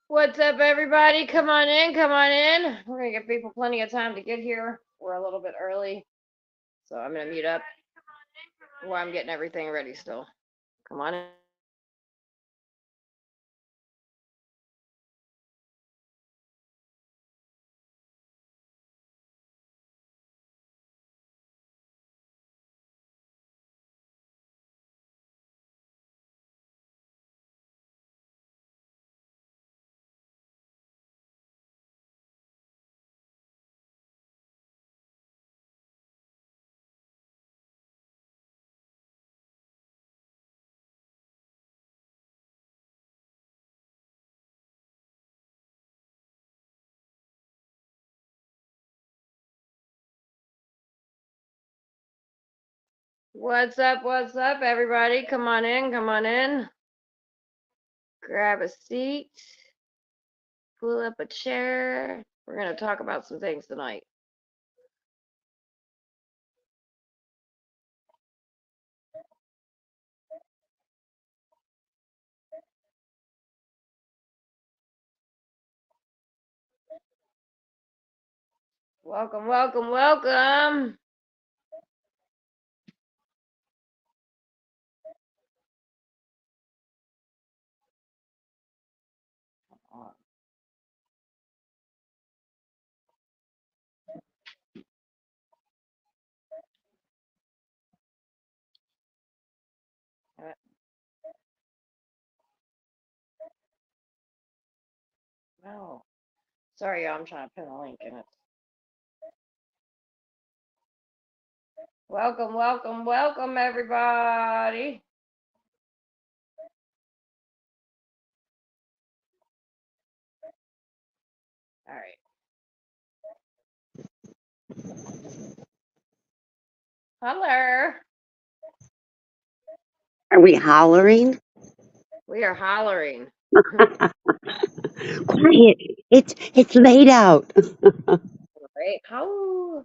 What's up, everybody? Come on in, come on in. We're gonna give people plenty of time to get here. We're a little bit early, so I'm gonna mute up while I'm getting everything ready still. Come on in. What's up, everybody? Come on in, come on in. Grab a seat, pull up a chair. We're gonna talk about some things tonight. Welcome, welcome, welcome. Oh, sorry, y'all. I'm trying to pin a link in it. Welcome, welcome, welcome, everybody. All right. Hello. Are we hollering? We are hollering. Quiet. It's late out. Right? How?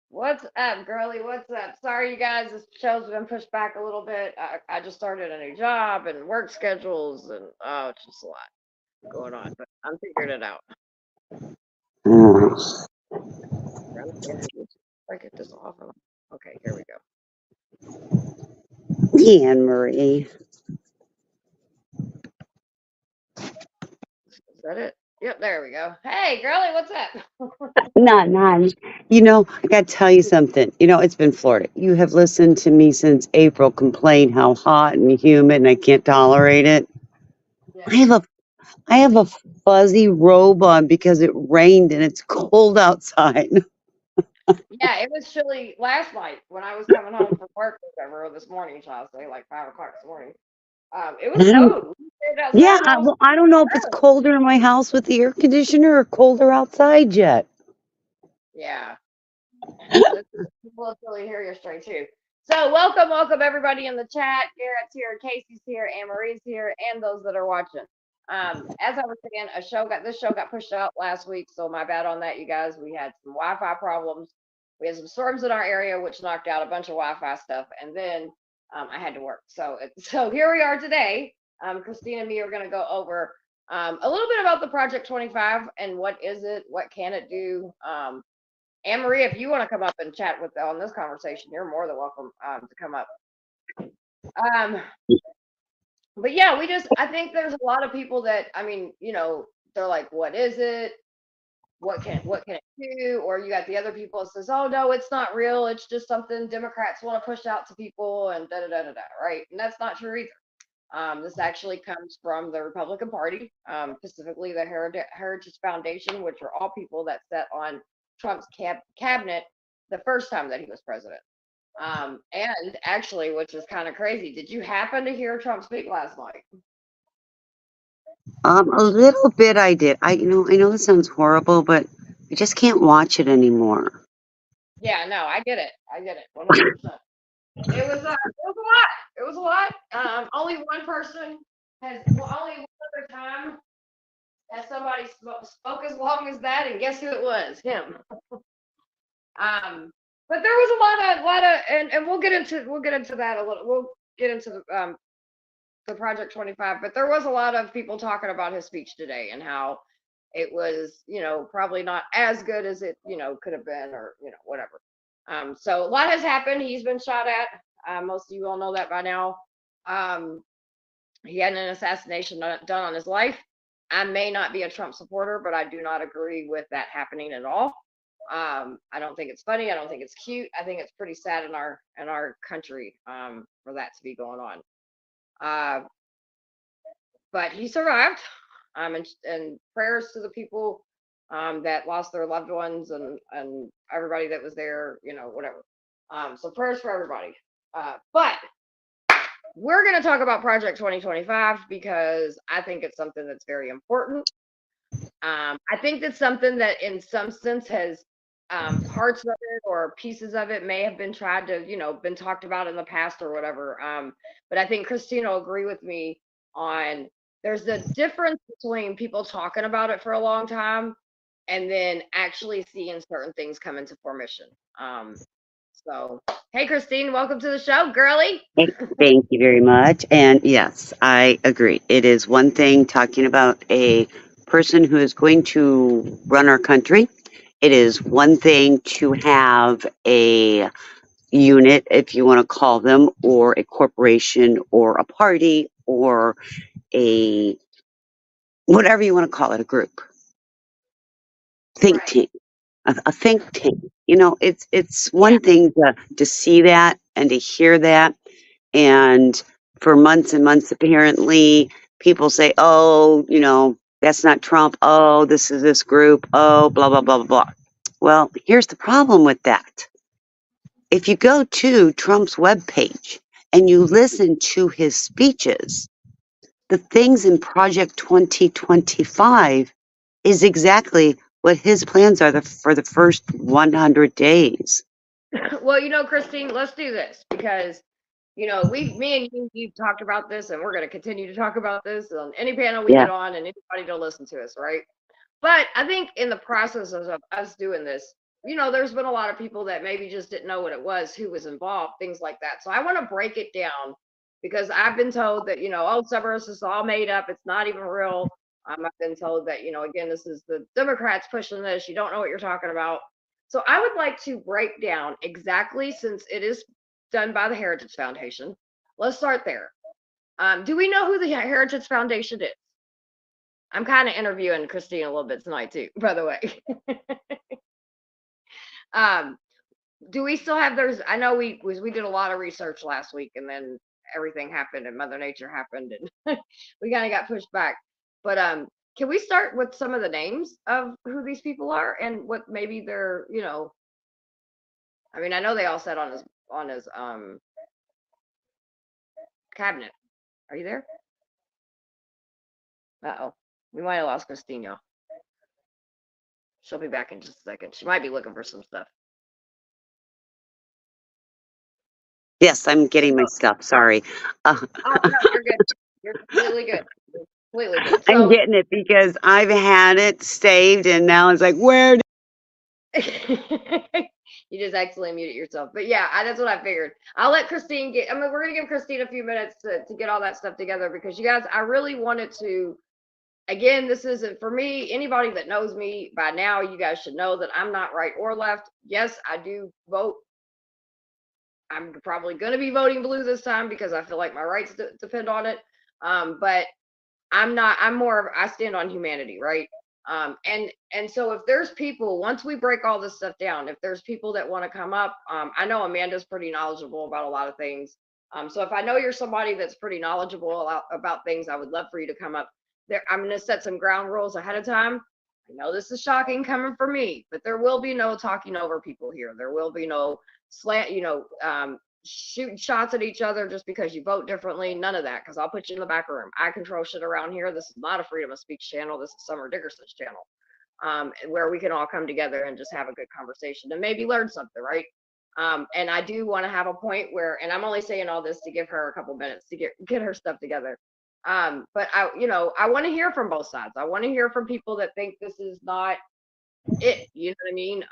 What's up, girly? What's up? Sorry, you guys. This show's been pushed back a little bit. I just started a new job and work schedules, and oh, it's just a lot going on. But I'm figuring it out. Oh, If I get this off. Okay, here we go. Anne Marie. Is that it? Yep, there we go. Hey, girly, what's up? Not. I got to tell you something. It's been Florida. You have listened to me since April complain how hot and humid and I can't tolerate it. I Yes. have a I have a fuzzy robe on because it rained and it's cold outside. Yeah, it was chilly last night when I was coming home from work or whatever, or this morning, shall I say, like 5 o'clock this morning. It was I don't. cold. We stayed Yeah, outside and I was well, I don't know if it's like, colder in my house with the air conditioner or colder outside yet. yeah. People will totally hear you straight too. So welcome, welcome everybody in the chat. Garrett's here, Casey's here, Anne Marie's here, and those that are watching. As I was saying, this show got pushed out last week, so my bad on that, you guys. We had some Wi-Fi problems. We had some storms in our area, which knocked out a bunch of Wi-Fi stuff, and then I had to work. So here we are today. Christina and me are going to go over a little bit about the Project 25 and what is it, what can it do. Anne Marie, if you want to come up and chat with on this conversation, you're more than welcome to come up. Um, but yeah, I think there's a lot of people that, I mean, they're like, what is it? What can it do? Or you got the other people that says, oh no, it's not real. It's just something Democrats want to push out to people and da da da da da. Right? And that's not true either. This actually comes from the Republican Party, specifically the Heritage Foundation, which are all people that sat on Trump's cabinet the first time that he was president. And actually, which is kind of crazy, did you happen to hear Trump speak last night? A little bit I did. I know this sounds horrible, but I just can't watch it anymore. Yeah, no, I get it. I get it, 100%. It was a lot. It was a lot. Only one person only one other time has somebody spoke as long as that, and guess who it was? Him. But there was a lot of, and we'll get into that a little. We'll get into the Project 25, but there was a lot of people talking about his speech today and how it was, probably not as good as it, could have been, or whatever. So a lot has happened. He's been shot at. Most of you all know that by now. Um, he had an assassination done on his life. I may not be a Trump supporter, but I do not agree with that happening at all. I don't think it's funny. I don't think it's cute. I think it's pretty sad in our country, for that to be going on. Uh, but he survived. And prayers to the people that lost their loved ones, and everybody that was there, whatever. So prayers for everybody. But we're going to talk about Project 2025 because I think it's something that's very important. I think that's something that, in some sense, has parts of it or pieces of it may have been tried to, been talked about in the past or whatever. But I think Christina will agree with me on there's a difference between people talking about it for a long time and then actually seeing certain things come into formation. So, hey, Christine, welcome to the show, girly. Thank you very much. And yes, I agree. It is one thing talking about a person who is going to run our country. It is one thing to have a unit, if you want to call them, or a corporation, or a party, or a whatever you want to call it, a group, think Right. tank, a think tank. It's Yeah. one thing to see that and to hear that. And for months and months, apparently, people say, oh, that's not Trump. Oh, this is this group. Oh, blah, blah, blah, blah, blah. Well, here's the problem with that. If you go to Trump's webpage and you listen to his speeches, the things in Project 2025 is exactly what his plans are for the first 100 days. Well, Christine, let's do this because, me and you've talked about this, and we're going to continue to talk about this on any panel we Yeah. get on, and anybody to listen to us, right? But I think in the process of us doing this, there's been a lot of people that maybe just didn't know what it was, who was involved, things like that. So I want to break it down because I've been told that, oh, Cerberus is all made up. It's not even real. I've been told that, again, this is the Democrats pushing this. You don't know what you're talking about. So I would like to break down exactly, since it is done by the Heritage Foundation. Let's start there. Do we know who the Heritage Foundation is? I'm kind of interviewing Christine a little bit tonight too, by the way. um, do we still have theirs? I know we did a lot of research last week, and then everything happened, and Mother Nature happened, and we kind of got pushed back. But can we start with some of the names of who these people are and what maybe they're, I mean, I know they all said on his cabinet. Are you there? Uh-oh. We might have lost Christine, y'all. She'll be back in just a second. She might be looking for some stuff. Yes, I'm getting my stuff. Sorry. Uh, Oh no, you're good. You're completely good. You're completely good. I'm So getting it because I've had it saved and now it's like, where? you just accidentally muted yourself. But yeah, that's what I figured. I'll let Christine get. I mean, we're gonna give Christine a few minutes to get all that stuff together because you guys, I really wanted to. Again, this isn't for me. Anybody that knows me by now, you guys should know that I'm not right or left. Yes, I do vote. I'm probably going to be voting blue this time because I feel like my rights depend on it. But I'm not. I'm more of. I stand on humanity, right? And so if there's people, once we break all this stuff down, if there's people that want to come up, I know Amanda's pretty knowledgeable about a lot of things. So if I know you're somebody that's pretty knowledgeable about things, I would love for you to come up. There, I'm going to set some ground rules ahead of time. I know this is shocking coming from me, but there will be no talking over people here. There will be no slant, shooting shots at each other just because you vote differently. None of that, because I'll put you in the back room. I control shit around here. This is not a freedom of speech channel. This is Summer Dickerson's channel, where we can all come together and just have a good conversation and maybe learn something, right? And I do want to have a point where, and I'm only saying all this to give her a couple minutes to get her stuff together. But I want to hear from both sides. I want to hear from people that think this is not you know what I mean?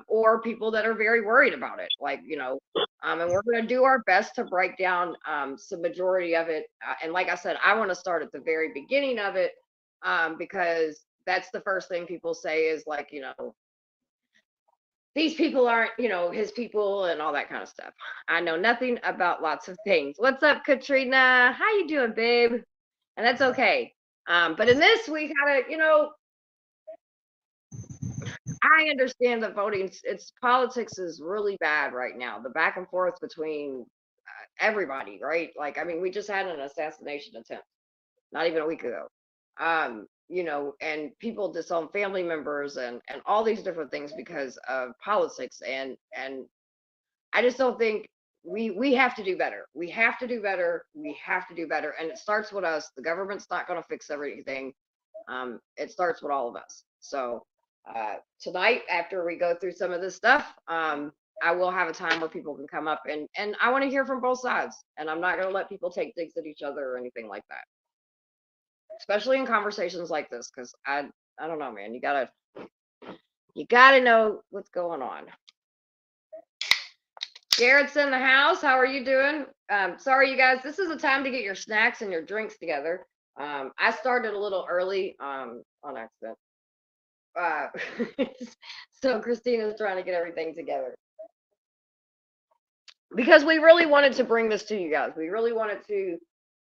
Or people that are very worried about it, like, and we're going to do our best to break down some majority of it. And like I said, I want to start at the very beginning of it, because that's the first thing people say is like, these people aren't, his people and all that kind of stuff. I know nothing about lots of things. What's up, Katrina? How you doing, babe? And that's okay. But in this, we gotta, I understand that voting, it's politics is really bad right now. The back and forth between everybody, right? Like, I mean, we just had an assassination attempt not even a week ago. And people disown family members and all these different things because of politics. And I just don't think we have to do better. We have to do better. We have to do better. And it starts with us. The government's not going to fix everything. It starts with all of us. So tonight, after we go through some of this stuff, I will have a time where people can come up and I want to hear from both sides. And I'm not going to let people take digs at each other or anything like that, especially in conversations like this, because I don't know, man. You gotta know what's going on. Garrett's in the house. How are you doing? Sorry, you guys. This is a time to get your snacks and your drinks together. I started a little early on accident. Uh, so Christina's trying to get everything together because we really wanted to bring this to you guys. We really wanted to,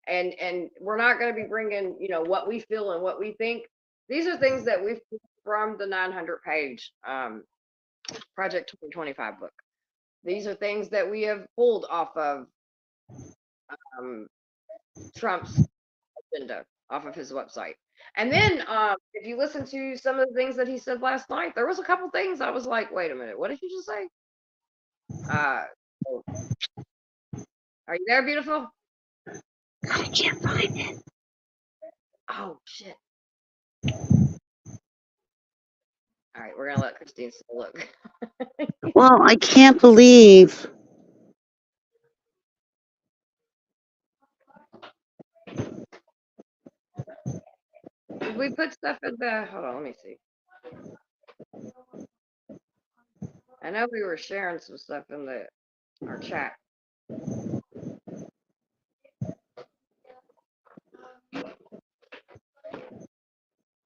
and we're not going to be bringing, what we feel and what we think. These are things that we've from the 900 page Project 2025 book. These are things that we have pulled off of um, Trump's agenda, off of his website. And then if you listen to some of the things that he said last night, there was a couple things I was like, wait a minute, what did you just say? So, are you there, beautiful? I can't find it. Oh shit. All right, we're gonna let Christine look. Well, I can't believe. Did we put stuff in the? Hold on, let me see. I know we were sharing some stuff in our chat.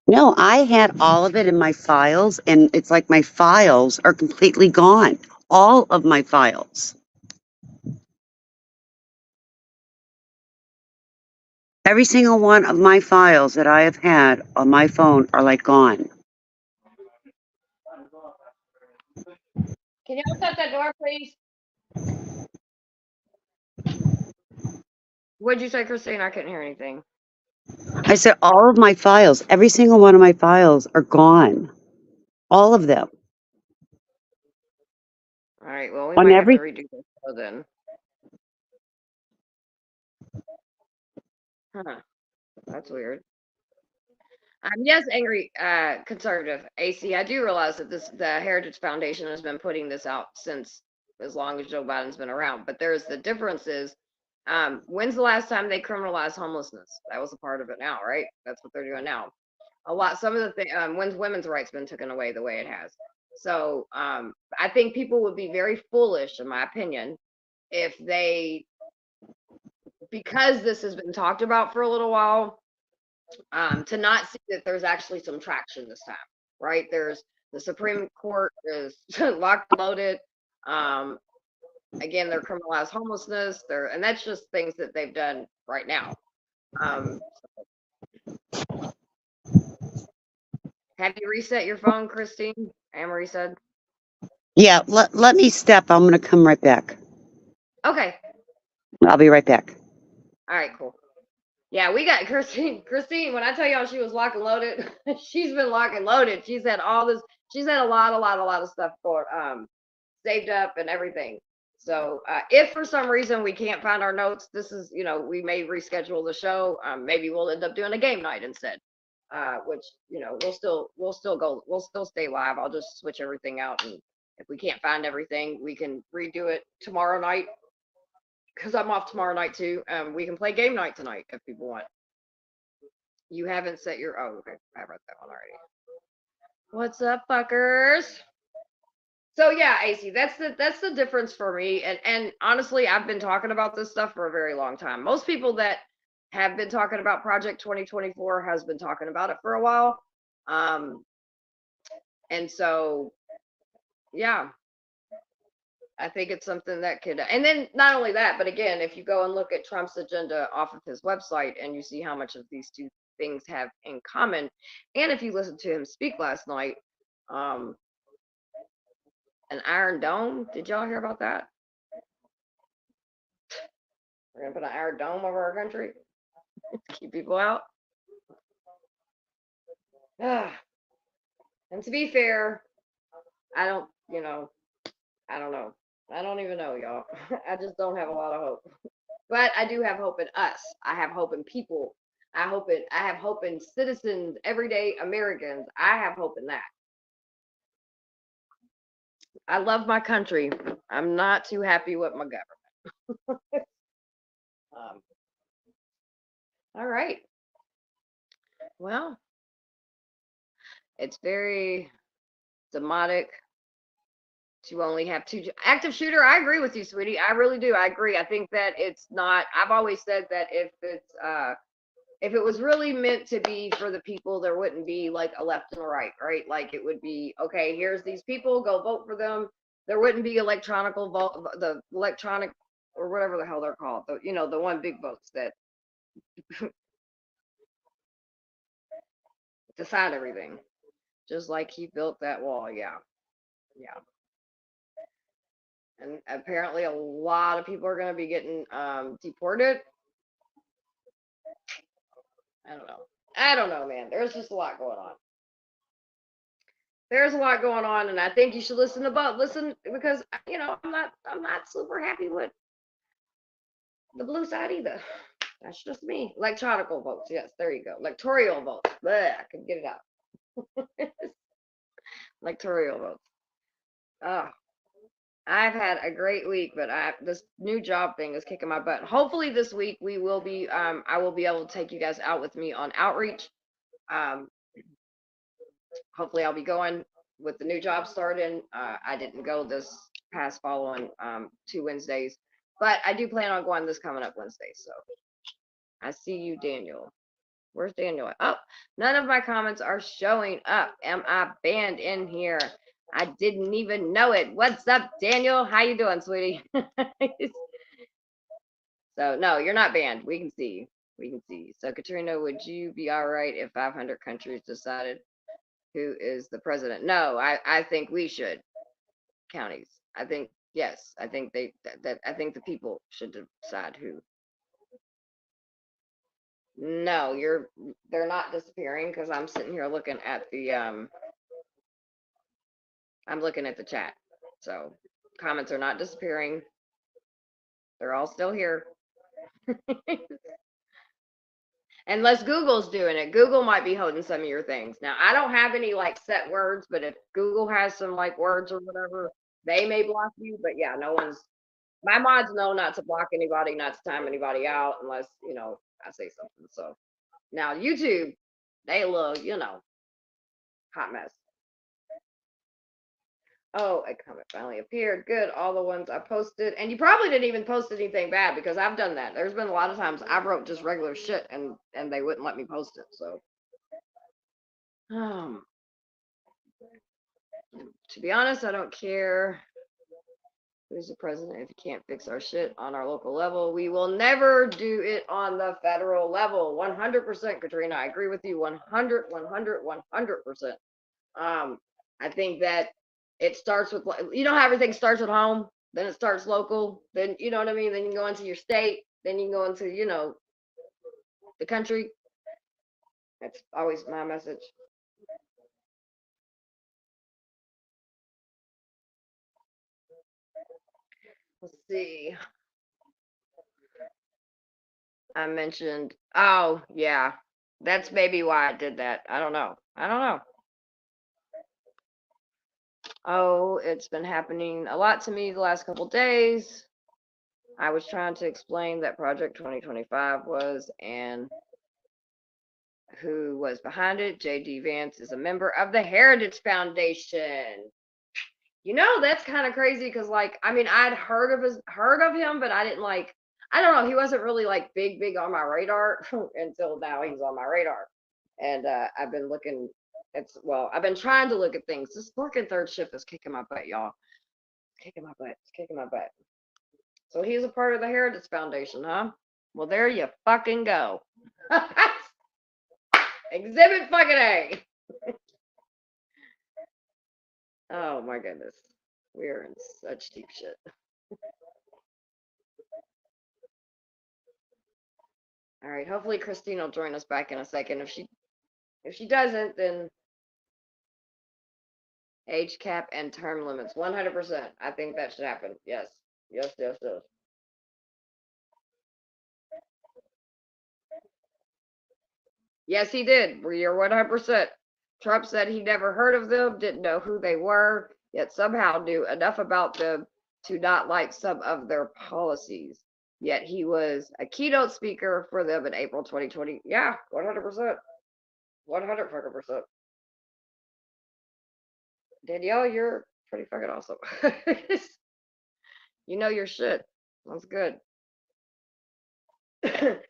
No, I had all of it in my files, and it's like my files are completely gone. All of my files. Every single one of my files that I have had on my phone are like gone. Can you open up that door, please? What'd you say, Christine? I couldn't hear anything. I said all of my files, every single one of my files are gone. All of them. All right, well, we On might have to every redo this show then. Huh, that's weird. Yes, angry conservative AC. I do realize that the Heritage Foundation has been putting this out since as long as Joe Biden's been around. But there's the difference is, when's the last time they criminalized homelessness? That was a part of it now, right? That's what they're doing now. Some of the things, when's women's rights been taken away the way it has? So I think people would be very foolish, in my opinion, if they, because this has been talked about for a little while, to not see that there's actually some traction this time, right? There's the Supreme Court is locked and loaded. Um, Again, they're criminalized homelessness. And that's just things that they've done right now. Um, have you reset your phone, Christine? Amory said. Yeah, let me step. I'm going to come right back. Okay. I'll be right back. All right, cool. Yeah, we got Christine. Christine, when I tell y'all she was lock and loaded, she's been lock and loaded. She's had all this. She's had a lot of stuff for saved up and everything. So if for some reason we can't find our notes, this is, we may reschedule the show. Maybe we'll end up doing a game night instead. Which, we'll still stay live. I'll just switch everything out, and if we can't find everything, we can redo it tomorrow night, because I'm off tomorrow night too. We can play game night tonight if people want. You haven't set your, oh, okay, I read that one already. What's up, fuckers? So yeah, AC, that's the difference for me. And honestly, I've been talking about this stuff for a very long time. Most people that have been talking about Project 2024 has been talking about it for a while. Um, and so yeah, I think it's something that could, and then not only that, but again, if you go and look at Trump's agenda off of his website and you see how much of these two things have in common, and if you listen to him speak last night, um, an Iron Dome, did y'all hear about that? We're gonna put an Iron Dome over our country, keep people out. And to be fair, I don't, I don't know. I don't even know, y'all. I just don't have a lot of hope. But I do have hope in us. I have hope in people. I have hope in citizens, everyday Americans. I have hope in that. I love my country. I'm not too happy with my government. Um, all right. Well, it's very demotic to only have two active shooter. I agree with you, sweetie. I really do. I agree. I think that it's not. I've always said that if it was really meant to be for the people, there wouldn't be like a left and a right, right? Like it would be, okay, here's these people, go vote for them. There wouldn't be electronical vote, the electronic or whatever the hell they're called, the one big votes that decide everything. Just like he built that wall, yeah, yeah. And apparently, a lot of people are going to be getting deported. I don't know. I don't know, man. There's just a lot going on. There's a lot going on, and I think you should listen because I'm not super happy with the blue side either. That's just me. Electronical votes, yes, there you go. Electoral votes. Bleh, I can get it out. Electoral votes. Oh, I've had a great week, but this new job thing is kicking my butt. Hopefully this week I will be able to take you guys out with me on outreach. Um, hopefully I'll be going with the new job starting. I didn't go this past following 2 Wednesdays, but I do plan on going this coming up Wednesday. So I see you, Daniel. Where's Daniel? Oh, none of my comments are showing up. Am I banned in here? I didn't even know it. What's up, Daniel? How you doing, sweetie? So no, you're not banned. We can see you. We can see you. So Katrina, would you be all right if 500 countries decided who is the president? No, I think we should. Counties. I think yes. I think I think the people should decide who. No, they're not disappearing because I'm sitting here looking at the I'm looking at the chat. So comments are not disappearing. They're all still here. Unless Google's doing it. Google might be holding some of your things. Now, I don't have any like set words, but if Google has some like words or whatever, they may block you. But yeah, my mods know not to block anybody, not to time anybody out unless, I say something. So now YouTube, they look, hot mess. Oh, a comment finally appeared. Good. All the ones I posted. And you probably didn't even post anything bad because I've done that. There's been a lot of times I wrote just regular shit and they wouldn't let me post it. So to be honest, I don't care who's the president if you can't fix our shit on our local level. We will never do it on the federal level. 100%, Katrina. I agree with you. 100, 100, 100%. I think that it starts with, how everything starts at home, then it starts local, then, you know what I mean? Then you can go into your state, then you can go into, the country. That's always my message. Let's see. I mentioned, oh, yeah, that's maybe why I did that. I don't know. Oh, it's been happening a lot to me the last couple days. I was trying to explain that Project 2025 was an who was behind it. J.D. Vance is a member of the Heritage Foundation. You know, that's kind of crazy because, like, I mean, I'd heard of him, but I didn't like. I don't know. He wasn't really like big on my radar until now. He's on my radar, and I've been looking. I've been trying to look at things. This working third shift is kicking my butt, y'all. Kicking my butt. It's kicking my butt. So he's a part of the Heritage Foundation, huh? Well, there you fucking go. Exhibit fucking A. Oh my goodness. We are in such deep shit. All right. Hopefully Christine will join us back in a second. If she doesn't, then age cap and term limits. 100%. I think that should happen. Yes. Yes, yes, yes. Yes, he did. You're 100%. Trump said he never heard of them, didn't know who they were, yet somehow knew enough about them to not like some of their policies. Yet he was a keynote speaker for them in April 2020. Yeah, 100%. 100%. Danielle, you're pretty fucking awesome. You know your shit. That's good.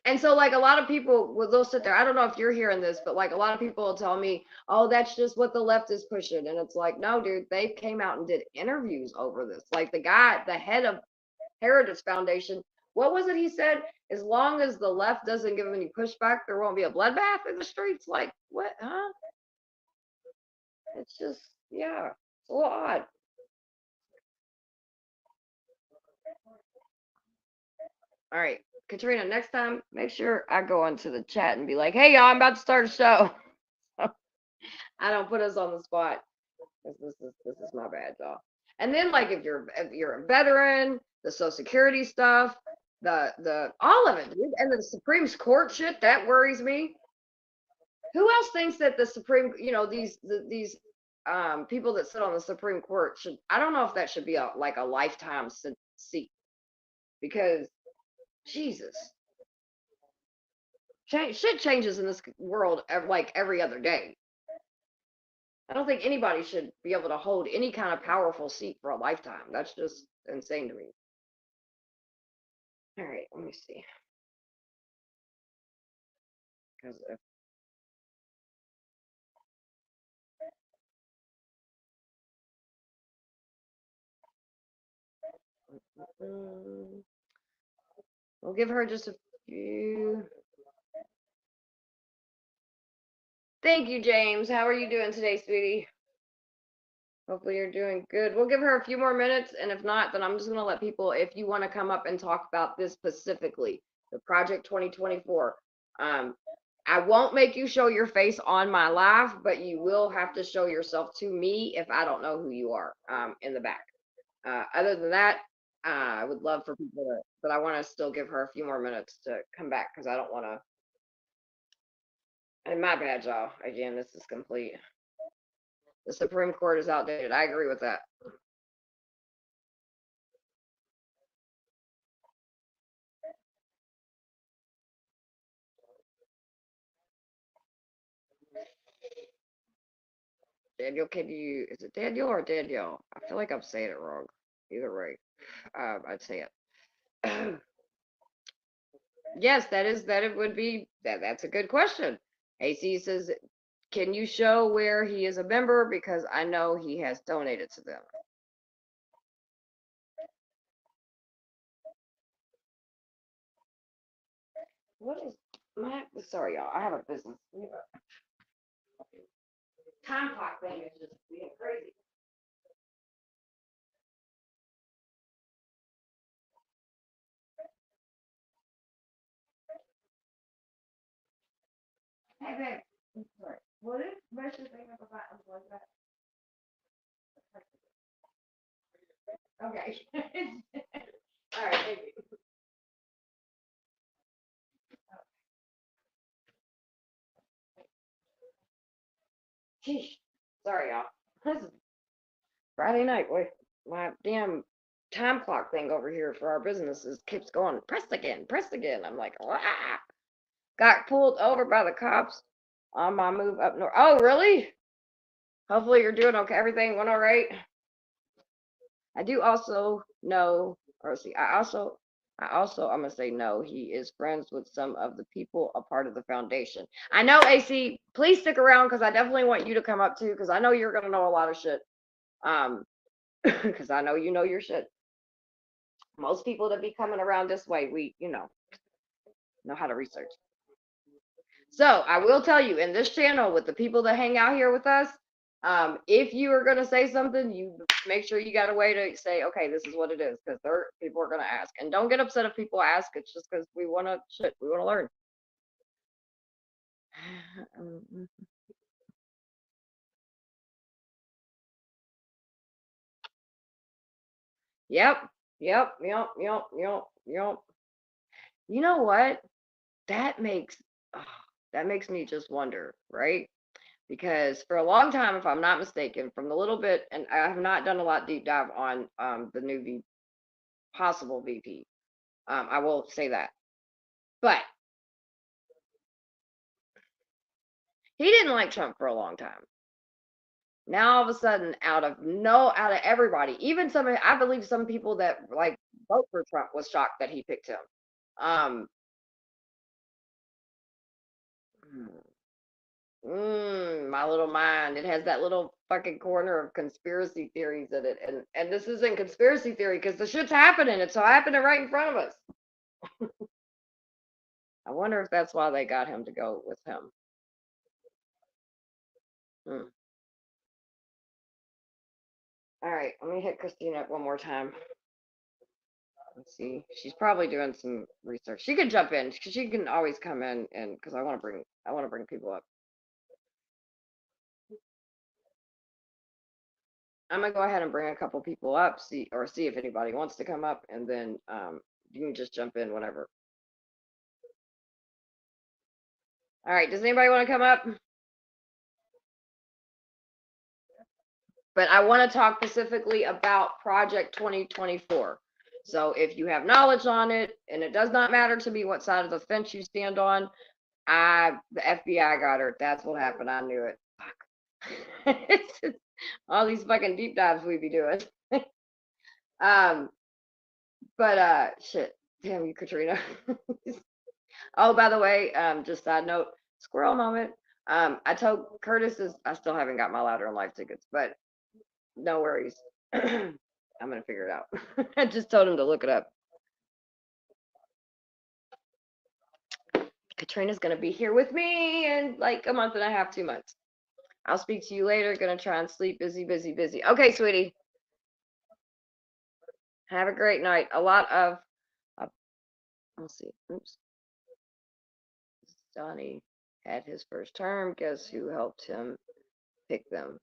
And so like a lot of people will they'll sit there. I don't know if you're hearing this, but like a lot of people will tell me, "Oh, that's just what the left is pushing." And it's like, "No, dude, they came out and did interviews over this." Like the guy, the head of Heritage Foundation, what was it he said? As long as the left doesn't give them any pushback, there won't be a bloodbath in the streets. Like, what, huh? It's just, yeah, it's a little odd. All right, Katrina, next time, make sure I go onto the chat and be like, "Hey, y'all, I'm about to start a show." I don't put us on the spot. This is my bad, y'all. And then like if you're a veteran, the Social Security stuff, the all of it, dude. And the Supreme Court shit that worries me. Who else thinks that the Supreme, these people that sit on the Supreme Court should? I don't know if that should be like a lifetime seat because Jesus, shit changes in this world like every other day. I don't think anybody should be able to hold any kind of powerful seat for a lifetime. That's just insane to me. All right, let me see. Because we'll give her just a few. Thank you, James. How are you doing today, sweetie? Hopefully you're doing good. We'll give her a few more minutes, and if not, then I'm just gonna let people, if you want to come up and talk about this specifically, the Project 2024. Um, I won't make you show your face on my live, but you will have to show yourself to me if I don't know who you are in the back. Other than that, I would love for people to, but I want to still give her a few more minutes to come back because I don't want to. And my bad, y'all. Again, this is complete. The Supreme Court is outdated. I agree with that. Daniel, is it Daniel or Danielle? I feel like I'm saying it wrong. Either way, I'd say it. Yes, that it would be, that's a good question. AC says, can you show where he is a member? Because I know he has donated to them. What is my, sorry, y'all. I have a business. Time clock thing is just being crazy. Hey, babe. I'm sorry. What is Russia thing up about like that? Okay. All right, thank you. Sheesh. Sorry, y'all. This is Friday night. Wait, my damn time clock thing over here for our businesses keeps going. Pressed again, pressed again. I'm like, ah. Got pulled over by the cops on my move up north. Oh, really? Hopefully you're doing okay. Everything went all right. I do also know, or see, I'm gonna say no. He is friends with some of the people a part of the foundation. I know, AC. Please stick around because I definitely want you to come up too because I know you're gonna know a lot of shit. Because I know you know your shit. Most people that be coming around this way, we, know how to research. So I will tell you in this channel with the people that hang out here with us, if you are gonna say something, you make sure you got a way to say, okay, this is what it is, because people are gonna ask, and don't get upset if people ask. It's just because we wanna we wanna learn. Yep, yep. You know what? That makes oh, that makes me just wonder, right? Because for a long time, if I'm not mistaken, from the little bit, and I have not done a lot deep dive on the new possible VP. I will say that, but he didn't like Trump for a long time. Now all of a sudden, out of everybody, even I believe some people that like vote for Trump was shocked that he picked him. Um, my little mind, it has that little fucking corner of conspiracy theories in it, and this isn't conspiracy theory because the shit's happening. It's all happening right in front of us. I wonder if that's why they got him to go with him. Hmm. All right, let me hit Christina up one more time. Let's see. She's probably doing some research. She can jump in. She can always come in and because I want to bring people up. I'm gonna go ahead and bring a couple people up, see if anybody wants to come up, and then you can just jump in whenever. All right. Does anybody want to come up? But I want to talk specifically about Project 2024. So if you have knowledge on it, and it does not matter to me what side of the fence you stand on, the FBI got her. That's what happened. I knew it. Fuck. All these fucking deep dives we be doing. um, but shit. Damn you, Katrina. Oh, by the way, just side note, squirrel moment. I told I still haven't got my ladder and life tickets, but no worries. I'm gonna figure it out. I just told him to look it up. Katrina's gonna be here with me in like a month and a half, 2 months. I'll speak to you later. Gonna try and sleep. Busy, busy, busy. Okay, sweetie. Have a great night. A lot of, let's see. Oops. Donnie had his first term. Guess who helped him pick them?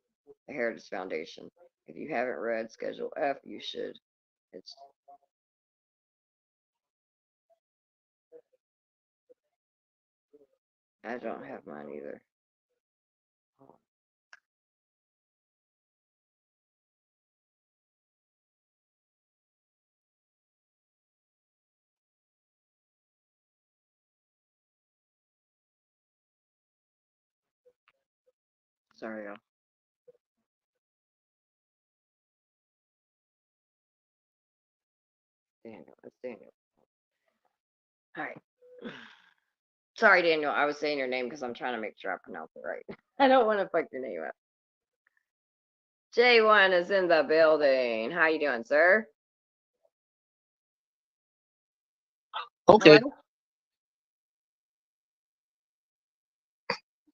The Heritage Foundation. If you haven't read Schedule F, you should. It's I don't have mine either. Oh, sorry, y'all. Daniel, it's Daniel. All right. Sorry, Daniel. I was saying your name because I'm trying to make sure I pronounce it right. I don't want to fuck your name up. J1 is in the building. How you doing, sir? Okay. Hello?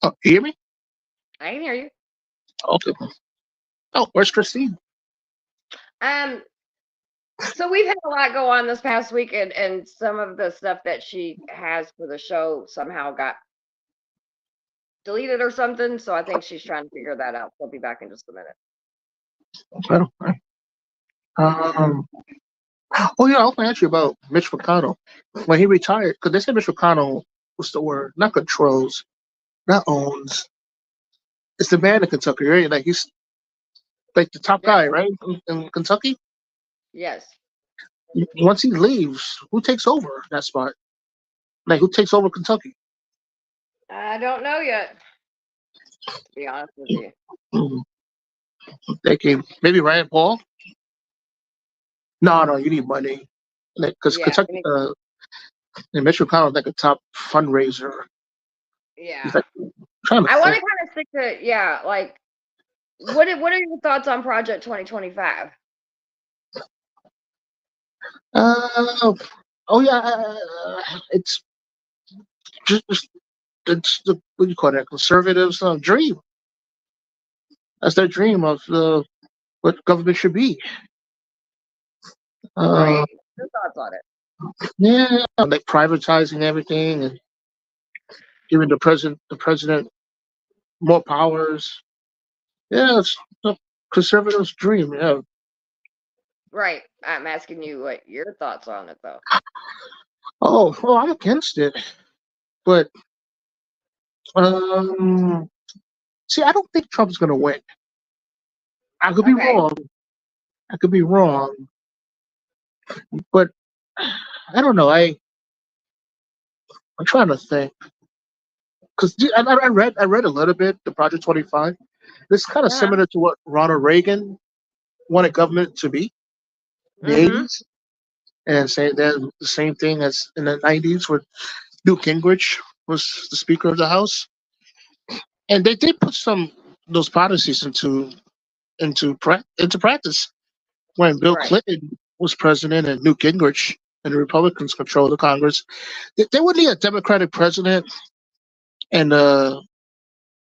Oh, you hear me? I can hear you. Okay. Oh, where's Christine? Um, so we've had a lot go on this past week, and some of the stuff that she has for the show somehow got deleted or something. So I think she's trying to figure that out. She'll be back in just a minute. Okay. Oh yeah, I was gonna ask you about Mitch McConnell when he retired because they said Mitch McConnell was the word, not controls, not owns. It's the man in Kentucky, right? Like he's like the top Yes. guy, right, in Kentucky. Yes. Once he leaves, who takes over that spot? Like who takes over Kentucky? I don't know yet. To be honest with you. Mm, thinking maybe Ryan Paul. No, you need money. Because Yeah, Kentucky, and Mitch McConnell like a top fundraiser. He's yeah. like trying to I want think. to kind of stick to like what are your thoughts on Project 2025? Uh, oh yeah, it's just it's the what do you call that? Conservatives' dream. That's their dream of what government should be. Uh, Right. Your thoughts on it? yeah, like privatizing everything and giving the president more powers. Yeah, it's the conservatives' dream. Yeah. Right. I'm asking you what your thoughts are on it though. Oh, I'm against it, but um, see, I don't think Trump's gonna win. I could be Okay. wrong. I could be wrong, but I don't know. I'm trying to think because I read a little bit the Project 25. It's kind of Uh-huh. similar to what Ronald Reagan wanted government to be in the Mhm. 80s, and saying that the same thing as in the 90s with Newt Gingrich was the Speaker of the House, and they did put some those policies into practice when Bill Right. Clinton was president and Newt Gingrich and the Republicans controlled the Congress. They would need a Democratic president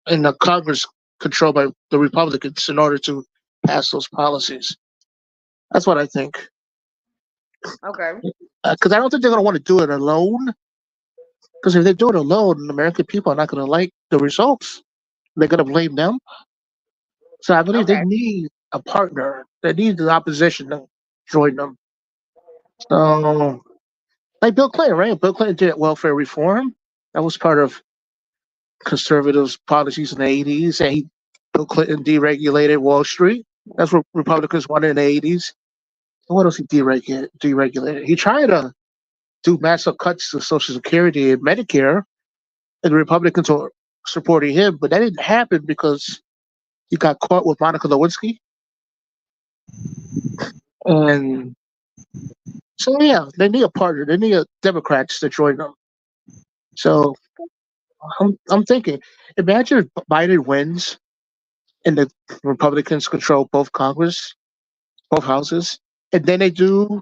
and the Congress controlled by the Republicans in order to pass those policies. That's what I think. Okay. Because I don't think they're going to want to do it alone. Because if they do it alone, the American people are not going to like the results. They're going to blame them. So I believe they Okay. need a partner. They need the opposition to join them. So, like Bill Clinton, right? Bill Clinton did welfare reform. That was part of conservatives' policies in the 80s. Bill Clinton deregulated Wall Street. That's what Republicans wanted in the 80s. What else he deregulated? He tried to do massive cuts to Social Security and Medicare, and the Republicans were supporting him, but that didn't happen because he got caught with Monica Lewinsky. And so, yeah, they need a partner. They need a Democrats to join them. So I'm thinking, imagine if Biden wins and the Republicans control both Congress, both houses, and then they do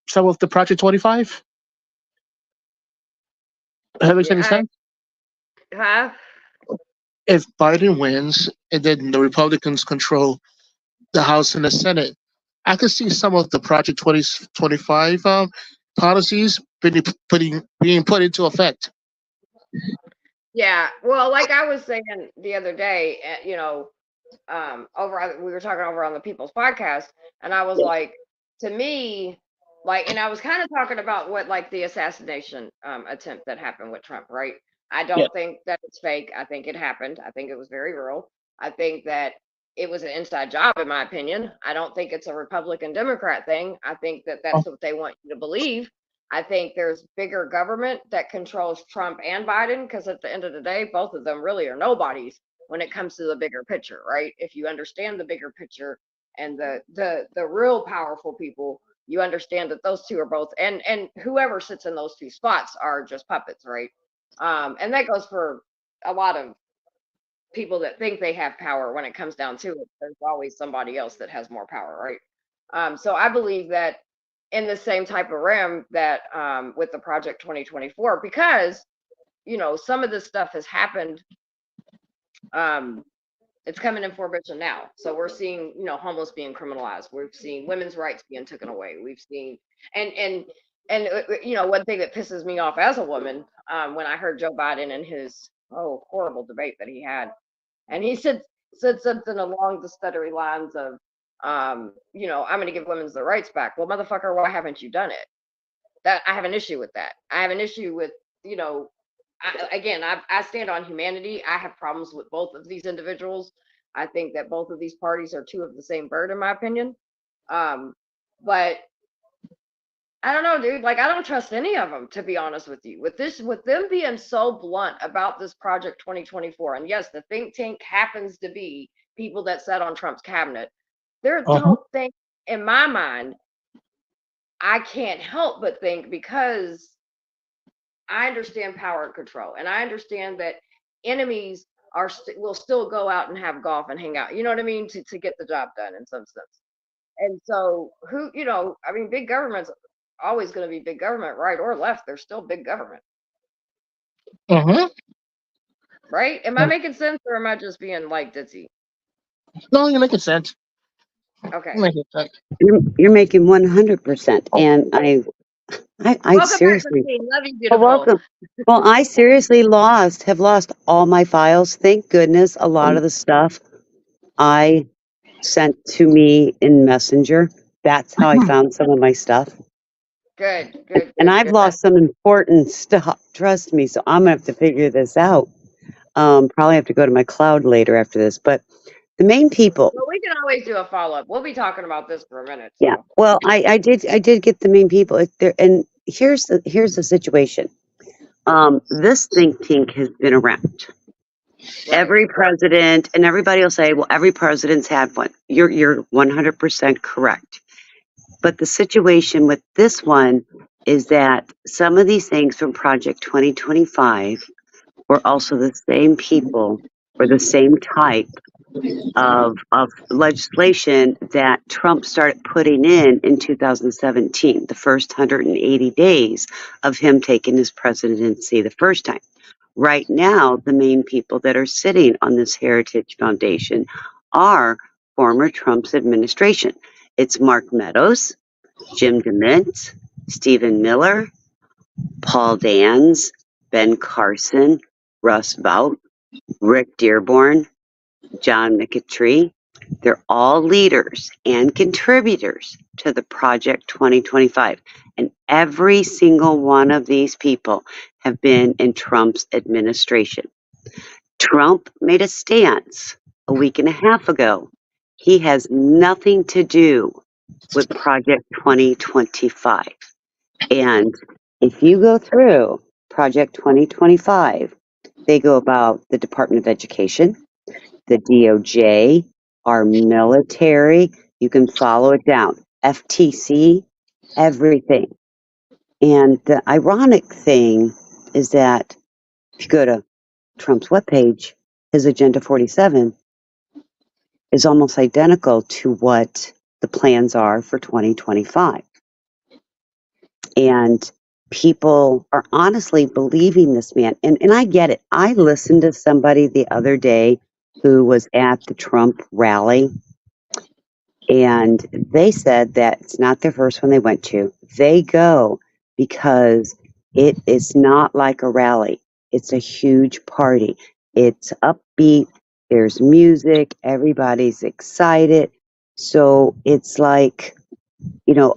some of the Project 25. That makes any Yeah. sense? Huh? If Biden wins and then the Republicans control the House and the Senate, I could see some of the Project 2025 policies being put into effect. Yeah. Well, like I was saying the other day, we were talking over on the People's Podcast, and I was like, to me, like, and I was kind of talking about what like the assassination attempt that happened with Trump, right? I Yeah. don't think that it's fake. I think it happened. I think it was very real. I think that it was an inside job, in my opinion. I don't think it's a Republican Democrat thing. I think that Oh, that's what they want you to believe. I think there's bigger government that controls Trump and Biden because at the end of the day, both of them really are nobodies when it comes to the bigger picture, right? If you understand the bigger picture and the real powerful people, you understand that those two are both and whoever sits in those two spots are just puppets, right? And that goes for a lot of people that think they have power. When it comes down to it, there's always somebody else that has more power, right? So I believe that in the same type of realm that with the Project 2024, because some of this stuff has happened. um, it's coming in fruition now. So we're seeing, homeless being criminalized. We've seen women's rights being taken away. We've seen, and one thing that pisses me off as a woman, when I heard Joe Biden and his horrible debate that he had, and he said something along the stuttery lines of, I'm going to give women's the rights back. Well, motherfucker, why haven't you done it? That I have an issue with that. I have an issue with, you know, I stand on humanity. I have problems with both of these individuals. I think that both of these parties are two of the same bird, in my opinion. Um, but I don't know, dude. Like, I don't trust any of them, to be honest with you. With them being so blunt about this Project 2024, and yes, the think tank happens to be people that sat on Trump's cabinet. There's Uh-huh. no thing in my mind. I can't help but think, because I understand power and control, and I understand that enemies will still go out and have golf and hang out. You know what I mean? To get the job done in some sense. And so, I mean, big government's always going to be big government, right or left. They're still big government, Uh-huh. right? Am I making sense, or am I just being like ditzy? No, you're making sense. Okay. You're making sense. You're making 100%. And I Welcome back, seriously, Christine. Love you, well, beautiful. welcome. Well, I seriously have lost all my files. Thank goodness a lot of the stuff I sent to me in Messenger. That's how I found some of my stuff. Good, good, And good, I've good. lost some important stuff. Trust me. So I'm going to have to figure this out. Probably have to go to my cloud later after this. But the main people, Well, we can always do a follow up. We'll be talking about this for a minute. yeah. So, Well, I did get the main people. And here's the situation. This think tank has been around. right. Every president, and everybody will say, well, every president's had one. You're 100% correct. But the situation with this one is that some of these things from Project 2025 were also the same people or the same type of legislation that Trump started putting in 2017, the first 180 days of him taking his presidency the first time. Right now, the main people that are sitting on this Heritage Foundation are former Trump's administration. It's Mark Meadows, Jim DeMint, Stephen Miller, Paul Dans, Ben Carson, Russ Vought, Rick Dearborn, John McAtree. They're all leaders and contributors to the Project 2025. And every single one of these people have been in Trump's administration. Trump made a stance a week and a half ago. He has nothing to do with Project 2025. And if you go through Project 2025, they go about the Department of Education, the DOJ, our military. You can follow it down. FTC, everything. And the ironic thing is that if you go to Trump's webpage, his Agenda 47 is almost identical to what the plans are for 2025. And people are honestly believing this man. And I get it. I listened to somebody the other day who was at the Trump rally, and they said that it's not their first one they went to. They go because it is not like a rally, it's a huge party. It's upbeat, there's music, everybody's excited. So it's like,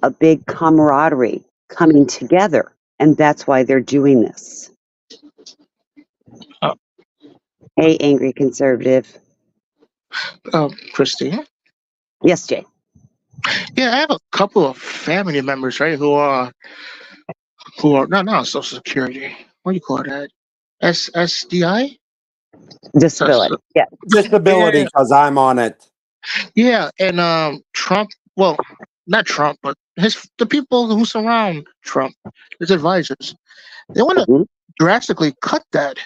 a big camaraderie coming together. And that's why they're doing this. Uh, Hey, angry conservative. Christine. Yes, Jay. Yeah, I have a couple of family members, right, who are not on Social Security. What do you call that? SSDI? Disability. Yeah. Disability, Yeah, because I'm on it. yeah, and Trump. Well, not Trump, but the people who surround Trump, his advisors, they want to Mhm. drastically cut that.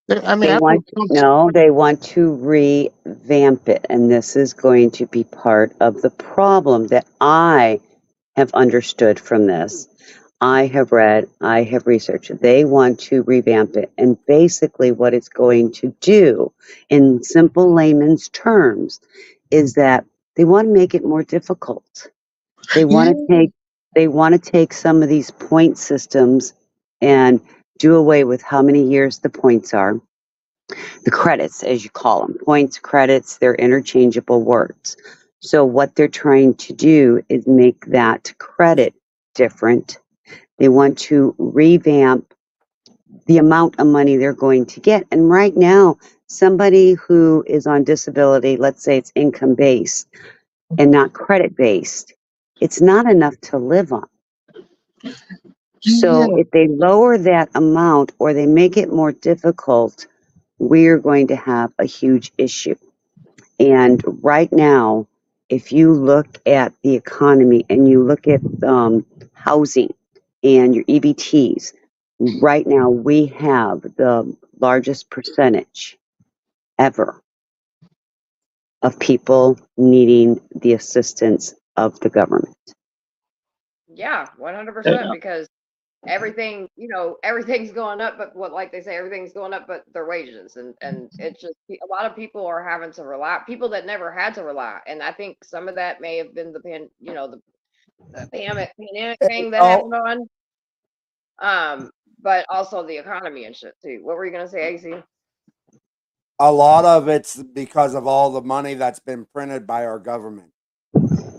I mean, They after want Trump's, no, they want to revamp it, and this is going to be part of the problem that I have understood from this. I have read, I have researched. They want to revamp it, and basically, what it's going to do, in simple layman's terms, is that they want to make it more difficult. They yeah, want to take some of these point systems and do away with how many years the points are, the credits, as you call them. Points, credits, they're interchangeable words. So what they're trying to do is make that credit different. They want to revamp the amount of money they're going to get. And right now, somebody who is on disability, let's say it's income based and not credit based, it's not enough to live on. So Yeah. if they lower that amount or they make it more difficult, we're going to have a huge issue. And right now, if you look at the economy and you look at housing and your EBTs, right now we have the largest percentage ever of people needing the assistance of the government. Yeah, 100%. Because everything, everything's going up, but what, like they say, everything's going up, but their wages, and it's just a lot of people are having to rely, people that never had to rely, and I think some of that may have been the pandemic thing that Oh, happened on, but also the economy and shit too. What were you gonna say, AC? a lot of it's because of all the money that's been printed by our government.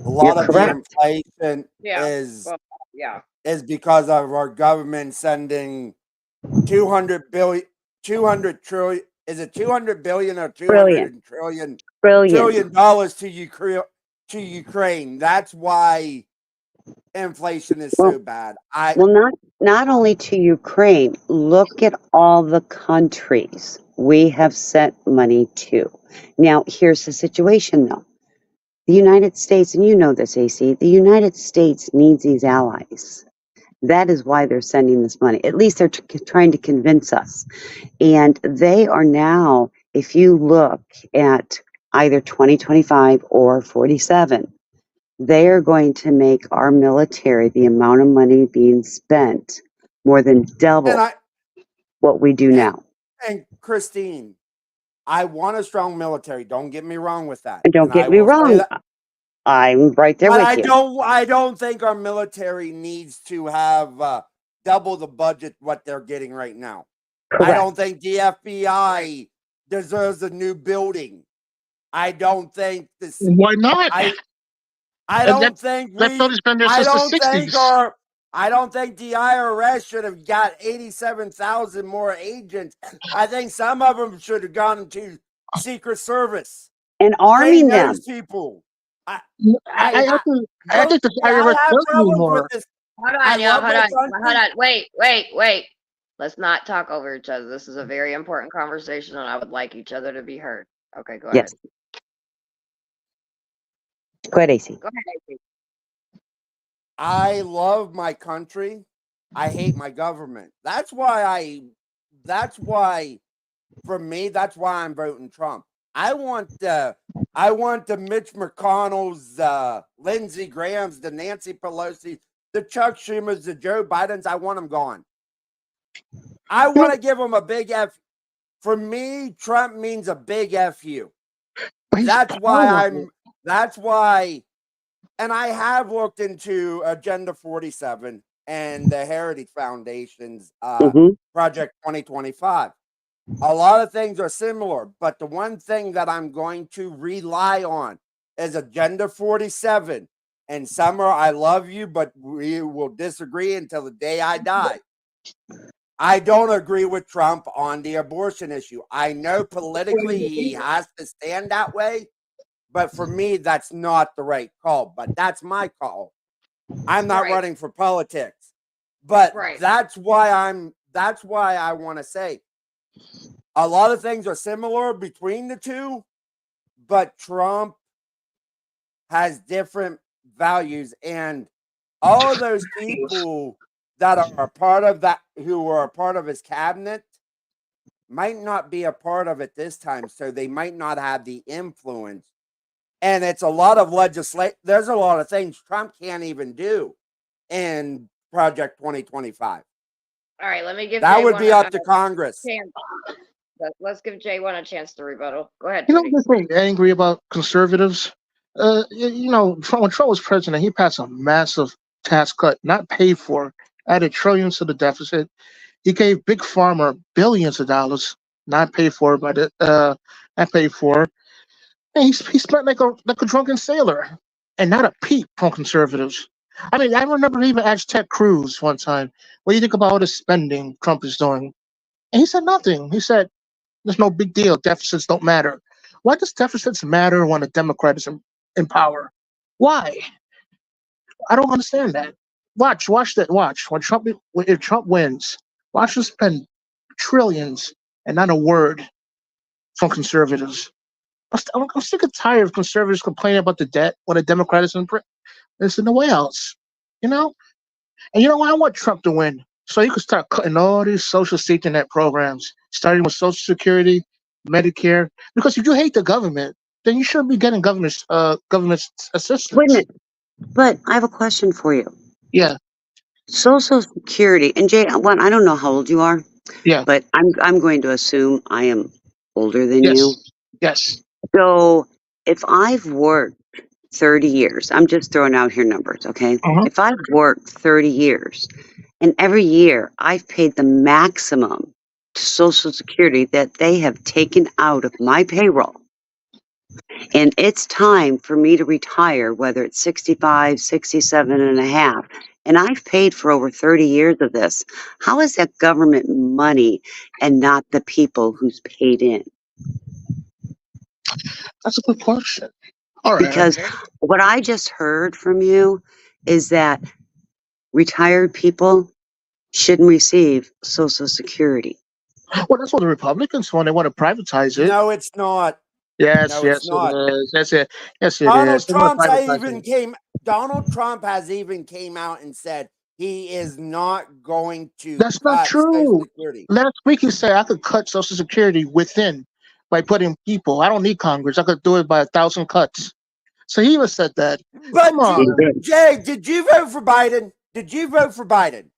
A You're lot of the correct. inflation Yeah, is well, yeah, is because of our government sending 200 billion, 200 trillion, is it 200 billion or Brilliant. 200 trillion Brilliant. trillion dollars to Ukraine. That's why inflation is Well, so bad. I well, not only to Ukraine. Look at all the countries we have sent money to. Now, here's the situation, though. The United States, and you know this, AC. The United States needs these allies. That is why they're sending this money. At least they're trying to convince us. And they are now, if you look at either 2025 or 47, they are going to make our military, the amount of money being spent, more than and double I what we do and now. and Christine, I want a strong military. Don't get me wrong with that. And don't And get I me will say wrong, that, I'm right there but with you. I don't think our military needs to have double the budget what they're getting right now. I Correct. don't think the right, FBI deserves a new building. I don't think this. Why not? I I And that don't think that we. building's been there I since the don't think '60s. our. I don't think the IRS should have got 87,000 more agents. I think some of them should have gone to Secret Service. And Train arming those them. people. I I, I I think I don't think the see. I IRS have does need problems with more. this. hold I on, y'all, love hold my on, hold country. on, wait. Let's not talk over each other. This is a very important conversation, and I would like each other to be heard. Okay, go ahead. Yes. Go ahead, AC. Go ahead, AC. I love my country. I hate my government. That's why I. That's why for me. That's why I'm voting Trump. I want the. I want the Mitch McConnell's, Lindsey Graham's, the Nancy Pelosi, the Chuck Schumer's, the Joe Bidens. I want them gone. I You want know, to give them a big F. For me, Trump means a big F you. but he's That's why powerful. That's why. And I have looked into Agenda 47 and the Heritage Foundation's Hmm. Project 2025. A lot of things are similar, but the one thing that I'm going to rely on is Agenda 47. And Summer, I love you, but we will disagree until the day I die. I don't agree with Trump on the abortion issue. I know politically he has to stand that way, but for me, that's not the right call. But that's my call. I'm not Right, running for politics. But right, that's why I want to say a lot of things are similar between the two, but Trump has different values. And all of those people that are a part of that, who are a part of his cabinet, might not be a part of it this time. So they might not have the influence. And it's a lot of legislation. There's a lot of things Trump can't even do in Project 2025. all right. Let me give That Jay would one be a up to Congress. chance. Let's give Jay one a chance to rebuttal. Go ahead, You know, Tootie. this thing angry about conservatives. When Trump was president, he passed a massive tax cut, not paid for, added trillions to the deficit. He gave big pharma billions of dollars, not paid for by the not paid for. And he spent like a drunken sailor, and not a peep from conservatives. I mean, I remember he even asked Ted Cruz one time, "What do you think about all the spending Trump is doing?" And he said nothing. He said, "There's no big deal. Deficits don't matter." Why does deficits matter when a Democrat is in power? Why? I don't understand that. watch that. Watch if Trump wins, watch him spend trillions and not a word from conservatives. I'm sick and tired of conservatives complaining about the debt when a Democrat is in the White House. You know, and you know what? I want Trump to win so he could start cutting all these social safety net programs, starting with Social Security, Medicare. Because if you hate the government, then you shouldn't be getting government Wait a assistance. minute, but I have a question for you. Yeah, Social Security, and Jay, one, I don't know how old you are, yeah, but I'm going to assume I am older than you. yes, yes. So if I've worked 30 years, I'm just throwing out here numbers, okay? Uh-huh. If I've worked 30 years and every year I've paid the maximum to Social Security that they have taken out of my payroll, and it's time for me to retire, whether it's 65, 67 and a half, and I've paid for over 30 years of this, how is that government money and not the people who's paid in? That's a good question. All right. Because what I just heard from you is that retired people shouldn't receive Social Security. Well, that's what the Republicans want. They want to privatize it. No, it's not. Yes, No, it's yes, it not. is. Yes, yes, it is. They want to privatize it. Donald Trump has even came out and said he is not going to That's not cut Social true. Security. Last week he said I could cut Social Security within by putting people. I don't need Congress. I could do it by 1,000 cuts. So he even said that. Come But He on. did. Jay, did you vote for Biden? Did you vote for Biden?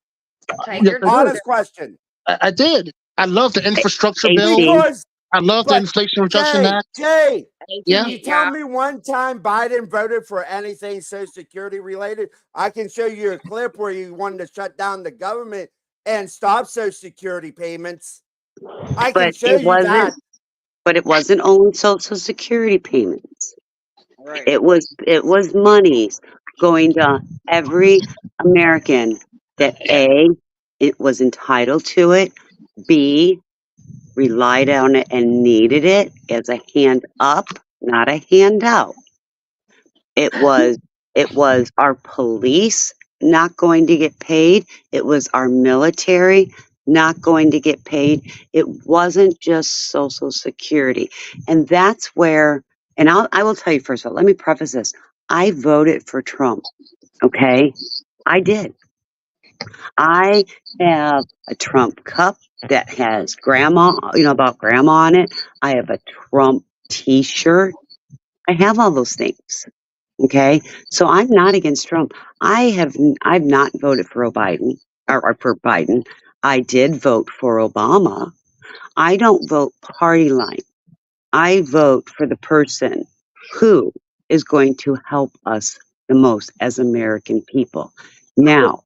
Take Yes, your I did. time. Honest question. I did. I love the infrastructure bill. AC, Because, I love the but Inflation Reduction Act. Jay, can Yeah. you tell Yeah. me one time Biden voted for anything Social Security related? I can show you a clip where he wanted to shut down the government and stop Social Security payments. I can but show you that. it wasn't only Social Security payments. Right. It was monies going to every American that A, it was entitled to it, B, relied on it and needed it as a hand up, not a handout. It was it was our police not going to get paid. It was our military not going to get paid. It wasn't just Social Security. And that's where, and I will tell you first of all, let me preface this. I voted for Trump. Okay. I did. I have a Trump cup that has grandma, about grandma on it. I have a Trump t-shirt. I have all those things. Okay, so I'm not against Trump. I've not voted for Biden or for Biden. I did vote for Obama. I don't vote party line. I vote for the person who is going to help us the most as American people. Well, Now,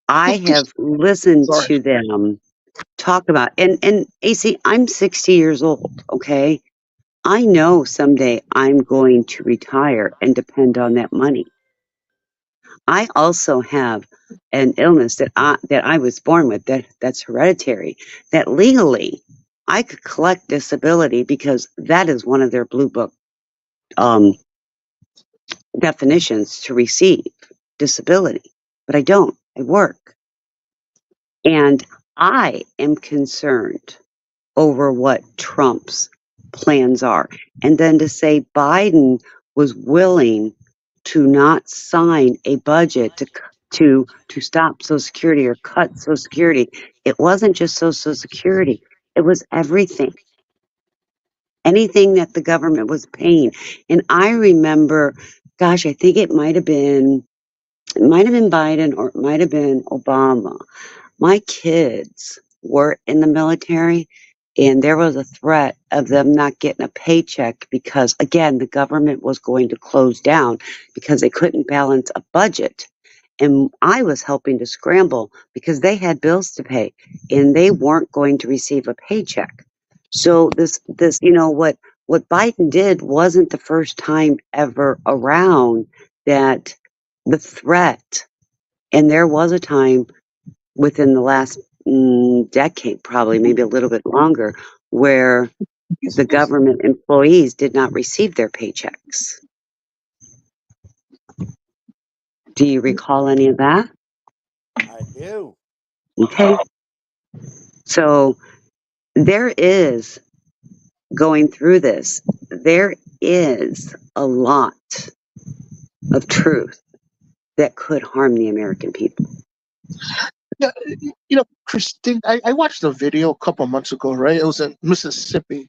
I just have listened sorry. to them talk about, and AC, I'm 60 years old. Okay, I know someday I'm going to retire and depend on that money. I also have an illness that I was born with that's hereditary. That legally I could collect disability because that is one of their blue book um, definitions to receive disability. But I don't. I work, and I am concerned over what Trump's plans are. And then to say Biden was willing to not sign a budget to stop Social Security or cut Social Security. It wasn't just Social Security. It was everything. Anything that the government was paying. And I remember, gosh, I think it might have been Biden or it might have been Obama. My kids were in the military, and there was a threat of them not getting a paycheck because, again, the government was going to close down because they couldn't balance a budget. And I was helping to scramble because they had bills to pay and they weren't going to receive a paycheck. So what Biden did wasn't the first time ever around that the threat, and there was a time within the last decade, probably maybe a little bit longer, where the government employees did not receive their paychecks. Do you recall any of that? I do. Okay. So there is, going through this, there is a lot of truth that could harm the American people. Yeah, Christine, I watched a video a couple months ago, right? It was in Mississippi,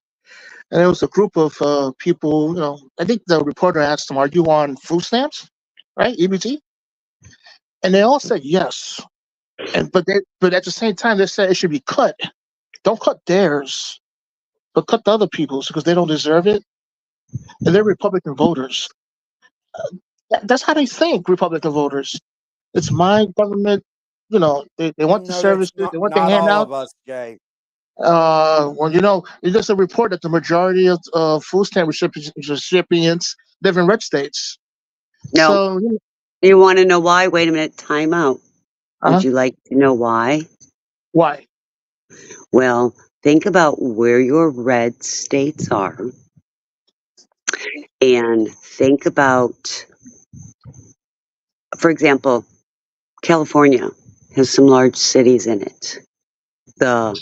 and it was a group of people. I think the reporter asked them, "Are you on food stamps?" Right, EBT, and they all said yes. But at the same time, they said it should be cut. Don't cut theirs, but cut the other people's because they don't deserve it, and they're Republican voters. That's how they think, Republican voters. It's my government. They want the No, that's services, they want the not all handout. of us, Jay. Well, there's just a report that the majority of food stamp recipients live in red states. No, So, you want to know why? Wait a minute, time out. Would uh, you like to know why? why? Well, think about where your red states are and think about, for example, California has some large cities in it. The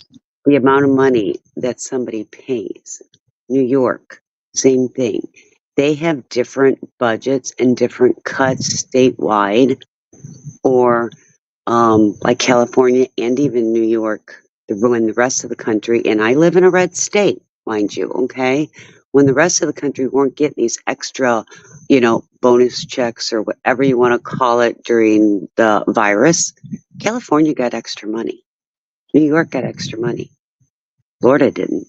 amount of money that somebody pays. New York, same thing. They have different budgets and different cuts statewide, or like California and even New York, when the rest of the country, and I live in a red state, mind you, okay? When the rest of the country weren't getting these extra, bonus checks or whatever you want to call it during the virus, California got extra money. New York got extra money. Florida didn't.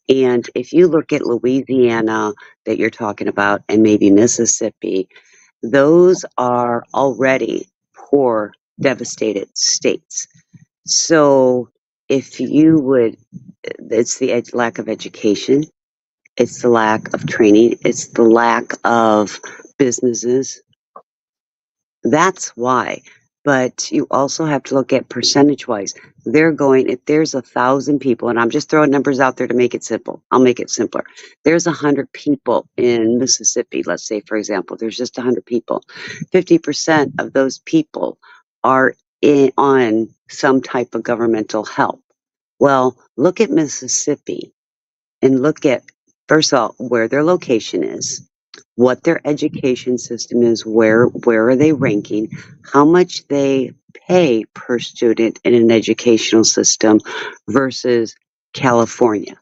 And if you look at Louisiana that you're talking about and maybe Mississippi, those are already poor, devastated states. So if you would, it's the lack of education, it's the lack of training, it's the lack of businesses. That's why. But you also have to look at percentage wise. They're going, if there's 1,000 people, and I'm just throwing numbers out there to make it simple, I'll make it simpler. There's 100 people in Mississippi, let's say, for example, there's just 100 people. 50% of those people are on some type of governmental help. Well, look at Mississippi and look at, first of all, where their location is, what their education system is, where are they ranking, how much they pay per student in an educational system versus California.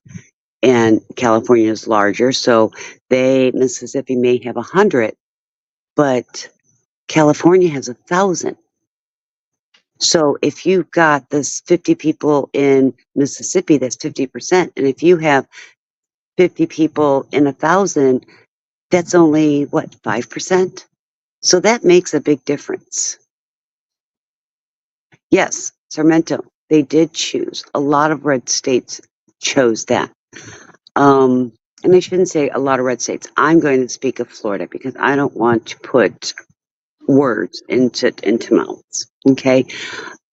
And California is larger, so Mississippi may have 100, but California has 1,000. So if you've got this 50 people in Mississippi, that's 50%. And if you have 50 people in 1,000, that's only what, 5%? So that makes a big difference. Yes, Sarmento, they did choose. A lot of red states chose that. And I shouldn't say a lot of red states. I'm going to speak of Florida because I don't want to put words into mouths. Okay.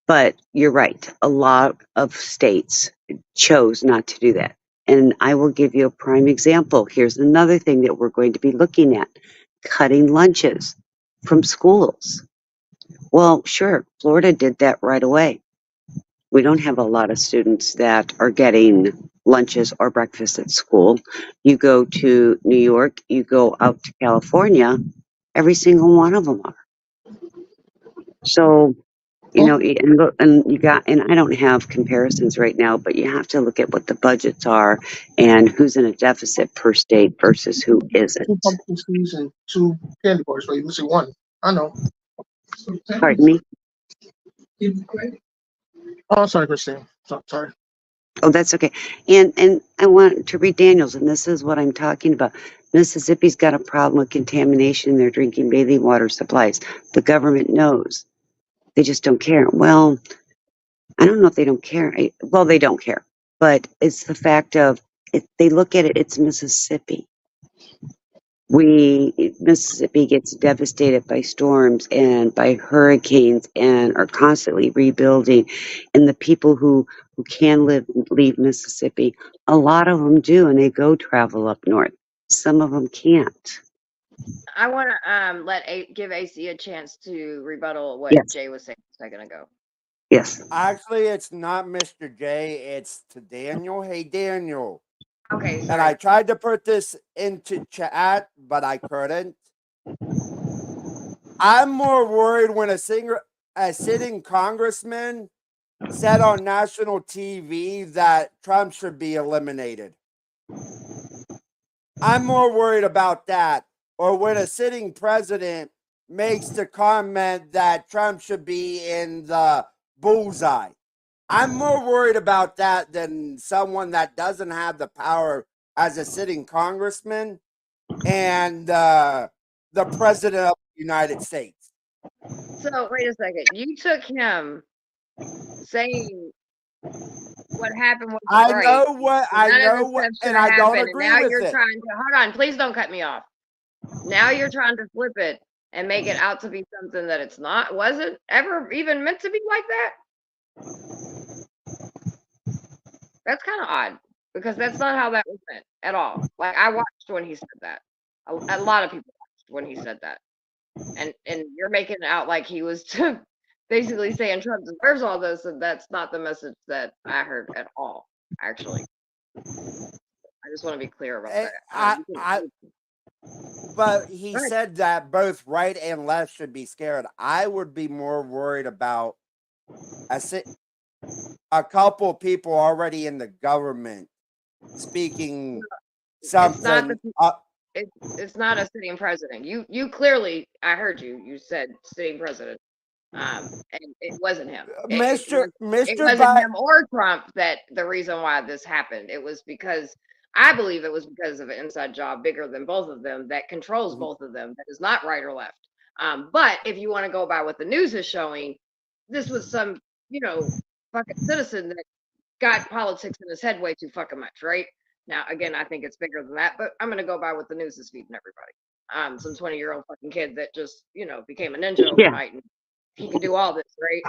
But you're right. A lot of states chose not to do that. And I will give you a prime example. Here's another thing that we're going to be looking at: cutting lunches from schools. Well, sure, Florida did that right away. We don't have a lot of students that are getting lunches or breakfast at school. You go to New York, you go out to California, every single one of them are. So, Well, and look, and I don't have comparisons right now, but you have to look at what the budgets are and who's in a deficit per state versus who isn't. 2 pumpkin seeds and 2 candy bars, but you're missing one. I know. Pardon me? Oh, sorry, Christine. Sorry. Oh, that's okay. And I want to read Daniels, and this is what I'm talking about. Mississippi's got a problem with contamination in their drinking bathing water supplies. The government knows. They just don't care. Well, I don't know if they don't care. Well, they don't care. But it's the fact of, if they look at it, it's Mississippi. Mississippi gets devastated by storms and by hurricanes and are constantly rebuilding. And the people who can leave Mississippi, a lot of them do, and they go travel up north. Some of them can't. I want to give AC a chance to rebuttal what Yes. Jay was saying a second ago. Yes. Actually, it's not Mr. J. It's to Daniel. Hey, Daniel. Okay, And sorry. I tried to put this into chat, but I couldn't. I'm more worried when a sitting congressman said on national TV that Trump should be eliminated. I'm more worried about that. Or when a sitting president makes the comment that Trump should be in the bullseye. I'm more worried about that than someone that doesn't have the power as a sitting congressman and the president of the United States. So wait a second. You took him saying what happened was I right. know what I None of know this what, stuff should and have I don't happened. And agree now with you're it. trying to hold on. Please don't cut me off. Now you're trying to flip it and make it out to be something that it's not. Wasn't ever even meant to be like that. That's kind of odd because that's not how that was meant at all. Like I watched when he said that. A lot of people watched when he said that, and you're making it out like he was basically saying Trump deserves all this, and that's not the message that I heard at all. Actually, I just want to be clear about that. But he Right. said that both right and left should be scared. I would be more worried about a couple people already in the government speaking something. It's not a sitting president. You clearly, I heard you. You said sitting president. And it wasn't him. It wasn't him or Trump that the reason why this happened. It was because I believe it was because of an inside job bigger than both of them that controls both of them. That is not right or left. But if you want to go by what the news is showing, this was some fucking citizen that got politics in his head way too fucking much, right? Now, again, I think it's bigger than that, but I'm gonna go by what the news is feeding everybody. Some 20-year-old fucking kid that just, became a ninja overnight and he can do all this, right?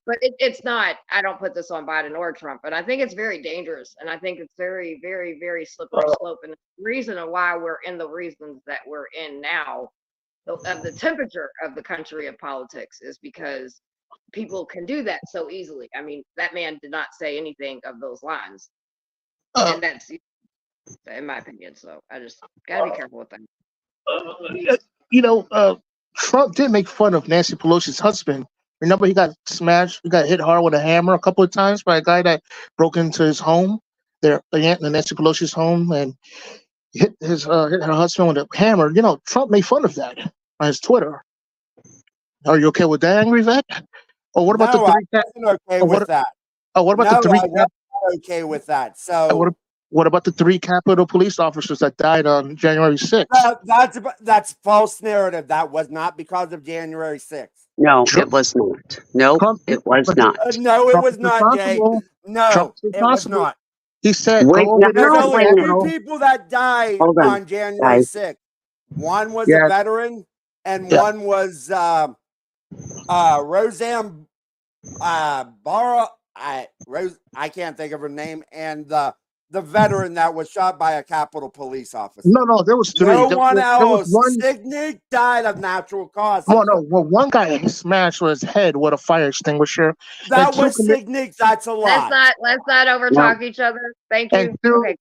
But it's not, I don't put this on Biden or Trump, but I think it's very dangerous. And I think it's very, very, very slippery slope. And the reason of why we're in the reasons that we're in now, of the temperature of the country of politics, is because people can do that so easily. I mean, that man did not say anything of those lines. And that's, in my opinion. So I just gotta be careful with that. Trump did make fun of Nancy Pelosi's husband. Remember, he got smashed, he got hit hard with a hammer a couple of times by a guy that broke into his home, their aunt and Nancy Pelosi's home, and hit her husband with a hammer. Trump made fun of that on his Twitter. Are you okay with that, Angry Vet? Or what about the three? I wasn't okay with that. What about the three? I wasn't okay with that. So what about the 3 Capitol police officers that died on January 6th? That's false narrative. That was not because of January 6th. No, it was not. Nope, it was not. No, it was not, Jay. No, it was not. He said, wait, go over there. There's only 2 people that died on January 6th. One was a veteran, and one was Roseanne Barra. I can't think of her name, and the veteran that was shot by a Capitol police officer. No, there was 3. No one else. Signic died of natural causes. Well, one guy smashed his head with a fire extinguisher. That was Signic. That's a lie. Let's not overtalk each other. Thank you.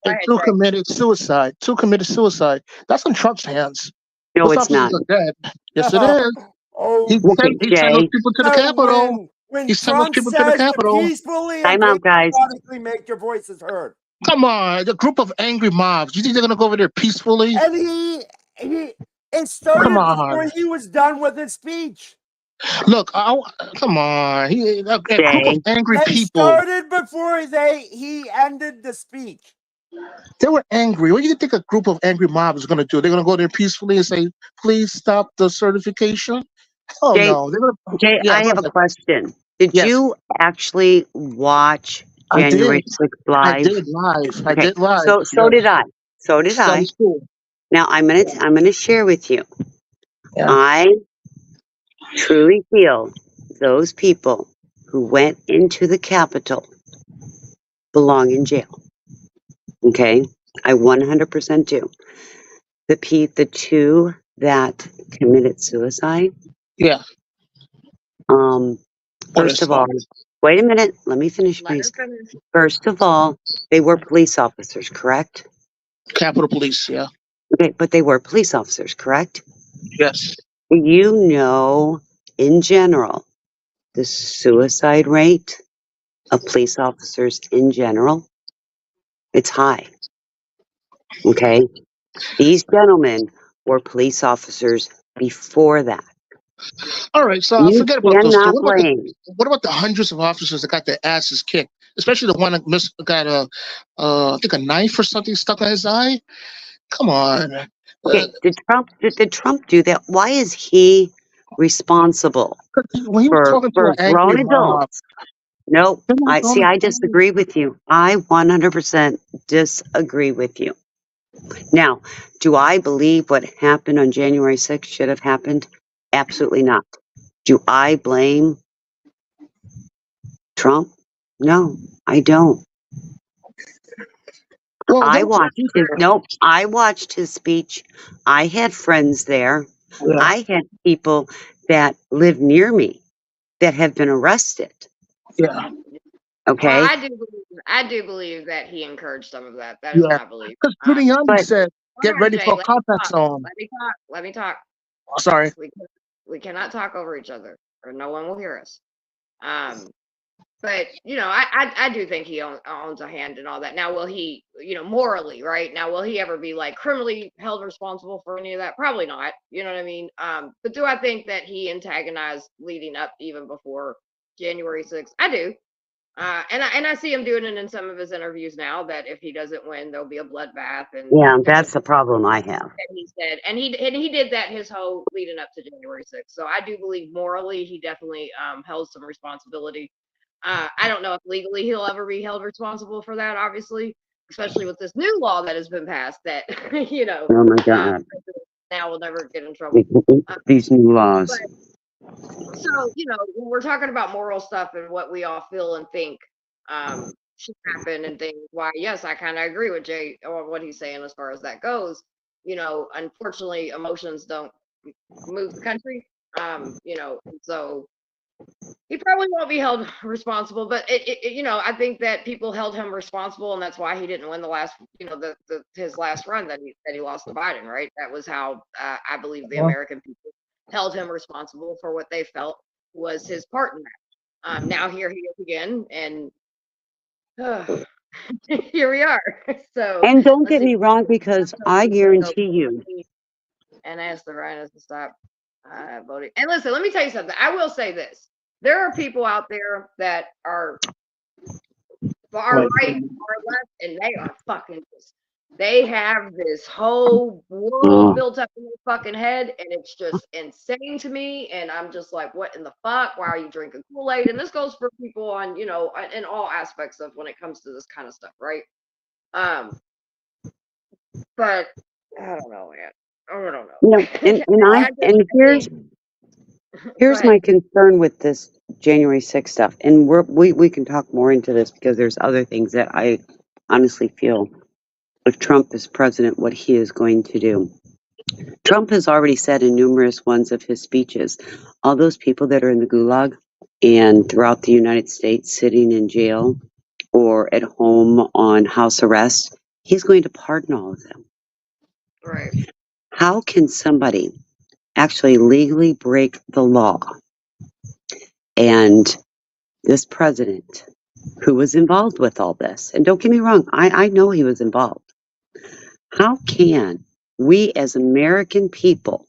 And 2 committed suicide. 2 committed suicide. That's in Trump's hands. No, it's not. Dead. Yes, it is. He sent those people to the Capitol. When Trump says to peacefully and democratically make your voices heard. Come on, the group of angry mobs. You think they're gonna go over there peacefully? And it started before he was done with his speech. Look, come on. A group of angry people. Started before he ended the speech. They were angry. What do you think a group of angry mobs is gonna do? They're gonna go there peacefully and say, "Please stop the certification." Oh no, they're gonna. Jay, I have a question. Did you actually watch January 6th live? I did live. I did live. So did I. So did I. Now I'm gonna share with you. Yeah. I truly feel those people who went into the Capitol belong in jail. Okay, I 100% do. The 2 that committed suicide, Yeah. Or first of all, wait a minute, let me finish, Let her please. finish. First of all, they were police officers, correct? Capitol Police. Yeah. Okay, but they were police officers, correct? Yes. You know, in general, the suicide rate of police officers in general, it's high. Okay? These gentlemen were police officers before that. All right. So I You forget about those two. cannot blame. What about the hundreds of officers that got their asses kicked? Especially the one that got I think a knife or something stuck in his eye. Come on. Okay, did Trump do that? Why is he responsible When he was talking to for an angry grown mob, adults? Nope. him on I the phone. disagree with you. I 100% disagree with you. Now, do I believe what happened on January 6th should have happened? Absolutely not. Do I blame Trump? No, I don't. Well, I there was watched his nope, I watched his speech. I had friends there. yeah, I had people that live near me that have been arrested. yeah, Well, Okay? I do believe that he encouraged some of that. That is yeah. my belief. Because Giuliani But said, Hold "Get on, ready Jay. for a Let me contact talk. zone." Let me talk. Let me talk. Oh, sorry. We cannot talk over each other, or no one will hear us. But I do think he owns a hand in all that. Now, will he, morally, right? Now, will he ever be like criminally held responsible for any of that? Probably not. You know what I mean? But do I think that he antagonized leading up even before January 6th? I do. And I see him doing it in some of his interviews now. That if he doesn't win, there'll be a bloodbath and yeah, kind that's of the problem I have. that he said, and he did that his whole leading up to January 6th. So I do believe morally he definitely held some responsibility. I don't know if legally he'll ever be held responsible for that, obviously, especially with this new law that has been passed that Oh my God. now will never get in trouble. These new laws. So when we're talking about moral stuff and what we all feel and think should happen and things, why yes, I kind of agree with Jay or what he's saying as far as that goes. Unfortunately, emotions don't move the country. And so he probably won't be held responsible, but I think that people held him responsible, and that's why he didn't win the last, his last run that he lost to Biden, right? That was how I believe the American people held him responsible for what they felt was his part in that. Now here he is again, and here we are. So And don't let's get see. me wrong, because I guarantee you. And ask the Rhinos to stop voting. And listen, let me tell you something. I will say this: there are people out there that are far right, far left, and they are fucking. They have this whole world built up in their fucking head, and it's just insane to me. And I'm just like, what in the fuck? Why are you drinking Kool-Aid? And this goes for people on, in all aspects of when it comes to this kind of stuff, right? But I don't know, man. I don't know. Here's my concern with this January 6th stuff, and we can talk more into this because there's other things that I honestly feel if Trump is president, what he is going to do. Trump has already said in numerous ones of his speeches, all those people that are in the gulag and throughout the United States sitting in jail or at home on house arrest, he's going to pardon all of them. Right. How can somebody actually legally break the law? And this president who was involved with all this, and don't get me wrong, I know he was involved. How can we as American people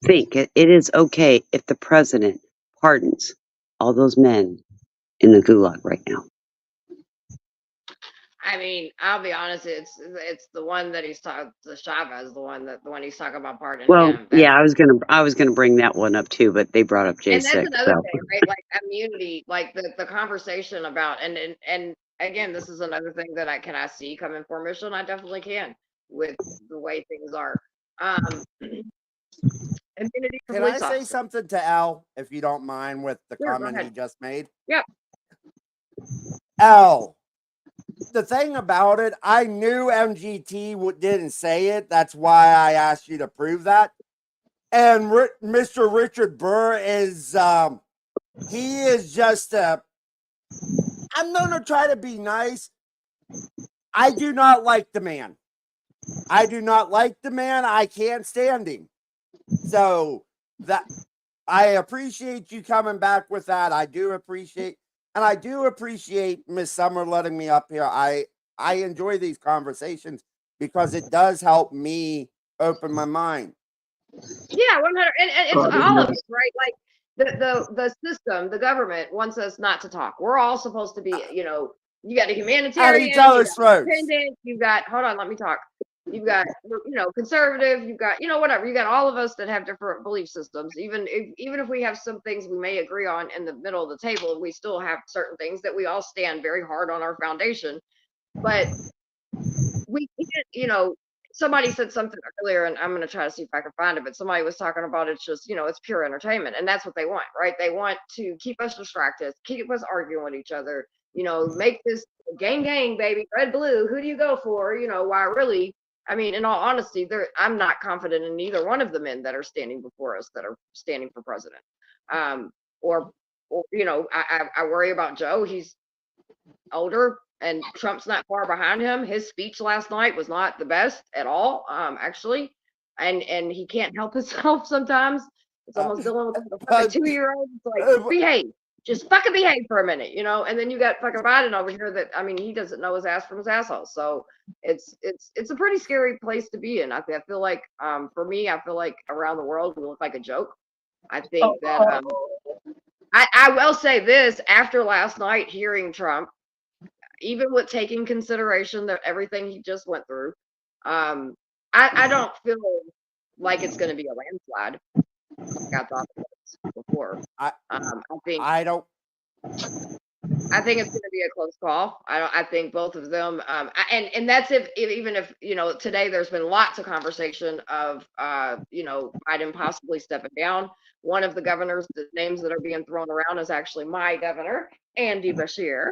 think it is okay if the president pardons all those men in the gulag right now? I mean, I'll be honest. It's the one that he's talking. The Chavez, the one he's talking about pardoning Well, him. yeah, I was gonna bring that one up too, but they brought up And that's J6. another So thing, right? Like immunity, like the conversation about, and again, this is another thing that can I see coming for mission? I definitely can with the way things are. Immunity for Can I police say officers. something to Al, if you don't mind, with the Sure, go comment he ahead. just made? Yep. Al, the thing about it, I knew MGT didn't say it. That's why I asked you to prove that. And Mr. Richard Burr is, he is just a, I'm going to try to be nice. I do not like the man. I do not like the man. I can't stand him. So that I appreciate you coming back with that. I do appreciate, and I do appreciate Miss Summer letting me up here. I enjoy these conversations because it does help me open my mind. Yeah, 100, and it's all of us, right? Like the system, the government wants us not to talk. We're all supposed to be, you know, you got a At humanitarian, each you other's got throats. independent, you got, hold on, let me talk. You've got, you know, conservative, you've got, you know, whatever. You got all of us that have different belief systems. Even if we have some things we may agree on in the middle of the table, we still have certain things that we all stand very hard on our foundation. But we can't, you know, somebody said something earlier, and I'm going to try to see if I can find it, but somebody was talking about it's just, you know, it's pure entertainment. And that's what they want, right? They want to keep us distracted, keep us arguing with each other, you know, make this gang, baby, red, blue. Who do you go for? You know, why really? I mean, in all honesty, I'm not confident in either one of the men that are standing before us that are standing for president. Or, you know, I worry about Joe. He's older and Trump's not far behind him. His speech last night was not the best at all, actually, and he can't help himself sometimes. It's almost dealing with a fucking 2-year-old. It's like behave, just fucking behave for a minute, you know. And then you got fucking Biden over here that, I mean, he doesn't know his ass from his asshole. So it's a pretty scary place to be in. I feel like, for me, I feel like around the world we look like a joke. I think that I will say this: after last night, hearing Trump, even with taking consideration that everything he just went through, I don't feel like it's going to be a landslide. Like I thought it was before. I think I don't. I think it's going to be a close call. I think both of them, and that's if even if, you know, today there's been lots of conversation of, you know, Biden possibly stepping down. One of the governors, the names that are being thrown around is actually my governor, Andy Bashir,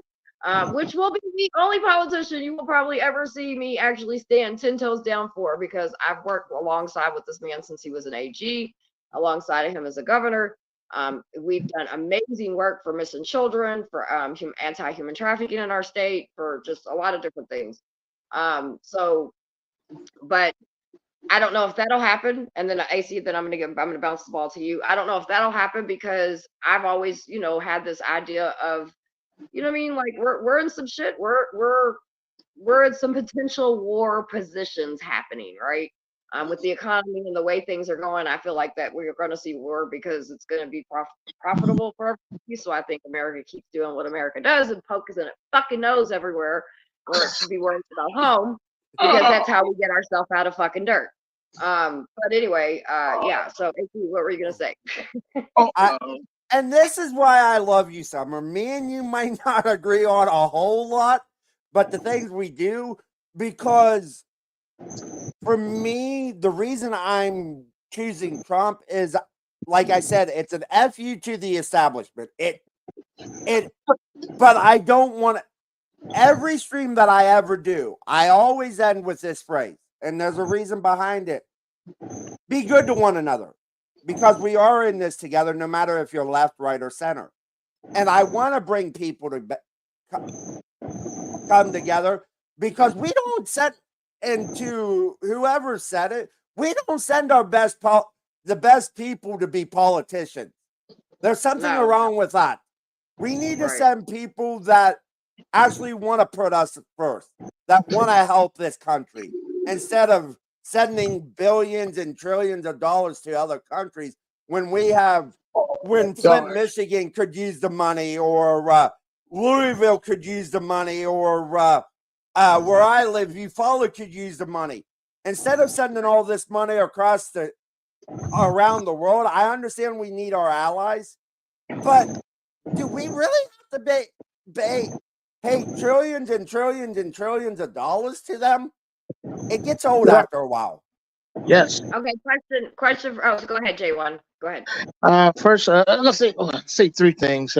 which will be the only politician you will probably ever see me actually stand 10 toes down for, because I've worked alongside with this man since he was an AG, alongside of him as a governor. We've done amazing work for missing children, for anti-human trafficking in our state, for just a lot of different things. So, but I don't know if that'll happen. And then AC, then I'm gonna bounce the ball to you. I don't know if that'll happen because I've always, you know, had this idea of, you know what I mean? Like we're in some shit. We're in some potential war positions happening, right? With the economy and the way things are going, I feel like that we're going to see war because it's going to be profitable for everybody. So I think America keeps doing what America does and poking its fucking nose everywhere where it should be worried about home, because that's how we get ourselves out of fucking dirt. But anyway, yeah. So AC, what were you going to say? And this is why I love you, Summer. Me and you might not agree on a whole lot, but the things we do, because for me, the reason I'm choosing Trump is, like I said, it's an FU to the establishment. But I don't want every stream that I ever do, I always end with this phrase, and there's a reason behind it. Be good to one another, because we are in this together, no matter if you're left, right, or center. And I want to bring people to come together, because we don't set into whoever said it. We don't send our the best people to be politicians. There's something wrong with that. We need to send people that actually want to put us first, that want to help this country, instead of sending billions and trillions of dollars to other countries when Flint, Michigan could use the money, or Louisville could use the money, or where I live, Eufaula could use the money. Instead of sending all this money around the world, I understand we need our allies, but do we really have to pay trillions and trillions and trillions of dollars to them? It gets old after a while. Yes. Okay. Question. Go ahead, J1. Go ahead. First, let's say three things.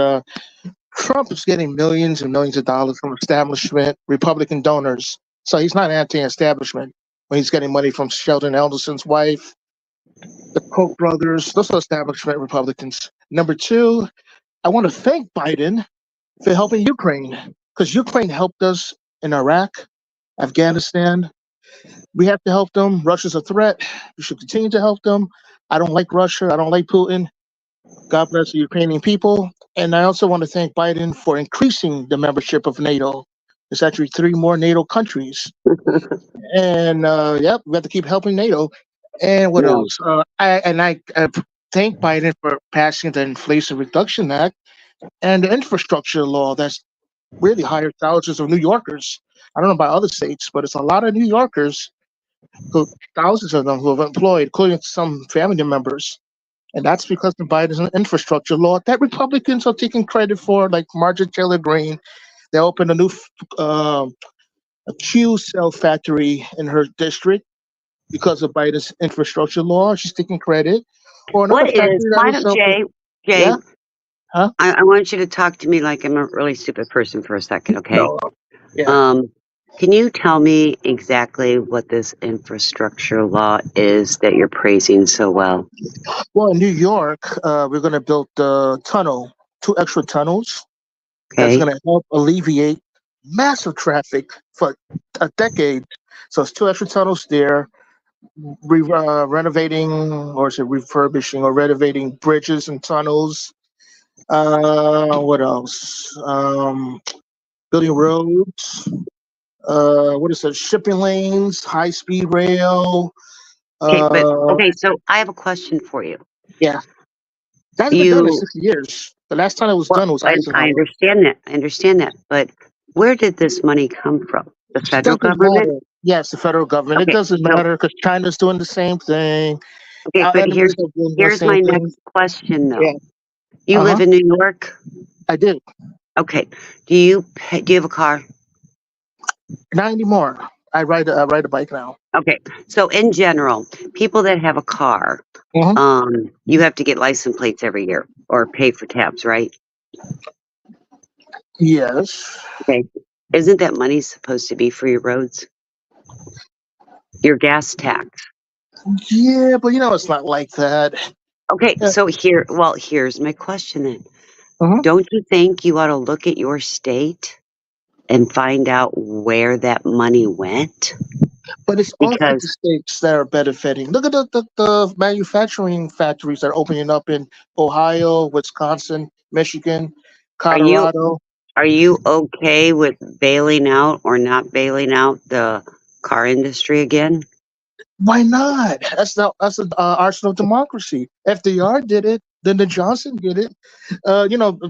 Trump is getting millions and millions of dollars from establishment Republican donors. So he's not anti-establishment when he's getting money from Sheldon Adelson's wife, the Koch brothers. Those are establishment Republicans. Number two, I want to thank Biden for helping Ukraine because Ukraine helped us in Iraq, Afghanistan. We have to help them. Russia's a threat. We should continue to help them. I don't like Russia. I don't like Putin. God bless the Ukrainian people. And I also want to thank Biden for increasing the membership of NATO. There's actually 3 more NATO countries. And yep, we have to keep helping NATO. And what Yeah. else? I thank Biden for passing the Inflation Reduction Act and the infrastructure law that's really hired thousands of New Yorkers. I don't know about other states, but it's a lot of New Yorkers, who thousands of them who have employed, including some family members. And that's because of Biden's infrastructure law that Republicans are taking credit for, like Marjorie Taylor Greene. They opened a new a Q cell factory in her district because of Biden's infrastructure law. She's taking credit. Or another factory that Why was don't open. Jay, Yeah? Huh? I want you to talk to me like I'm a really stupid person for a second, okay? No. Yeah. Um, can you tell me exactly what this infrastructure law is that you're praising so well? Well, in New York, we're going to build a tunnel, 2 extra tunnels that's Okay. going to help alleviate massive traffic for a decade. So it's 2 extra tunnels there, renovating, or is it refurbishing or renovating bridges and tunnels. What else? Building roads. What is it? Shipping lanes, high speed rail. Uh, So I have a question for you. yeah, that hasn't been done in You 60 years. The last time it was Well, done was and I Eisenhower. understand that. I understand that. But where did this money come from? The federal Doesn't government? matter. Yes, the federal government. It Okay. doesn't So matter because China's doing the same thing. okay, Our but enemies are doing the here's same my thing. next question Yeah. though. You Uh live huh. in New York? I do. Okay. Do you have a car? Not anymore. I ride a bike now. Okay. So in general, people that have a car, Hmm. you have to get license plates every year or pay for tabs, right? Yes. Okay. Isn't that money supposed to be for your roads? Your gas tax? Yeah, but it's not like that. Okay, Yeah. so here's my question then. Hmm. Don't you think you ought to look at your state and find out where that money went? But it's all 50 Because states that are benefiting. Look at the manufacturing factories that are opening up in Ohio, Wisconsin, Michigan, are you Colorado. are you okay with bailing out or not bailing out the car industry again? Why not? That's the arsenal of democracy. FDR did it. Lyndon Johnson did it.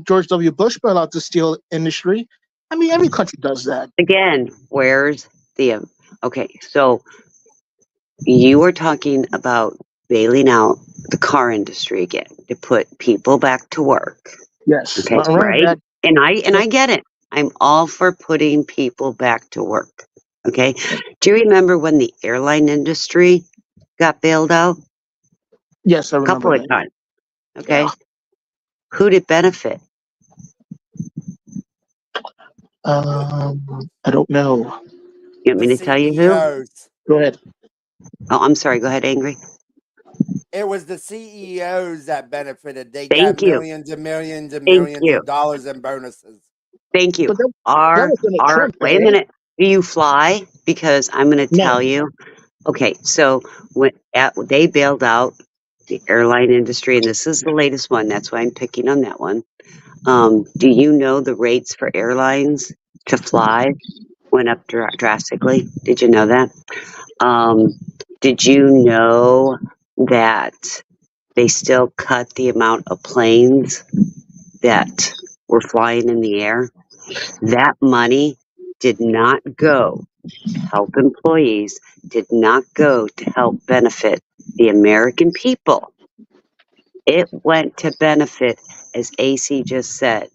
George W. Bush bailed out the steel industry. I mean, every country does that. Again, where's the okay, so you were talking about bailing out the car industry again to put people back to work. Yes, Okay, nothing wrong with right? that. And I get it. I'm all for putting people back to work. Okay. Do you remember when the airline industry got bailed out? Yes, I A remember couple of that. times. Yeah. Okay. Who did benefit? I don't know. You want The me to tell you who? CEOs. Go ahead. Oh, I'm sorry. Go ahead, Angry. It was the CEOs that benefited. They got Thank you. millions and millions and Thank millions you. of dollars in bonuses. Thank you. But that was in a Trump Wait a era. minute. Do you fly? Because I'm going to No. tell you. Okay. So they bailed out the airline industry, and this is the latest one. That's why I'm picking on that one. Do you know the rates for airlines to fly went up drastically? Did you know that? Um, did you know that they still cut the amount of planes that were flying in the air? That money did not go to help employees, did not go to help benefit the American people. It went to benefit, as AC just said,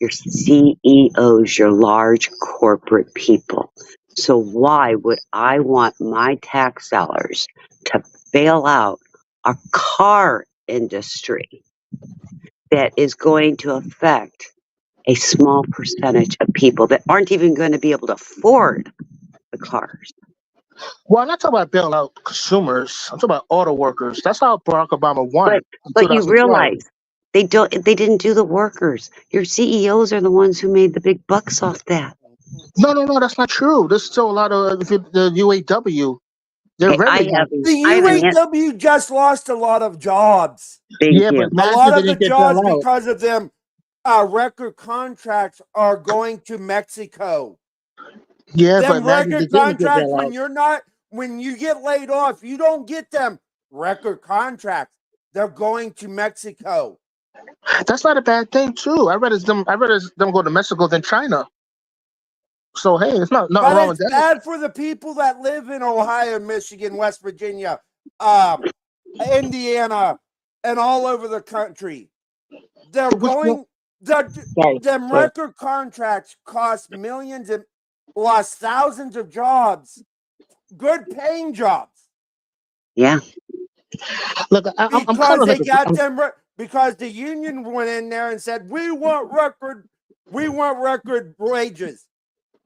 your CEOs, your large corporate people. So why would I want my tax dollars to bail out a car industry that is going to affect a small percentage of people that aren't even going to be able to afford the cars. Well, I'm not talking about bailing out consumers. I'm talking about auto workers. That's how Barack Obama won But it in you 2012. realize they didn't do the workers. Your CEOs are the ones who made the big bucks off that. No, that's not true. There's still a lot of the UAW. They're Okay, very happy. The I have an UAW just lost a lot of jobs. thank Yeah, but you. A imagine lot they of the didn't get bailed jobs out. because of them record contracts are going to Mexico. Yeah, but Them imagine they record didn't get contracts, bailed out. when you get laid off, you don't get them record contracts. They're going to Mexico. That's not a bad thing too. I rather them go to Mexico than China. So hey, it's not nothing But wrong with it's that. bad for the people that live in Ohio, Michigan, West Virginia, Indiana, and all over the country. They're But which one? going, them Sorry. record contracts cost millions and lost thousands of jobs, good paying jobs, Yeah. Look, I'm kind because of they like got them, because the union went in there and said, we want record wages.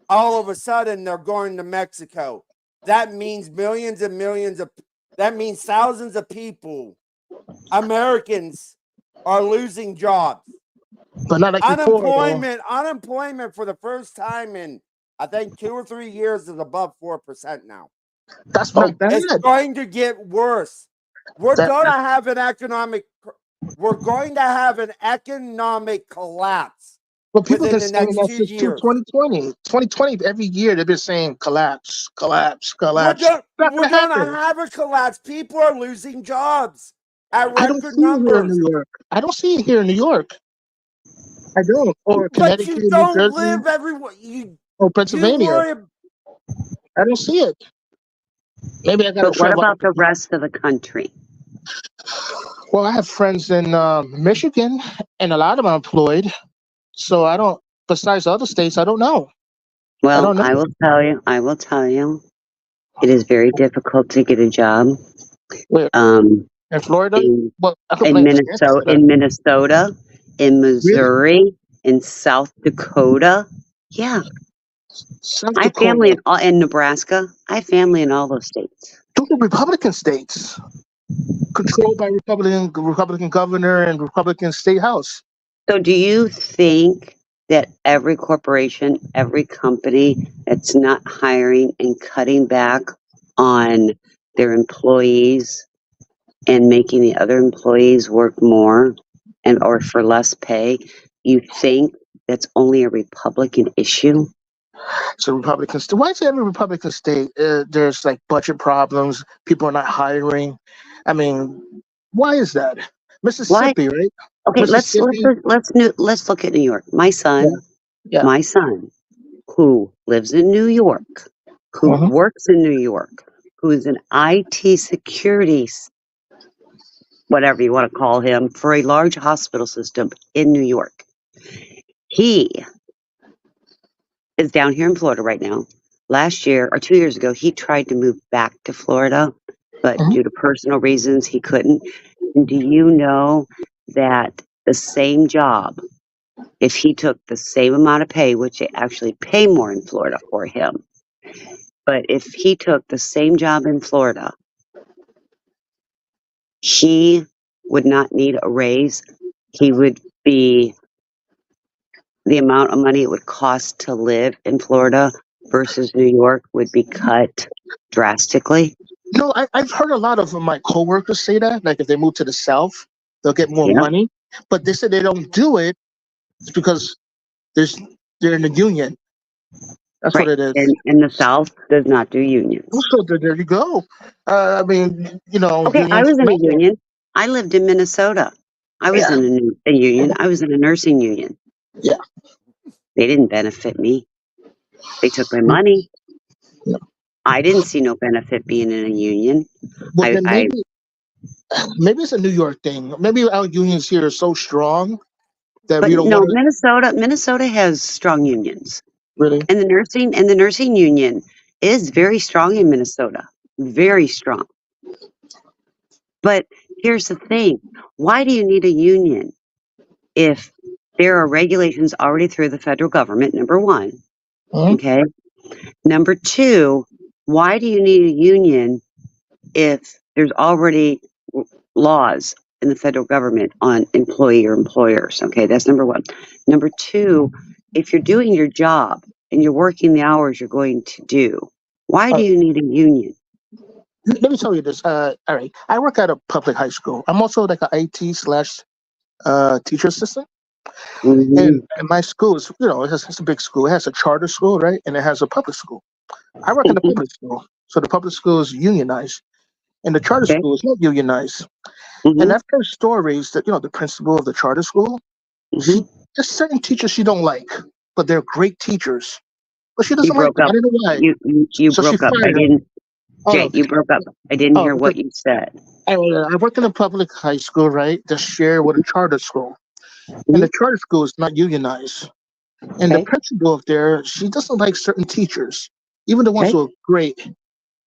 All of a sudden, they're going to Mexico. That means millions and millions that means thousands of people, Americans, are losing jobs. but not like before though. Unemployment for the first time in, I think, 2 or 3 years is above 4% now. That's not bad. It's going to get worse. We're That, going to have an economic collapse well, people within been the saying next that 2 since years. 2020. 2020, every year they've been saying collapse, collapse, collapse. Not We're gonna going to happen. have a collapse. People are losing jobs at I don't record see it here in numbers. New York. I don't see it here in New York. I don't. Or But Connecticut, you New don't Jersey, live everywhere. or You Pennsylvania. worry. I don't see it. Maybe I gotta But what travel. about the rest of the country? Well, I have friends in Michigan, and a lot of them are employed. So I don't. Besides other states, I don't know. I Well, don't know. I will tell you, it is very difficult to get a job. Where Um, in Florida? in Well, I could blame the Kansas for that. Minnesota, in Really, Missouri, in South Dakota. Yeah, South I have family Dakota. in Nebraska. I have family in all those states. Those are Republican states, controlled by Republican governor and Republican state house. So, do you think that every corporation, every company that's not hiring and cutting back on their employees and making the other employees work more and or for less pay, you think that's only a Republican issue? So Republican state. Why is every Republican state there's like budget problems? People are not hiring. I mean, why is that? Why? Mississippi, right? Okay, Mississippi. let's look at New York. Yeah, yeah. My son, who lives in New York, who Uh-huh. works in New York, who is an IT security, whatever you want to call him, for a large hospital system in New York. He is down here in Florida right now. Last year or 2 years ago, he tried to move back to Florida, but Uh-huh. due to personal reasons, he couldn't. And do you know that the same job, if he took the same amount of pay, which they actually pay more in Florida for him, but if he took the same job in Florida, he would not need a raise. He would be the amount of money it would cost to live in Florida versus New York would be cut drastically. No, I've heard a lot of my coworkers say that. Like if they move to the South, they'll get more Yeah, money. But they said they don't do it because there's they're in the union. That's what right. it is. And the South does not do unions. So there you go. I mean, Okay, I unions was in a matter. union. I lived in Minnesota. I was Yeah, in a union. I was in a nursing union. yeah. They didn't benefit me. They took my money. I didn't see no benefit being in a union. Well, then I maybe it's a New York thing. Maybe our unions here are so strong that but we don't no, want to Minnesota has strong unions. really. And the nursing union is very strong in Minnesota. Very strong. But here's the thing. Why do you need a union if There are regulations already through the federal government, number one. Mhm. Okay. Number two, why do you need a union if there's already laws in the federal government on employee or employers? Okay, that's number one. Number two, if you're doing your job and you're working the hours you're going to do, why do Uh, you need a union? Let me tell you this. All right, I work at a public high school. I'm also like an IT slash teacher assistant. Hmm. And my school is, it's a big school. It has a charter school, right? And it has a public school. I work in the public school. So the public school is unionized and the charter Okay. school is not unionized. And Hmm. I've heard stories that, the principal of the charter school, Hmm. there's certain teachers she don't like, but they're great teachers. But she You doesn't like broke them. I up. don't know why. You So she broke up. I fired them. didn't. Oh, Jay, you broke up. I didn't hear because what you said. I work in a public high school, right? To share with a charter school. And Hmm. the charter school is not unionized. And the Okay. principal up there, she doesn't like certain teachers, even the ones Okay. who are great.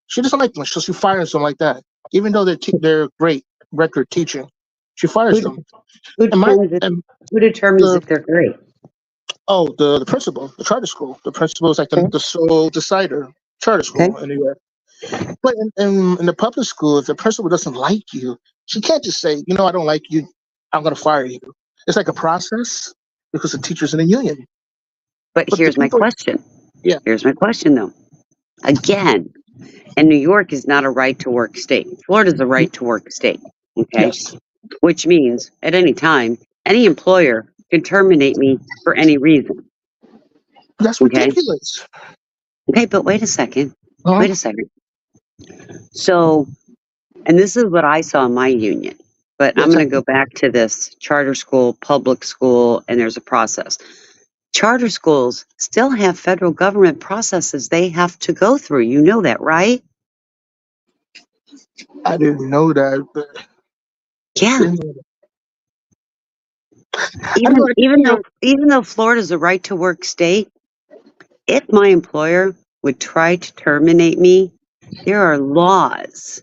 She doesn't like them, so she fires them like that. Even though they're great record teaching, she fires Who, them. who And determines if and who determines the if they're great? the principal, the charter school, the principal is like Okay. the sole decider. Charter Okay. school, anyway. But in the public school, if the principal doesn't like you, she can't just say, I don't like you, I'm going to fire you. It's like a process because the teacher's in a union. But But the here's my people, question. yeah, Here's my question though. Again, and New York is not a right to work state. Florida's a right to work state. Okay. yes, Which means at any time, any employer can terminate me for any reason. that's Okay. ridiculous. Okay. But wait a second. Huh? Wait a second. So, and this is what I saw in my union, but Yeah, I'm going to go back to this charter school, public school, and there's a process. Charter schools still have federal government processes they have to go through. You know that, right? I didn't know that. But Yeah. didn't know that. I don't know. Even I think even though even though Florida's a right to work state, if my employer would try to terminate me, there are laws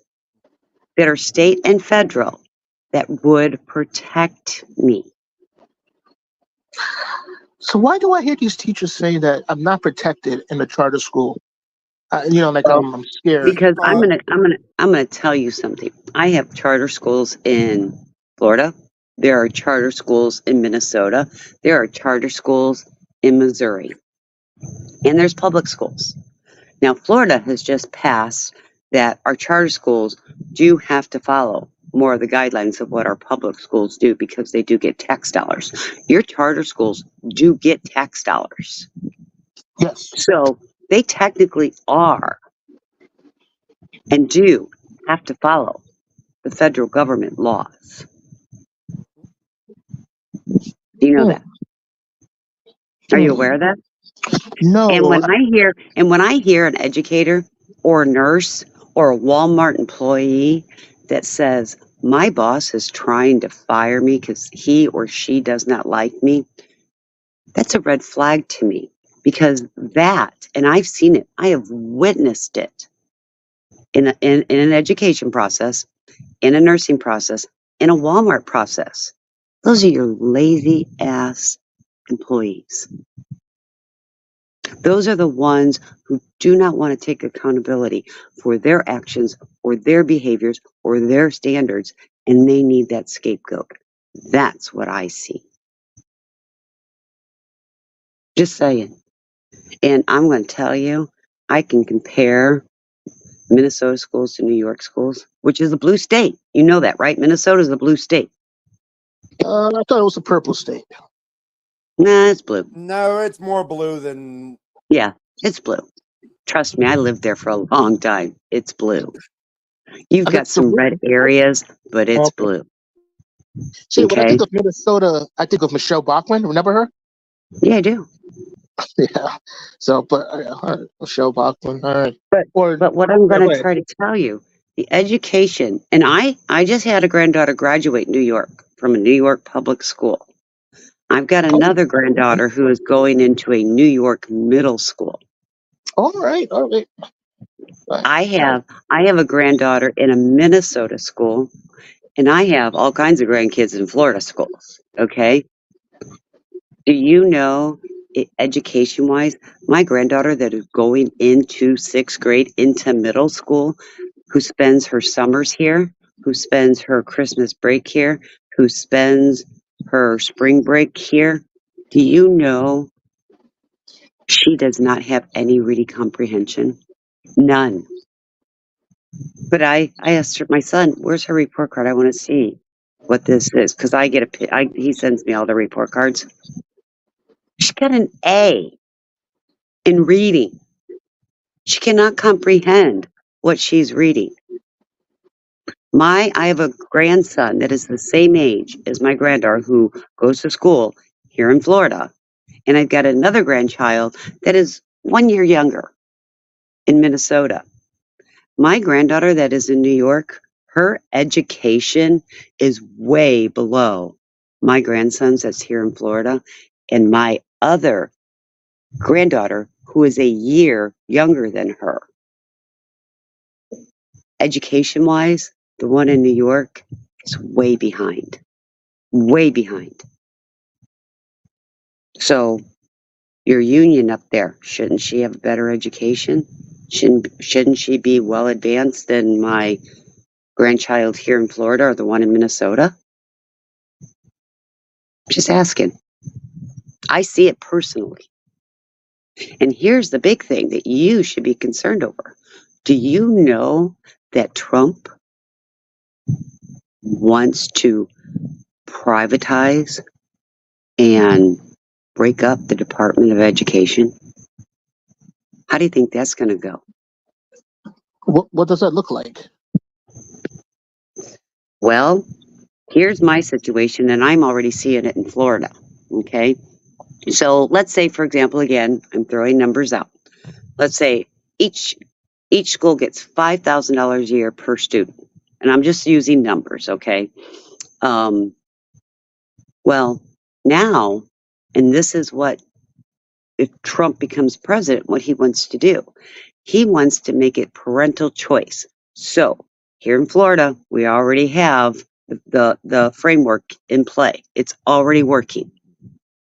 that are state and federal that would protect me. So why do I hear these teachers say that I'm not protected in the charter school? Like Well, I'm scared. because I'm gonna tell you something. I have charter schools in Florida. There are charter schools in Minnesota. There are charter schools in Missouri. And there's public schools. Now, Florida has just passed that our charter schools do have to follow more of the guidelines of what our public schools do because they do get tax dollars. Your charter schools do get tax dollars. Yes. So they technically are and do have to follow the federal government laws. Do you know Hmm. that? Are you aware of that? And No. when I hear an educator or a nurse or a Walmart employee that says my boss is trying to fire me because he or she does not like me, that's a red flag to me because and I've seen it, I have witnessed it in an education process, in a nursing process, in a Walmart process. Those are your lazy ass employees. Those are the ones who do not want to take accountability for their actions or their behaviors or their standards, and they need that scapegoat. That's what I see. Just saying. And I'm going to tell you, I can compare Minnesota schools to New York schools, which is a blue state. You know that, right? Minnesota is a blue state. I thought it was a purple state. Nah, it's blue. No, it's more blue than. Yeah, it's blue. Trust me, I lived there for a long time. It's blue. You've Okay. got some red areas, but it's Okay. blue. See, when I Okay? think of Minnesota, I think of Michelle Bachmann. Remember her? Yeah, I do. Yeah. So, but all right, Michelle Bachmann. All right. But Or but what I'm yeah, going go to ahead. try to tell you, the education, and I just had a granddaughter graduate New York from a New York public school. I've got Oh, another granddaughter who is going into a New York middle school. all right. All right. I have a granddaughter in a Minnesota school, and I have all kinds of grandkids in Florida schools. Okay, Do you know, education wise, my granddaughter that is going into 6th grade, into middle school, who spends her summers here, who spends her Christmas break here, who spends her spring break here, do you know she does not have any reading comprehension? None. But I asked her, my son, where's her report card? I want to see what this is. Because I get he sends me all the report cards. She got an A in reading. She cannot comprehend what she's reading. I have a grandson that is the same age as my granddaughter who goes to school here in Florida. And I've got another grandchild that is 1 year younger in Minnesota. My granddaughter that is in New York, her education is way below my grandson's that's here in Florida. And my other granddaughter, who is a year younger than her, education wise, the one in New York is way behind. Way behind. So your union up there, shouldn't she have a better education? Shouldn't she be well advanced than my grandchild here in Florida or the one in Minnesota? Just asking. I see it personally. And here's the big thing that you should be concerned over. Do you know that Trump wants to privatize and break up the Department of Education? How do you think that's going to go? What does that look like? Well, here's my situation, and I'm already seeing it in Florida. Okay. So let's say, for example, again, I'm throwing numbers out. Let's say each school gets $5,000 a year per student. And I'm just using numbers, okay? Well, now, and this is what, if Trump becomes president, what he wants to do. He wants to make it parental choice. So here in Florida, we already have the framework in play. It's already working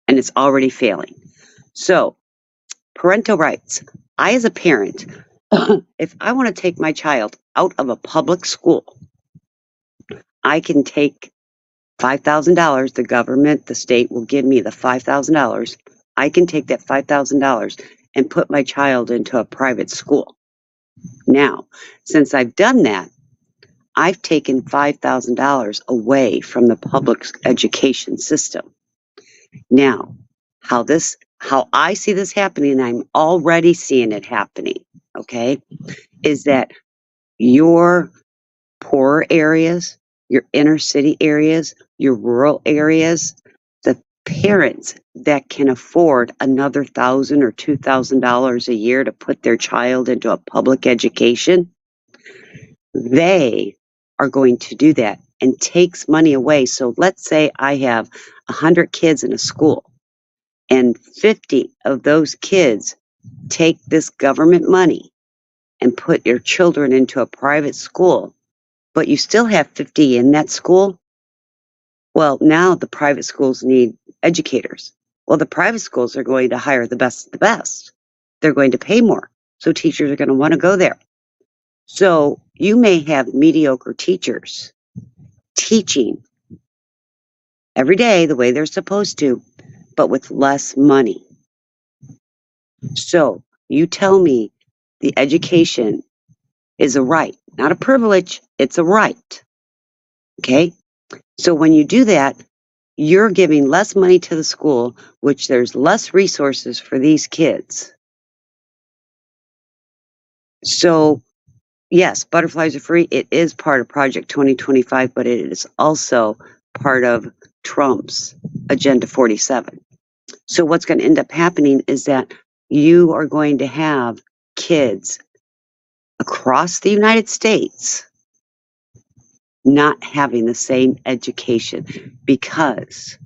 and it's already failing. So parental rights. I, as a parent, if I want to take my child out of a public school, I can take $5,000. The government, the state will give me the $5,000. I can take that $5,000 and put my child into a private school. Now, since I've done that, I've taken $5,000 away from the public education system. Now, how I see this happening, and I'm already seeing it happening, okay, is that your poorer areas, your inner city areas, your rural areas, the parents that can afford another $1,000 or $2,000 a year to put their child into a public education, they are going to do that and takes money away. So let's say I have 100 kids in a school and 50 of those kids take this government money and put your children into a private school, but you still have 50 in that school. Well, now the private schools need educators. Well, the private schools are going to hire the best of the best. They're going to pay more. So teachers are going to want to go there. So you may have mediocre teachers teaching every day the way they're supposed to, but with less money. So you tell me the education is a right, not a privilege, it's a right. Okay? So when you do that, you're giving less money to the school, which there's less resources for these kids. So yes, butterflies are free. It is part of Project 2025, but it is also part of Trump's Agenda 47. So what's going to end up happening is that you are going to have kids across the United States not having the same education because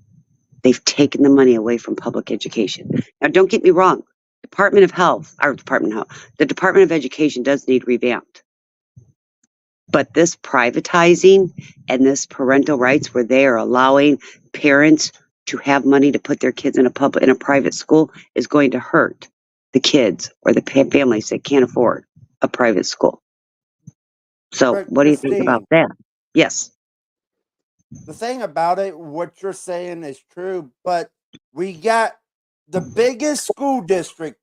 they've taken the money away from public education. Now, don't get me wrong. The Department of Education does need revamped. But this privatizing and this parental rights where they are allowing parents to have money to put their kids in a private school is going to hurt the kids or the families that can't afford a private school. So But what do you think about Christine, that? Yes. the thing about it, what you're saying is true, but we got the biggest school district,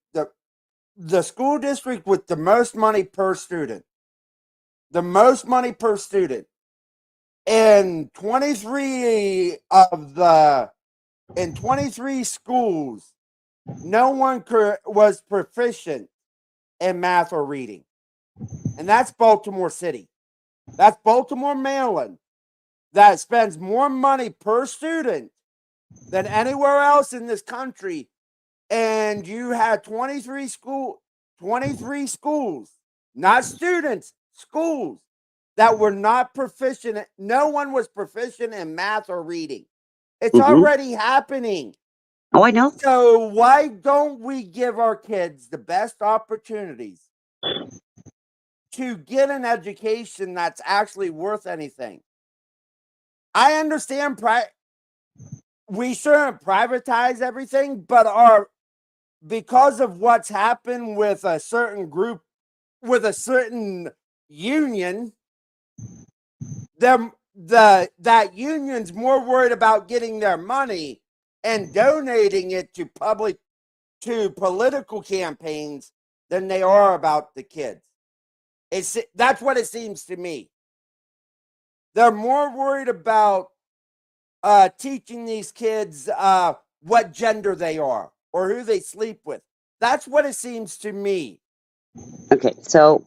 the school district with the most money per student, the most money per student. In 23 of the in 23 schools, no one was proficient in math or reading. And that's Baltimore City. That's Baltimore, Maryland, that spends more money per student than anywhere else in this country. And you had 23 schools, not students, schools that were not proficient. No one was proficient in math or reading. It's already happening. Oh, I know. So why don't we give our kids the best opportunities to get an education that's actually worth anything? I understand we shouldn't privatize everything, but because of what's happened with a certain group, with a certain union, that union's more worried about getting their money and donating it to political campaigns than they are about the kids. That's what it seems to me. They're more worried about teaching these kids what gender they are or who they sleep with. That's what it seems to me. Okay, so,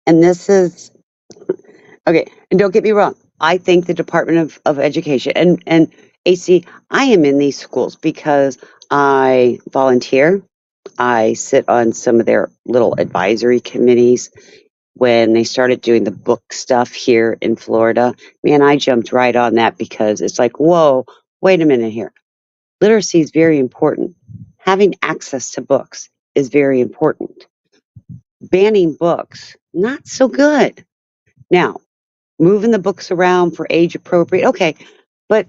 and this is, okay, and don't get me wrong. I think the Department of Education and AC, I am in these schools because I volunteer. I sit on some of their little advisory committees. When they started doing the book stuff here in Florida, man, I jumped right on that because it's like, whoa, wait a minute here. Literacy is very important. Having access to books is very important. Banning books, not so good. Now, moving the books around for age appropriate, okay, but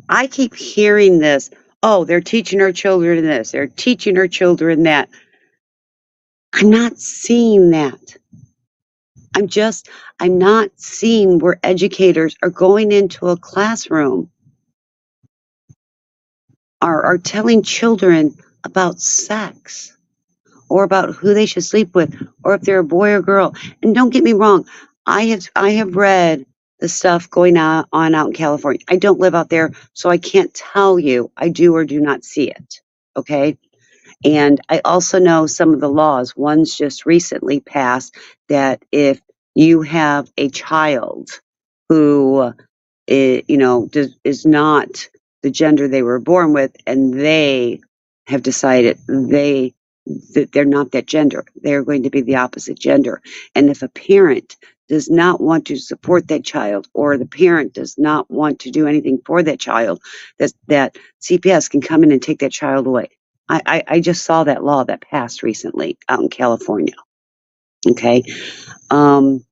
I keep hearing this. Oh, they're teaching our children this, they're teaching our children that. I'm not seeing that. I'm not seeing where educators are going into a classroom, are telling children about sex or about who they should sleep with or if they're a boy or girl. And don't get me wrong, I have read the stuff going on out in California. I don't live out there, so I can't tell you I do or do not see it. Okay? And I also know some of the laws. One's just recently passed that if you have a child who is not the gender they were born with, and they have decided that they're not that gender, they're going to be the opposite gender. And if a parent does not want to support that child, or the parent does not want to do anything for that child, that CPS can come in and take that child away. I just saw that law that passed recently out in California. Okay. I'm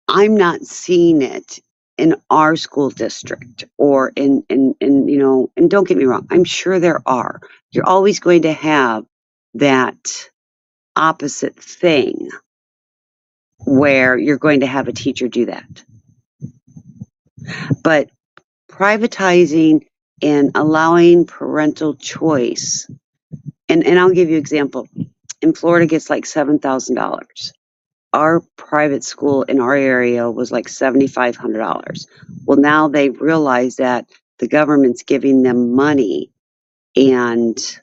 not seeing it in our school district or in and don't get me wrong, I'm sure there are. You're always going to have that opposite thing where you're going to have a teacher do that. But privatizing and allowing parental choice, and I'll give you an example. In Florida gets like $7,000. Our private school in our area was like $7,500. Well, now they've realized that the government's giving them money, and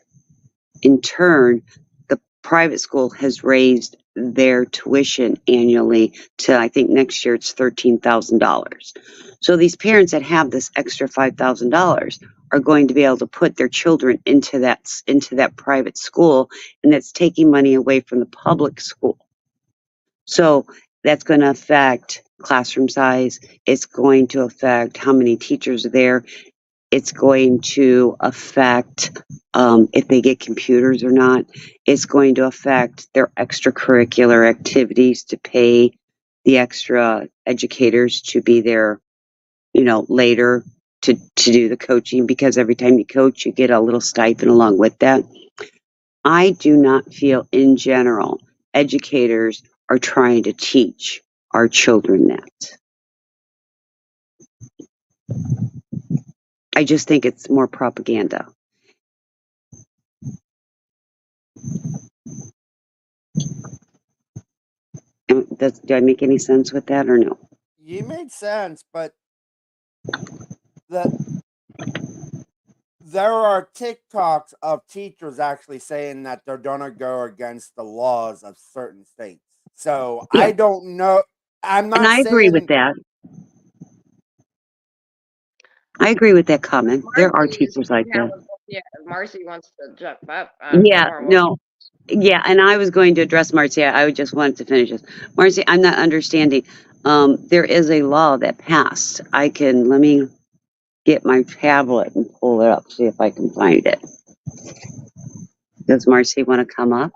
in turn, the private school has raised their tuition annually to, I think next year it's $13,000. So these parents that have this extra $5,000 are going to be able to put their children into that private school, and that's taking money away from the public school. So that's going to affect classroom size. It's going to affect how many teachers are there. It's going to affect if they get computers or not. It's going to affect their extracurricular activities to pay the extra educators to be there later to do the coaching, because every time you coach, you get a little stipend along with that. I do not feel in general educators are trying to teach our children that. I just think it's more propaganda. Do I make any sense with that or no? You made sense, but the there are TikToks of teachers actually saying that they're gonna go against the laws of certain states. So Yeah. I don't know. I'm And not I agree with saying that. I agree with that comment. There are Marcy is teachers like that. yeah. Marcy wants to jump up. You're Yeah, more than welcome. no. Yeah, and I was going to address Marcia. I would just wanted to finish this. Marcia, I'm not understanding. There is a law that passed. Let me get my tablet and pull it up, see if I can find it. Does Marcy want to come up?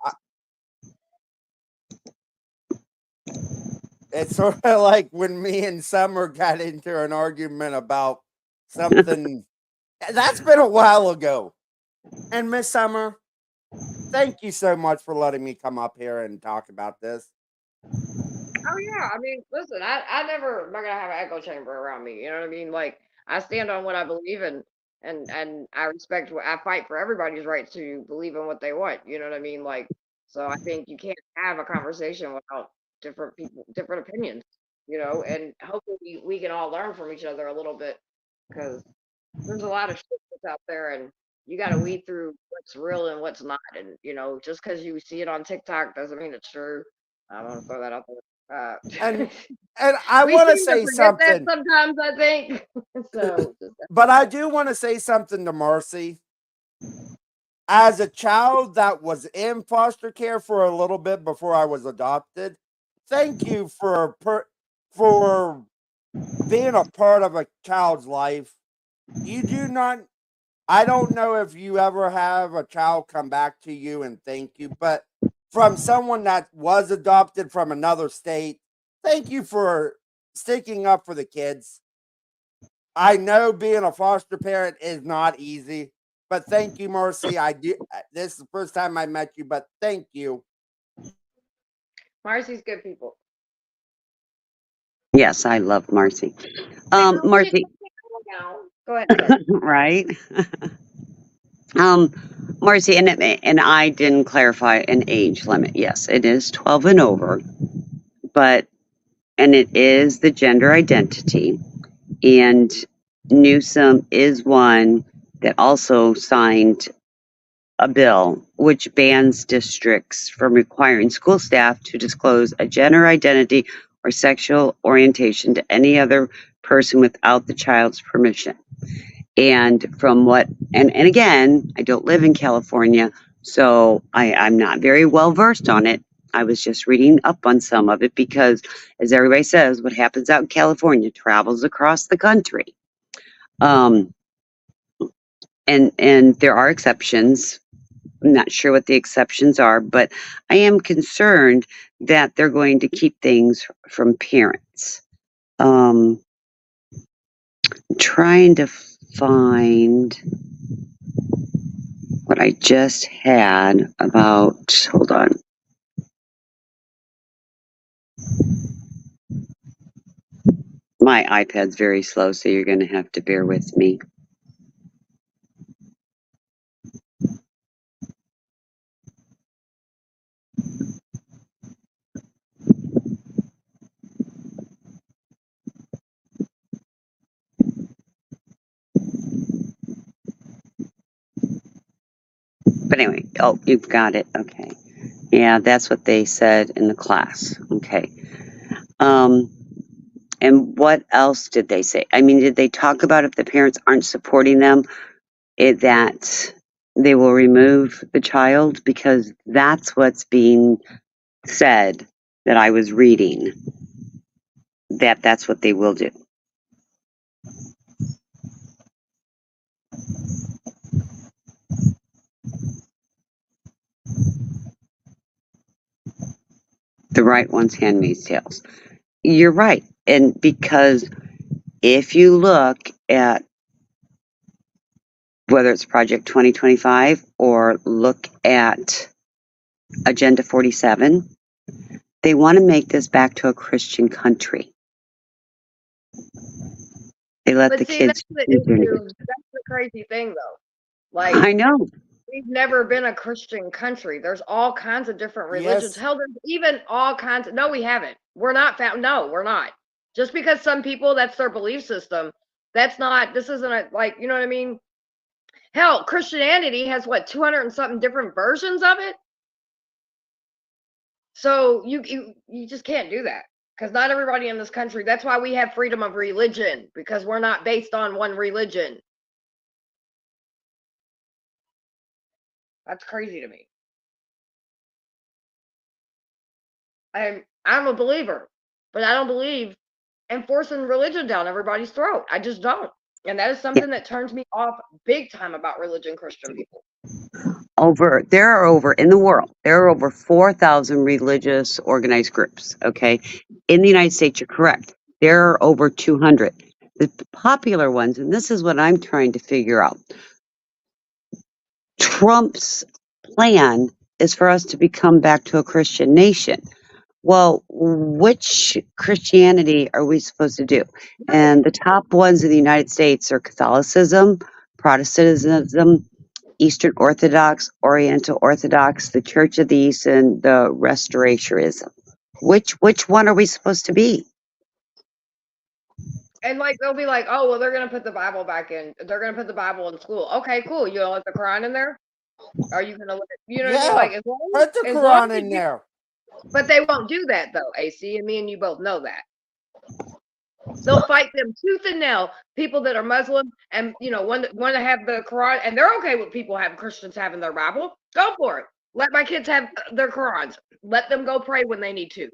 it's sort of like when me and Summer got into an argument about something that's been a while ago. And Miss Summer, thank you so much for letting me come up here and talk about this. Oh yeah, I mean, listen, I never am not gonna have an echo chamber around me. You know what I mean? Like I stand on what I believe in, and I respect what I fight for everybody's right to believe in what they want. You know what I mean? Like, so I think you can't have a conversation without different people, different opinions. And hopefully we can all learn from each other a little bit because there's a lot of shit that's out there, and you got to weed through what's real and what's not. And just because you see it on TikTok doesn't mean it's true. I want to throw that out there. And and I We want to seem to say forget that something, sometimes, I think. So, but I do want to say something to Marcy. As a child that was in foster care for a little bit before I was adopted, thank you for being a part of a child's life. You do not. I don't know if you ever have a child come back to you and thank you, but from someone that was adopted from another state, thank you for sticking up for the kids. I know being a foster parent is not easy, but thank you, Marcy. I do. This is the first time I met you, but thank you. Marcy's good people. Yes, I love Marcy. Marcy, Go ahead. Sorry. right? Um, Marcy, and I didn't clarify an age limit. Yes, it is 12 and over, and it is the gender identity. And Newsom is one that also signed a bill which bans districts from requiring school staff to disclose a gender identity or sexual orientation to any other person without the child's permission. And and again, I don't live in California, so I'm not very well versed on it. I was just reading up on some of it because, as everybody says, what happens out in California travels across the country. Um, and there are exceptions. I'm not sure what the exceptions are, but I am concerned that they're going to keep things from parents. I'm trying to find what I just had about, hold on. My iPad's very slow, so you're going to have to bear with me. But anyway, oh, you've got it. Okay. Yeah, that's what they said in the class. Okay. Um, and what else did they say? I mean, did they talk about if the parents aren't supporting them, that they will remove the child? Because that's what's being said that I was reading, that's what they will do. The right one's Handmaid's Tales. You're right. And because if you look at whether it's Project 2025 or look at Agenda 47, they want to make this back to a Christian country. They let But the see, that's kids the choose their issue. neighbors. That's the crazy thing, though. Like, I know. we've never been a Christian country. There's all kinds of different religions. Yes. Hell, there's even all kinds of. No, we haven't. We're not found. No, we're not. Just because some people, that's their belief system, that's not, this isn't a, like, you know what I mean? Hell, Christianity has what, 200 and something different versions of it? So you just can't do that, because not everybody in this country, that's why we have freedom of religion, because we're not based on one religion. That's crazy to me. I'm a believer, but I don't believe in forcing religion down everybody's throat. I just don't. And that is something that turns me off big time about religion Christian people. There are over in the world, there are over 4,000 religious organized groups. Okay. In the United States, you're correct. There are over 200. The popular ones, and this is what I'm trying to figure out. Trump's plan is for us to become back to a Christian nation. Well, which Christianity are we supposed to do? And the top ones in the United States are Catholicism, Protestantism, Eastern Orthodox, Oriental Orthodox, the Church of the East, and the Restorationism. Which one are we supposed to be? And like they'll be like, oh well, they're gonna put the Bible back in. They're gonna put the Bible in school. Okay, cool. You gonna let the Quran in there? Are you gonna let you know what I mean? Yeah. Like Put the as long Quran as in you, there. but they won't do that though, AC, and me and you both know that. They'll fight them tooth and nail. People that are Muslim and want to have the Quran, and they're okay with people having Christians having their Bible. Go for it. Let my kids have their Qurans. Let them go pray when they need to.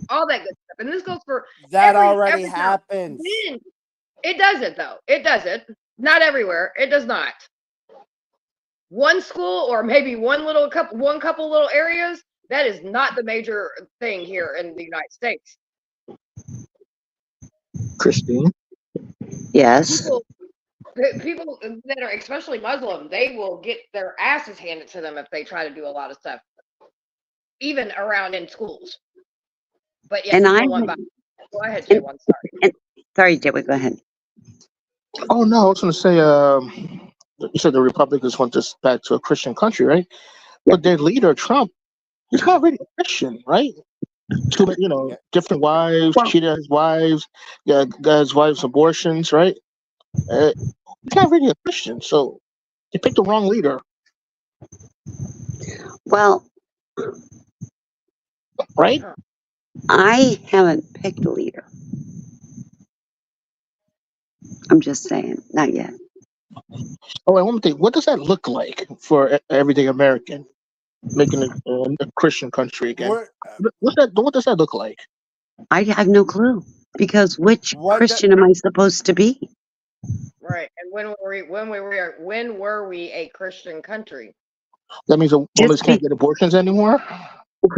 All that good stuff. And this goes for That every already time. happens. Then, it doesn't though. It doesn't. Not everywhere. It does not. One school or maybe one couple little areas. That is not the major thing here in the United States. Christine. Yes. People that are especially Muslim, they will get their asses handed to them if they try to do a lot of stuff, even around in schools. But yeah, And people want Bible. Go ahead, Jay. One, sorry. Sorry, Joey, go ahead. Oh no, I was going to say. You said the Republicans want this back to a Christian country, right? But their leader Trump, he's not really a Christian, right? Too many, Yeah. different wives, cheated on his wives, got his wife's abortions, right? He's not really a Christian, so they picked the wrong leader, Well, right? I haven't picked a leader. I'm just saying, not yet. Oh, and one thing, what does that look like for everyday American making it a Christian country again? What? What does that look like? I have no clue because which What? Christian am I supposed to be? Right. And when were we a Christian country? That means a woman Just can't be. get abortions anymore.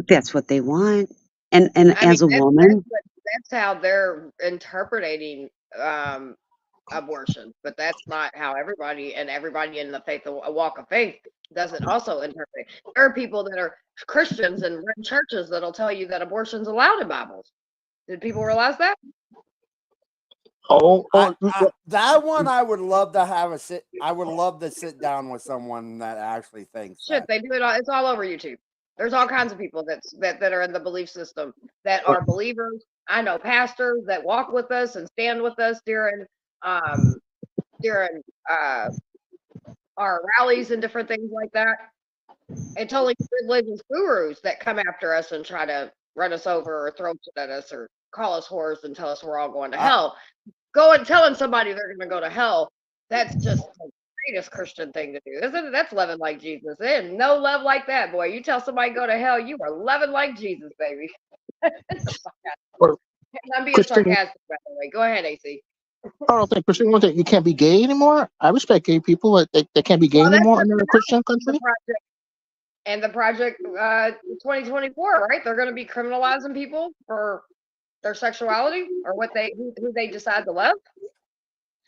That's what they want. And I mean, as a woman, that's how they're interpreting abortion, but that's not how everybody in the faith, a walk of faith, doesn't also interpret. There are people that are Christians and run churches that'll tell you that abortion's allowed in Bibles. Did people realize that? That one I would love to have I would love to sit down with someone that actually thinks Shit, that. they do it all. It's all over YouTube. There's all kinds of people that are in the belief system that are believers. I know pastors that walk with us and stand with us um during our rallies and different things like that. And totally religious gurus that come after us and try to run us over or throw shit at us or call us whores and tell us we're all going to hell. Going telling somebody they're going to go to hell, that's just the greatest Christian thing to do, isn't it? That's loving like Jesus. There's no love like that, boy. You tell somebody go to hell, you are loving like Jesus, baby. I'm being Christine, sarcastic, by the way. Go ahead, AC. I don't think Christine. One thing, you can't be gay anymore. I respect gay people, but they can't be gay Well, that's anymore in a Christian country. the project 2024, right? They're going to be criminalizing people for their sexuality or who they decide to love.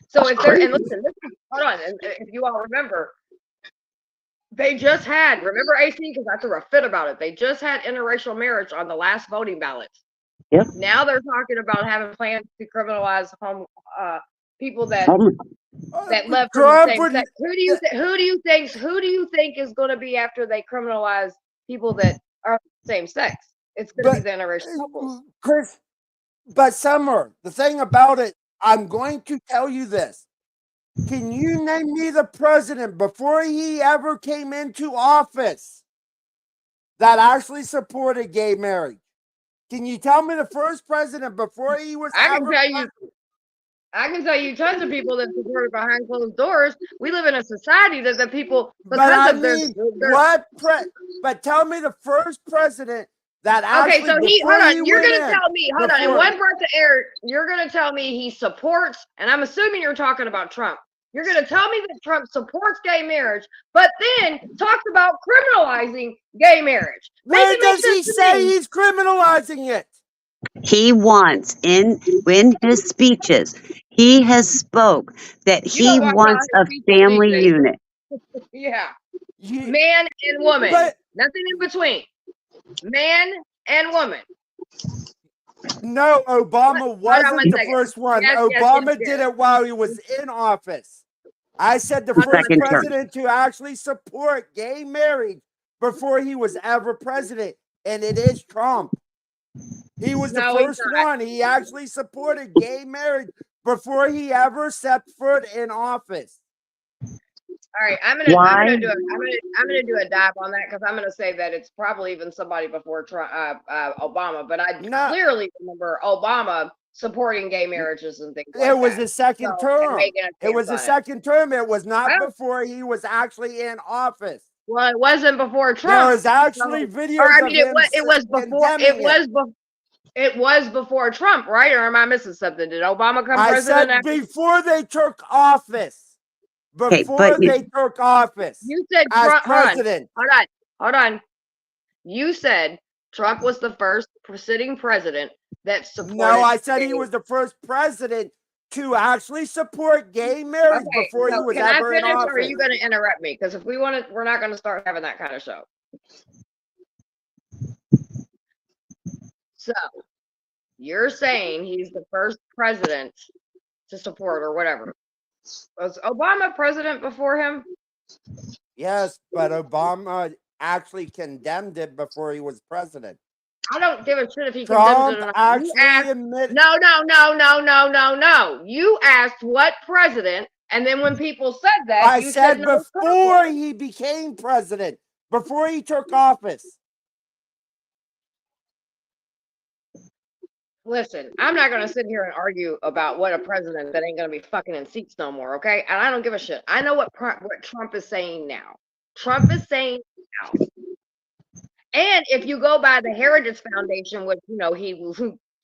So That's if they're, and crazy. listen, hold on, and if you all remember, they just had, remember AC, because I threw a fit about it. They just had interracial marriage on the last voting ballot. Yep. Now they're talking about having plans to criminalize people that love from the Trump same would, sex. Who do you think is going to be after they criminalize people that are the same sex? It's going to be but the interracial couples. Chris, but Summer, the thing about it, I'm going to tell you this. Can you name me the president before he ever came into office that actually supported gay marriage? Can you tell me the first president before he was I can ever tell you. I can tell you tons of people that support it behind closed doors. We live in a society that the people, But because I of their, mean, but tell me the first president that okay, actually so before hold he on, you're went gonna in, tell me, hold on, in before one breath of air, you're gonna tell me he supports, and I'm assuming you're talking about Trump. You're gonna tell me that Trump supports gay marriage, but then talks about criminalizing gay marriage. Make where it make does he sense to say me. he's criminalizing it? He wants in his speeches, he has spoke that You he don't watch all wants his a speeches these family days. unit. Yeah, You, man and woman, but nothing in between. Man and woman. no, Obama Hold on one wasn't the second. first one. Yes, yes, yes, Obama did yes. it while he was in office. I said the Hold on first one Second second. term. president to actually support gay marriage before he was ever president, and it is Trump. He was the No, he's first not. one. He actually supported gay marriage before he ever set foot in office. All right, I'm Why? gonna do a dive on that because I'm gonna say that it's probably even somebody before Trump, Obama, but I No, clearly remember Obama supporting gay marriages and things it like was that. his second So and term. making a It stance was his on it. second term. It was not Well, before he was actually in office. well, it wasn't before There Trump. was actually So, or videos I of mean, him condemning it. it was before Trump, right? Or am I missing something? Did Obama come I president said after? before they took office. Okay, but Before they took office You said as Trump. president. Hold on. You said Trump was the first sitting president that No, supported I said he gay. was the first president to actually support gay marriage Okay, before he so was can I ever in finish, or are you office. going to interrupt me? Because if we want to, we're not going to start having that kind of show. So you're saying he's the first president to support or whatever. Was Obama president before him? Yes, but Obama actually condemned it before he was president. I don't give a shit if he condemns it Trump or not. You actually asked. admitted. No. You asked what president, and then when people said that, I you said said no. Trump before was. he became president, before he took office. Listen, I'm not gonna sit here and argue about what a president that ain't gonna be fucking in seats no more, okay? And I don't give a shit. I know what Trump is saying now. Trump is saying now. And if you go by the Heritage Foundation, which he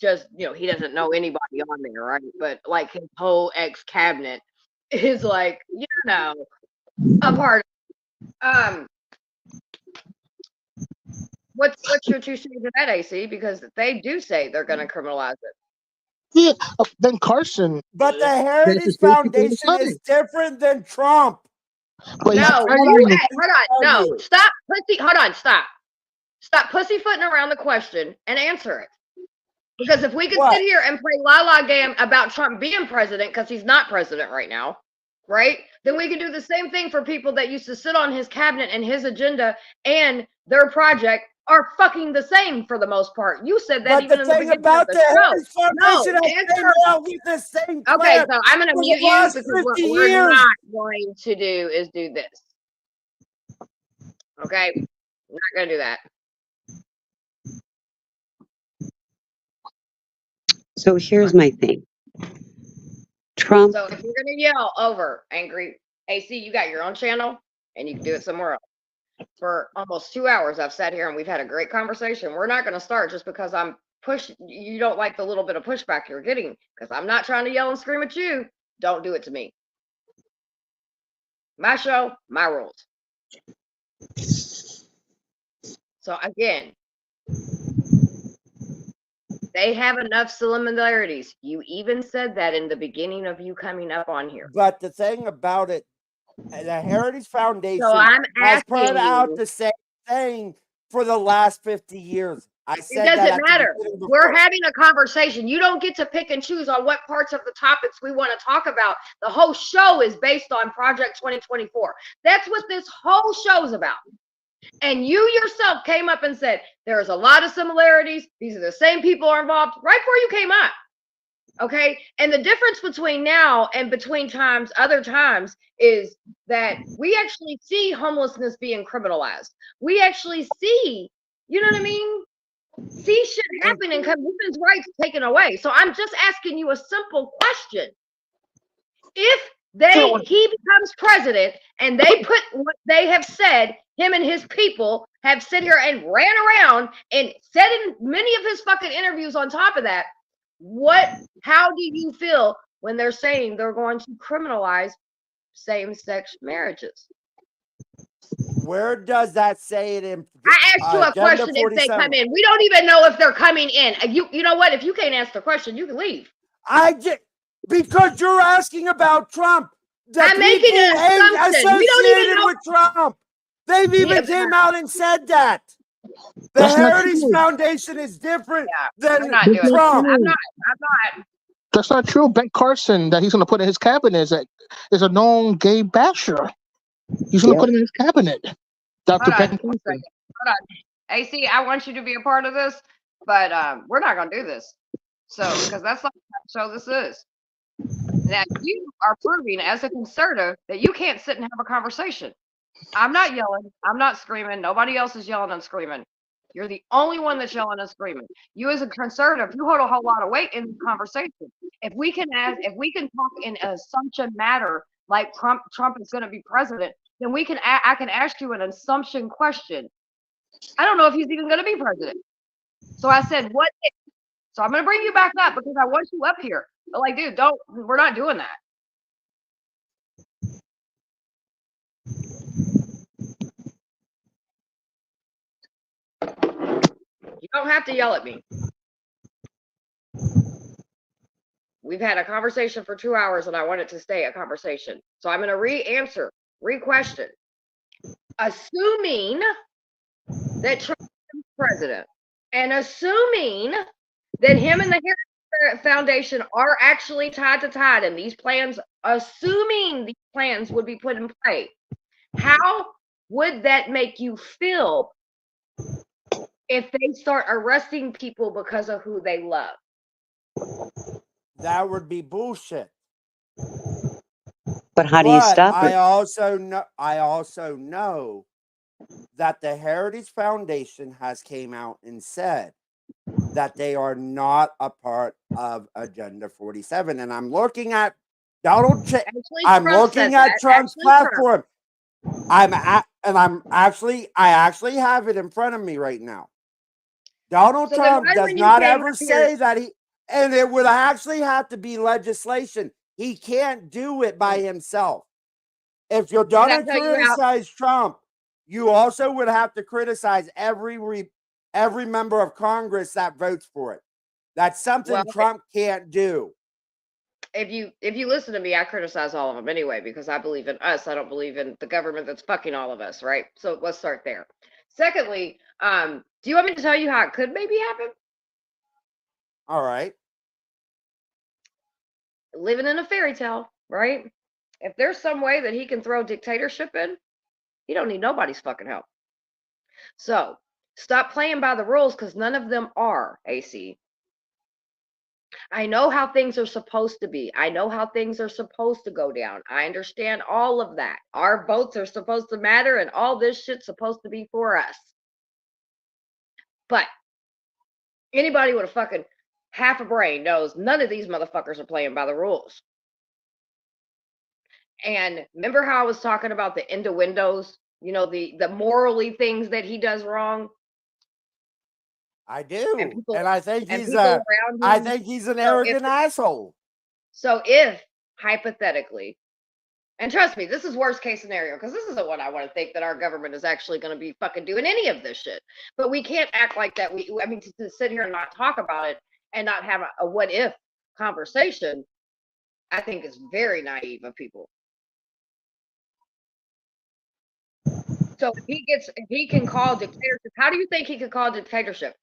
just he doesn't know anybody on there, right? But like his whole ex cabinet is like a part of. What's your two cents of that, AC? Because they do say they're gonna criminalize it. Yeah, then Carson. But the This Heritage is basically the Foundation is same. different than Trump. But he's No, highlighting it. hold on. No, stop, pussy. Hold on, stop. Stop pussyfooting around the question and answer it. Because if we could What? sit here and play la la game about Trump being president, because he's not president right now, right? Then we could do the same thing for people that used to sit on his cabinet and his agenda and their project are fucking the same for the most part. You said that But even the in the thing beginning of about the the show. Heritage Foundation No, has came answer. out with the same Okay, plan so I'm gonna for mute the you last because what 50 we're years. not going to do is do this. Okay, I'm not gonna do that. So here's my thing. Trump, So if you're gonna yell over angry AC, you got your own channel and you can do it somewhere else. For almost 2 hours, I've sat here and we've had a great conversation. We're not gonna start just because you don't like the little bit of pushback you're getting, because I'm not trying to yell and scream at you. Don't do it to me. My show, my rules. So again, They have enough similarities. You even said that in the beginning of you coming up on here. But the thing about it, the Heritage Foundation So I'm has put asking out you. the same thing for the last 50 years. I It said that doesn't at matter. the beginning We're before. having a conversation. You don't get to pick and choose on what parts of the topics we want to talk about. The whole show is based on Project 2024. That's what this whole show is about. And you yourself came up and said, there's a lot of similarities. These are the same people are involved right before you came up. Okay. And the difference between now and between other times, is that we actually see homelessness being criminalized. We actually see, you know what I mean? See shit happen and women's rights taken away. So I'm just asking you a simple question. If he becomes president and they put what they have said, him and his people have sit here and ran around and said in many of his fucking interviews on top of that, how do you feel when they're saying they're going to criminalize same-sex marriages? Where does that say it in? I asked you a question if they come in. We don't even know if they're coming in. You know what? If you can't answer the question, you can leave. Because you're asking about Trump. I'm making an assumption. We don't even know. With Trump. They've even came out and said that. The Heritage Foundation is different than Trump. I'm not. That's not true. Ben Carson, that he's going to put in his cabinet, is a known gay basher. He's going to put him in his cabinet. Dr. Ben Carson. Hold on. AC, I want you to be a part of this, but we're not going to do this. So, because that's not the show this is. Now, you are proving as a conservative that you can't sit and have a conversation. I'm not yelling. I'm not screaming. Nobody else is yelling and screaming. You're the only one that's yelling and screaming. You as a conservative, you hold a whole lot of weight in the conversation. If we can talk in an assumption matter, like Trump is going to be president, then I can ask you an assumption question. I don't know if he's even going to be president. So I said, what if? So I'm going to bring you back up because I want you up here. But like, dude, we're not doing that. You don't have to yell at me. We've had a conversation for 2 hours and I want it to stay a conversation. So I'm going to re-question. Assuming that Trump is president and assuming that him and the Heritage Foundation are actually tied to tied and these plans, assuming these plans would be put in play, how would that make you feel if they start arresting people because of who they love? That would be bullshit. But how do you stop it? I also know that the Heritage Foundation has came out and said that they are not a part of Agenda 47. And I'm looking at Trump's platform. I actually have it in front of me right now. Donald Trump does not ever say that and it would actually have to be legislation. He can't do it by himself. If you're going to criticize Trump, you also would have to criticize every member of Congress that votes for it. That's something Trump can't do. If you listen to me, I criticize all of them anyway because I believe in us. I don't believe in the government that's fucking all of us, right? So let's start there. Secondly, do you want me to tell you how it could maybe happen? All right. Living in a fairy tale, right? If there's some way that he can throw dictatorship in, he don't need nobody's fucking help. So stop playing by the rules because none of them are, AC. I know how things are supposed to be. I know how things are supposed to go down. I understand all of that. Our votes are supposed to matter and all this shit's supposed to be for us. But anybody with a fucking half a brain knows none of these motherfuckers are playing by the rules. And remember how I was talking about the innuendos, you know, the morally things that he does wrong? I do. And I think he's an arrogant asshole. So if hypothetically, and trust me, this is worst case scenario, because this isn't what I want to think that our government is actually going to be fucking doing any of this shit. But we can't act like that. To sit here and not talk about it and not have a what if conversation, I think is very naive of people. So if he can call dictatorship, how do you think he could call dictatorship?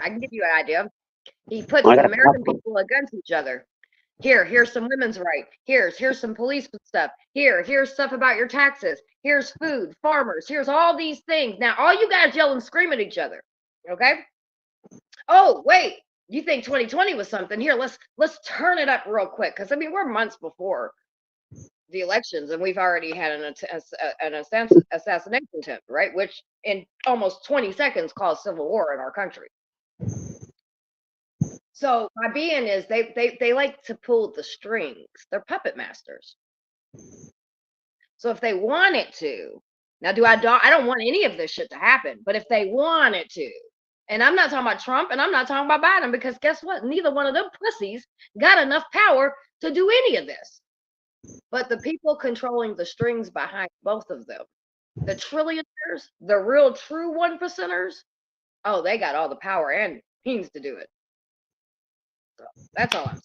I can give you an idea. He puts I the got a American couple. people against each other. Here's some women's right. Here's some police stuff. Here's stuff about your taxes. Here's food, farmers. Here's all these things. Now, all you guys yell and scream at each other. Okay. Oh, wait. You think 2020 was something? Here, let's turn it up real quick, because I mean we're months before the elections, and we've already had an assassination attempt, right? Which in almost 20 seconds caused civil war in our country. So my being is they like to pull the strings. They're puppet masters. So if they want it to, now I don't want any of this shit to happen, but if they want it to, and I'm not talking about Trump and I'm not talking about Biden, because guess what? Neither one of them pussies got enough power to do any of this. But the people controlling the strings behind both of them, the trillionaires, the real true 1%ers, oh, they got all the power and means to do it. So that's all I'm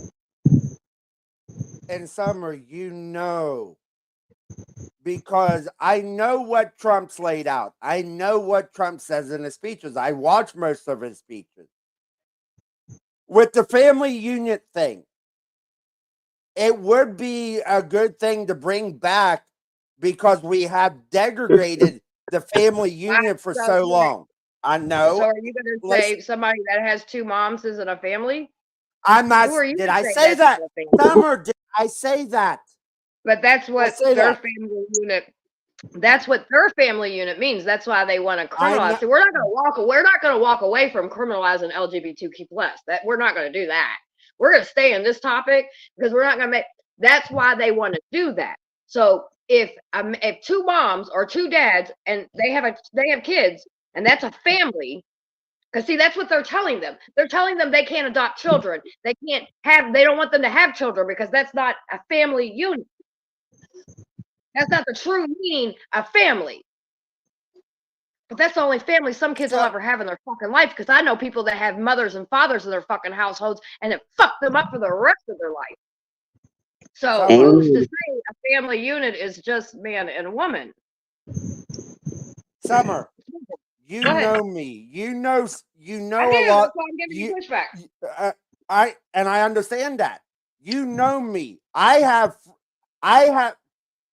saying. In Summer, because I know what Trump's laid out. I know what Trump says in his speeches. I watch most of his speeches. With the family unit thing, it would be a good thing to bring back, because we have degraded the family unit for so long. I know. So are you going to say somebody that has two moms isn't a family? I'm not. Who are you did to I say say that's that? not a family? Summer, did I say that? But that's what say their that. family unit. That's what their family unit means. That's why they want to criminalize. So we're not going to walk away from criminalizing LGBTQ plus. That we're not going to do that. We're going to stay in this topic because we're not going to make. That's why they want to do that. So if two moms or two dads and they have kids and that's a family, because see that's what they're telling them. They're telling them they can't adopt children. They don't want them to have children because that's not a family unit. That's not the true meaning of family. But that's the only family some kids will ever have in their fucking life, because I know people that have mothers and fathers in their fucking households and it fucked them up for the rest of their life. So who's to say a family unit is just man and woman? Summer, you know me. You know I do, a lot. That's why I'm giving you pushback. I understand that. You know me. I have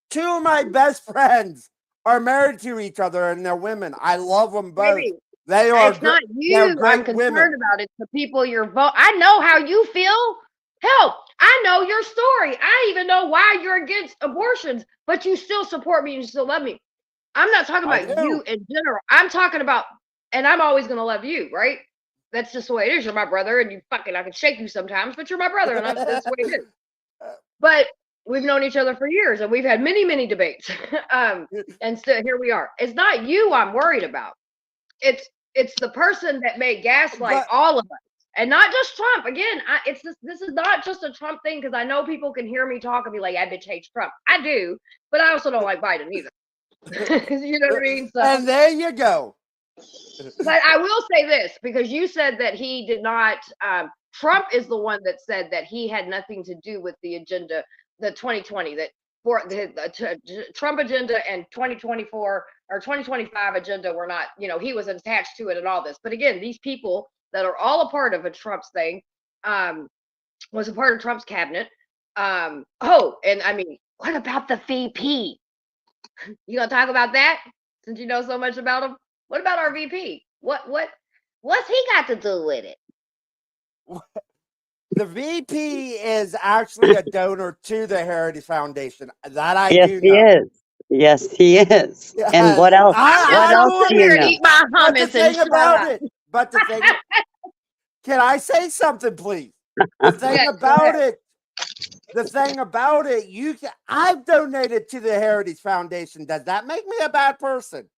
two of my best friends are married to each other and they're women. I love them both. Baby, they are. It's not you I'm concerned about. It's the people you're voting. I know how you feel. Hell, I know your story. I even know why you're against abortions, but you still support me and you still love me. I'm not talking about you in general. I'm talking about, and I'm always going to love you, right? That's just the way it is. You're my brother, and I can shake you sometimes, but you're my brother, and that's the way it is. But we've known each other for years, and we've had many, many debates. And still, here we are. It's not you I'm worried about. It's the person that may gaslight all of us, and not just Trump. Again, this is not just a Trump thing, because I know people can hear me talk and be like, "I bitch hates Trump." I do, but I also don't like Biden either. You know what I mean? So, and there you go. But I will say this, because you said that he did not. Trump is the one that said that he had nothing to do with the agenda, the 2020, that for the Trump agenda and 2024 or 2025 agenda were not. He was attached to it and all this. But again, these people that are all a part of a Trump's thing, was a part of Trump's cabinet. And I mean, what about the VP? You gonna talk about that since you know so much about him? What about our VP? What's he got to do with it? The VP is actually a donor to the Heritage Foundation. That I yes, do know. He is. Yes, he is. And what else? What else do you know? Eat my hummus but the thing about it. But the thing. Can I say something, please? The thing about it. The thing about it, I've donated to the Heritage Foundation. Does that make me a bad person?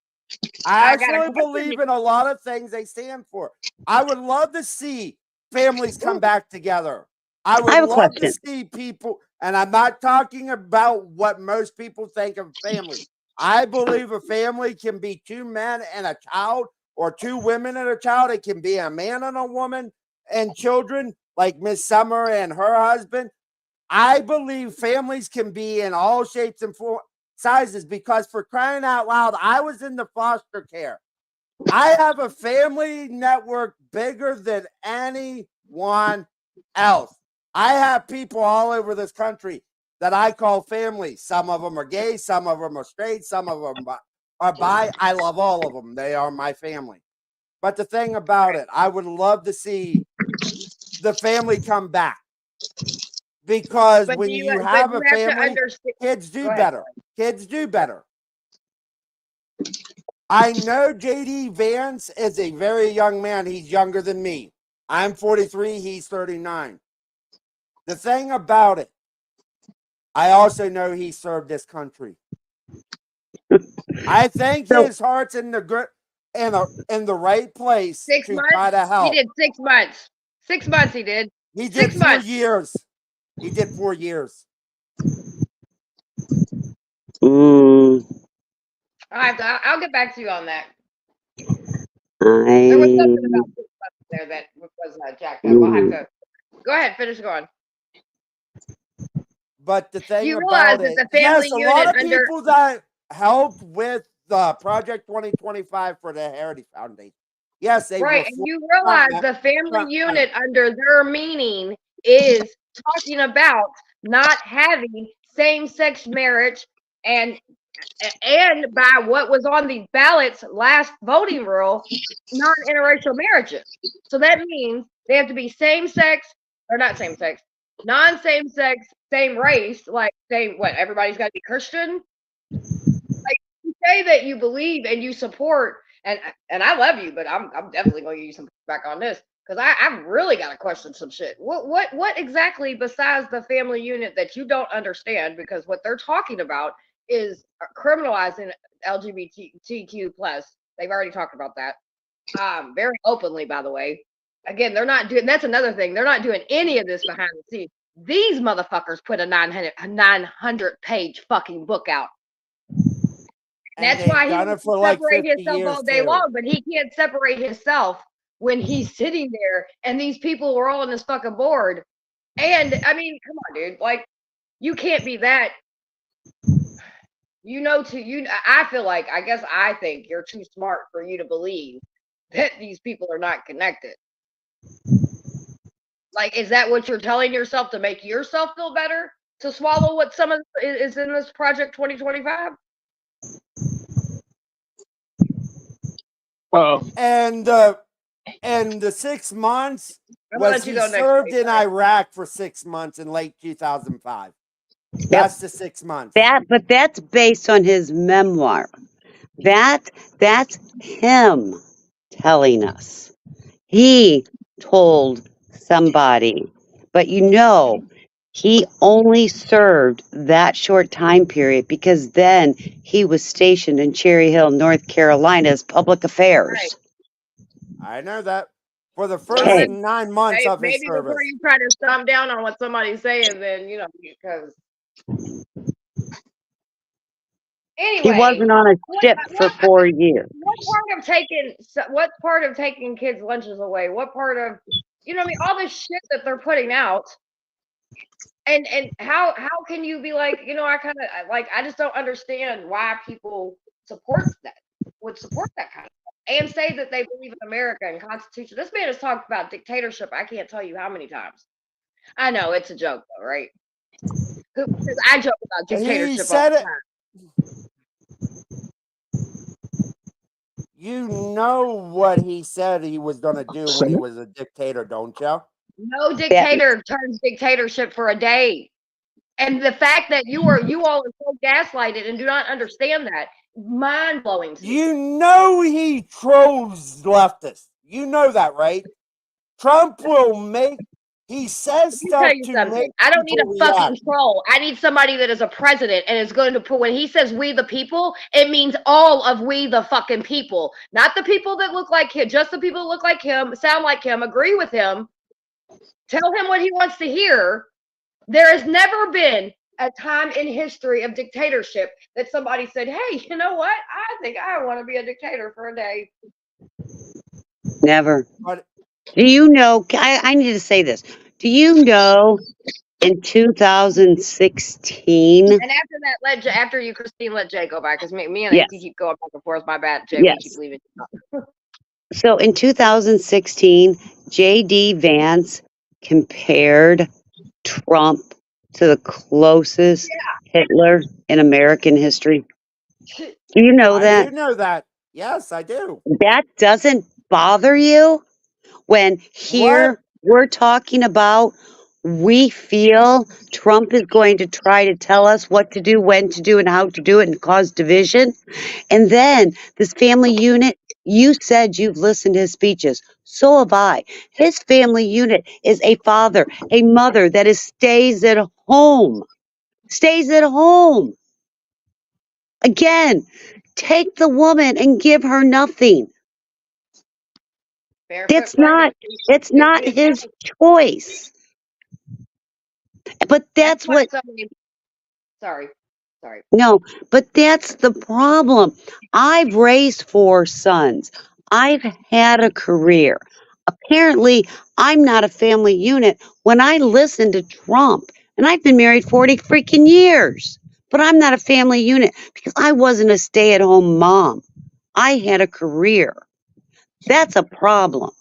I actually believe in a lot of things they stand for. I would love to see families come back together. I would love to see people, and I'm not talking about what most people think of family. I believe a family can be two men and a child, or two women and a child. It can be a man and a woman and children, like Miss Summer and her husband. I believe families can be in all shapes and sizes, because for crying out loud, I was in the foster care. I have a family network bigger than anyone else. I have people all over this country that I call family. Some of them are gay, some of them are straight, some of them are bi. I love all of them. They are my family. But the thing about it, I would love to see the family come back, because But when you have a you have to family, understand. kids do Go ahead. better. Kids do better. I know JD Vance is a very young man. He's younger than me. I'm 43. He's 39. The thing about it, I also know he served this country. I think So his heart's in the right place 6 to try to months. He help. did 6 months. 6 months. He did. He did 6 4 months. years. He did 4 years. I'll get back to you on that. I There was something about 6 months there that was jacked up. I'll have to go ahead. Finish going. But the Do thing you realize about that it, the family yes, a lot unit of under people that helped with Project 2025 for the Heritage Foundation. Yes, they right, were and you realize the family unit under their meaning is talking about not having same-sex marriage and by what was on the ballots last voting rule, non-interracial marriages. So that means they have to be same-sex or not same-sex, non-same-sex, same race, like same what everybody's got to be Christian. Like you say that you believe and you support, and I love you, but I'm definitely going to give you some back on this because I've really got to question some shit. What exactly besides the family unit that you don't understand? Because what they're talking about is criminalizing LGBTQ plus. They've already talked about that, very openly, by the way. Again, they're not doing. That's another thing. They're not doing any of this behind the scenes. These motherfuckers put a 900 page fucking book out. and That's they've why he done wants it to for like separate 50 himself years all day too. long, but he can't separate himself when he's sitting there and these people are all on this fucking board. And I mean, come on, dude. Like, you can't be that. I feel like, I think you're too smart for you to believe that these people are not connected. Like, is that what you're telling yourself to make yourself feel better? To swallow what some of is in this Project 2025? And the 6 months I'm gonna was let you he go next. served in Iraq for 6 months in late 2005. Yep. That's the 6 months. But that's based on his memoir. That's him telling us. He told somebody, but he only served that short time period because then he was stationed in Cherry Hill, North Carolina as public affairs. I know that. For the Well, first Okay. 9 months of his maybe before service. you try to stomp down on what somebody's saying, then because He anyway, wasn't on a ship for 4 years. what part of taking kids' lunches away? What part of what I mean? All this shit that they're putting out, and how can you be like I just don't understand why people would support that kind of stuff and say that they believe in America and Constitution. This man has talked about dictatorship. I can't tell you how many times. I know it's a joke, though, right? Because I joke about He dictatorship all said the it. time. You know what he said he was going to do when he was a dictator, don't you? No dictator turns dictatorship for a day. And the fact that you all are so gaslighted and do not understand that, mind blowing to me. You know he trolls leftists. You know that, right? Trump he says Let me tell stuff you to something. make I don't need people a fucking react. troll. I need somebody that is a president and is going to put, when he says we the people, it means all of we the fucking people. Not the people that look like him, just the people that look like him, sound like him, agree with him, tell him what he wants to hear. There has never been a time in history of dictatorship that somebody said, hey, you know what? I think I want to be a dictator for a day. Never. But Do you know? I need to say this. Do you know in 2016? And after that, after you, Christine, let Jay go back because me and AC Yes, keep going back and forth. My bad, Jay. We keep yes. leaving. So in 2016, J.D. Vance compared Trump to the closest Hitler in American history. Do you know I that? do know that. Yes, I do. That doesn't bother you when What? here we're talking about we feel Trump is going to try to tell us what to do, when to do, and how to do it and cause division. And then this family unit, you said you've listened to his speeches. So have I. His family unit is a father, a mother that stays at home. Stays at home. Again, take the woman and give her nothing. Barefoot That's pregnancy. not it's Gives not me a his chance. choice. But That's that's why what so many. Sorry, sorry. no, but that's the problem. I've raised 4 sons. I've had a career. Apparently, I'm not a family unit when I listen to Trump. And I've been married 40 freaking years. But I'm not a family unit because I wasn't a stay at home mom. I had a career. That's a problem.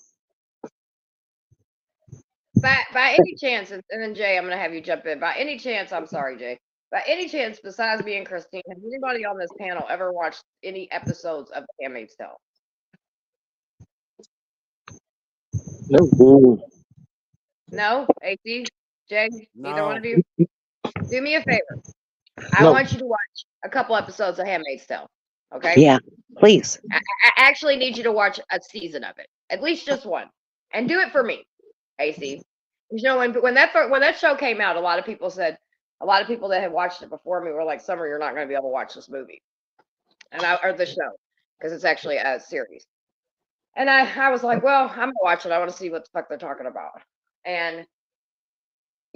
By any chance, and then Jay, I'm gonna have you jump in. By any chance, I'm sorry, Jay. By any chance, besides me and Christine, has anybody on this panel ever watched any episodes of The Handmaid's Tale? No. Mm. No, AC, Jay, neither one of No. you. Do me a favor. I No. want you to watch a couple episodes of Handmaid's Tale. Okay. Yeah, please. I actually need you to watch a season of it, at least just one, and do it for me, AC. You know, when that show came out, a lot of people that had watched it before me were like, "Summer, you're not going to be able to watch this movie," or the show because it's actually a series. And I was like, "Well, I'm gonna watch it. I want to see what the fuck they're talking about." And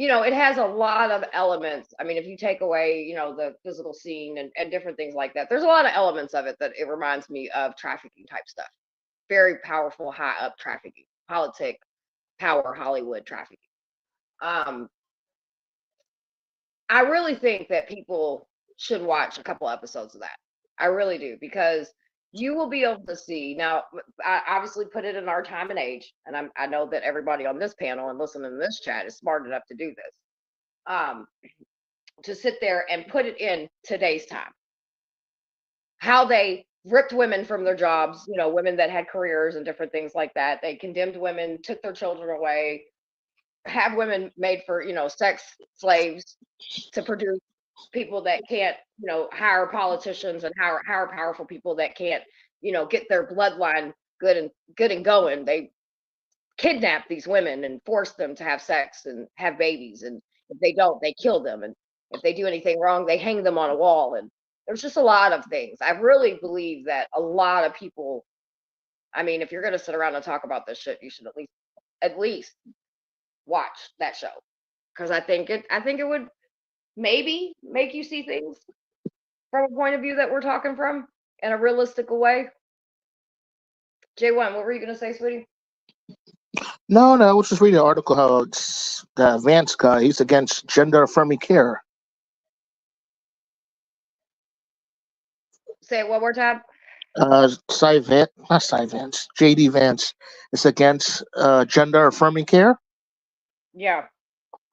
it has a lot of elements. I mean, if you take away, the physical scene and different things like that, there's a lot of elements of it that it reminds me of trafficking type stuff. Very powerful, high up trafficking, politic, power, Hollywood trafficking. Um, I really think that people should watch a couple episodes of that. I really do because you will be able to see. Now, I obviously put it in our time and age, and I know that everybody on this panel and listening to this chat is smart enough to do this. Um, to sit there and put it in today's time. How they ripped women from their jobs, women that had careers and different things like that. They condemned women, took their children away, have women made for, sex slaves to produce people that can't, hire politicians and hire powerful people that can't, get their bloodline good and going. They kidnap these women and force them to have sex and have babies. And if they don't, they kill them. And if they do anything wrong, they hang them on a wall. And there's just a lot of things. I really believe that a lot of people, I mean, if you're going to sit around and talk about this shit, you should at least watch that show. Because I think it would maybe make you see things from a point of view that we're talking from in a realistic way. J1, what were you going to say, sweetie? No, no. I was just reading an article how it's the Vance guy. He's against gender affirming care. Say it one more time. Cy Vance, not Cy Vance. JD Vance is against gender affirming care. Yeah.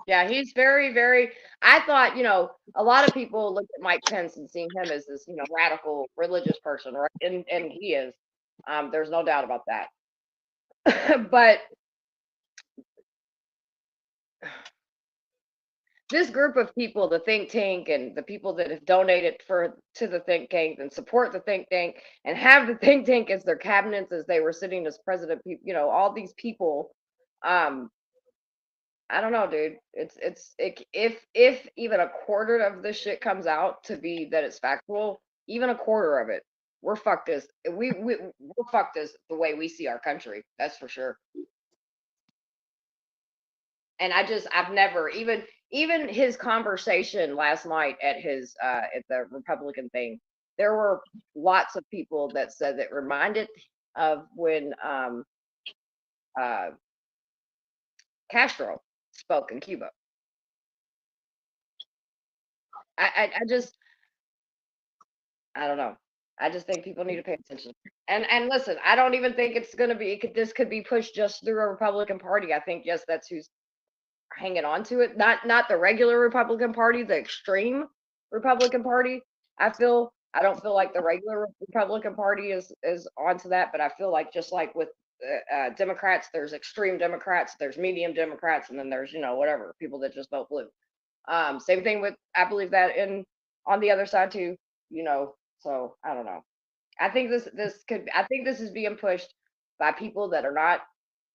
Yeah, he's very, very. I thought, a lot of people looked at Mike Pence and seeing him as this, radical religious person, right? And he is. There's no doubt about that. But this group of people, the think tank, and the people that have donated to the think tank and support the think tank and have the think tank as their cabinets as they were sitting as president, all these people. Um, I don't know, dude. If even a quarter of this shit comes out to be that it's factual, even a quarter of it, we're fucked as we're fucked as the way we see our country. That's for sure. And I've never even his conversation last night at the Republican thing. There were lots of people that said that reminded of when Castro spoke in Cuba. I just, I don't know. I just think people need to pay attention. And listen, I don't even think it's gonna be. This could be pushed just through a Republican Party. I think yes, that's who's hanging on to it. Not the regular Republican Party, the extreme Republican Party. I don't feel like the regular Republican Party is onto that, but I feel like just like with Democrats, there's extreme Democrats, there's medium Democrats, and then there's whatever people that just vote blue. Same thing with I believe that in on the other side too. So I don't know. I think this is being pushed by people that are not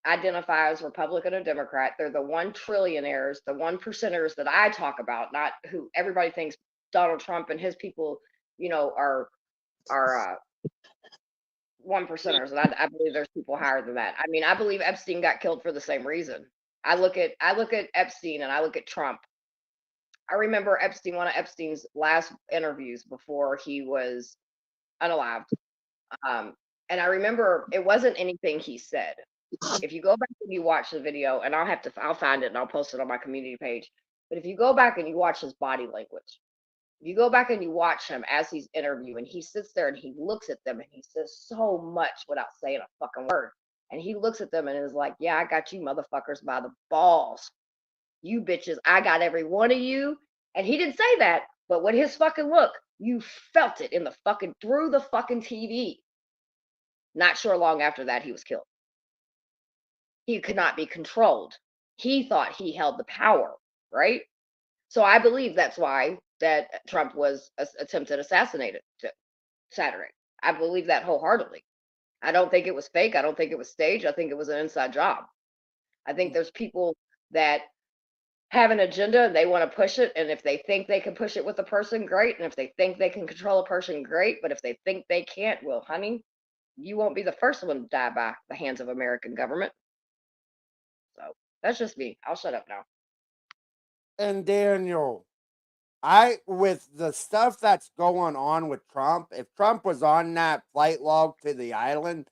identify as Republican or Democrat. They're the one trillionaires, the one percenters that I talk about, not who everybody thinks Donald Trump and his people, are one percenters. And I believe there's people higher than that. I mean, I believe Epstein got killed for the same reason. I look at Epstein and I look at Trump. I remember Epstein, one of Epstein's last interviews before he was unalived. And I remember it wasn't anything he said. If you go back and you watch the video, and I'll find it and I'll post it on my community page. But if you go back and you watch his body language, if you go back and you watch him as he's interviewing, he sits there and he looks at them and he says so much without saying a fucking word. And he looks at them and is like, yeah, I got you motherfuckers by the balls. You bitches, I got every one of you. And he didn't say that, but with his fucking look, you felt it in the fucking through the fucking TV. Not sure long after that he was killed. He could not be controlled. He thought he held the power, right? So I believe that's why that Trump was attempted assassinated Saturday. I believe that wholeheartedly. I don't think it was fake. I don't think it was staged. I think it was an inside job. I think there's people that have an agenda and they want to push it. And if they think they can push it with a person, great. And if they think they can control a person, great. But if they think they can't, well, honey, you won't be the first one to die by the hands of American government. So that's just me. I'll shut up now. And Daniel, with the stuff that's going on with Trump, if Trump was on that flight log to the island,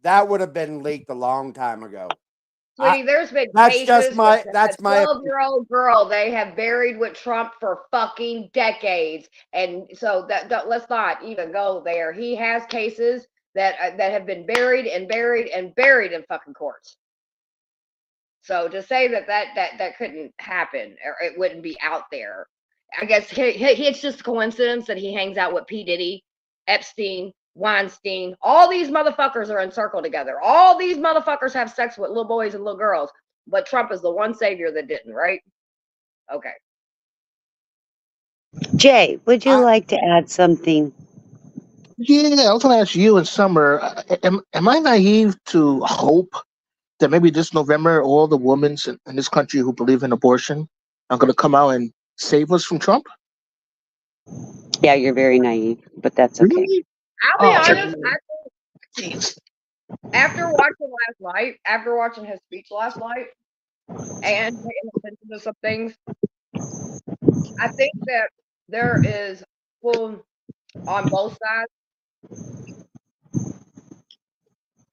that would have been leaked a long time ago. Sweetie, there's been That's cases just my with that's a my 12-year-old girl they have buried with Trump for fucking decades. And so let's not even go there. He has cases that have been buried and buried and buried in fucking courts. So to say that couldn't happen or it wouldn't be out there, I guess it's just a coincidence that he hangs out with P. Diddy, Epstein, Weinstein. All these motherfuckers are encircled together. All these motherfuckers have sex with little boys and little girls, but Trump is the one savior that didn't, right? Okay. Jay, would you I, like to add something? Yeah, I was going to ask you in Summer, am I naive to hope that maybe this November all the women in this country who believe in abortion are going to come out and save us from Trump? Yeah, you're very naive, but that's okay. Really? I'll be Oh, honest. I think after watching his speech last night, and paying attention to some things, I think that there is people on both sides.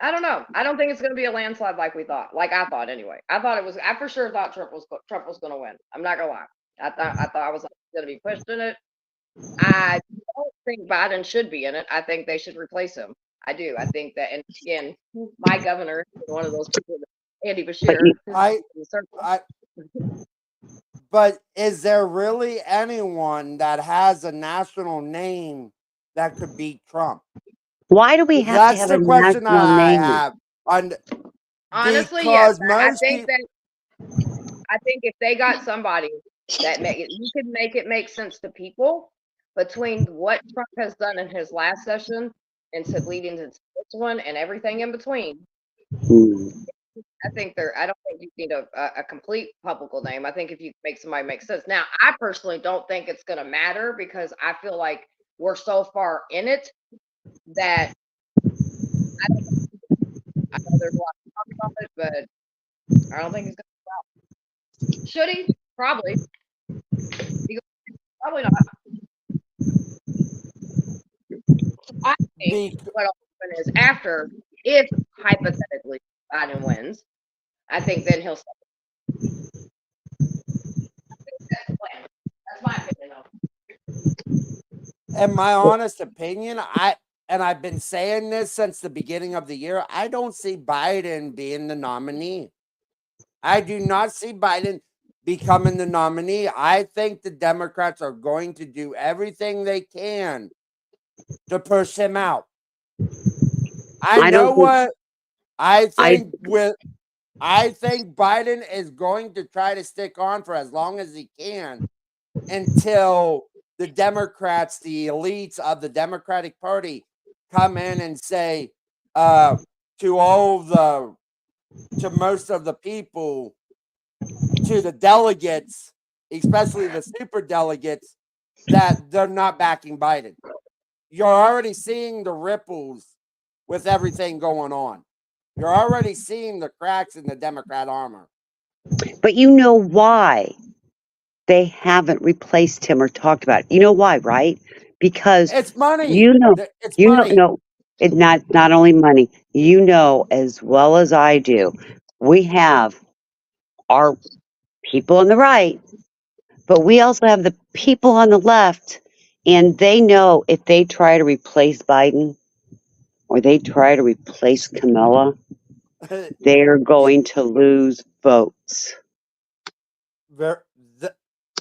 I don't know. I don't think it's going to be a landslide like we thought. Like I thought anyway. I thought it was. I for sure thought Trump was going to win. I'm not gonna lie. I thought I was going to be pushed in it. I don't think Biden should be in it. I think they should replace him. I do. I think that, and again, my governor is one of those people, Andy Bashir. I but is there really anyone that has a national name that could beat Trump? Why do we have to That's have the a question national I name? have. Honestly, yes. Because most people, I think if they got somebody that you could make it make sense to people between what Trump has done in his last session and to leading to this one and everything in between. Hmm. I don't think you need a complete publical name. I think if you make somebody make sense. Now, I personally don't think it's going to matter because I feel like we're so far in it that I know there's a lot to talk about it, but I don't think it's going to stop. Should he? Probably. Probably not. I think what will happen is if hypothetically Biden wins, I think then he'll step. That's the plan. That's my opinion, though. In my honest opinion, I've been saying this since the beginning of the year, I don't see Biden being the nominee. I do not see Biden becoming the nominee. I think the Democrats are going to do everything they can to push him out. I I know don't think what I I think with I think Biden is going to try to stick on for as long as he can until the Democrats, the elites of the Democratic Party, come in and say to most of the people, to the delegates, especially the super delegates, that they're not backing Biden. You're already seeing the ripples with everything going on. You're already seeing the cracks in the Democrat armor. but you know why they haven't replaced him or talked about it. You know why, right? Because It's money. you know It's you know money. no, it's not only money. You know as well as I do, we have our people on the right, but we also have the people on the left, and they know if they try to replace Biden or they try to replace Kamala, they're Yeah, going to lose votes. ver- the-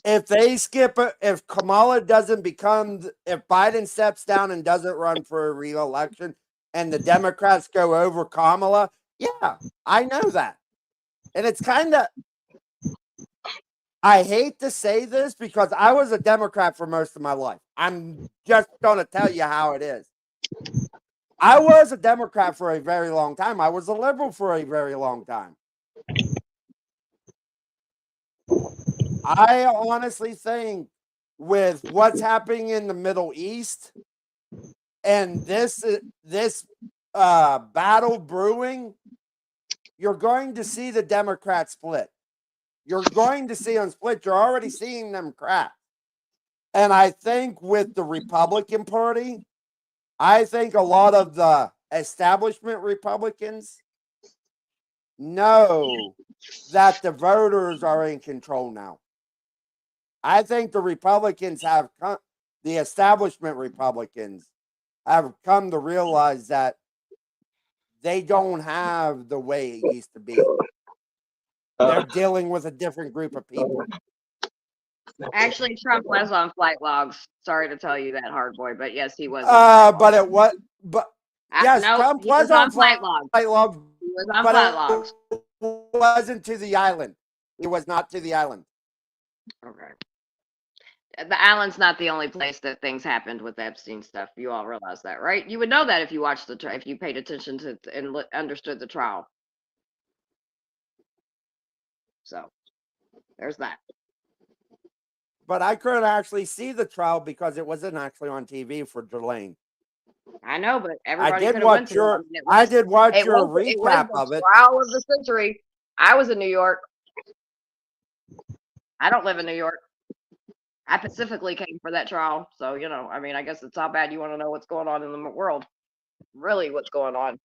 if they skip it, if Kamala doesn't become, if Biden steps down and doesn't run for a re-election, and the Democrats go over Kamala, yeah, I know that, and it's kind of. I hate to say this because I was a Democrat for most of my life. I'm just going to tell you how it is. I was a Democrat for a very long time. I was a liberal for a very long time. I honestly think with what's happening in the Middle East and this battle brewing, you're going to see the Democrats split. You're going to see them split. You're already seeing them crack. And I think with the Republican Party, I think a lot of the establishment Republicans know that the voters are in control now. I think the Republicans have come, the establishment Republicans have come to realize that they don't have the way it used to be. They're dealing with a different group of people. Actually, Trump was on flight logs. Sorry to tell you that, hard boy, but yes, he was on flight logs. But it was, but yes, Nope, Trump he was was on on flight flight logs. logs, He was on but flight logs. it wasn't to the island. It was not to the island. Okay. The island's not the only place that things happened with Epstein stuff. You all realize that, right? You would know that if you watched if you paid attention to and understood the trial. So there's that. But I couldn't actually see the trial because it wasn't actually on TV for Delane. I know, but I everybody did could have went watch to it. I your mean, I did watch your it was recap of the it. trial of the century. I was in New York. I don't live in New York. I specifically came for that trial. So, I mean, I guess it's how bad you want to know what's going on in the world. Really, what's going on.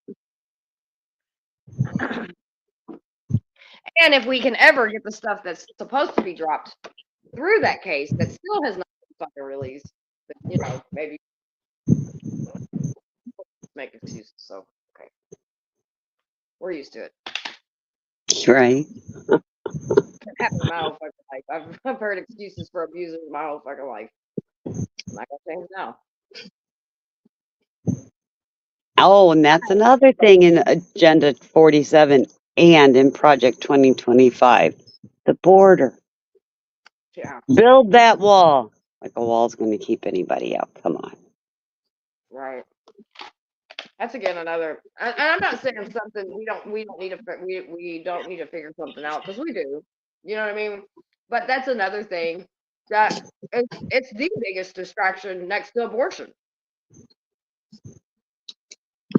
And if we can ever get the stuff that's supposed to be dropped through that case that still has not been fucking released, then, maybe make excuses. So, okay. We're used to it. Right? It happened in my whole fucking life. I've heard excuses for abusers my whole fucking life. I'm not gonna change now. Oh, and that's another thing in Agenda 47 and in Project 2025. The border. Yeah, Build that wall. Like a wall's going to keep anybody out. Come on. right. That's again another. And I'm not saying something we don't need to we don't need to figure something out because we do. You know what I mean? But that's another thing that it's the biggest distraction next to abortion.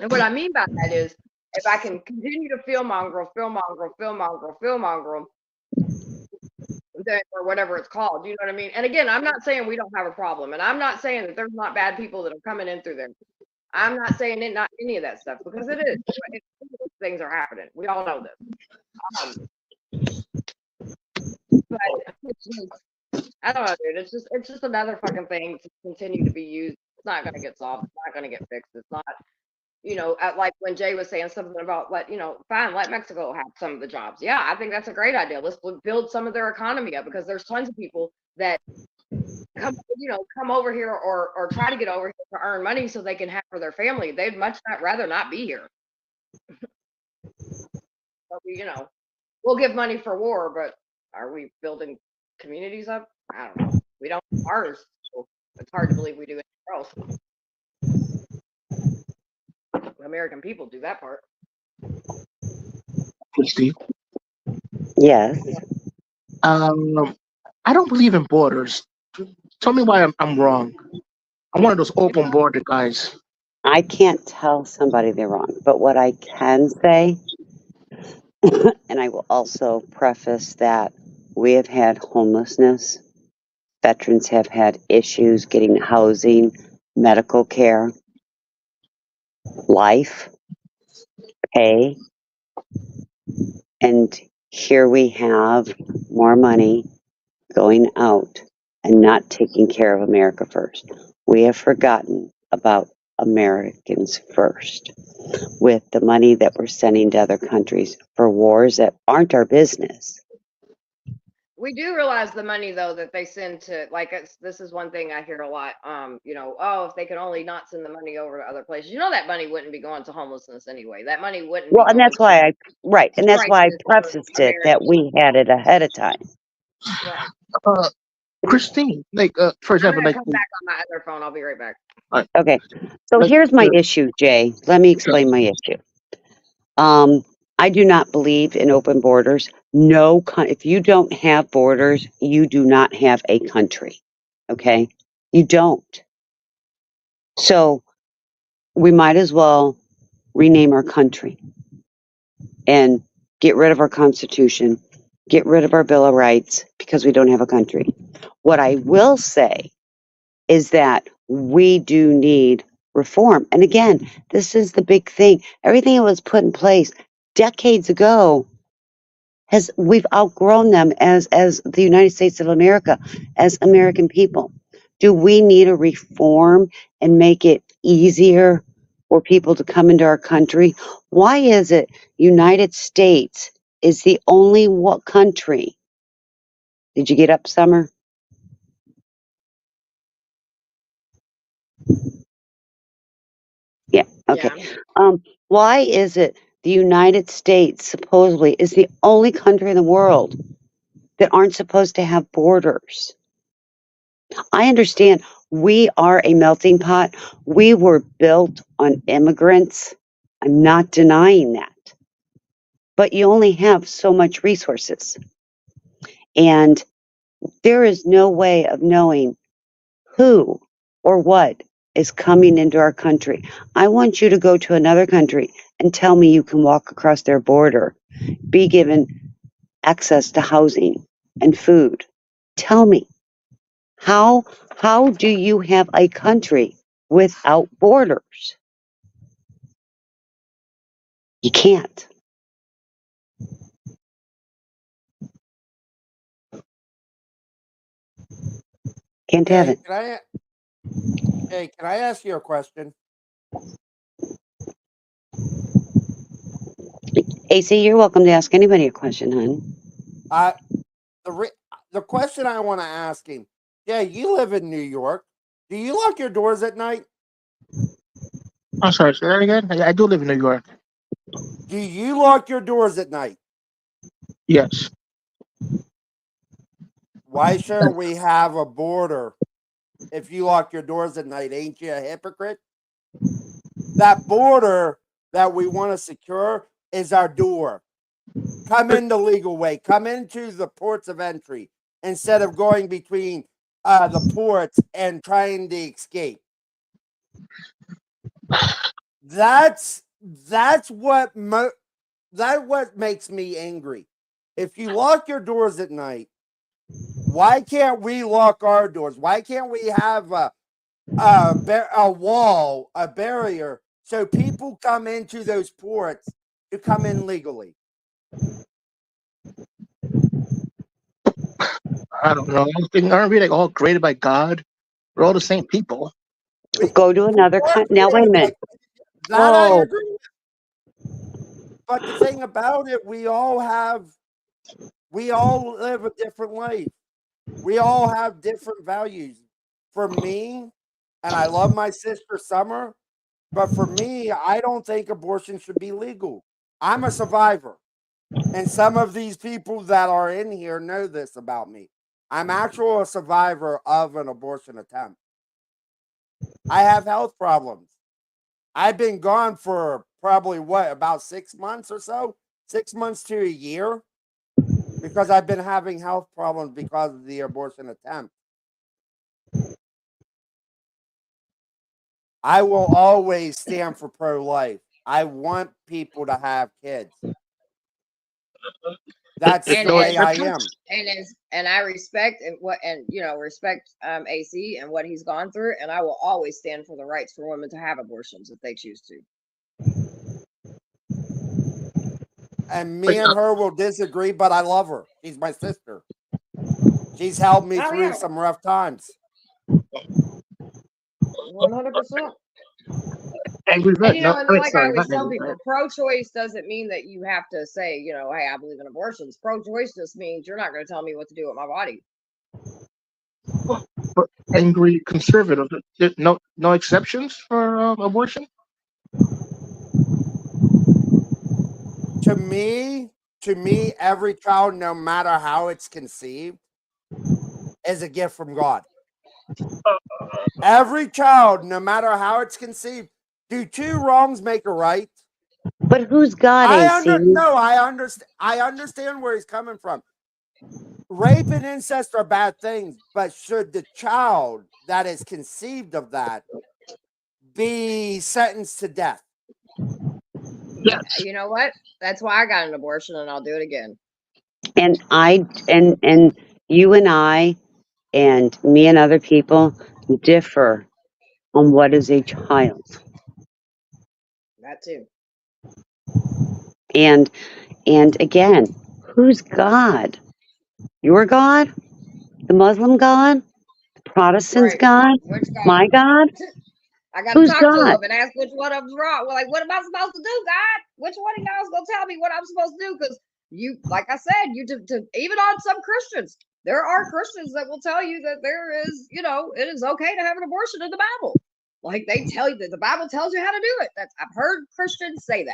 And what I mean by that is if I can continue to feel mongrel, or whatever it's called, you know what I mean? And again, I'm not saying we don't have a problem, and I'm not saying that there's not bad people that are coming in through there. I'm not saying it, not any of that stuff because it is. Things are happening. We all know this. Um, but it's just, I don't know, dude. It's just another fucking thing to continue to be used. It's not gonna get solved. It's not gonna get fixed. It's not, like when Jay was saying something about fine, let Mexico have some of the jobs. Yeah, I think that's a great idea. Let's build some of their economy up because there's tons of people that come over here or try to get over here to earn money so they can have for their family. They'd much rather not be here. But we'll give money for war, but are we building communities up? I don't know. We don't have ours, so it's hard to believe we do anything else. American people do that part. Christy. Yes. I don't believe in borders. Tell me why I'm wrong. I'm one of those open border guys. I can't tell somebody they're wrong, but what I can say, and I will also preface that we have had homelessness, veterans have had issues getting housing, medical care, life, pay, and here we have more money going out and not taking care of America first. We have forgotten about Americans first with the money that we're sending to other countries for wars that aren't our business. We do realize the money though that they send to this is one thing I hear a lot. Oh, if they could only not send the money over to other places. That money wouldn't be going to homelessness anyway. That money wouldn't Well, be and going that's to why and that's why I crisis for prefaced it that Americans. we had it ahead of time. Right. Christine, for I'm example, gonna come back on my other phone. I'll be right back. Okay. So like here's my the, issue, Jay. Let me explain my issue. I do not believe in open borders. No, if you don't have borders, you do not have a country. Okay? You don't. So we might as well rename our country and get rid of our Constitution, get rid of our Bill of Rights because we don't have a country. What I will say is that we do need reform. And again, this is the big thing. Everything that was put in place decades ago we've outgrown them as the United States of America, as American people. Do we need a reform and make it easier for people to come into our country? Why is it United States is the only country? Did you get up, Summer? Yeah. Okay. Yeah. Why is it the United States supposedly is the only country in the world that aren't supposed to have borders? I understand we are a melting pot. We were built on immigrants. I'm not denying that. But you only have so much resources. And there is no way of knowing who or what is coming into our country. I want you to go to another country and tell me you can walk across their border, be given access to housing and food. Tell me, how do you have a country without borders? You can't. Can't have Jay, it. can I ask you a question? AC, you're welcome to ask anybody a question, hon. The question I want to ask him, Jay, you live in New York. Do you lock your doors at night? I'm sorry, say that again. I do live in New York. Do you lock your doors at night? Yes. Why shouldn't we have a border if you lock your doors at night? Ain't you a hypocrite? That border that we want to secure is our door. Come in the legal way. Come into the ports of entry instead of going between the ports and trying to escape. That's what makes me angry. If you lock your doors at night, why can't we lock our doors? Why can't we have a wall, a barrier, so people come into those ports to come in legally? I don't know. Aren't we like all created by God? We're all the same people. We Go to we another are now wait a created by minute. that. I Oh, agree. But the thing about it, we all live a different life. We all have different values. For me, and I love my sister Summer, but for me, I don't think abortion should be legal. I'm a survivor. And some of these people that are in here know this about me. I'm actually a survivor of an abortion attempt. I have health problems. I've been gone for probably about 6 months or so, 6 months to a year, because I've been having health problems because of the abortion attempt. I will always stand for pro life. I want people to have kids. That's There's the and no way I exceptions. am. and I respect respect AC and what he's gone through, and I will always stand for the rights for women to have abortions if they choose to. And Like, me and her will disagree, but I love her. She's my sister. She's helped me Oh through yeah, some rough times. 100%. angry And vet. No, I and mean, like I sorry, always not tell angry vet. people, pro-choice doesn't mean that you have to say, hey, I believe in abortions. Pro-choice just means you're not going to tell me what to do with my body. But angry conservative. No exceptions for abortion. To me, every child, no matter how it's conceived, is a gift from God. Every child, no matter how it's conceived, do two wrongs make a right? but who's God, AC? I understand where he's coming from. Rape and incest are bad things, but should the child that is conceived of that be sentenced to death? Yes. You know what? That's why I got an abortion, and I'll do it again. And and you and I and me and other people differ on what is a child. That too. And again, who's God? Your God? The Muslim God? The Protestant's Right. God? Which My God? God? I got to Who's talk to God? him and ask which one of them's wrong. Well, like, what am I supposed to do, God? Which one of y'all's gonna tell me what I'm supposed to do? Because you, like I said, even on some Christians, there are Christians that will tell you that there is, it is okay to have an abortion in the Bible. Like they tell you that the Bible tells you how to do it. I've heard Christians say that.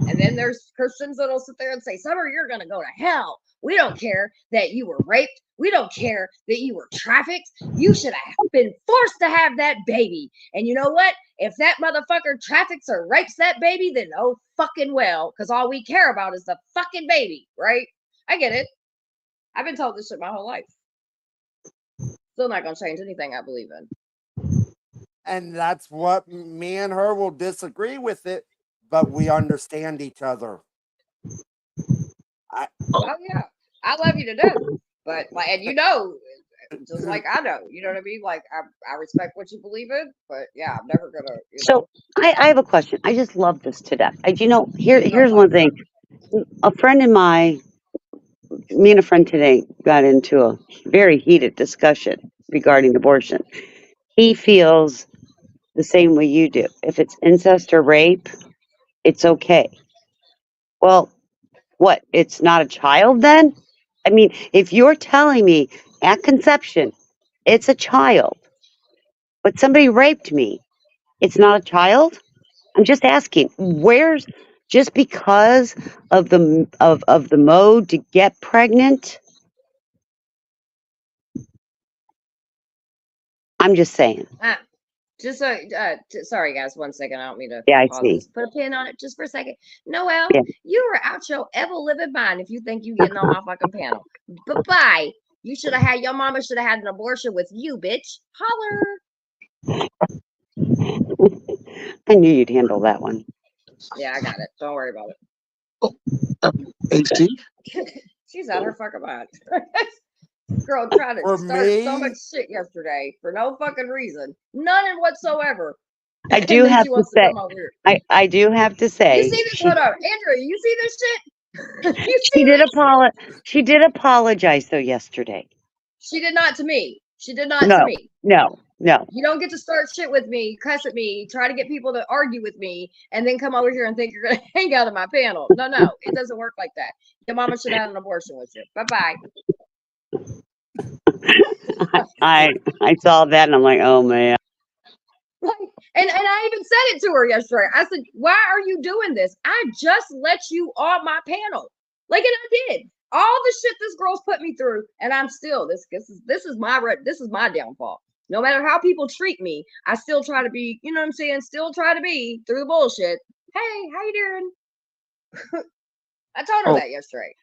And then there's Christians that'll sit there and say, Summer, you're going to go to hell. We don't care that you were raped. We don't care that you were trafficked. You should have been forced to have that baby. And you know what? If that motherfucker traffics or rapes that baby, then oh fucking well, because all we care about is the fucking baby, right? I get it. I've been told this shit my whole life. Still not going to change anything I believe in. And that's what me and her will disagree with it, but we understand each other. Oh yeah, I love you to death, but like, and just like I know, you know what I mean. Like I respect what you believe in, but yeah, I'm never gonna, So I have a question. I just love this to death. Oh Here's my one thing. A friend of mine, me and a friend today got into a very heated discussion regarding abortion. He feels the same way you do. If it's incest or rape, it's okay. Well, what? It's not a child then? I mean, if you're telling me at conception it's a child, but somebody raped me, it's not a child? I'm just asking, where's just because of the mode to get pregnant? I'm just saying. ah, just so sorry guys, 1 second. I don't mean to Yeah, I pause see. this. Put a pin on it just for a second. Noel, Yeah. you are out your ever living mind if you think you getting on my fucking panel. But bye. You should have had your mama should have had an abortion with you, bitch. Holler. I knew you'd handle that one. Yeah, I got it. Don't worry about Oh, AC. it. She's out her fucking mind. This girl tried to For start so much me, shit yesterday for no fucking reason. None whatsoever. I And do then have she to wants to say, come over here. I do have to You say, see this? Hold on. Andrew, you see this shit? You see she did this? she did apologize though yesterday. She did not to me. She did not to No, me. no, no. You don't get to start shit with me, cuss at me, try to get people to argue with me, and then come over here and think you're gonna hang out of my panel. No, no, it doesn't work like that. Your mama should have had an abortion with you. Bye bye. I saw that and I'm like, oh man. Like, and I even said it to her yesterday. I said, "Why are you doing this? I just let you on my panel, like, and I did all the shit this girl's put me through, and I'm still this is my downfall. No matter how people treat me, I still try to be, you know what I'm saying? Still try to be through the bullshit. Hey, how you doing? I told her Oh, that yesterday.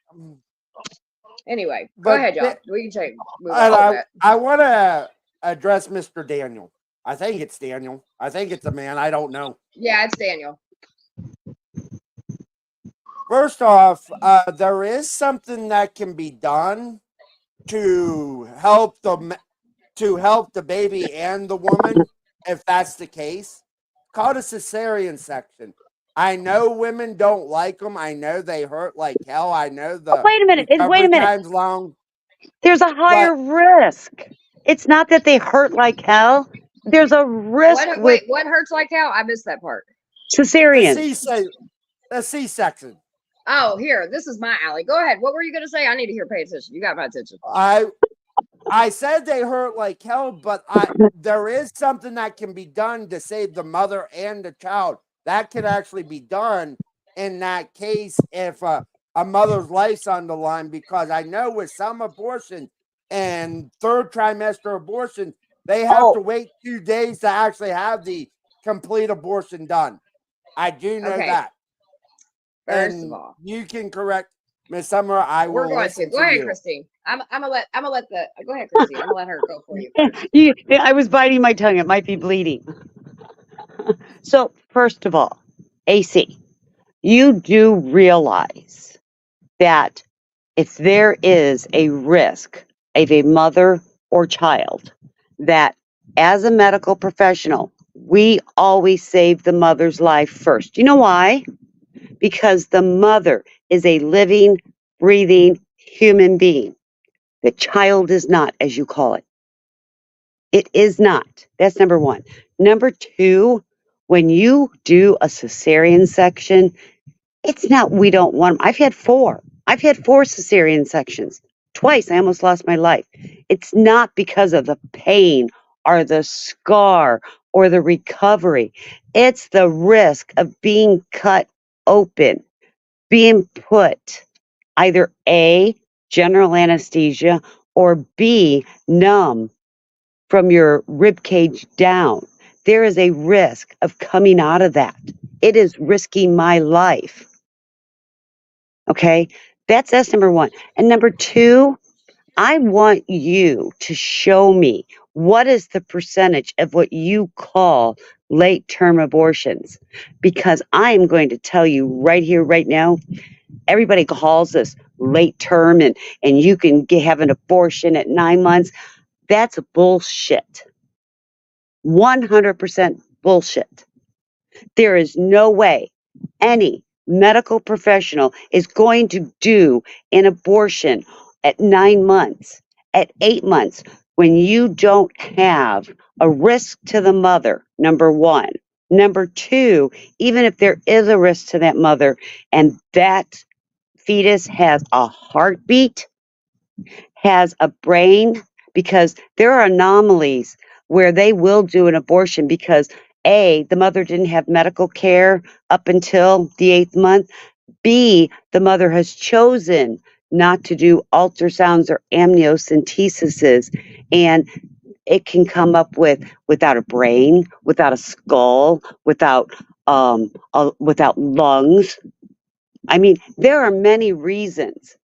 Anyway, go But ahead, y'all. We can move on and from that. I want to address Mr. Daniel. I think it's Daniel. I think it's a man. I don't know. Yeah, it's Daniel. First off, there is something that can be done to help the baby and the woman, if that's the case. Called a cesarean section. I know women don't like them. I know they hurt like hell. I know Oh, the wait a minute. Wait a recovery minute. time's long. There's a higher But risk. It's not that they hurt like hell. There's a risk What? with Wait, what hurts like hell? I missed that part. the cesareans. C-section. Oh, here, this is my alley. Go ahead. What were you gonna say? I need to hear. Pay attention. You got my attention. I said they hurt like hell, but there is something that can be done to save the mother and the child. That can actually be done in that case if a mother's life's on the line, because I know with some abortions and third trimester abortions, they have to Oh, wait 2 days to actually have the complete abortion done. I do know Okay. that. First of And all, you can correct Miss Summer. I we're will going to listen go to ahead, you. Christine. I'm gonna let the go ahead, Christine. I'm gonna let her go for you first. I was biting my tongue. It might be bleeding. So, first of all, AC, you do realize that if there is a risk of a mother or child, that as a medical professional, we always save the mother's life first. You know why? Because the mother is a living, breathing human being. The child is not, as you call it. It is not. That's number one. Number two, when you do a cesarean section, it's not we don't want them. I've had four. I've had four cesarean sections. Twice I almost lost my life. It's not because of the pain or the scar or the recovery. It's the risk of being cut open, being put either A, general anesthesia, or B, numb from your rib cage down. There is a risk of coming out of that. It is risking my life. Okay, that's number one. And number two, I want you to show me what is the percentage of what you call late term abortions. Because I am going to tell you right here, right now, everybody calls this late term and you can have an abortion at 9 months. That's bullshit. 100% bullshit. There is no way any medical professional is going to do an abortion at 9 months, at 8 months, when you don't have a risk to the mother, number one. Number two, even if there is a risk to that mother and that fetus has a heartbeat, has a brain, because there are anomalies where they will do an abortion because A, the mother didn't have medical care up until the 8th month. B, the mother has chosen not to do ultrasounds or amniocentesis. And it can come up without a brain, without a skull, without lungs. I mean, there are many reasons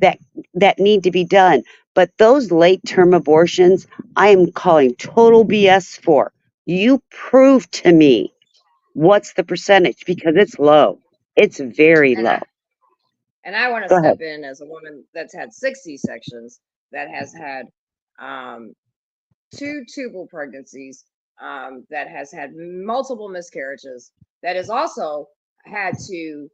that that need to be done, but those late term abortions, I am calling total BS for. You prove to me what's the percentage because it's low. It's very And low. I want to Go ahead. step in as a woman that's had 60 sections, that has had um, two tubal pregnancies, that has had multiple miscarriages, that has also had to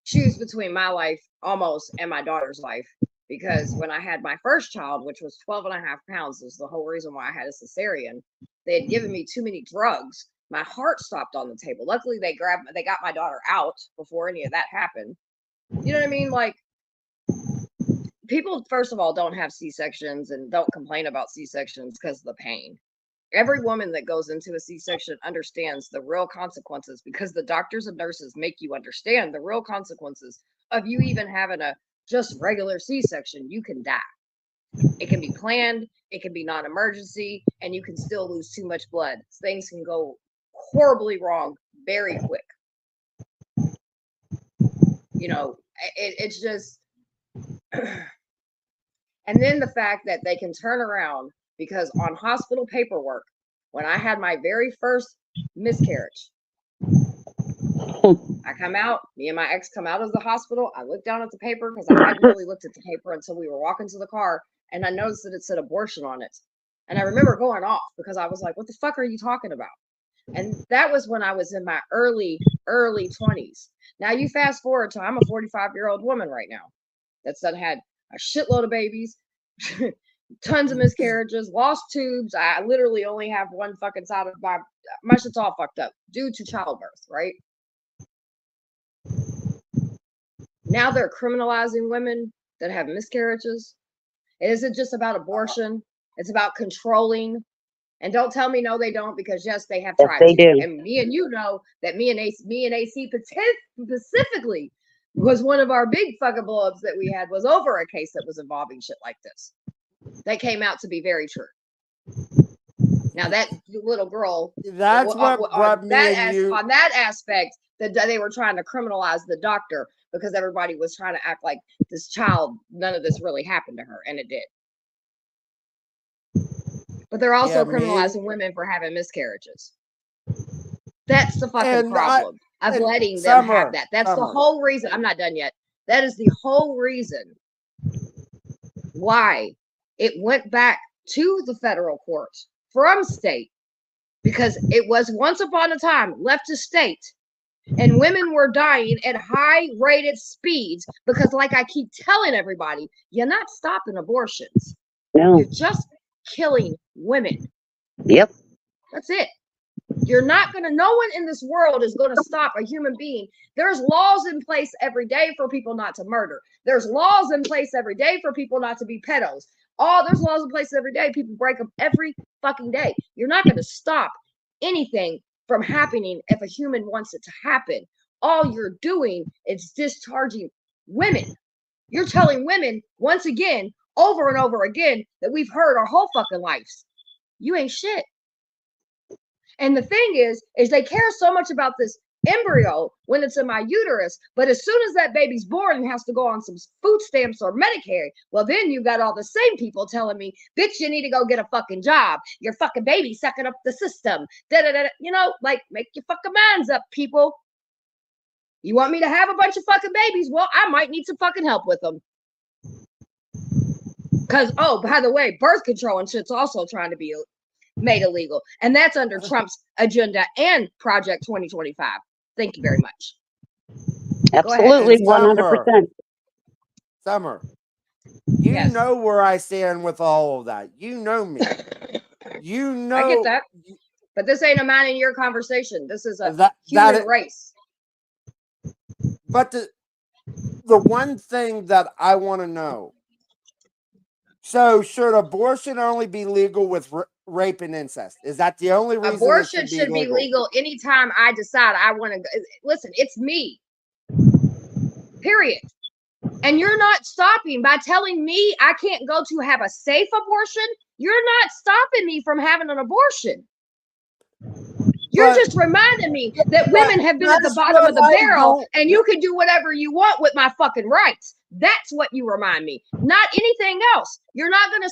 choose between my life almost and my daughter's life. because when I had my first child, which was 12 and a half pounds, was the whole reason why I had a cesarean. They had given me too many drugs. My heart stopped on the table. Luckily, they got my daughter out before any of that happened. You know what I mean? Like, people, first of all, don't have C-sections and don't complain about C-sections because of the pain. Every woman that goes into a C-section understands the real consequences, because the doctors and nurses make you understand the real consequences of you even having a just regular C-section. You can die. It can be planned, it can be non-emergency, and you can still lose too much blood. Things can go horribly wrong very quick. You know, it's just and then the fact that they can turn around, because on hospital paperwork, when I had my very first miscarriage, I come out, me and my ex come out of the hospital. I looked down at the paper because I hadn't really looked at the paper until we were walking to the car, and I noticed that it said abortion on it. And I remember going off because I was like, what the fuck are you talking about? And that was when I was in my early 20s. Now you fast forward to, I'm a 45-year-old woman right now that's done had a shitload of babies, tons of miscarriages, lost tubes. I literally only have one fucking side of my shit's all fucked up due to childbirth, right? Now they're criminalizing women that have miscarriages. It isn't just about abortion. It's about controlling. And don't tell me no, they don't, because yes, they have Yes, tried they to. do. And me and you know that me and AC specifically was one of our big fucking blowups that we had was over a case that was involving shit like this. That came out to be very true. Now that little girl, That's what brought on me and you. on that aspect, that they were trying to criminalize the doctor because everybody was trying to act like this child, none of this really happened to her, and it did. But they're also criminalizing women for having miscarriages. That's the fucking problem of letting them have that. That's the whole reason. I'm not done yet. That is the whole reason why it went back to the federal courts from state, because it was once upon a time left to state, and women were dying at high rated speeds because, like I keep telling everybody, you're not stopping abortions. No. You're just killing women. Yep. That's it. You're not going to, no one in this world is going to stop a human being. There's laws in place every day for people not to murder. There's laws in place every day for people not to be pedos. There's laws in place every day. People break them every fucking day. You're not going to stop anything from happening if a human wants it to happen. All you're doing is discharging women. You're telling women, once again, over and over again, that we've heard our whole fucking lives. You ain't shit. And the thing is they care so much about this embryo when it's in my uterus, but as soon as that baby's born and has to go on some food stamps or Medicare, well, then you got all the same people telling me, bitch, you need to go get a fucking job. Your fucking baby sucking up the system. Da-da-da-da. You know, like, make your fucking minds up, people. You want me to have a bunch of fucking babies? Well, I might need some fucking help with them. Because, oh, by the way, birth control and shit's also trying to be made illegal, and that's under Trump's agenda and Project 2025. Thank you very much. Absolutely, 100%. Summer, you know where I stand with all of that. You know me. You know. I get that, but this ain't a mine and your conversation. This is a human race. But the one thing that I want to know. So, should abortion only be legal with rape and incest? Is that the only reason abortion should be legal anytime I decide I want to listen? It's me, period. And you're not stopping by telling me I can't go to have a safe abortion. You're not stopping me from having an abortion. You're just reminding me that women have been at the bottom of the barrel, and you can do whatever you want with my fucking rights. That's what you remind me, not anything else. You're not going to,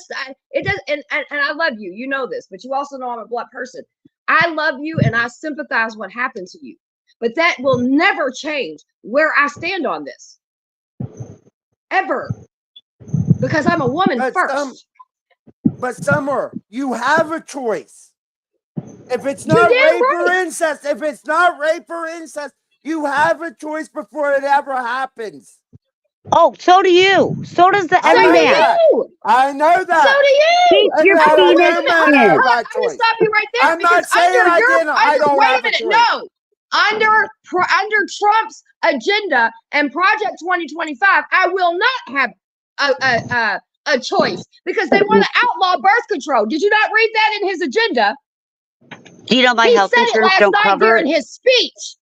it does. And I love you. You know this, but you also know I'm a blood person. I love you and I sympathize what happened to you, but that will never change where I stand on this. Ever. Because I'm a woman first. But Summer, you have a choice. If it's not rape or incest, you have a choice before it ever happens. Oh, so do you. So does the I So know do everyman. that. you. I know So that. do you. Keep your And Okay, as a wait penis a minute. woman, Hold I on, in. have hold on. that I'm gonna choice. stop you right there I'm because not saying I didn't. I don't wait a have a minute. choice. No, under Trump's agenda and Project 2025, I will not have a choice because they want to outlaw birth control. Did you not read that in his agenda? Do you know my He health said it insurance last don't night cover during it? his speech.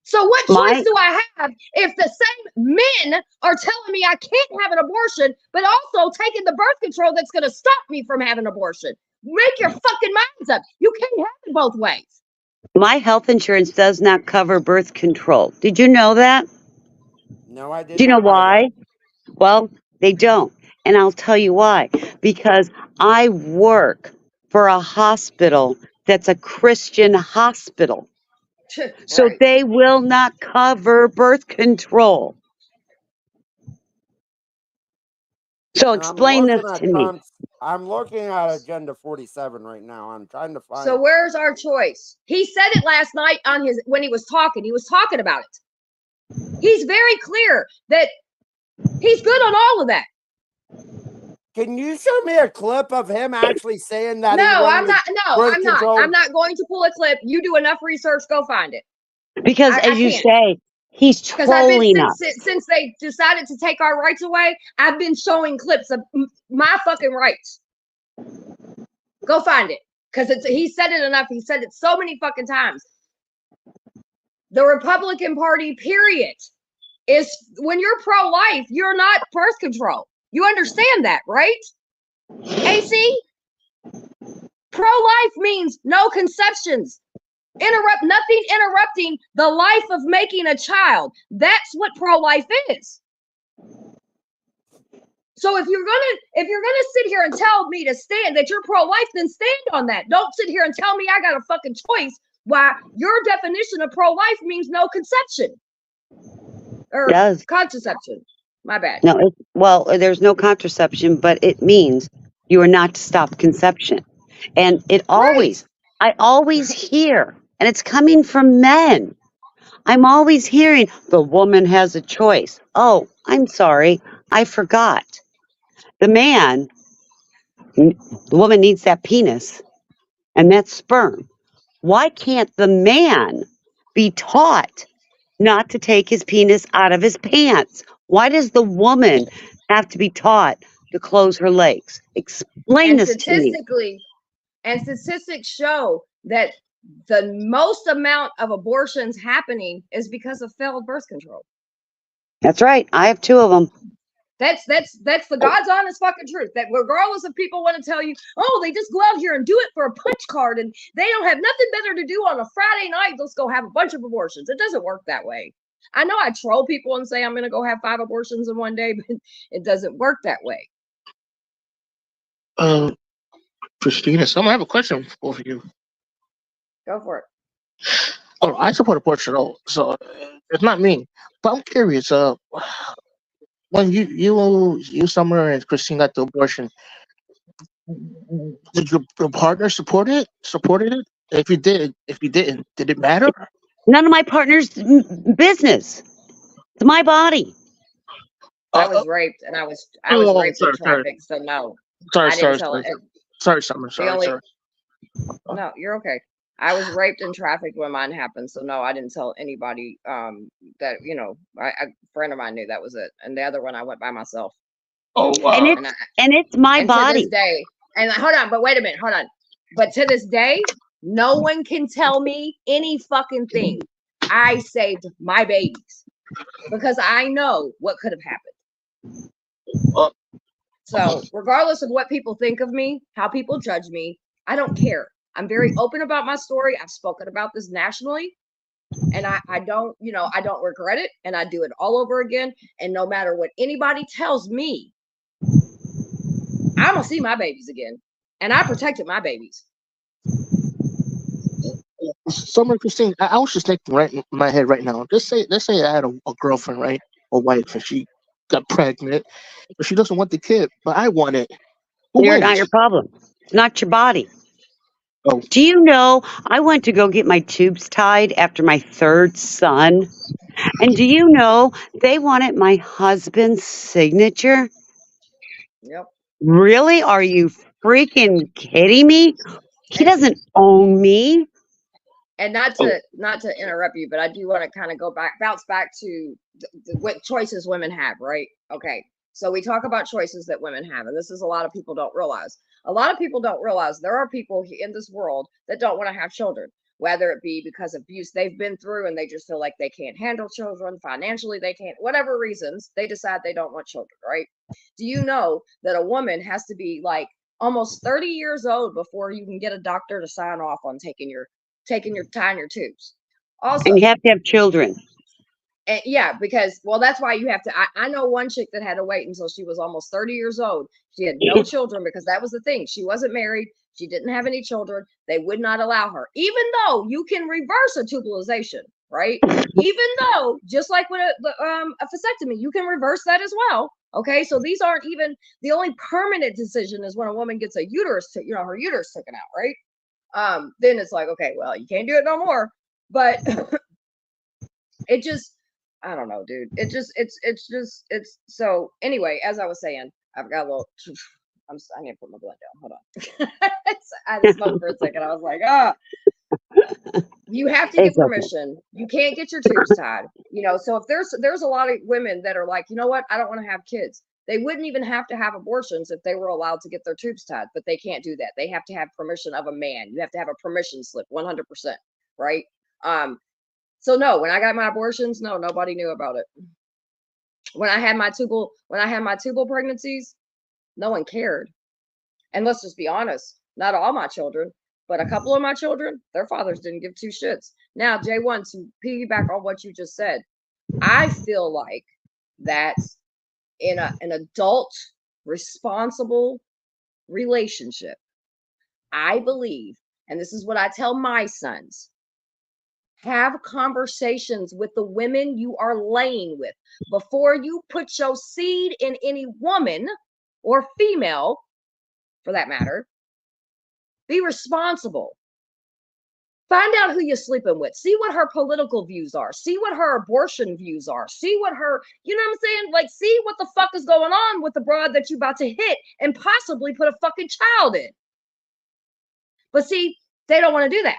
So what choice My do I have if the same men are telling me I can't have an abortion, but also taking the birth control that's going to stop me from having an abortion? Make your fucking minds up. You can't have it both ways. my health insurance does not cover birth control. Did you know that? No, I Do did you know not know that. why? Well, they don't. And I'll tell you why. Because I work for a hospital that's a Christian hospital. So Right. they will not cover birth control. So And I'm explain this looking to at me. Trump's. I'm looking at Agenda 47 right now. I'm trying to So find. where's our choice? He said it last night on his when he was talking. He was talking about it. He's very clear that he's good on all of that. Can you show me a clip of him actually saying that he No, I'm wanted not. No, birth I'm not. I'm control? not going to pull a clip. You do enough research. Go find it. Because I as you can't. say, he's Because I've been trolling us. since they decided to take our rights away. I've been showing clips of my fucking rights. Go find it because he said it enough. He said it so many fucking times. The Republican Party, period, is when you're pro-life, you're not birth control. You understand that, right? AC, pro-life means no conceptions. Nothing interrupting the life of making a child. That's what pro-life is. So if you're gonna sit here and tell me to stand that you're pro-life, then stand on that. Don't sit here and tell me I got a fucking choice. Why your definition of pro-life means no conception It or does. contraception. My bad. No, well, there's no contraception, but it means you are not to stop conception. And Right. I always hear, and it's coming from men. I'm always hearing the woman has a choice. Oh, I'm sorry. I forgot. The man, the woman needs that penis and that sperm. Why can't the man be taught not to take his penis out of his pants? Why does the woman have to be taught to close her legs? Explain And this to me. statistics show that the most amount of abortions happening is because of failed birth control. That's right. I have two of them. That's the God's honest fucking truth. That regardless of people want to tell you, oh, they just go out here and do it for a punch card, and they don't have nothing better to do on a Friday night. Let's go have a bunch of abortions. It doesn't work that way. I know I troll people and say I'm going to go have 5 abortions in one day, but it doesn't work that way. Christina, so I have a question for you. Go for it. Oh, I support abortion, so it's not me. But I'm curious. When you Summer and Christine got the abortion, did your partner supported it? If you didn't, did it matter? None of my partner's business. It's my body. I Uh, uh, was raped, and I was oh, raped in traffic, so no, sorry, I didn't sorry, tell sorry, it. sorry, Summer, The sorry, only sorry. No, you're okay. I was raped in traffic when mine happened, so no, I didn't tell anybody. That a friend of mine knew. That was it. And the other one, I went by myself. Oh, And wow. And it's my to this body. day, and hold on, but wait a minute, hold on. But to this day, no one can tell me any fucking thing. I saved my babies because I know what could have happened. Uh, So, regardless of what people think of me, how people judge me, I don't care. I'm very open about my story. I've spoken about this nationally, and I don't, I don't regret it, and I do it all over again. And no matter what anybody tells me, I'm gonna see my babies again, and I protected my babies. Summer, Christine, I was just thinking right in my head right now. Let's say I had a girlfriend, right, a wife, and she got pregnant, but she doesn't want the kid, but I want it. Who You're not your wins? problem. It's not your body. Oh, Do you know I went to go get my tubes tied after my third son? And do you know they wanted my husband's signature? Yep. Really? Are you freaking kidding me? He And doesn't own me. not oh, to interrupt you, but I do want to kind of bounce back to what choices women have, right? Okay. So we talk about choices that women have, and this is a lot of people don't realize. A lot of people don't realize there are people in this world that don't want to have children, whether it be because of abuse they've been through and they just feel like they can't handle children, financially they can't, whatever reasons, they decide they don't want children, right? Do you know that a woman has to be like almost 30 years old before you can get a doctor to sign off on tying your tubes? Also, And you have to have children. and yeah, because well, that's why you have to. I know one chick that had to wait until she was almost 30 years old. She had no children because that was the thing. She wasn't married. She didn't have any children. They would not allow her, even though you can reverse a tubalization, right? Even though, just like with a vasectomy, you can reverse that as well. Okay, so these aren't even the only permanent decision is when a woman gets a uterus, her uterus taken out, right? Then it's like, okay, well, you can't do it no more. But it just, I don't know, dude. It's so anyway, as I was saying, I've got a little I need to put my blood down. Hold on. I had to smoke for a second. I was like, you have to get It's okay. permission. You can't get your tubes tied. So if there's a lot of women that are like, you know what, I don't want to have kids. They wouldn't even have to have abortions if they were allowed to get their tubes tied, but they can't do that. They have to have permission of a man. You have to have a permission slip, 100%, right? So no, when I got my abortions, no, nobody knew about it. When I had my tubal pregnancies, no one cared. And let's just be honest, not all my children, but a couple of my children, their fathers didn't give two shits. Now, J1, to piggyback on what you just said, I feel like that in an adult, responsible relationship, I believe, and this is what I tell my sons, have conversations with the women you are laying with before you put your seed in any woman or female, for that matter. Be responsible. Find out who you're sleeping with. See what her political views are. See what her abortion views are. See what her, you know what I'm saying? Like, see what the fuck is going on with the broad that you about to hit and possibly put a fucking child in. But see, they don't want to do that.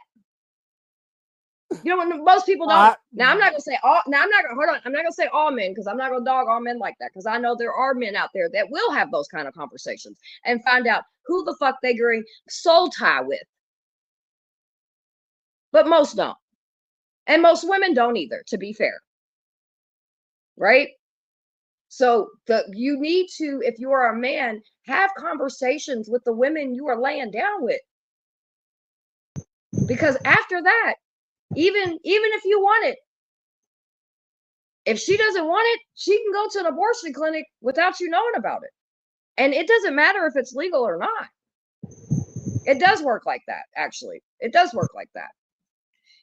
Most people don't. Now I'm not gonna say all. Now I'm not gonna hold on. I'm not gonna say all men because I'm not gonna dog all men like that because I know there are men out there that will have those kind of conversations and find out who the fuck they going soul tie with. But most don't, and most women don't either. To be fair, right? So you need to, if you are a man, have conversations with the women you are laying down with, because after that, even if you want it, if she doesn't want it, she can go to an abortion clinic without you knowing about it. And it doesn't matter if it's legal or not. It does work like that, actually. It does work like that.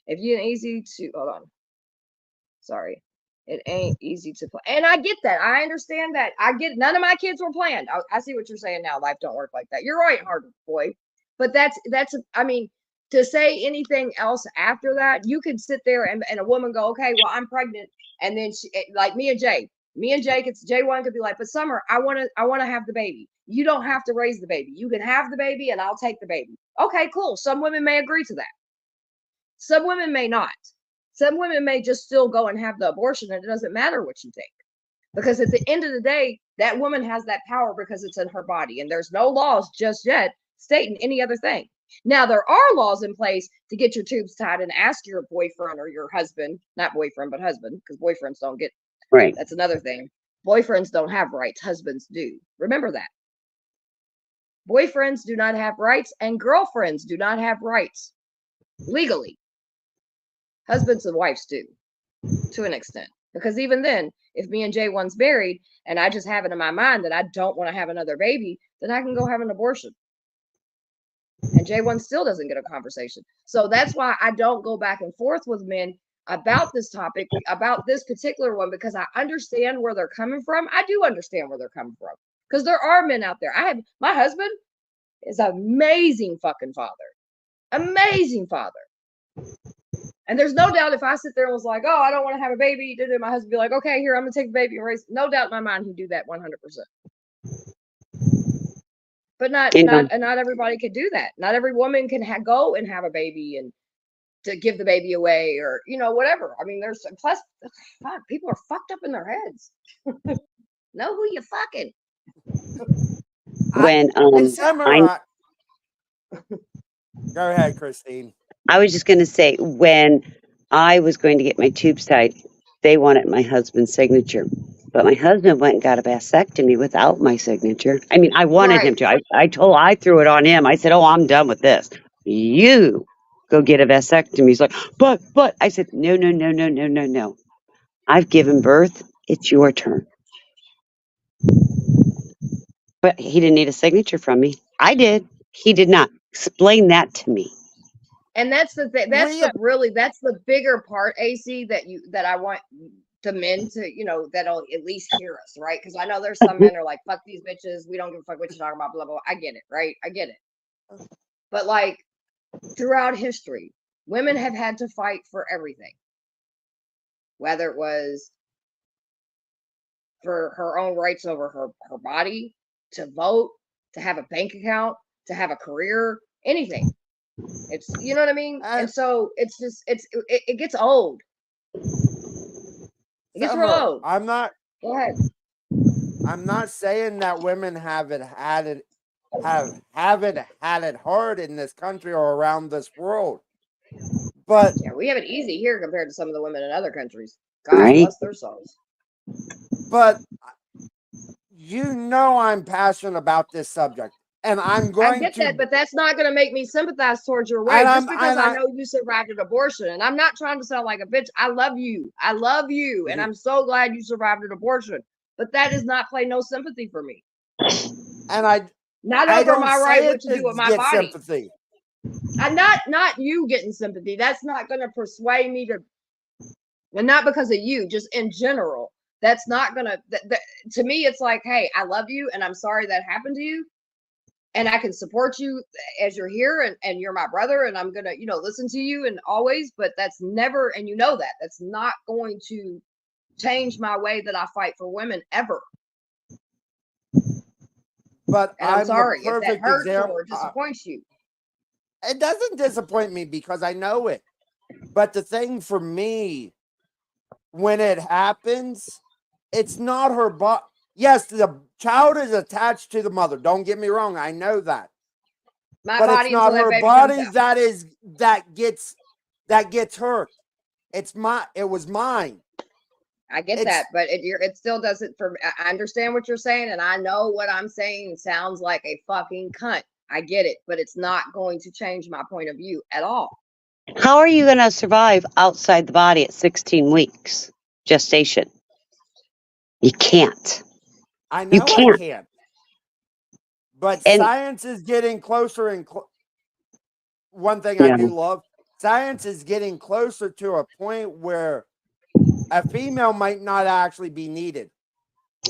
If you ain't easy to, hold on. Sorry. It ain't easy to play. And I get that. I understand that. I get none of my kids were planned. I see what you're saying now. Life don't work like that. You're right, hard boy. But that's, I mean, to say anything else after that, you could sit there and a woman go, okay, well, I'm pregnant. And then she, like me and Jay, J1 could be like, but Summer, I want to have the baby. You don't have to raise the baby. You can have the baby and I'll take the baby. Okay, cool. Some women may agree to that. Some women may not. Some women may just still go and have the abortion and it doesn't matter what you think. Because at the end of the day, that woman has that power because it's in her body. And there's no laws just yet stating any other thing. Now, there are laws in place to get your tubes tied and ask your boyfriend or your husband, not boyfriend, but husband, because boyfriends don't get, Right. that's another thing. Boyfriends don't have rights, husbands do. Remember that. Boyfriends do not have rights and girlfriends do not have rights legally. Husbands and wives do to an extent. Because even then, if me and J1's married and I just have it in my mind that I don't want to have another baby, then I can go have an abortion. And J1 still doesn't get a conversation. So that's why I don't go back and forth with men about this topic, about this particular one, because I understand where they're coming from. I do understand where they're coming from. Because there are men out there. My husband is an amazing fucking father. Amazing father. And there's no doubt if I sit there and was like, oh, I don't want to have a baby, my husband be like, okay, here, I'm going to take the baby and raise. No doubt in my mind he'd do that 100%. But not everybody could do that. Not every woman can go and have a baby and to give the baby away or, whatever. I mean, plus, God, people are fucked up in their heads. Know who you fucking. When Go ahead, Christine. I was just going to say, when I was going to get my tubes tied, they wanted my husband's signature. But my husband went and got a vasectomy without my signature. I mean, I wanted him to. I threw it on him. I said, oh, I'm done with this. You go get a vasectomy. He's like, but. I said, no. I've given birth. It's your turn. But he didn't need a signature from me. I did. He did not. Explain that to me. And that's the thing. That's the bigger part, AC, that I want the men to, that'll at least hear us, right? Because I know there's some men are like, fuck these bitches. We don't give a fuck what you're talking about, blah, blah, blah. I get it, right? I get it. But like throughout history, women have had to fight for everything. Whether it was for her own rights over her body, to vote, to have a bank account, to have a career, anything. It's, you know what I mean? And so it's just, it gets old. It gets real old. Go ahead. I'm not saying that women haven't had it hard in this country or around this world. But yeah, we have it easy here compared to some of the women in other countries. God bless their souls. But I'm passionate about this subject. And I'm going to. I get that, but that's not going to make me sympathize towards your way just because I know you survived an abortion. And I'm not trying to sound like a bitch. I love you. Mm-hmm. And I'm so glad you survived an abortion. But that does not play no sympathy for me. And I over my right what to do with my body. Sympathy. And not you getting sympathy. That's not going to persuade me to, and not because of you, just in general. That's not going to me, it's like, hey, I love you and I'm sorry that happened to you. And I can support you as you're here and you're my brother and I'm going to, listen to you and always, but that's never, and that's not going to change my way that I fight for women ever. But I'm sorry if that hurts or disappoints you. It doesn't disappoint me because I know it. But the thing for me, when it happens, it's not her body. Yes, the child is attached to the mother. Don't get me wrong. I know that. But it's not her body that gets hurt. It was mine. I get that, but it still doesn't. I understand what you're saying, and I know what I'm saying sounds like a fucking cunt. I get it, but it's not going to change my point of view at all. How are you going to survive outside the body at 16 weeks gestation? You can't. I know I can't. But science is getting closer and one thing I do love, science is getting closer to a point where a female might not actually be needed.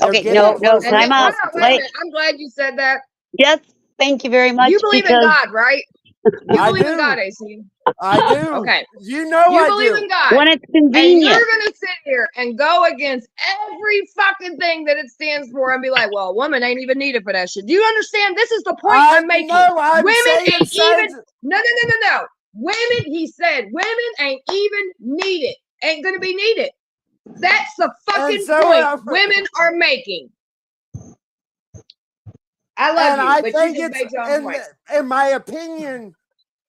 Okay, no, time out. I'm glad you said that. Yes, thank you very much. You believe in God, right? You believe in God, AC. I do. Okay. You believe in God. When it's convenient. And you're going to sit here and go against every fucking thing that it stands for and be like, well, a woman ain't even needed for that shit. Do you understand? This is the point I'm making. Women ain't even. No. Women, he said, women ain't even needed. Ain't going to be needed. That's the fucking point women are making. I love you, but you just made your own point.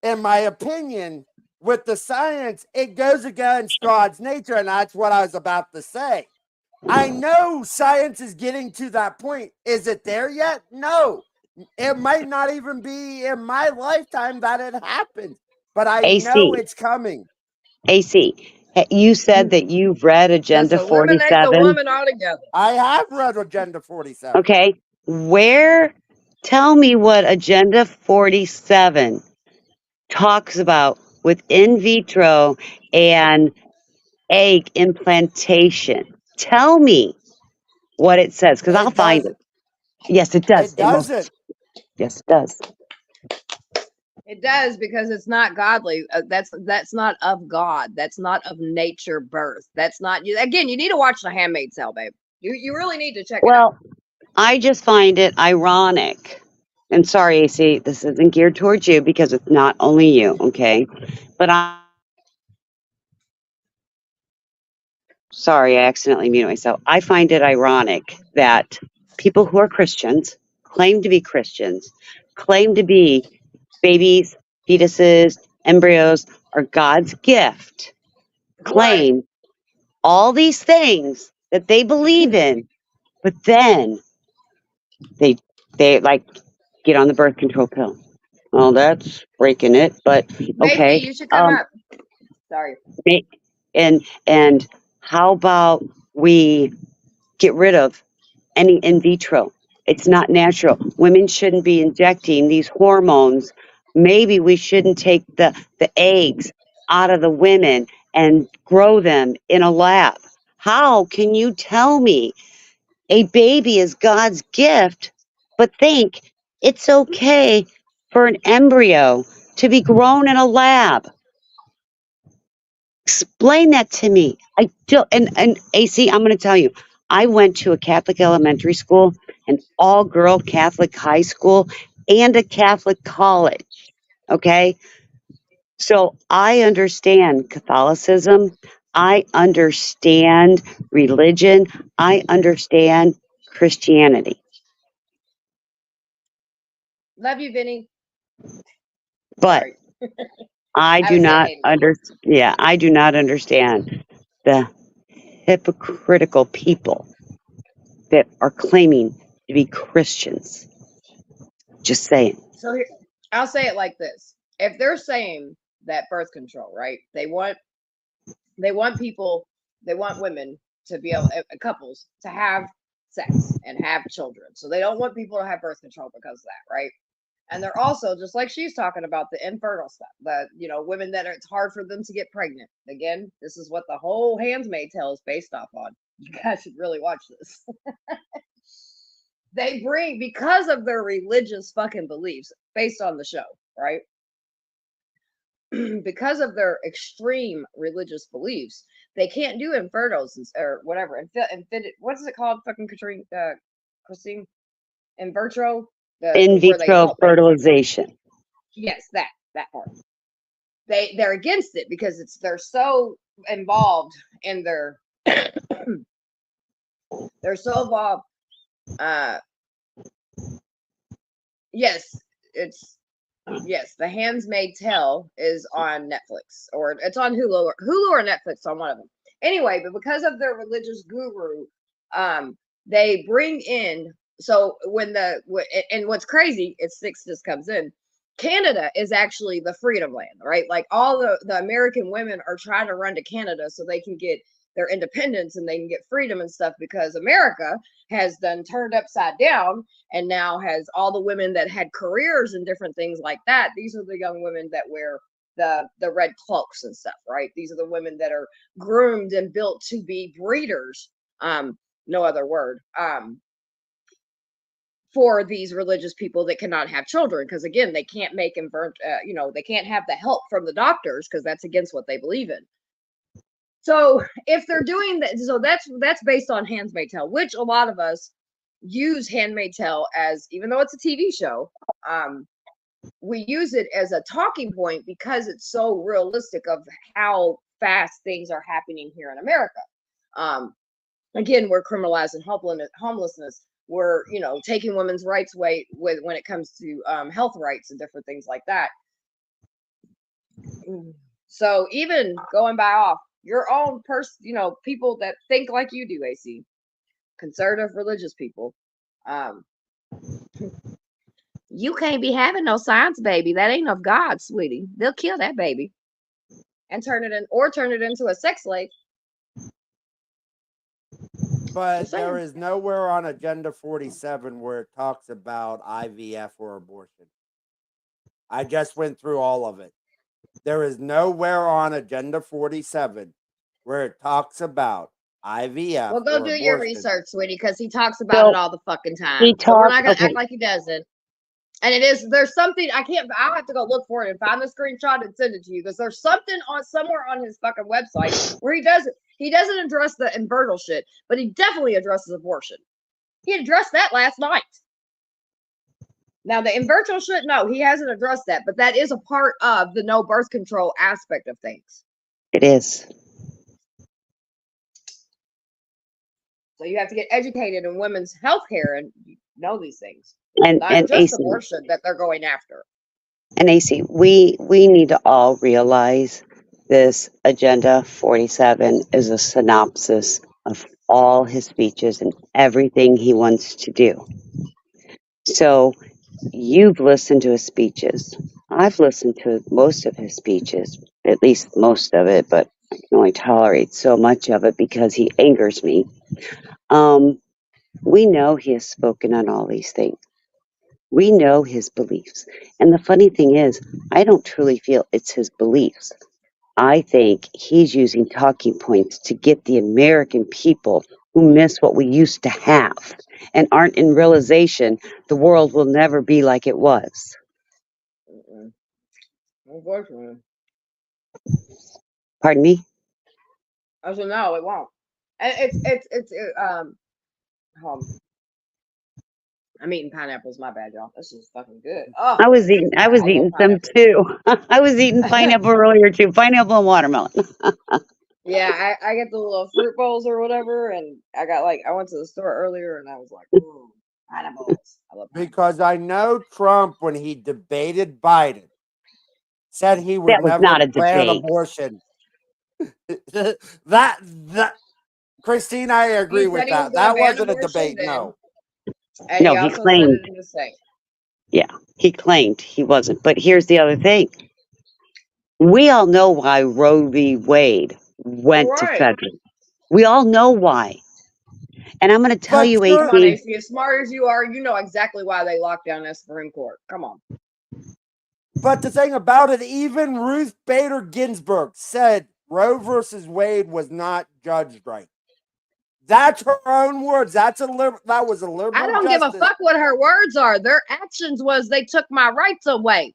In my opinion, with the science, it goes against God's nature, and that's what I was about to say. I know science is getting to that point. Is it there yet? No. It might not even be in my lifetime that it happens, but I know it's coming. AC, you said that you've read Agenda 47. The woman altogether. I have read Agenda 47. Okay. Tell me what Agenda 47 talks about with in vitro and egg implantation. Tell me what it says, because I'll find it. Yes, it does. It doesn't. Yes, it does. It does because it's not godly. That's not of God. That's not of nature birth. That's not you. Again, you need to watch The Handmaid's Tale, babe. You really need to check it out. Well, I just find it ironic. And sorry, AC, this isn't geared towards you because it's not only you, okay? But I sorry, I accidentally muted myself. I find it ironic that people who are Christians, claim to be Christians, claim to be babies, fetuses, embryos, are God's gift, Right. claim all these things that they believe in, but then they they like get on the birth control pill. Well, that's breaking it, but Macy, okay. you should come up. Sorry. Ma- and how about we get rid of any in vitro? It's not natural. Women shouldn't be injecting these hormones. Maybe we shouldn't take the eggs out of the women and grow them in a lab. How can you tell me a baby is God's gift, but think it's okay for an embryo to be grown in a lab? Explain that to me. I don't, and AC, I'm going to tell you, I went to a Catholic elementary school, an all girl Catholic high school, and a Catholic college. Okay. So I understand Catholicism. I understand religion. I understand Christianity. Love you, Vinny. But Sorry. I I do was saying not hey to you. yeah, I do not understand the hypocritical people that are claiming to be Christians. Just saying. So here, I'll say it like this: if they're saying that birth control, right? They want people, they want women to be able, couples to have sex and have children. So they don't want people to have birth control because of that, right? And they're also just like she's talking about the infertile stuff, the women that it's hard for them to get pregnant. Again, this is what the whole Handmaid's Tale is based off on. You guys should really watch this. They bring because of their religious fucking beliefs based on the show, right? Because of their extreme religious beliefs, they can't do infertils or whatever. What is it called? Fucking Katrine, Christine, in vitro, In where they vitro help make. fertilization. Yes, that part. They're against it because they're so involved in their they're so involved. Uh, yes, it's yes. The Handmaid's Tale is on Netflix or it's on Hulu or Netflix on one of them. Anyway, but because of their religious guru, they bring in. So and what's crazy is six just comes in. Canada is actually the freedom land, right? Like all the American women are trying to run to Canada so they can get their independence and they can get freedom and stuff because America has done turned upside down and now has all the women that had careers and different things like that. These are the young women that wear the red cloaks and stuff, right? These are the women that are groomed and built to be breeders. No other word. For these religious people that cannot have children because again they can't make they can't have the help from the doctors because that's against what they believe in. So if they're doing that, so that's based on Handmaid's Tale, which a lot of us use Handmaid's Tale as, even though it's a TV show, we use it as a talking point because it's so realistic of how fast things are happening here in America. Again, we're criminalizing homelessness. We're taking women's rights away when it comes to health rights and different things like that. So even going by off your own person, people that think like you do, AC, conservative religious people, you can't be having no science baby. That ain't of God, sweetie. They'll kill that baby and turn it into a sex slave. But there is nowhere on Agenda 47 where it talks about IVF or abortion. I just went through all of it. There is nowhere on Agenda 47 where it talks about IVF. Well, go or do abortion. your research, sweetie, because he talks about it all the fucking time. He So we're talked, not gonna okay. act like he doesn't. And it is, there's something, I'll have to go look for it and find the screenshot and send it to you, because there's something on somewhere on his fucking website where he doesn't address the invertal shit, but he definitely addresses abortion. He addressed that last night. Now the invertal shit, no, he hasn't addressed that, but that is a part of the no birth control aspect of things. It is. So you have to get educated in women's health care and know these things. And Not just AC, abortion that they're going after. and AC, we need to all realize this Agenda 47 is a synopsis of all his speeches and everything he wants to do. So you've listened to his speeches. I've listened to most of his speeches, at least most of it, but I can only tolerate so much of it because he angers me. We know he has spoken on all these things. We know his beliefs. And the funny thing is, I don't truly feel it's his beliefs. I think he's using talking points to get the American people who miss what we used to have and aren't in realization the world will never be like it was. Unfortunately. Pardon me? I said, no, it won't. And it's I'm eating pineapples. My bad, y'all. This is fucking good. Oh, I was eating I love some pineapples. too. I was eating pineapple earlier too. Pineapple and watermelon. Yeah, I get the little fruit bowls or whatever, and I went to the store earlier and I was like, ooh, pineapples. I love pineapples. Because I know Trump, when he debated Biden, said he would That was never not a ban debate. abortion. that Christine, I agree He said with he was that. going to That ban wasn't a abortion debate. then, No, and he No, he also said claimed. it in the Senate. Yeah, he claimed he wasn't. But here's the other thing. We all know why Roe v. Wade All went to right. federal. We all know why. And I'm going to tell but you, Come on, AC, AC. As smart as you are, you know exactly why they locked down that Supreme Court. Come on. but the thing about it, even Ruth Bader Ginsburg said Roe versus Wade was not judged right. That's her own words. That was a I liberal don't give a justice. fuck what her words are. Their actions was they took my rights away.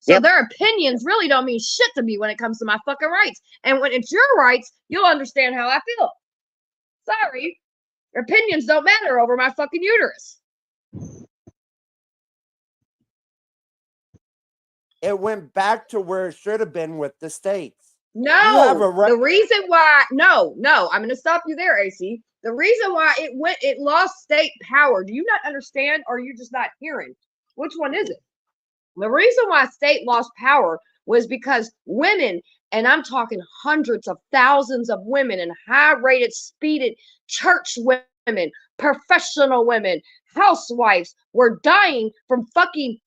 So yep, their opinions really don't mean shit to me when it comes to my fucking rights. And when it's your rights, you'll understand how I feel. Sorry. Your opinions don't matter over my fucking uterus. It went back to where it should have been with the states. You have No, a right. the reason why, no, I'm going to stop you there, AC. The reason why it lost state power. Do you not understand, or are you just not hearing? Which one is it? The reason why state lost power was because women, and I'm talking hundreds of thousands of women and high rated, speeded church women, professional women, housewives were dying from fucking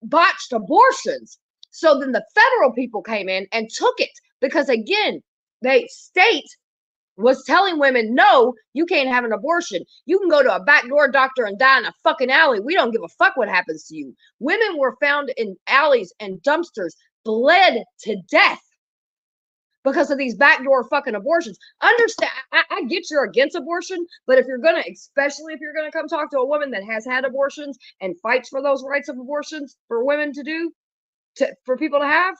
botched abortions. So then the federal people came in and took it because, again, the state was telling women, no, you can't have an abortion. You can go to a backdoor doctor and die in a fucking alley. We don't give a fuck what happens to you. Women were found in alleys and dumpsters, bled to death because of these backdoor fucking abortions. Understand, I get you're against abortion, but if you're gonna, especially if you're gonna come talk to a woman that has had abortions and fights for those rights of abortions for women to do, for people to have,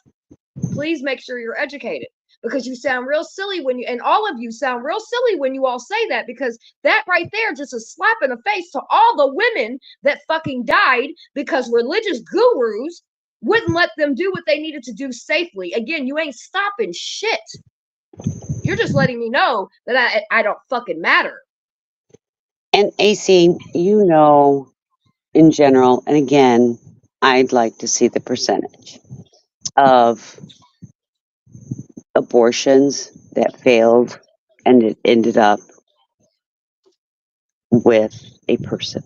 please make sure you're educated, because you sound real silly when you, and all of you sound real silly when you all say that, because that right there just a slap in the face to all the women that fucking died because religious gurus wouldn't let them do what they needed to do safely. Again, you ain't stopping shit. You're just letting me know that I don't fucking matter. and AC, in general, and again, I'd like to see the percentage of abortions that failed and it ended up with a person.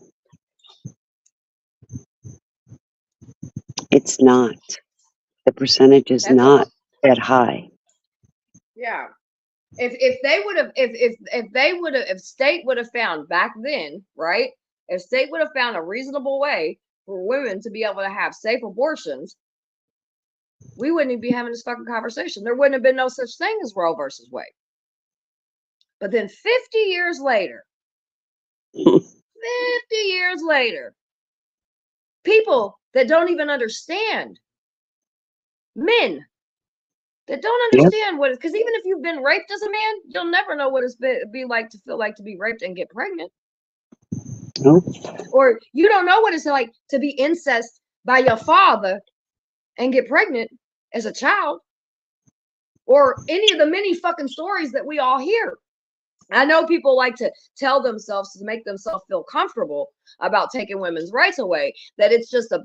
It's not. The percentage is That's all. not that high. Yeah. If they would have, if they would have, if state would have found back then, right, if state would have found a reasonable way for women to be able to have safe abortions, we wouldn't even be having this fucking conversation. There wouldn't have been no such thing as Roe versus Wade. But then 50 years later, people that don't even understand, men that don't understand what it, because even if you've been raped as a man, you'll never know what it's be like to feel like to be raped and get pregnant. Nope. Or you don't know what it's like to be incest by your father and get pregnant as a child, or any of the many fucking stories that we all hear. I know people like to tell themselves to make themselves feel comfortable about taking women's rights away, that it's just a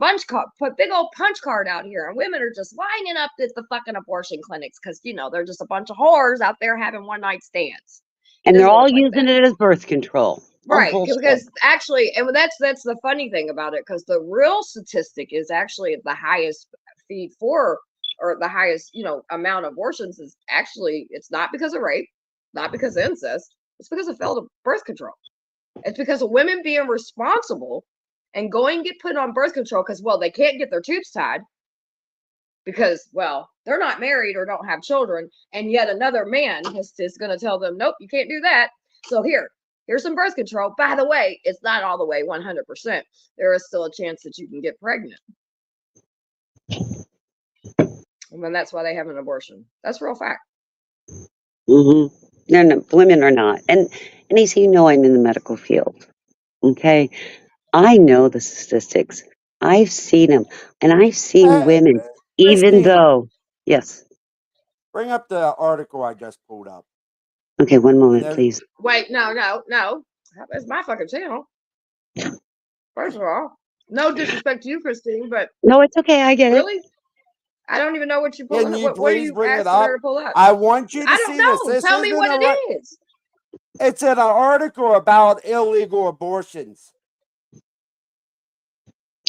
big old punch card out here, and women are just lining up at the fucking abortion clinics because, you know, they're just a bunch of whores out there having one night stands. And they're all using it as birth control. Right, because actually, and that's the funny thing about it, because the real statistic is actually the highest feed for, or the highest, you know, amount of abortions is actually, it's not because of rape, not because of incest, it's because of failed birth control. It's because of women being responsible and going get put on birth control because, well, they can't get their tubes tied because, well, they're not married or don't have children, and yet another man is going to tell them, nope, you can't do that. So here's some birth control. By the way, it's not all the way 100%. There is still a chance that you can get pregnant. And then that's why they have an abortion. That's real fact. Mm-hmm. No, women are not. And as you know, I'm in the medical field. Okay. I know the statistics. I've seen them. And I've seen women, even Christine, though, yes. bring up the article I just pulled up. Okay, one moment, please. Wait, no. It's my fucking channel. First of all, no disrespect to you, Christine, but no, it's okay. I get it. Really? I don't even know what you're pulling up. What are you asking her to pull up? I want you to I see don't know. this. Tell me what it is. It's an article about illegal abortions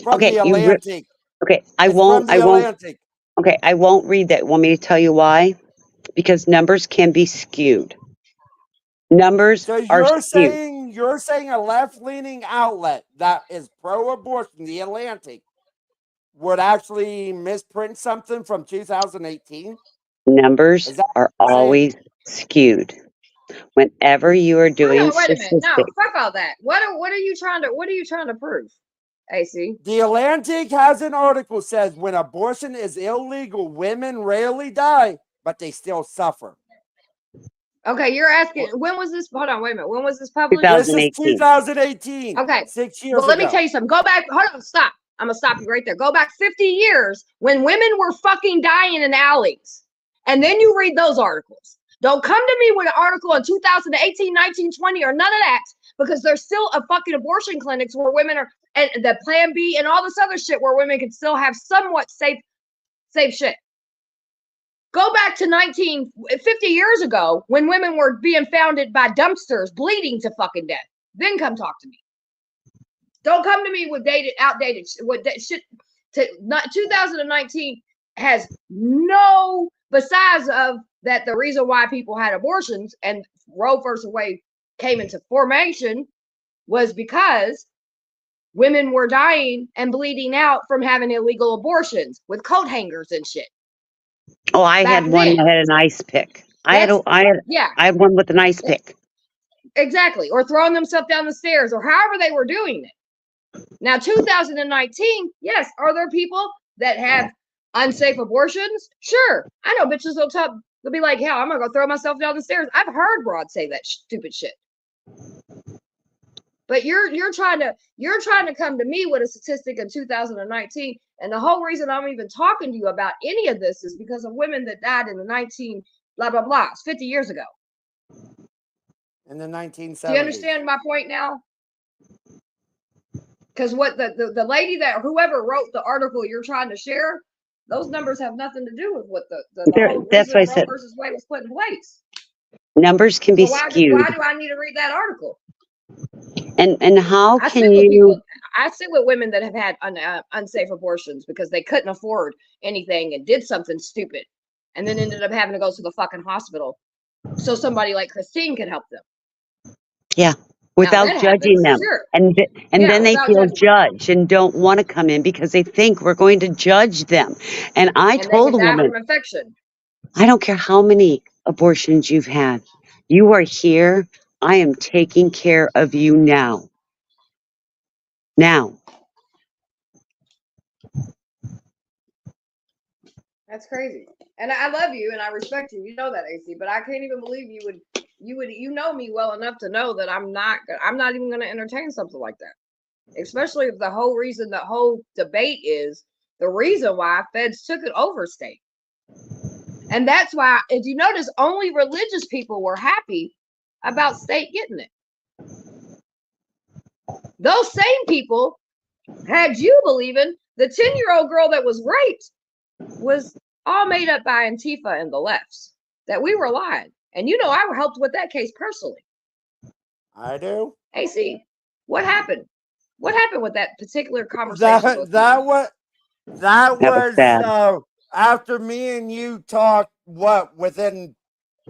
from the Atlantic. Okay, I won't. Okay, I won't read that. Want me to tell you why? Because numbers can be skewed. Numbers so are skewed. You're saying a left-leaning outlet that is pro-abortion, the Atlantic, would actually misprint something from 2018? Numbers are always skewed. Whenever you are doing wait a minute. No, statistics. fuck all that. What are you trying to prove? AC. The Atlantic has an article says when abortion is illegal, women rarely die, but they still suffer. Okay, you're asking, when was this? Hold on, wait a minute. When was this published? 2018. This is 2018. Okay. 6 years ago. Let me tell you something. Go back. Hold on, stop. I'm going to stop you right there. Go back 50 years when women were fucking dying in alleys. And then you read those articles. Don't come to me with an article in 2018, 19, 20, or none of that, because there's still a fucking abortion clinics where women are, and the Plan B and all this other shit where women can still have somewhat safe shit. Go back to 50 years ago when women were being founded by dumpsters bleeding to fucking death. Then come talk to me. Don't come to me with outdated shit. 2019 has no, besides of that, the reason why people had abortions and Roe versus Wade came into formation was because women were dying and bleeding out from having illegal abortions with coat hangers and shit. Oh, I had one that had an ice pick. I had one with an ice pick. Exactly. Or throwing themselves down the stairs, or however they were doing it. Now, 2019, yes, are there people that have unsafe abortions? Sure. I know bitches they'll be like, hell, I'm gonna go throw myself down the stairs. I've heard broads say that stupid shit. But you're trying to come to me with a statistic in 2019, and the whole reason I'm even talking to you about any of this is because of women that died in the 19 blah blah blah 50 years ago. In the 1970s. Do you understand my point now? Because what the lady that whoever wrote the article you're trying to share, those numbers have nothing to do with what the whole that's what I said. Roe versus Wade was put in place. Numbers can be skewed. Why do I need to read that article? And how can you? I sit with women that have had unsafe abortions because they couldn't afford anything and did something stupid, and then ended up having to go to the fucking hospital, so somebody like Christine could help them. Yeah, without judging them, sure. and then they feel judged and don't want to come in because they think we're going to judge them. And I told a woman, infection. I don't care how many abortions you've had, you are here. I am taking care of you now. Now. That's crazy. And I love you and I respect you. You know that, AC. But I can't even believe you know me well enough to know that I'm not even going to entertain something like that. Especially if the whole debate is the reason why feds took it over state. And that's why, if you notice, only religious people were happy about state getting it. Those same people had you believing the 10-year-old girl that was raped was all made up by Antifa and the lefts, that we were lying. And you know, I helped with that case personally. I do. AC, what happened? What happened with that particular conversation? That was sad. after me and you talked. Within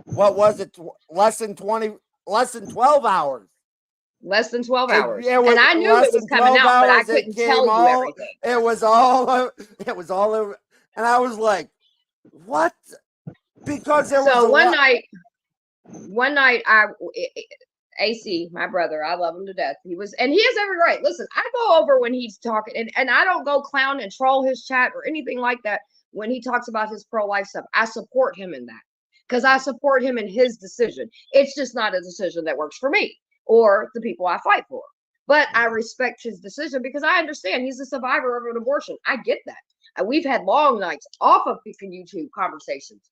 what was it? Less than 12 hours. Less than 12 hours. It was And I knew less it was than coming 12 out, but I hours. It couldn't came tell you all. everything. It was all. It was all over, and I was like, "What?" Because there was So a lot. one night, AC, my brother, I love him to death. He has every right. Listen, I go over when he's talking, and I don't go clown and troll his chat or anything like that when he talks about his pro-life stuff. I support him in that because I support him in his decision. It's just not a decision that works for me or the people I fight for. But I respect his decision because I understand he's a survivor of an abortion. I get that. We've had long nights off of YouTube conversations.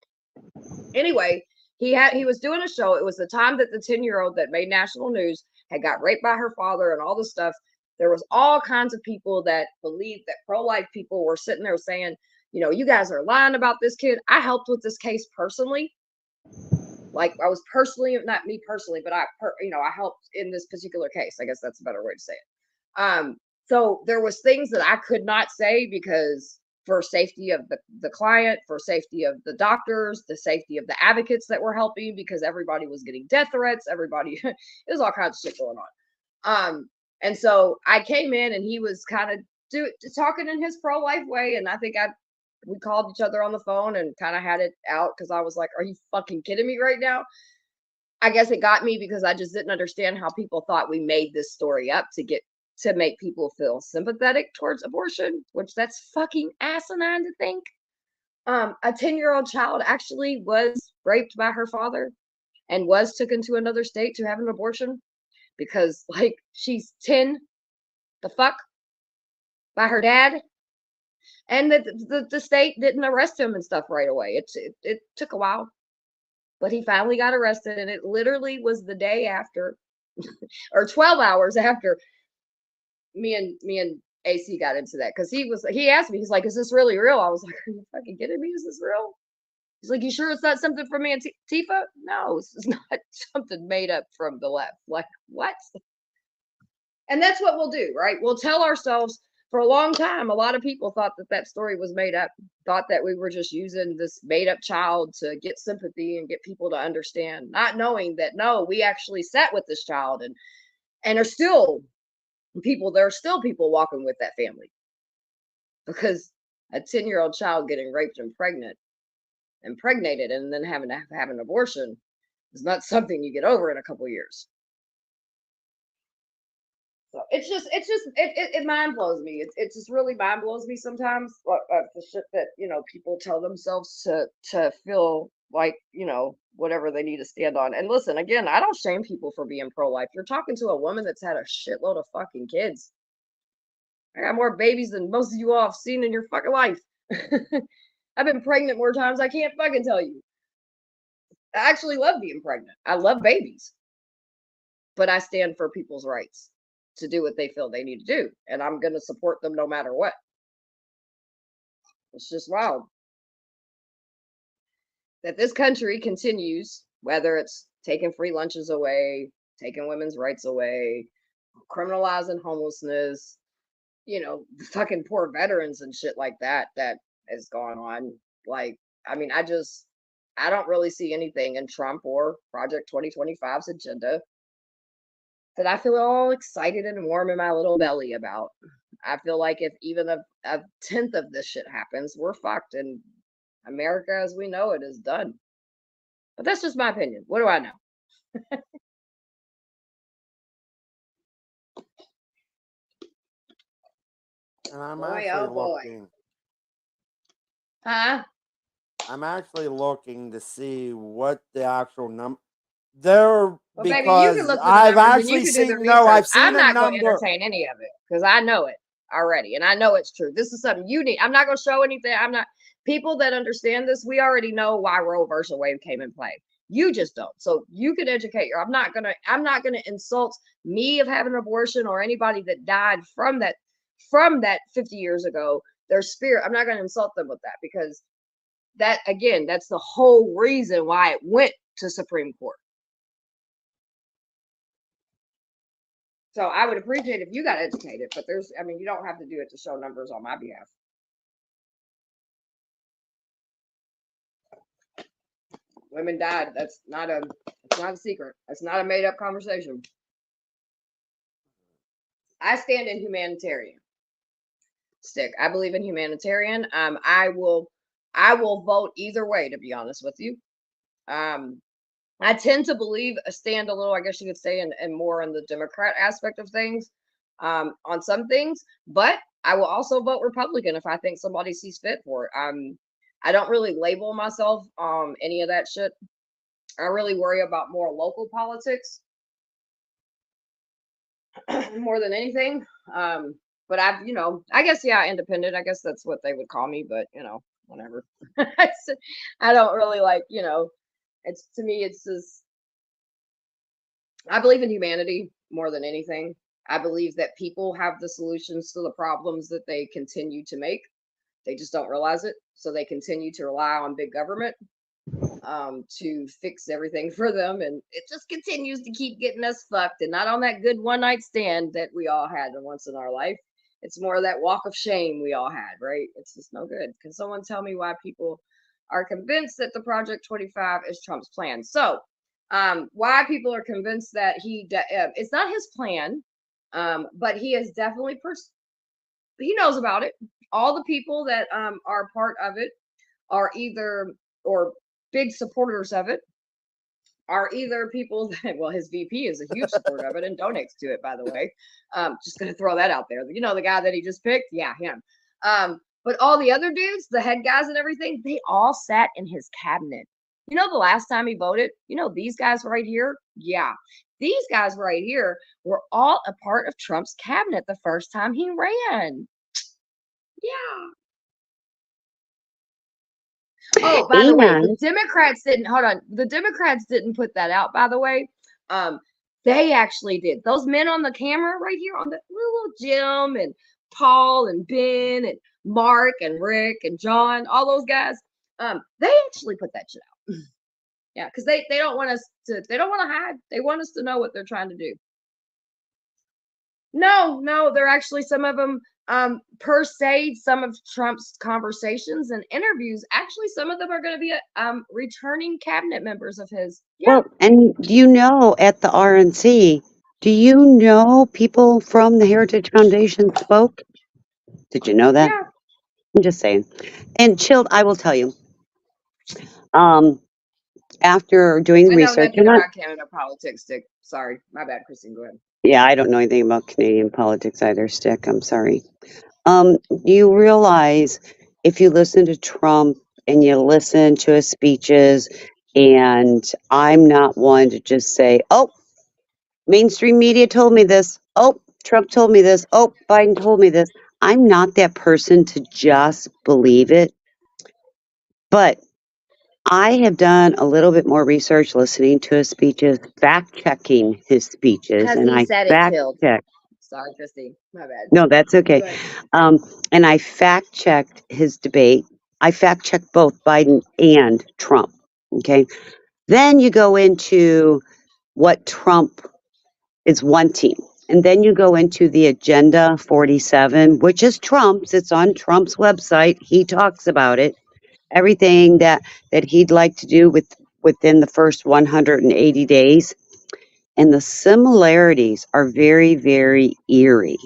Anyway, he was doing a show. It was the time that the 10-year-old that made national news had got raped by her father and all this stuff. There was all kinds of people that believed that pro-life people were sitting there saying, you know, you guys are lying about this kid. I helped with this case personally. Like I was personally, not me personally, but I helped in this particular case. I guess that's a better way to say it. So there was things that I could not say because for safety of the client, for safety of the doctors, the safety of the advocates that were helping, because everybody was getting death threats. Everybody, there's all kinds of shit going on. And so I came in and he was kind of talking in his pro-life way. And I think we called each other on the phone and kind of had it out because I was like, are you fucking kidding me right now? I guess it got me because I just didn't understand how people thought we made this story up to make people feel sympathetic towards abortion, which that's fucking asinine to think. A 10-year-old child actually was raped by her father and was taken to another state to have an abortion because, like, she's 10, the fuck, by her dad. And the state didn't arrest him and stuff right away. It took a while, but he finally got arrested, and it literally was the day after, or 12 hours after me and AC got into that because he asked me, he's like, is this really real? I was like, are you fucking kidding me? Is this real? He's like, you sure it's not something from Antifa? No, this is not something made up from the left. Like, what? And that's what we'll do, right? We'll tell ourselves for a long time, a lot of people thought that story was made up, thought that we were just using this made up child to get sympathy and get people to understand, not knowing that, no, we actually sat with this child and are still there are still people walking with that family because a 10-year-old child getting raped and impregnated and then having to have an abortion is not something you get over in a couple years. So it mind blows me. It just really mind blows me sometimes. The shit that people tell themselves to feel like whatever they need to stand on. And listen, again, I don't shame people for being pro-life. You're talking to a woman that's had a shitload of fucking kids. I got more babies than most of you all have seen in your fucking life. I've been pregnant more times I can't fucking tell you. I actually love being pregnant. I love babies. But I stand for people's rights to do what they feel they need to do. And I'm going to support them no matter what. It's just wild that this country continues, whether it's taking free lunches away, taking women's rights away, criminalizing homelessness, fucking poor veterans and shit like that is going on. Like, I mean, I don't really see anything in Trump or Project 2025's agenda that I feel all excited and warm in my little belly about. I feel like if even a tenth of this shit happens, we're fucked, and America as we know it is done. But that's just my opinion. What do I know? And I'm Boy, actually oh boy. looking. Huh? I'm actually looking to see what the actual number there Well, baby, you can because look for the I've numbers and you actually can do the seen no, research. I've I'm seen a not going to number. entertain any of it because I know it already and I know it's true. This is something you need. I'm not going to show anything. I'm not people that understand this. We already know why Roe versus Wade came in play. You just don't. So you can educate your. I'm not gonna insult me of having an abortion or anybody that died from that 50 years ago. Their spirit. I'm not gonna insult them with that because that again, that's the whole reason why it went to Supreme Court. So I would appreciate if you got educated, but you don't have to do it to show numbers on my behalf. Women died. It's not a secret. It's not a made up conversation. I stand in humanitarian stick. I believe in humanitarian. I will vote either way, to be honest with you. I tend to stand a little, I guess you could say, and more on the Democrat aspect of things, on some things, but I will also vote Republican if I think somebody sees fit for it. I don't really label myself any of that shit. I really worry about more local politics more than anything. But I guess independent. I guess that's what they would call me, but whatever. I don't really it's to me it's just I believe in humanity more than anything. I believe that people have the solutions to the problems that they continue to make. They just don't realize it. So they continue to rely on big government to fix everything for them. And it just continues to keep getting us fucked. And not on that good one night stand that we all had once in our life. It's more of that walk of shame we all had, right? It's just no good. Can someone tell me why people are convinced that the Project 25 is Trump's plan? So why people are convinced that it's not his plan, but he is definitely he knows about it. All the people that are part of it are either or big supporters of it are either people that his VP is a huge supporter of it and donates to it, by the way. Just gonna throw that out there. The guy that he just picked, yeah, him. But all the other dudes, the head guys and everything, they all sat in his cabinet. The last time he voted, these guys right here, yeah. These guys right here were all a part of Trump's cabinet the first time he ran. Yeah. Oh, by the way, the Democrats didn't hold on. The Democrats didn't put that out, by the way. They actually did. Those men on the camera right here on the little Jim and Paul and Ben and Mark and Rick and John, all those guys, they actually put that shit out. Yeah, because they don't want us to hide. They want us to know what they're trying to do. No, they're actually some of them per se, some of Trump's conversations and interviews, actually some of them are going to be returning cabinet members of his. Yeah. Well, and at the RNC, people from the Heritage Foundation spoke? Did you know that? Yeah. I'm just saying. And Chilled, I will tell you, after doing I know research, nothing about Canada politics, Dick. Sorry, my bad, Christine. Go ahead. yeah, I don't know anything about Canadian politics either, Stick. I'm sorry. You realize if you listen to Trump and you listen to his speeches, and I'm not one to just say, oh, mainstream media told me this. Oh, Trump told me this. Oh, Biden told me this. I'm not that person to just believe it. But I have done a little bit more research listening to his speeches, fact checking his speeches, Because and he I said it fact killed. check. Sorry, Christine. My bad. No, that's okay. Go ahead. And I fact checked his debate. I fact checked both Biden and Trump. Okay. Then you go into what Trump is wanting. And then you go into the Agenda 47, which is Trump's. It's on Trump's website. He talks about it. Everything that he'd like to do within the first 180 days. And the similarities are very, very eerie.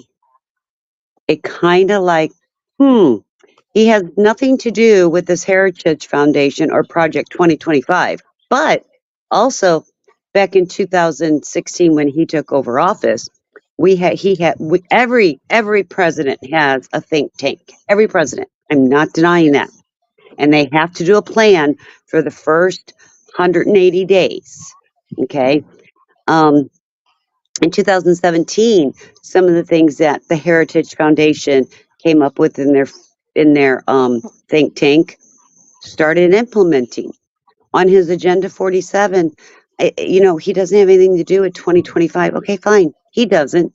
It kind of like, he has nothing to do with this Heritage Foundation or Project 2025. But also, back in 2016, when he took over office, every president has a think tank. Every president. I'm not denying that. and they have to do a plan for the first 180 days. Okay. In 2017, some of the things that the Heritage Foundation came up with in their think tank started implementing on his Agenda 47. He doesn't have anything to do with 2025. Okay, fine, he doesn't.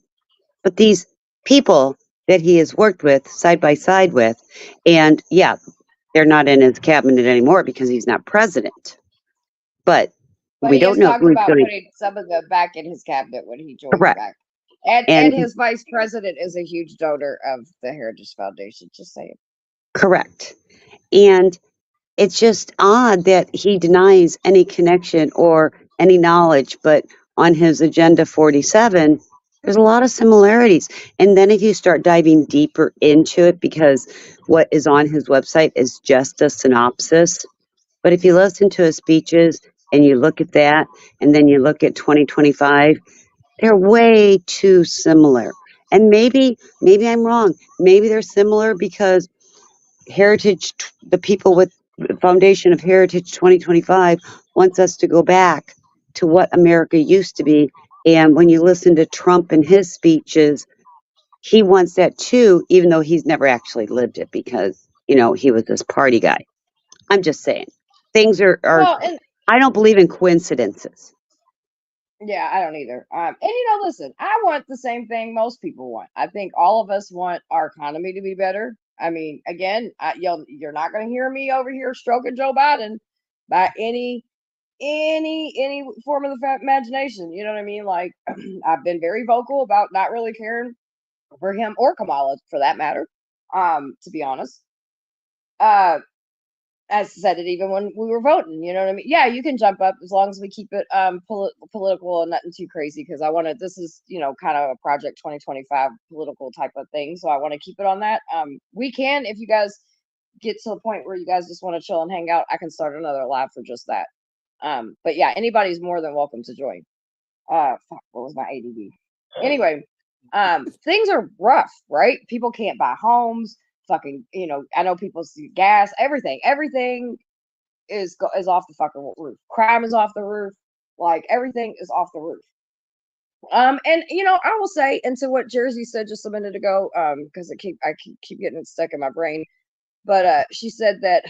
But these people that he has worked with side by side with, and yeah, they're not in his cabinet anymore because he's not president. But But we he don't has know talked who he's about going to putting some of them back in his cabinet when he joins correct. back. And And his vice president is a huge donor of the Heritage Foundation. Just saying. correct. And it's just odd that he denies any connection or any knowledge, but on his Agenda 47, there's a lot of similarities. And then if you start diving deeper into it, because what is on his website is just a synopsis. But if you listen to his speeches and you look at that, and then you look at 2025, they're way too similar. And maybe I'm wrong. Maybe they're similar because the people with the Foundation of Heritage 2025 wants us to go back to what America used to be. And when you listen to Trump and his speeches, he wants that too, even though he's never actually lived it because, he was this party guy. I'm just saying. Things are Well, and I don't believe in coincidences. yeah, I don't either. And listen, I want the same thing most people want. I think all of us want our economy to be better. I mean, again, you're not going to hear me over here stroking Joe Biden by any form of the imagination. You know what I mean? Like, I've been very vocal about not really caring for him or Kamala, for that matter. To be honest, I said it even when we were voting. You know what I mean? Yeah, you can jump up as long as we keep it political and nothing too crazy. Because I want to. This is kind of a Project 2025 political type of thing. So I want to keep it on that. We can, if you guys get to the point where you guys just want to chill and hang out, I can start another live for just that. But yeah, anybody's more than welcome to join. Fuck, what was my ADD? Anyway, things are rough, right? People can't buy homes. Fucking, I know people see gas, everything is off the fucking roof. Crime is off the roof. Like everything is off the roof. And I will say, and to what Jersey said just a minute ago, because I keep getting it stuck in my brain. But she said that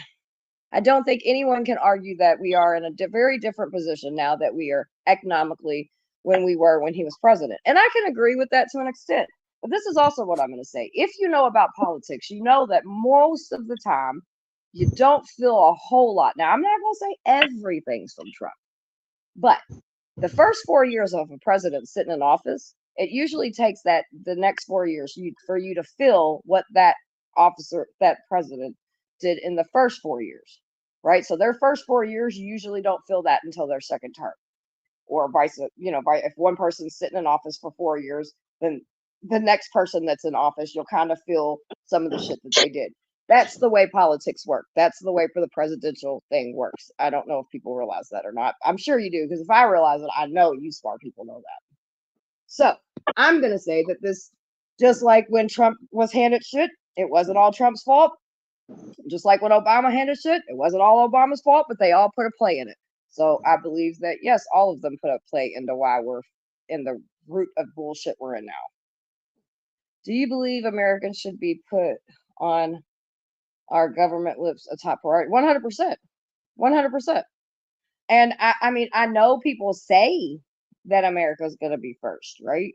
I don't think anyone can argue that we are in a very different position now that we are economically when we were when he was president. And I can agree with that to an extent. But this is also what I'm going to say. If you know about politics, you know that most of the time you don't feel a whole lot. Now, I'm not going to say everything's from Trump, but the first 4 years of a president sitting in office, it usually takes the next 4 years for you to feel what that president did in the first 4 years, right? So their first 4 years, you usually don't feel that until their second term, or if one person's sitting in office for 4 years, then the next person that's in office, you'll kind of feel some of the shit that they did. That's the way politics work. That's the way for the presidential thing works. I don't know if people realize that or not. I'm sure you do, because if I realize it, I know you smart people know that. So I'm going to say that this, just like when Trump was handed shit, it wasn't all Trump's fault. Just like when Obama handed shit, it wasn't all Obama's fault, but they all put a play in it. So I believe that, yes, all of them put a play into why we're in the root of bullshit we're in now. Do you believe Americans should be put on our government lips a top priority? 100%. 100%. And I mean, I know people say that America's going to be first, right?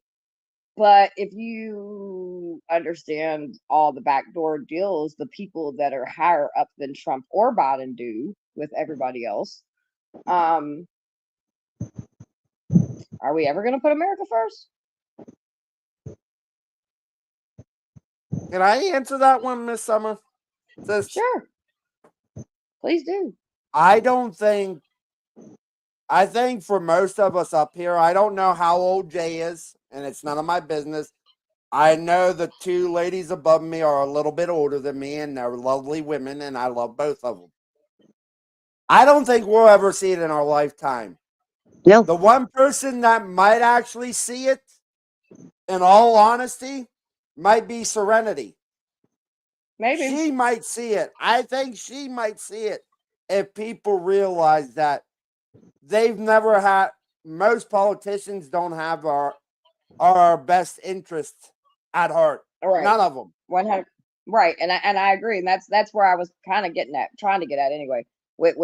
But if you understand all the backdoor deals the people that are higher up than Trump or Biden do with everybody else, are we ever going to put America first? Can I answer that one, Miss Summer? Sure. Please do. I think for most of us up here, I don't know how old Jay is, and it's none of my business. I know the two ladies above me are a little bit older than me, and they're lovely women, and I love both of them. I don't think we'll ever see it in our lifetime. No. The one person that might actually see it, in all honesty, might be Serenity. Maybe. She might see it. I think she might see it if people realize that they've never had. Most politicians don't have our best interest at heart. All right. None of them. 100. Right, and I agree, and that's where I was kind of getting at, trying to get at anyway, with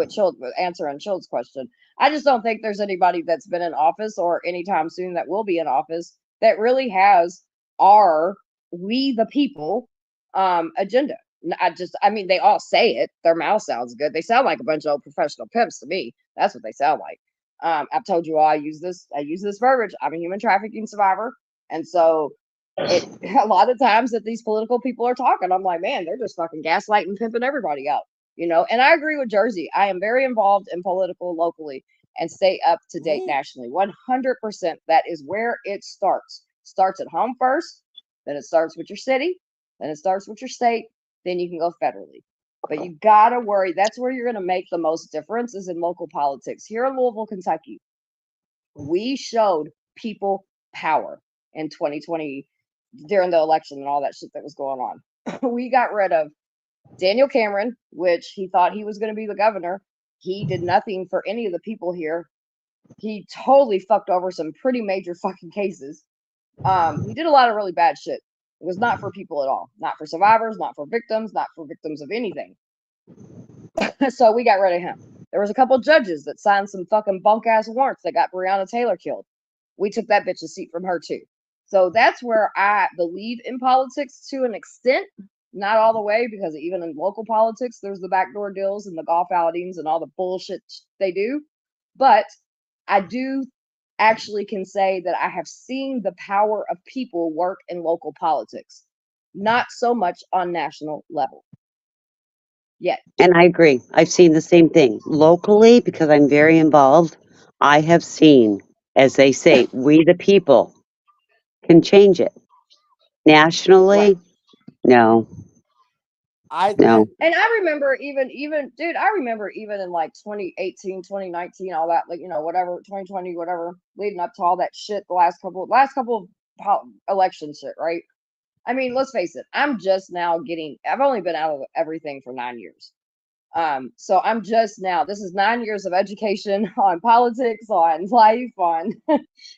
answering Schultz's question. I just don't think there's anybody that's been in office or anytime soon that will be in office that really has our we the people agenda. I mean, they all say it. Their mouth sounds good. They sound like a bunch of old professional pimps to me. That's what they sound like. I've told you all I use this verbiage. I'm a human trafficking survivor, and so it a lot of times that these political people are talking, I'm like, man, they're just fucking gaslighting, pimping everybody out, you know. And I agree with Jersey. I am very involved in political locally and stay up to date Mhm. nationally. 100%. That is where it starts. Starts at home first, then it starts with your city, then it starts with your state, then you can go federally. But you gotta worry. That's where you're gonna make the most difference is in local politics. Here in Louisville, Kentucky, we showed people power in 2020 during the election and all that shit that was going on. We got rid of Daniel Cameron, which he thought he was going to be the governor. He did nothing for any of the people here. He totally fucked over some pretty major fucking cases. He did a lot of really bad shit. It was not for people at all. Not for survivors, not for victims, not for victims of anything. So we got rid of him. There was a couple judges that signed some fucking bunk ass warrants that got Breonna Taylor killed. We took that bitch's seat from her too. So that's where I believe in politics to an extent, not all the way, because even in local politics, there's the backdoor deals and the golf outings and all the bullshit they do. But I do actually can say that I have seen the power of people work in local politics, not so much on national level yet. And I agree. I've seen the same thing locally because I'm very involved. I have seen, as they say, we the people can change it. Right. Nationally, no, I no. think And I remember even dude, I remember even in like 2018, 2019, all that, like, you know, whatever, 2020, whatever, leading up to all that shit, the last couple of election shit, right? I mean, let's face it, I've only been out of everything for 9 years. So I'm just now, this is 9 years of education on politics, on life, on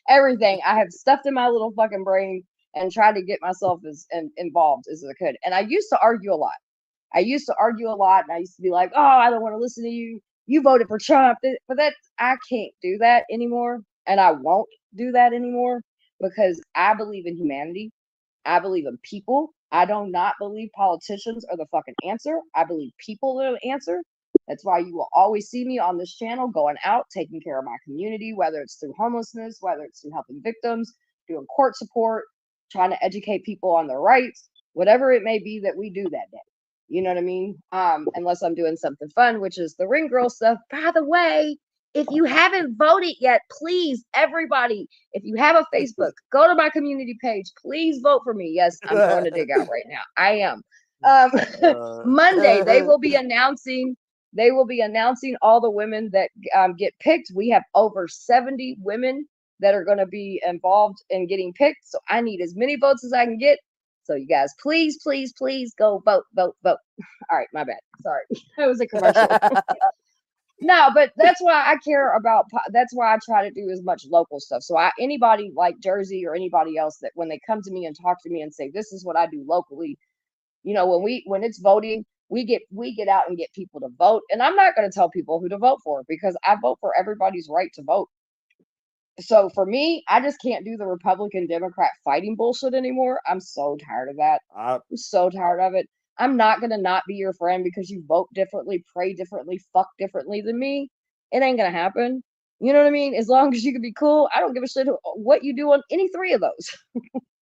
everything. I have stuffed in my little fucking brain and tried to get myself as involved as I could. And I used to argue a lot. And I used to be like, "Oh, I don't want to listen to you. You voted for Trump." But that I can't do that anymore, and I won't do that anymore because I believe in humanity. I believe in people. I do not believe politicians are the fucking answer. I believe people are the answer. That's why you will always see me on this channel going out, taking care of my community, whether it's through homelessness, whether it's through helping victims, doing court support, trying to educate people on their rights, whatever it may be that we do that day. You know what I mean? Unless I'm doing something fun, which is the ring girl stuff. By the way, if you haven't voted yet, please, everybody, if you have a Facebook, go to my community page. Please vote for me. Yes, I'm throwing a dig out right now. I am. Monday, they will be announcing. They will be announcing all the women that get picked. We have over 70 women that are going to be involved in getting picked. So I need as many votes as I can get. So you guys, please, please, please go vote, vote, vote. All right, my bad. Sorry, that was a commercial. No, but that's why I care about. That's why I try to do as much local stuff. So anybody like Jersey or anybody else that when they come to me and talk to me and say this is what I do locally, you know, when it's voting, we get out and get people to vote. And I'm not going to tell people who to vote for because I vote for everybody's right to vote. So for me, I just can't do the Republican Democrat fighting bullshit anymore. I'm so tired of that. I, I'm so tired of it. I'm not gonna not be your friend because you vote differently, pray differently, fuck differently than me. It ain't gonna happen. You know what I mean? As long as you can be cool, I don't give a shit what you do on any three of those.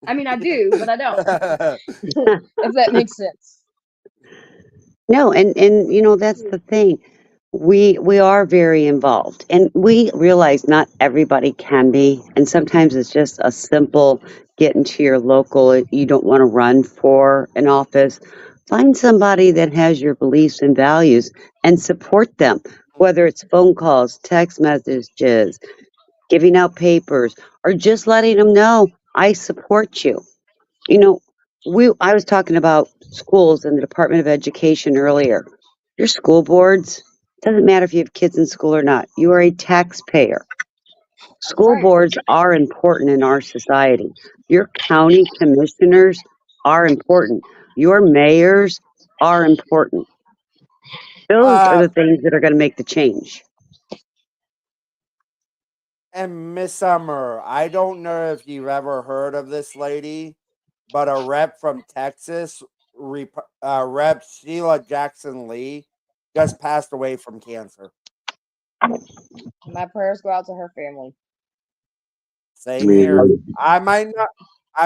I mean, I do, but I don't. If that makes sense. No, and that's the thing. We are very involved, and we realize not everybody can be, and sometimes it's just a simple get into your local. If you don't want to run for an office, find somebody that has your beliefs and values and support them. Whether it's phone calls, text messages, giving out papers, or just letting them know I support you. You know, I was talking about schools and the Department of Education earlier. Your school boards, doesn't matter if you have kids in school or not, you are a taxpayer. That's School right. boards are important in our society. Your county commissioners are important. Your mayors are important. Those are Uh, the things that are going to make the change. and Miss Summer, I don't know if you've ever heard of this lady, but a rep from Texas, Rep Sheila Jackson Lee, just passed away from cancer. My prayers go out to her family. Same here. Man. I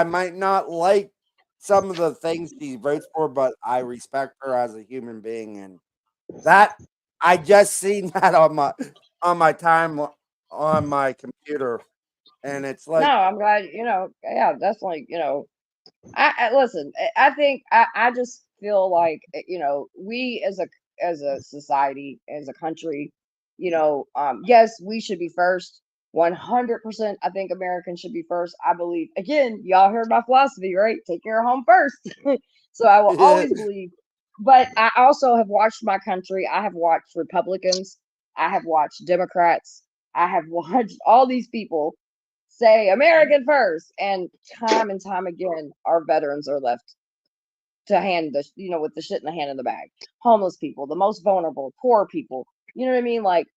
might not like some of the things she votes for, but I respect her as a human being, and that I just seen that on my time on my computer, and it's No, like, I'm glad, yeah, definitely, I listen, I think I just feel like we as a society, as a country, yes, we should be first. 100%, I think Americans should be first. I believe, again, y'all heard my philosophy, right? Take care of home first. So I will always believe, but I also have watched my country. I have watched Republicans. I have watched Democrats. I have watched all these people say American first, and time again, our veterans are left to hand with the shit in the hand in the bag. Homeless people, the most vulnerable, poor people. You know what I mean? Like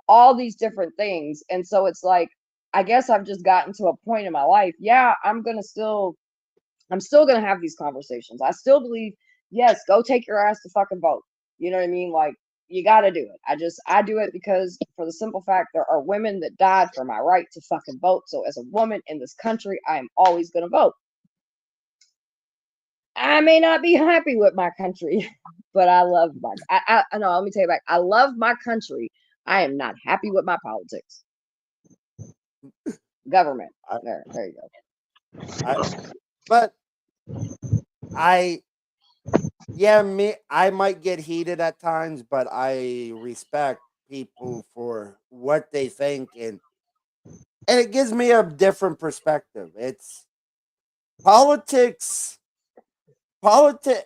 all these different things, and so it's like I guess I've just gotten to a point in my life. Yeah, I'm still gonna have these conversations. I still believe, yes, go take your ass to fucking vote. You know what I mean? Like you gotta do it. I do it because for the simple fact there are women that died for my right to fucking vote. So as a woman in this country, I am always gonna vote. I may not be happy with my country, but I love my I know, let me tell you back. I love my country. I am not happy with my politics. Government. I, There you go. I but I yeah, I might get heated at times, but I respect people for what they think, and it gives me a different perspective. It's politics. Politics.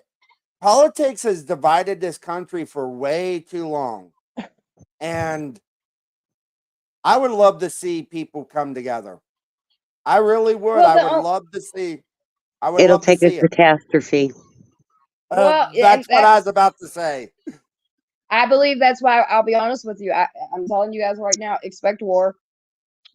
Politics has divided this country for way too long, and I would love to see people come together. I really would. Well, I would love to see. I would It'll love to take a see it. catastrophe. yeah, and That's what I was about to say. I believe that's why I'll be honest with you. I'm telling you guys right now, expect war.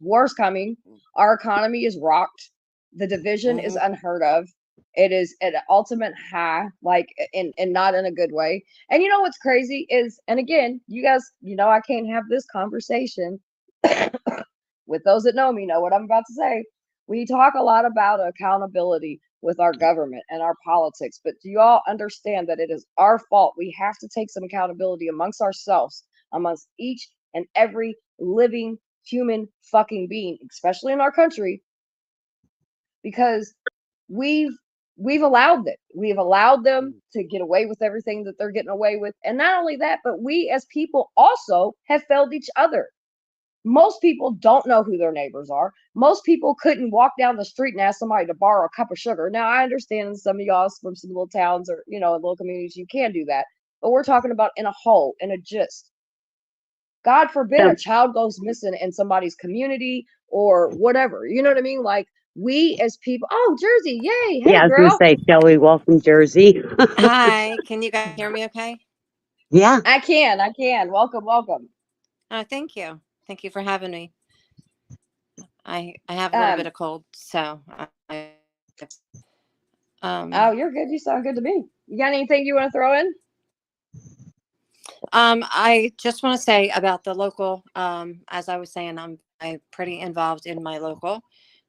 War's coming. Our economy is rocked. The division is Hmm. unheard of. It is at an ultimate high, like in not in a good way. And you know what's crazy is, and again, you guys, I can't have this conversation with those that know what I'm about to say. We talk a lot about accountability with our government and our politics, but do you all understand that it is our fault? We have to take some accountability amongst ourselves, amongst each and every living human fucking being, especially in our country, because we've we've allowed it. We've allowed them to get away with everything that they're getting away with. And not only that, but we as people also have failed each other. Most people don't know who their neighbors are. Most people couldn't walk down the street and ask somebody to borrow a cup of sugar. Now, I understand some of y'all from some little towns or, in little communities, you can do that. But we're talking about in a whole, in a gist. God forbid Yeah, a child goes missing in somebody's community or whatever. You know what I mean? Like we as people, oh, Jersey, yay. yeah, Hey, I was going to girl. say, shall we welcome Jersey? Hi, can you guys hear me okay? Yeah. I can. Welcome, welcome. Thank you. Thank you for having me. I have a little bit Um, of cold, so oh, um you're good. You sound good to me. You got anything you want to throw in? I just want to say about the local, as I was saying, I'm pretty involved in my local.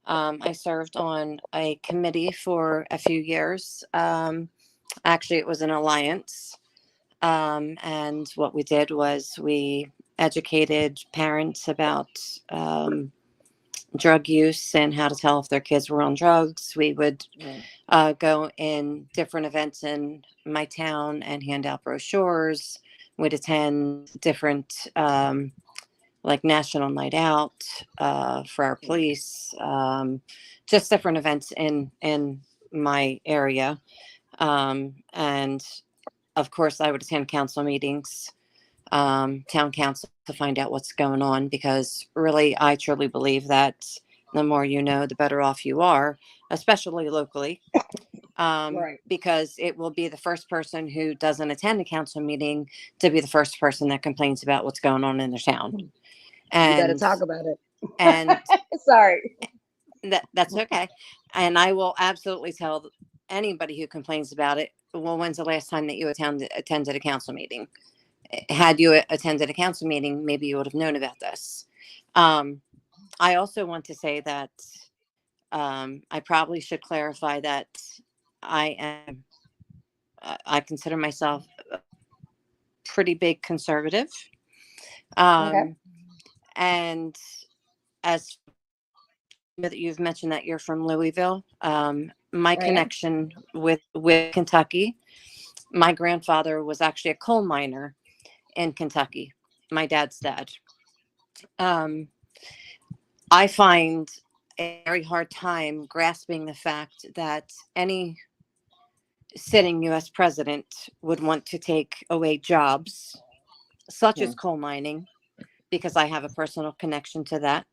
I served on a committee for a few years. Actually, it was an alliance. And what we did was we educated parents about drug use and how to tell if their kids were on drugs. We would go in different events in my town and hand out brochures. We'd attend different, like National Night Out for our police, just different events in my area. And of course, I would attend council meetings, town council, to find out what's going on, because really, I truly believe that the more you know, the better off you are, especially locally. Right. Because it will be the first person who doesn't attend a council meeting to be the first person that complains about what's going on in their town. You better And talk about it. and Sorry. that's okay. And I will absolutely tell anybody who complains about it, well, when's the last time that you attended a council meeting? Had you attended a council meeting, maybe you would have known about this. I also want to say that I probably should clarify that I consider myself a pretty big conservative. Okay. And as that you've mentioned that you're from Louisville, my I am. connection with Kentucky, my grandfather was actually a coal miner in Kentucky, my dad's dad. Um, I find a very hard time grasping the fact that any sitting US president would want to take away jobs such Hmm. as coal mining, because I have a personal connection to that.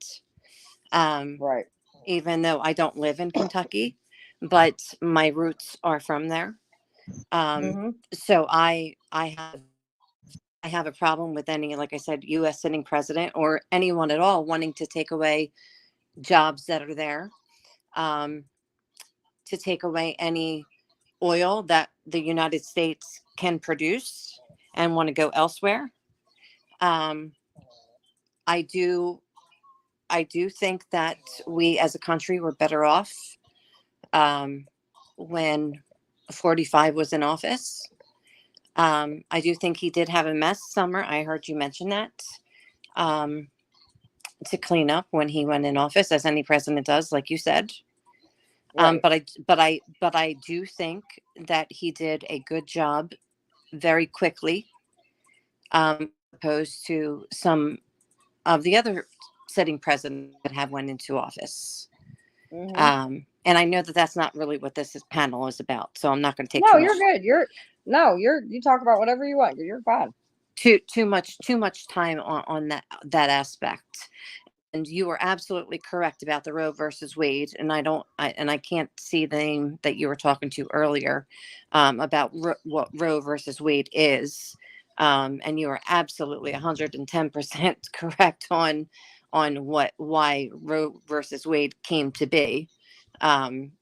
Um, Right. Even though I don't live in Kentucky, but my roots are from there. Mm-hmm. So I have a problem with any, like I said, US sitting president or anyone at all wanting to take away jobs that are there, um, to take away any oil that the United States can produce and want to go elsewhere. Um, I do I do think that we as a country were better off um, when 45 was in office. I do think he did have a mess summer. I heard you mention that, um, to clean up when he went in office, as any president does, like you said. Right. But I do think that he did a good job very quickly, opposed to some of the other sitting presidents that have went into office. Mm-hmm. And I know that that's not really what panel is about, so I'm not going to take No, you're good. You talk about whatever you want. You're fine. too much time on that aspect. And you were absolutely correct about the Roe versus Wade. And I can't see the name that you were talking to earlier, about what Roe versus Wade is. And you are absolutely 110% correct on why Roe versus Wade came to be. Um,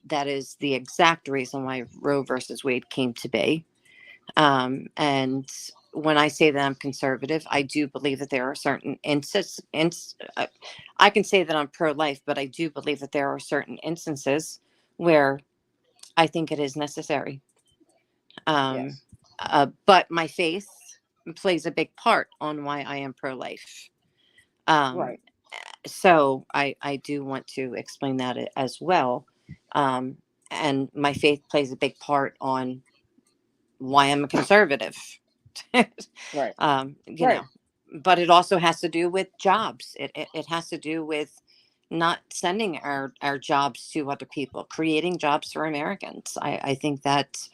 that is the exact reason why Roe versus Wade came to be. And when I say that I'm conservative, I do believe that there are certain I can say that I'm pro-life, but I do believe that there are certain instances where I think it is necessary. Um, Yes. but my faith plays a big part on why I am pro-life. Um, Right. so I do want to explain that as well. Um, and my faith plays a big part on why I'm a conservative. Right. You Right. know, but it also has to do with jobs. It has to do with not sending our jobs to other people, creating jobs for Americans. I think that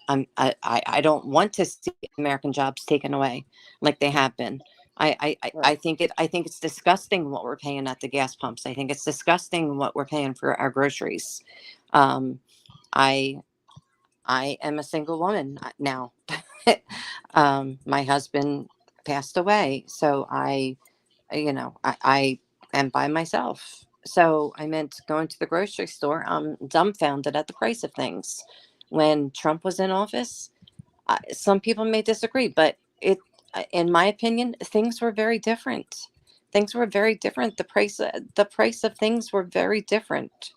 I don't want to see American jobs taken away like they have been. I Right. think it's disgusting what we're paying at the gas pumps. I think it's disgusting what we're paying for our groceries. Um, I I am a single woman now. My husband passed away, so I am by myself. So I meant going to the grocery store. I'm dumbfounded at the price of things. When Trump was in office, some people may disagree, but in my opinion, things were very different. Things were very different. The price of things were very different,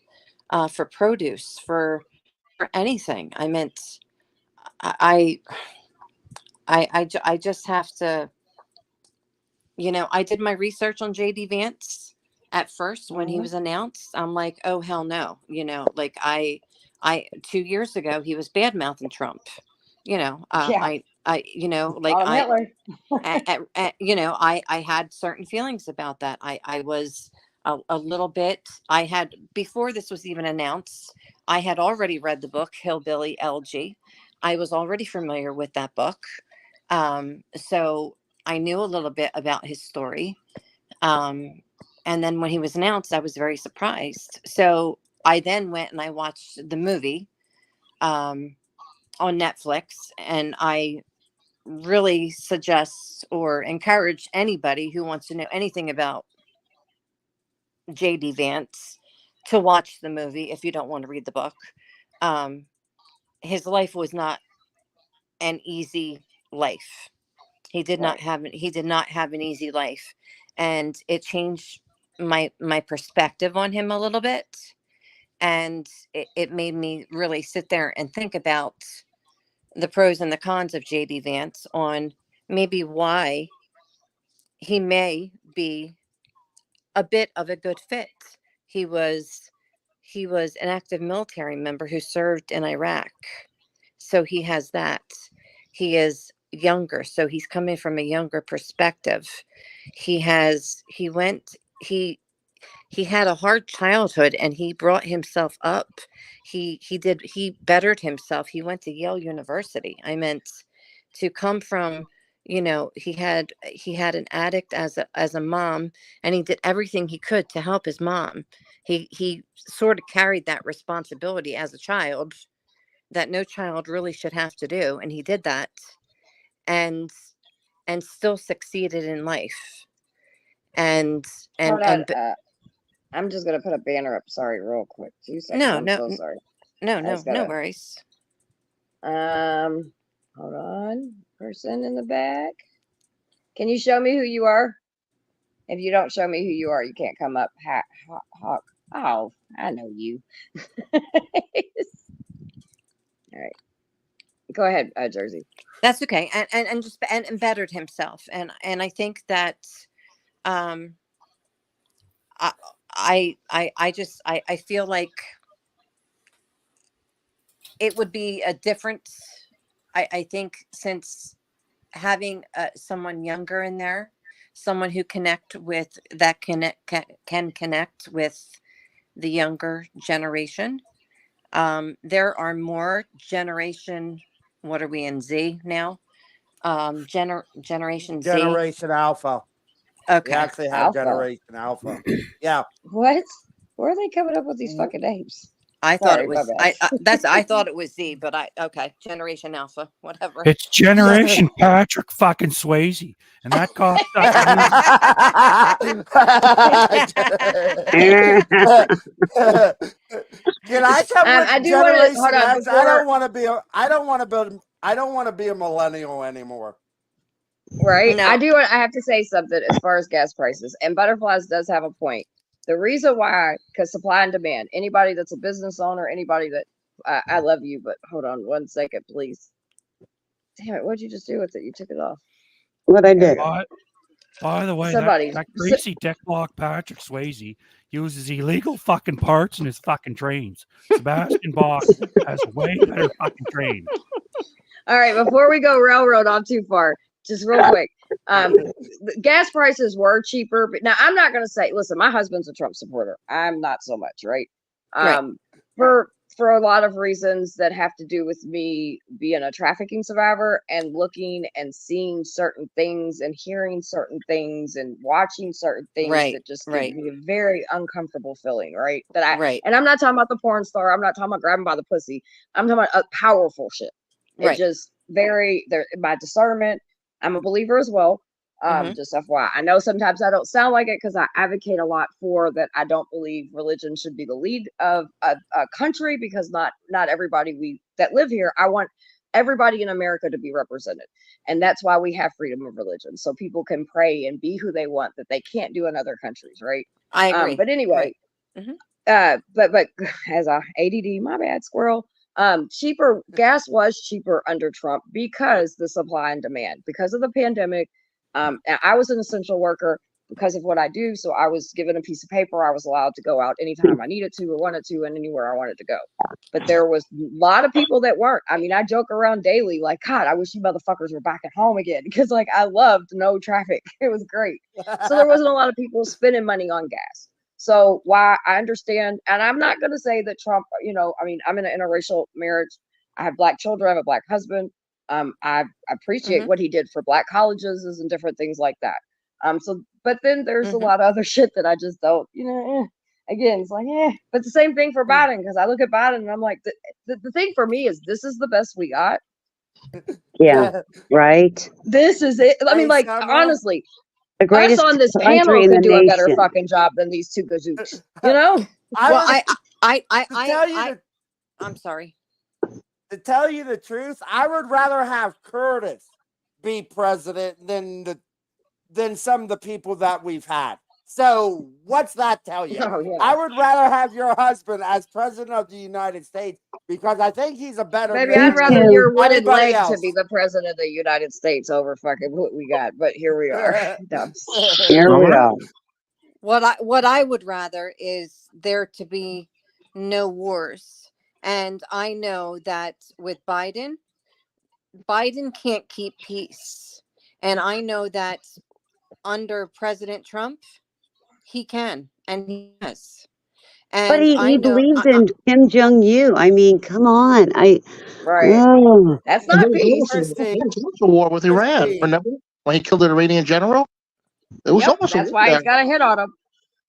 for produce, for anything. I meant, I, I just have to, I did my research on JD Vance at first when he Mm-hmm. was announced. I'm like, oh hell no, like I 2 years ago he was bad mouthing Trump. Yeah. Like Call him Hitler. I had certain feelings about that. I was a little bit. I had, before this was even announced, I had already read the book Hillbilly LG. I was already familiar with that book. So I knew a little bit about his story. Um, and then when he was announced, I was very surprised. So I then went and I watched the movie on Netflix, and I really suggest or encourage anybody who wants to know anything about JD Vance to watch the movie if you don't want to read the book. Um, his life was not an easy life. Right. He did not have an easy life, and it changed my perspective on him a little bit, and it made me really sit there and think about the pros and the cons of JD Vance on maybe why he may be a bit of a good fit. He was he was an active military member who served in Iraq. So he has that. He is younger, so he's coming from a younger perspective. He went he had a hard childhood and he brought himself up. He bettered himself. He went to Yale University. I meant to come from, he had an addict as a mom, and he did everything he could to help his mom. He sort of carried that responsibility as a child that no child really should have to do, and he did that, and still succeeded in life. And Hold on. and I'm just gonna put a banner up. Sorry, real quick. 2 seconds. no, I'm no, so sorry. no, I no, just no gotta. worries. Hold on. Person in the back. Can you show me who you are? If you don't show me who you are, you can't come up. Hawk. Oh, I know you. All right. Go ahead, Jersey. That's okay. And just and bettered himself. And I think that um I I feel like it would be a different, I think, since having someone younger in there, someone who can connect with the younger generation. There are more generation, what are we in, Z now? Generation Z. Generation Alpha. We Okay. actually have Alpha. Generation Alpha. Yeah. What? Where are they coming up with these fucking names? I thought it Sorry, my was bad. I thought it was Z, but okay, Generation Alpha, whatever. It's Generation Patrick fucking Swayze, and that cocksucker. Can I come I with do want to hold Generation on X? I before. don't want to be. I don't want to be a millennial anymore. Right. I No, do. I have to say something as far as gas prices, and Butterflies does have a point. The reason why, because supply and demand. Anybody that's a business owner, anybody that I love you, but hold on 1 second, please. Damn it! What'd you just do with it? You took it off. What I There we did. go. By the way, Somebody. that greasy dicklock Patrick Swayze uses illegal fucking parts in his fucking trains. Sebastian Bach has a way better fucking train. All right. Before we go railroad off too far, just real quick. Gas prices were cheaper, but now I'm not going to say. Listen, my husband's a Trump supporter. I'm not so much, right? right, For a lot of reasons that have to do with me being a trafficking survivor and looking and seeing certain things and hearing certain things and watching certain things right, that just give right, me a very uncomfortable feeling, right? That I right, and I'm not talking about the porn star. I'm not talking about grabbing by the pussy. I'm talking about powerful shit. It right. just very there my discernment. I'm a believer as well. Mm-hmm. Just FYI. I know sometimes I don't sound like it because I advocate a lot for that. I don't believe religion should be the lead of a country because not everybody we that live here. I want everybody in America to be represented, and that's why we have freedom of religion, so people can pray and be who they want that they can't do in other countries, right? I agree. But anyway, Right. Mm-hmm. but as a ADD, my bad, squirrel. Cheaper gas was cheaper under Trump because the supply and demand, because of the pandemic. And I was an essential worker because of what I do. So I was given a piece of paper. I was allowed to go out anytime I needed to or wanted to and anywhere I wanted to go. But there was a lot of people that weren't. I mean, I joke around daily, like, God, I wish you motherfuckers were back at home again because like I loved no traffic. It was great. So there wasn't a lot of people spending money on gas. So why I understand, and I'm not going to say that Trump, I mean, I'm in an interracial marriage. I have black children. I have a black husband. I appreciate Mhm. what he did for black colleges and different things like that. So, but then there's a Mhm. lot of other shit that I just don't, again, it's like, but the same thing for Biden, because I look at Biden and I'm like, the thing for me is this is the best we got. Yeah. Right. This is it. I mean, Hey, like, Summer. honestly, The us greatest on this country panel in the could do a better nation. fucking job than these two gazooks, you know? I Well, would to tell you I'm sorry. the truth. I would rather have Curtis be president than some of the people that we've had. So what's that tell you? Oh, yeah. I would rather have your husband as president of the United States because I think he's a better Baby, man I'd Me rather than too. your wooden anybody leg to else. be the president of the United States over fucking what we got. But here we are. Dumps. Here we Summer? are. What I would rather is there to be no wars. And I know that with Biden can't keep peace. And I know that under President Trump, he can and he has. But And he I know believes in Kim Jong Un. I mean, come on. Right. Oh, That's And not peace. there Christy, was also a war with Iran. Christy, Remember when he killed an Iranian general? There was Yep. almost a That's war why there. he's got a hit on him.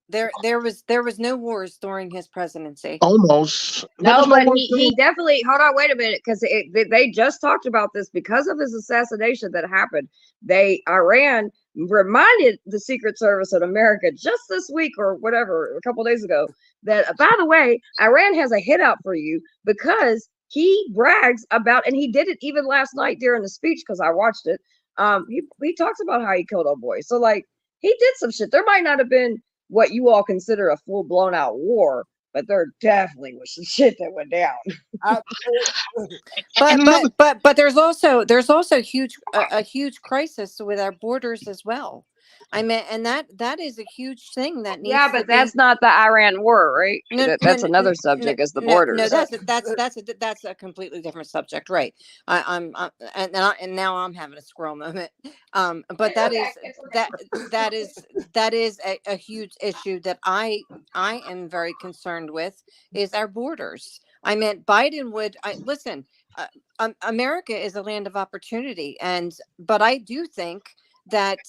there was no wars during his presidency. Almost. There No, was no but war. he definitely, hold on, wait a minute, because they just talked about this because of his assassination that happened. Iran reminded the Secret Service of America just this week or whatever, a couple days ago, that by the way, Iran has a hit out for you because he brags about, and he did it even last night during the speech because I watched it. He talks about how he killed old boy. So like he did some shit. There might not have been what you all consider a full blown out war, but there definitely was some shit that went down. I, And another, But there's also a huge crisis with our borders as well. I mean, and that is a huge thing that Yeah, needs to but be. that's not the Iran war, right? No, no, That's no, another no, subject, is the no, no. borders. That's a completely different subject, right? And now I'm having a squirrel moment. But It's okay. It's okay. that that is that is a huge issue that I am very concerned with is our borders. I meant Biden would. I listen. America is a land of opportunity, but I do think that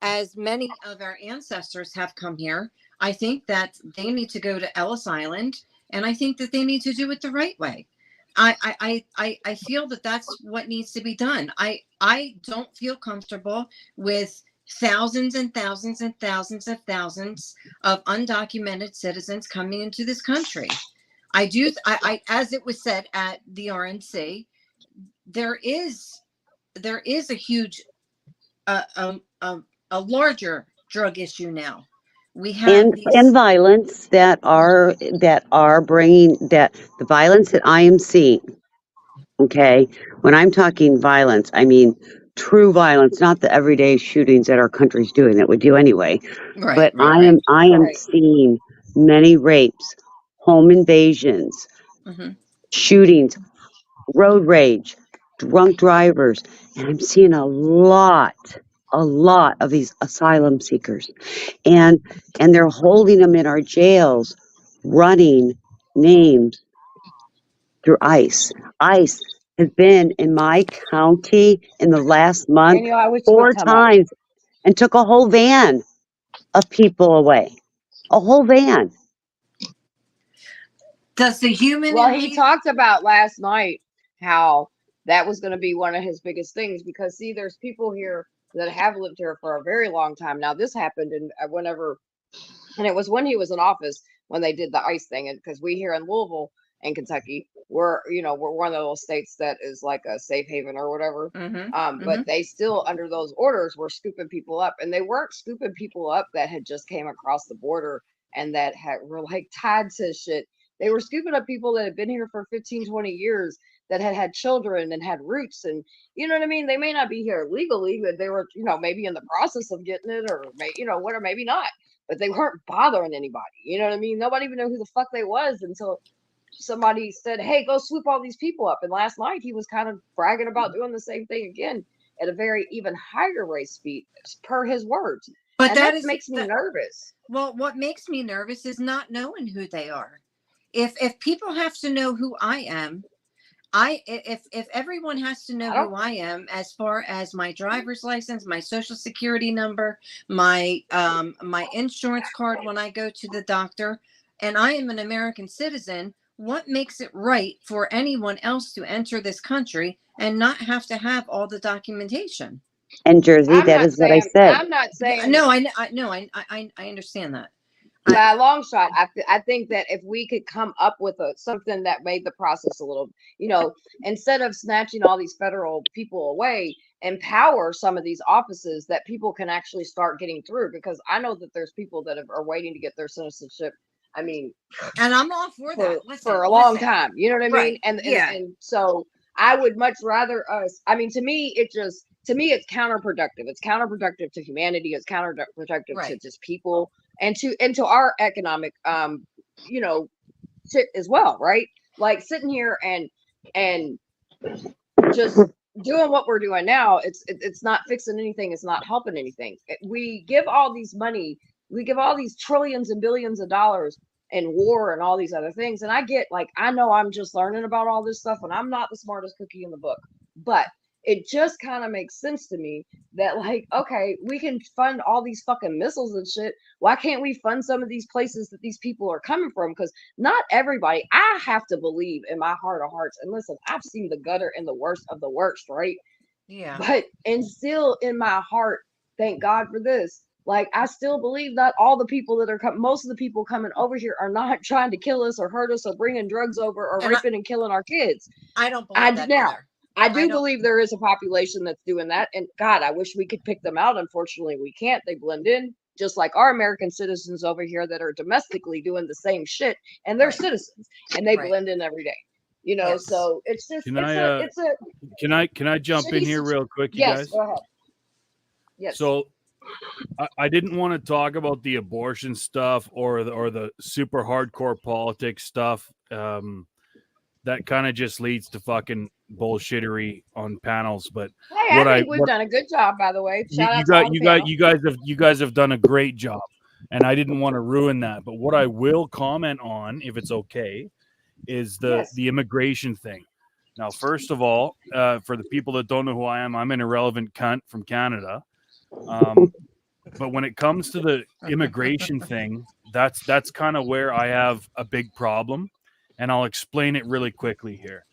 as many of our ancestors have come here, I think that they need to go to Ellis Island, and I think that they need to do it the right way. I feel that that's what needs to be done. I don't feel comfortable with thousands and thousands and thousands of thousands of undocumented citizens coming into this country. I do. As it was said at the RNC, there is a huge, a larger drug issue now. We have and these. violence that are bringing that the violence that I am seeing. Okay, when I'm talking violence, I mean true violence, not the everyday shootings that our country's doing that we do anyway. Right, But right, right. I am Right. seeing many rapes, home invasions, Hmm. shootings, road rage, drunk drivers, and I'm seeing a lot of these asylum seekers, and they're holding them in our jails, running names through ICE. ICE has been in my county in the last month Daniel, I wish you would 4 come up. times and took a whole van of people away. A whole van. Does the human Well, in he me? talked about last night how that was going to be one of his biggest things because, see, there's people here that have lived here for a very long time. Now, this happened in whenever, and it was when he was in office when they did the ICE thing. And because we here in Louisville and Kentucky, we're one of those states that is like a safe haven or whatever. Hmm. But Hmm. they still, under those orders, were scooping people up, and they weren't scooping people up that had just came across the border and that were like tied to shit. They were scooping up people that had been here for 15, 20 years that had had children and had roots, and you know what I mean? They may not be here legally, but they were, maybe in the process of getting it, or what, or maybe not, but they weren't bothering anybody. You know what I mean? Nobody even knew who the fuck they was until somebody said, "Hey, go swoop all these people up." And last night he was kind of bragging about doing the same thing again at a very even higher rate speed, per his words. But And that that is makes me nervous. well, what makes me nervous is not knowing who they are. If people have to know who I am, if everyone has to know I don't. who I am, as far as my driver's license, my social security number, my insurance card when I go to the doctor, and I am an American citizen, what makes it right for anyone else to enter this country and not have to have all the documentation? And Jersey, I'm that not is what I saying. said. I'm not Yeah, saying. no, I understand that. By a long shot, I think that if we could come up with something that made the process a little, instead of snatching all these federal people away, empower some of these offices that people can actually start getting through. Because I know that there's people that are waiting to get their citizenship. I mean, And I'm all for that. for a long Listen. time. You know what I mean? Right. And Yeah. and so I would much rather us. I mean, to me, it's counterproductive. It's counterproductive to humanity. It's counterproductive to Right. just people and to our economic shit as well, right? Like sitting here and just doing what we're doing now, it's not fixing anything. It's not helping anything. We give all these trillions and billions of dollars in war and all these other things. And I know I'm just learning about all this stuff and I'm not the smartest cookie in the book, but it just kind of makes sense to me that, like, okay, we can fund all these fucking missiles and shit. Why can't we fund some of these places that these people are coming from? Because not everybody, I have to believe in my heart of hearts. And listen, I've seen the gutter and the worst of the worst, right? Yeah. But and still in my heart, thank God for this. Like, I still believe that all the people that are most of the people coming over here are not trying to kill us or hurt us or bringing drugs over or raping and killing our kids. I don't believe that either. I do believe there is a population that's doing that. And God, I wish we could pick them out. Unfortunately, we can't. They blend in just like our American citizens over here that are domestically doing the same shit. And they're citizens and they blend in every day. Yes. So it's just, Can I jump in here real quick, you guys? Yes, go ahead. Yes. So I didn't want to talk about the abortion stuff or the super hardcore politics stuff. That kind of just leads to fucking bullshittery on panels. But hey, I think we've done a good job, by the way. You guys have done a great job, and I didn't want to ruin that. But what I will comment on, if it's okay, is the immigration thing. Now, first of all, for the people that don't know who I am, I'm an irrelevant cunt from Canada. But when it comes to the immigration thing, that's kind of where I have a big problem. And I'll explain it really quickly here.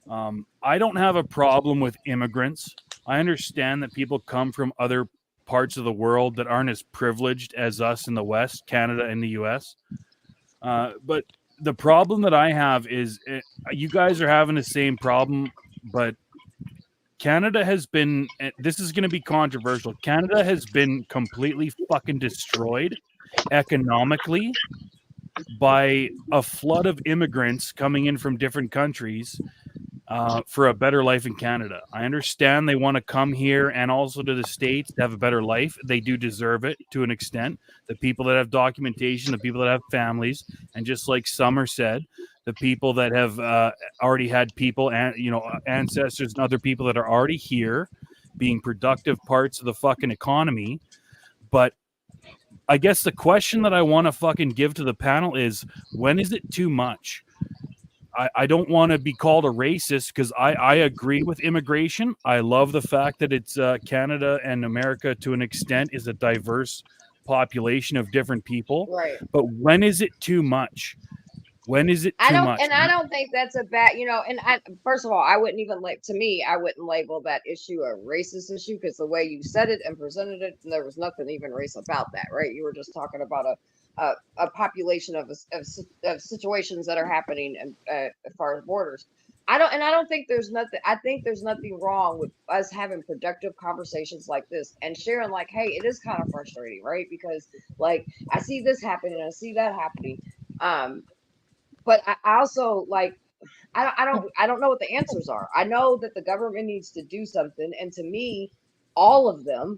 I don't have a problem with immigrants. I understand that people come from other parts of the world that aren't as privileged as us in the West, Canada and the US. But the problem that I have is you guys are having the same problem, but Canada has been, this is going to be controversial. Canada has been completely fucking destroyed economically by a flood of immigrants coming in from different countries for a better life in Canada. I understand they want to come here and also to the States to have a better life. They do deserve it to an extent. The people that have documentation, the people that have families, and just like Summer said, the people that have already had people and ancestors and other people that are already here being productive parts of the fucking economy. But I guess the question that I want to fucking give to the panel is, when is it too much? I don't want to be called a racist because I agree with immigration. I love the fact that it's Canada and America to an extent is a diverse population of different people. Right. But when is it too much? When is it too much? I don't think that's a bad, first of all, I wouldn't label that issue a racist issue because the way you said it and presented it, there was nothing even race about that, right? You were just talking about a population of situations that are happening as far as borders. I don't think there's nothing. I think there's nothing wrong with us having productive conversations like this and sharing, like, hey, it is kind of frustrating, right? Because like I see this happening, and I see that happening. But I also like I don't know what the answers are. I know that the government needs to do something, and to me, all of them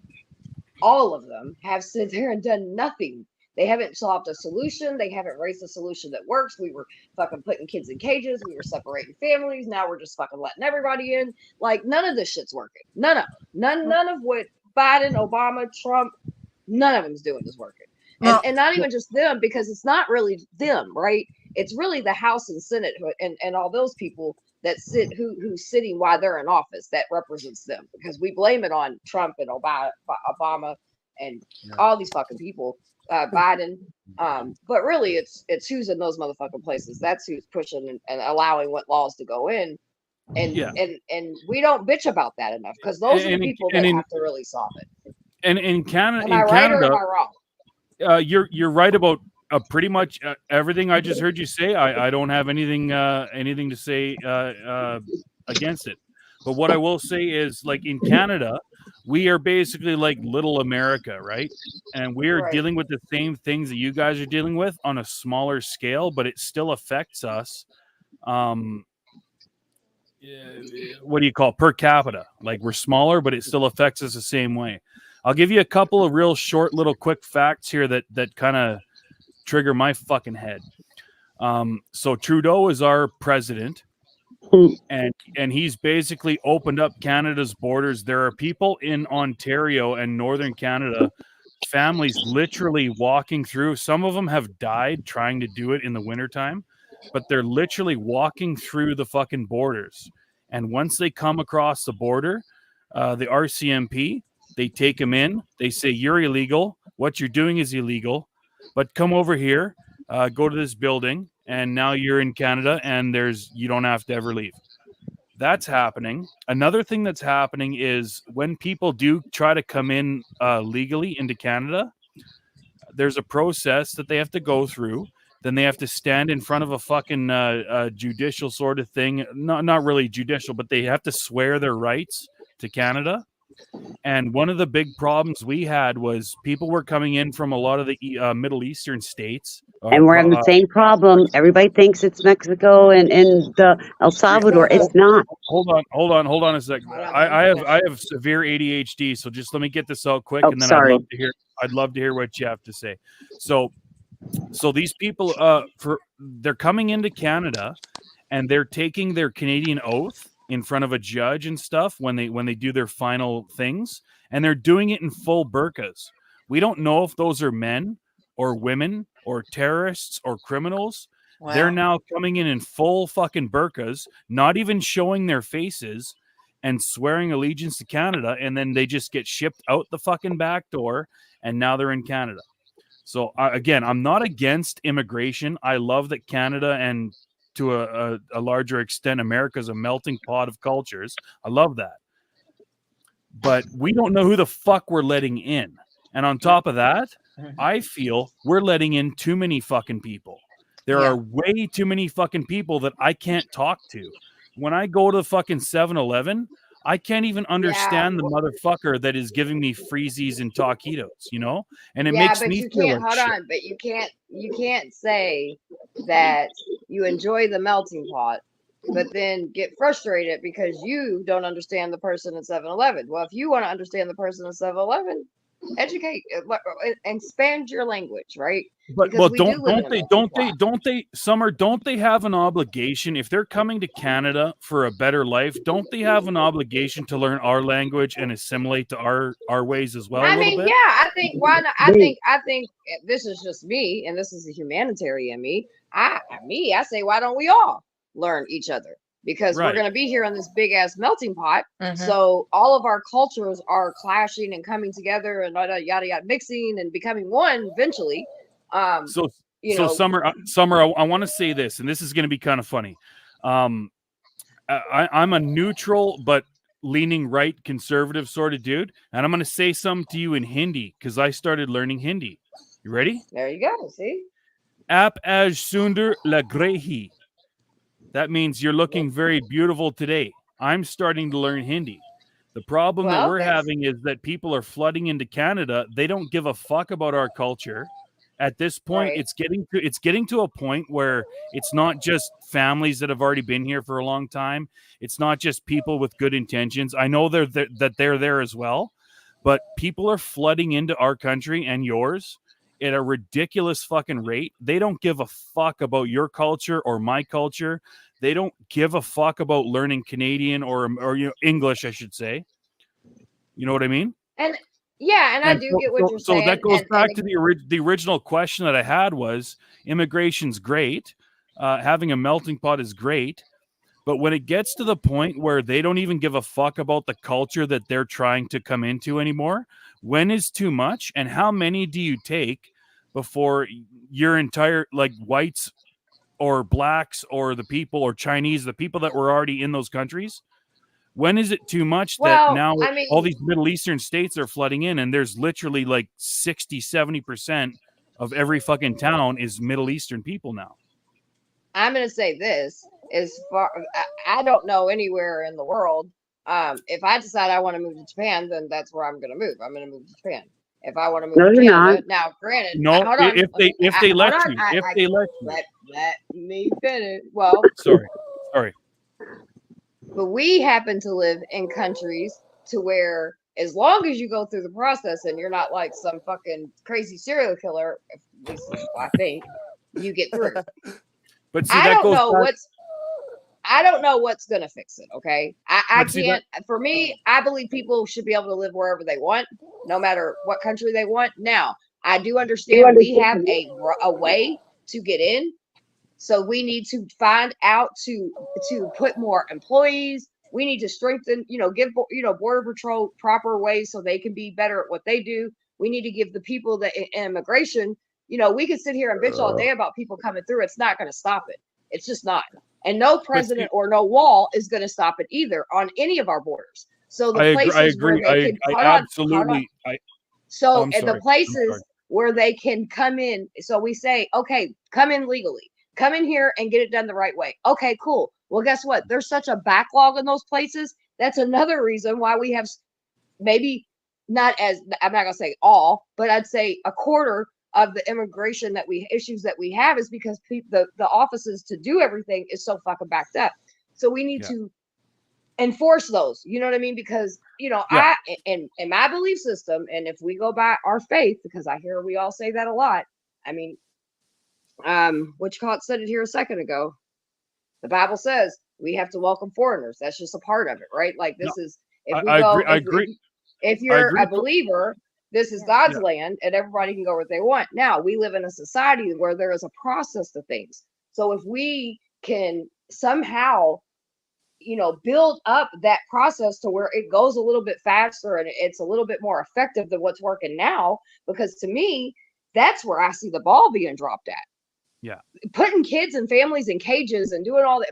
have sit there and done nothing. They haven't solved a solution. They haven't raised a solution that works. We were fucking putting kids in cages. We were separating families. Now we're just fucking letting everybody in. Like, none of this shit's working. None of what Biden, Obama, Trump, None of them's doing this working. Well, And not even just them, because it's not really them, right? It's really the House and Senate and all those people that sit who's sitting while they're in office that represents them, because we blame it on Trump and Obama and all these fucking people, Biden. But really it's who's in those motherfucking places. That's who's pushing and allowing what laws to go in. And we don't bitch about that enough, because those are the people that have to really solve it. And in Canada, am I right or am I wrong? You're right about pretty much everything I just heard you say. I don't have anything to say against it. But what I will say is, like, in Canada, we are basically like little America, right? And we are dealing with the same things that you guys are dealing with on a smaller scale, but it still affects us. What do you call it? Per capita? Like, we're smaller, but it still affects us the same way. I'll give you a couple of real short little quick facts here that kind of trigger my fucking head. So Trudeau is our president, and he's basically opened up Canada's borders. There are people in Ontario and Northern Canada, families literally walking through. Some of them have died trying to do it in the wintertime, but they're literally walking through the fucking borders. And once they come across the border, the RCMP, they take them in. They say, you're illegal. What you're doing is illegal. But come over here, go to this building, and now you're in Canada, and you don't have to ever leave. That's happening. Another thing that's happening is when people do try to come in legally into Canada, there's a process that they have to go through. Then they have to stand in front of a fucking judicial sort of thing. Not really judicial, but they have to swear their rights to Canada. And one of the big problems we had was people were coming in from a lot of the Middle Eastern states. And we're having the same problem. Everybody thinks it's Mexico and El Salvador. It's not. Hold on a second. I have severe ADHD, so just let me get this out quick, and then sorry. I'd love to hear what you have to say. So these people they're coming into Canada, and they're taking their Canadian oath in front of a judge and stuff when they do their final things, and they're doing it in full burqas. We don't know if those are men or women or terrorists or criminals. Wow. They're now coming in full fucking burqas, not even showing their faces, and swearing allegiance to Canada, and then they just get shipped out the fucking back door, and now they're in Canada. So again, I'm not against immigration. I love that Canada and to a larger extent, America's a melting pot of cultures. I love that. But we don't know who the fuck we're letting in. And on top of that, I feel we're letting in too many fucking people. There are way too many fucking people that I can't talk to. When I go to the fucking 7-Eleven, I can't even understand the motherfucker that is giving me freezies and taquitos, you know? And it makes me feel like shit. But you can't say that you enjoy the melting pot, but then get frustrated because you don't understand the person at 7-Eleven. Well, if you want to understand the person at 7-Eleven, educate and expand your language, right? But don't they have an obligation if they're coming to Canada for a better life? Don't they have an obligation to learn our language and assimilate to our ways as well? I mean, yeah, I think why not? I think this is just me, and this is a humanitarian me. I say, why don't we all learn each other? Because we're going to be here on this big ass melting pot. So all of our cultures are clashing and coming together and yada yada, mixing and becoming one eventually. Summer, I want to say this, and this is going to be kind of funny. I'm a neutral but leaning right conservative sort of dude, and I'm going to say something to you in Hindi because I started learning Hindi. You ready? There you go. See? Aap aj sundar lag rahi. That means you're looking very beautiful today. I'm starting to learn Hindi. The problem that we're having is that people are flooding into Canada. They don't give a fuck about our culture. At this point, it's getting to a point where it's not just families that have already been here for a long time. It's not just people with good intentions. I know they're there as well, but people are flooding into our country and yours at a ridiculous fucking rate. They don't give a fuck about your culture or my culture. They don't give a fuck about learning Canadian or English, I should say. You know what I mean? And Yeah, and I And do get what you're so saying. that goes And back to the original question that I had was immigration's great. Having a melting pot is great. But when it gets to the point where they don't even give a fuck about the culture that they're trying to come into anymore, when is too much? And how many do you take before your entire, like, whites or blacks or the people or Chinese, the people that were already in those countries? When is it too much that well, now I all mean, these Middle Eastern states are flooding in and there's literally like 60, 70% of every fucking town is Middle Eastern people now? I'm going to say this as far I don't know anywhere in the world. If I decide I want to move to Japan, then that's where I'm going to move. I'm going to move to Japan. If I want to move No, to you're not. Canada, now granted, No, hold on, if they hold let on, you, if they let you. let me finish. Well, Sorry. but we happen to live in countries to where as long as you go through the process and you're not like some fucking crazy serial killer, at least I think, you get through. But see, I that don't goes know back. what's gonna fix it. Okay. I But see that. can't, for me, I believe people should be able to live wherever they want, no matter what country they want. Now, I do understand we have a way to get in. So we need to find out to put more employees. We need to strengthen, give Border Patrol proper ways so they can be better at what they do. We need to give the people that immigration. We could sit here and bitch all day about people coming through. It's not going to stop it. It's just not. And no But see, president or no wall is going to stop it either on any of our borders. So the I agree. I places where agree. they can I hold on. absolutely. Oh, So I'm and the sorry. I'm sorry. places where they can come in, so we say, okay, come in legally, come in here and get it done the right way. Okay, cool. Well, guess what? There's such a backlog in those places. That's another reason why we have maybe not as, I'm not gonna say all, but I'd say a quarter of the immigration that we issues that we have is because the offices to do everything is so fucking backed up. So we need Yeah. to enforce those, you know what I mean? Because Yeah. I in my belief system, and if we go by our faith, because I hear we all say that a lot. I mean, which Caught said it here a second ago. The Bible says we have to welcome foreigners. That's just a part of it, right? Like No, this is, if we I agree. go, I agree. if I you're agree. a believer, this is God's Yeah. land and everybody can go where they want. Now we live in a society where there is a process to things. So if we can somehow build up that process to where it goes a little bit faster and it's a little bit more effective than what's working now. Because to me, that's where I see the ball being dropped at. Yeah. Putting kids and families in cages and doing all that,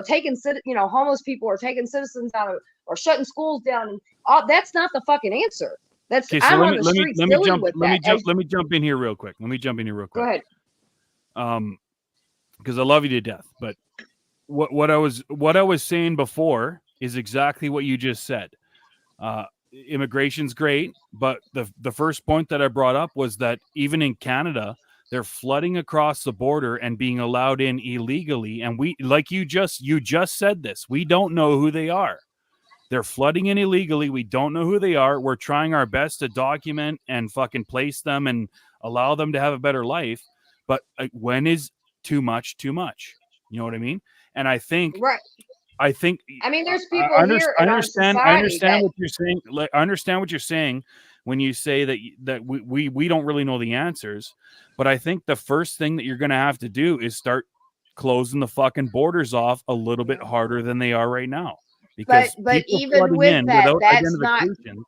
taking, homeless people or taking citizens out of, or shutting schools down. And all that's not the fucking answer. That's, Okay. So I'm on the streets dealing with that. let me jump in here real quick. Go ahead. Because I love you to death, but what I was saying before is exactly what you just said. Immigration's great, but the first point that I brought up was that even in Canada, they're flooding across the border and being allowed in illegally. And we, like you just said this, we don't know who they are. They're flooding in illegally. We don't know who they are. We're trying our best to document and fucking place them and allow them to have a better life. But when is too much too much? You know what I mean? And I think Right. I mean, there's people here in our society. I understand what you're saying. I understand what you're saying when you say that we don't really know the answers. But I think the first thing that you're going to have to do is start closing the fucking borders off a little bit harder than they are right now. Because But people even flooding with in that, without that's not. identification.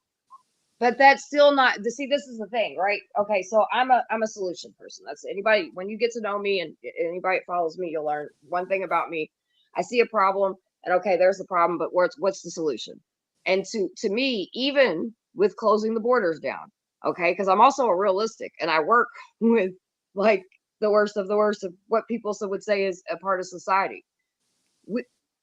But that's still not. See, this is the thing, right? Okay, so I'm a solution person. That's anybody. When you get to know me and anybody that follows me, you'll learn one thing about me. I see a problem, and okay, there's the problem, but what's the solution? And to me, even with closing the borders down, okay, because I'm also a realistic, and I work with like the worst of what people would say is a part of society.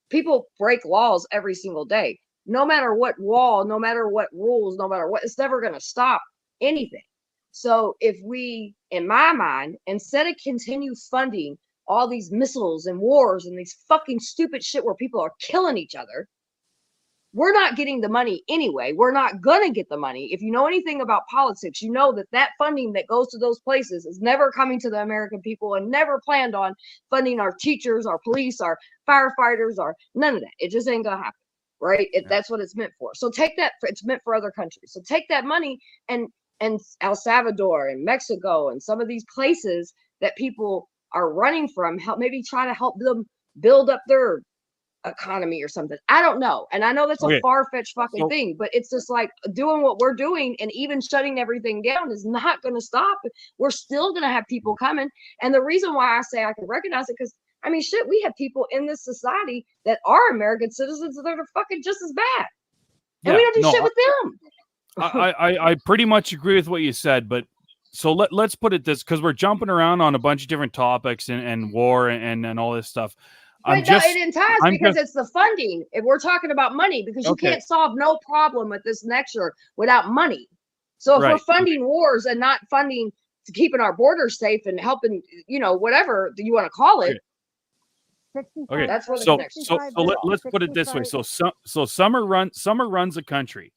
People break laws every single day. No matter what wall, no matter what rules, no matter what, it's never going to stop anything. So if we, in my mind, instead of continue funding all these missiles and wars and these fucking stupid shit where people are killing each other, we're not getting the money anyway. We're not going to get the money. If you know anything about politics, you know that funding that goes to those places is never coming to the American people and never planned on funding our teachers, our police, our firefighters, or none of that. It just ain't going to happen. right? That's what it's meant for. So take that. It's meant for other countries. So take that money and El Salvador and Mexico and some of these places that people are running from, maybe try to help them build up their economy or something. I don't know. And I know that's a far-fetched fucking thing, but it's just like doing what we're doing and even shutting everything down is not going to stop. We're still going to have people coming. And the reason why I say I can recognize it, because I mean, shit, we have people in this society that are American citizens that are fucking just as bad. And we don't do shit with them. I pretty much agree with what you said, but so let's put it this, because we're jumping around on a bunch of different topics and war and all this stuff. But no, it ties because it's the funding. If we're talking about money, because you can't solve no problem with this next year without money. So if we're funding wars and not funding to keeping our borders safe and helping, whatever you want to call it. Okay, that's where the connection. So let's put it this way. So Summer runs a country.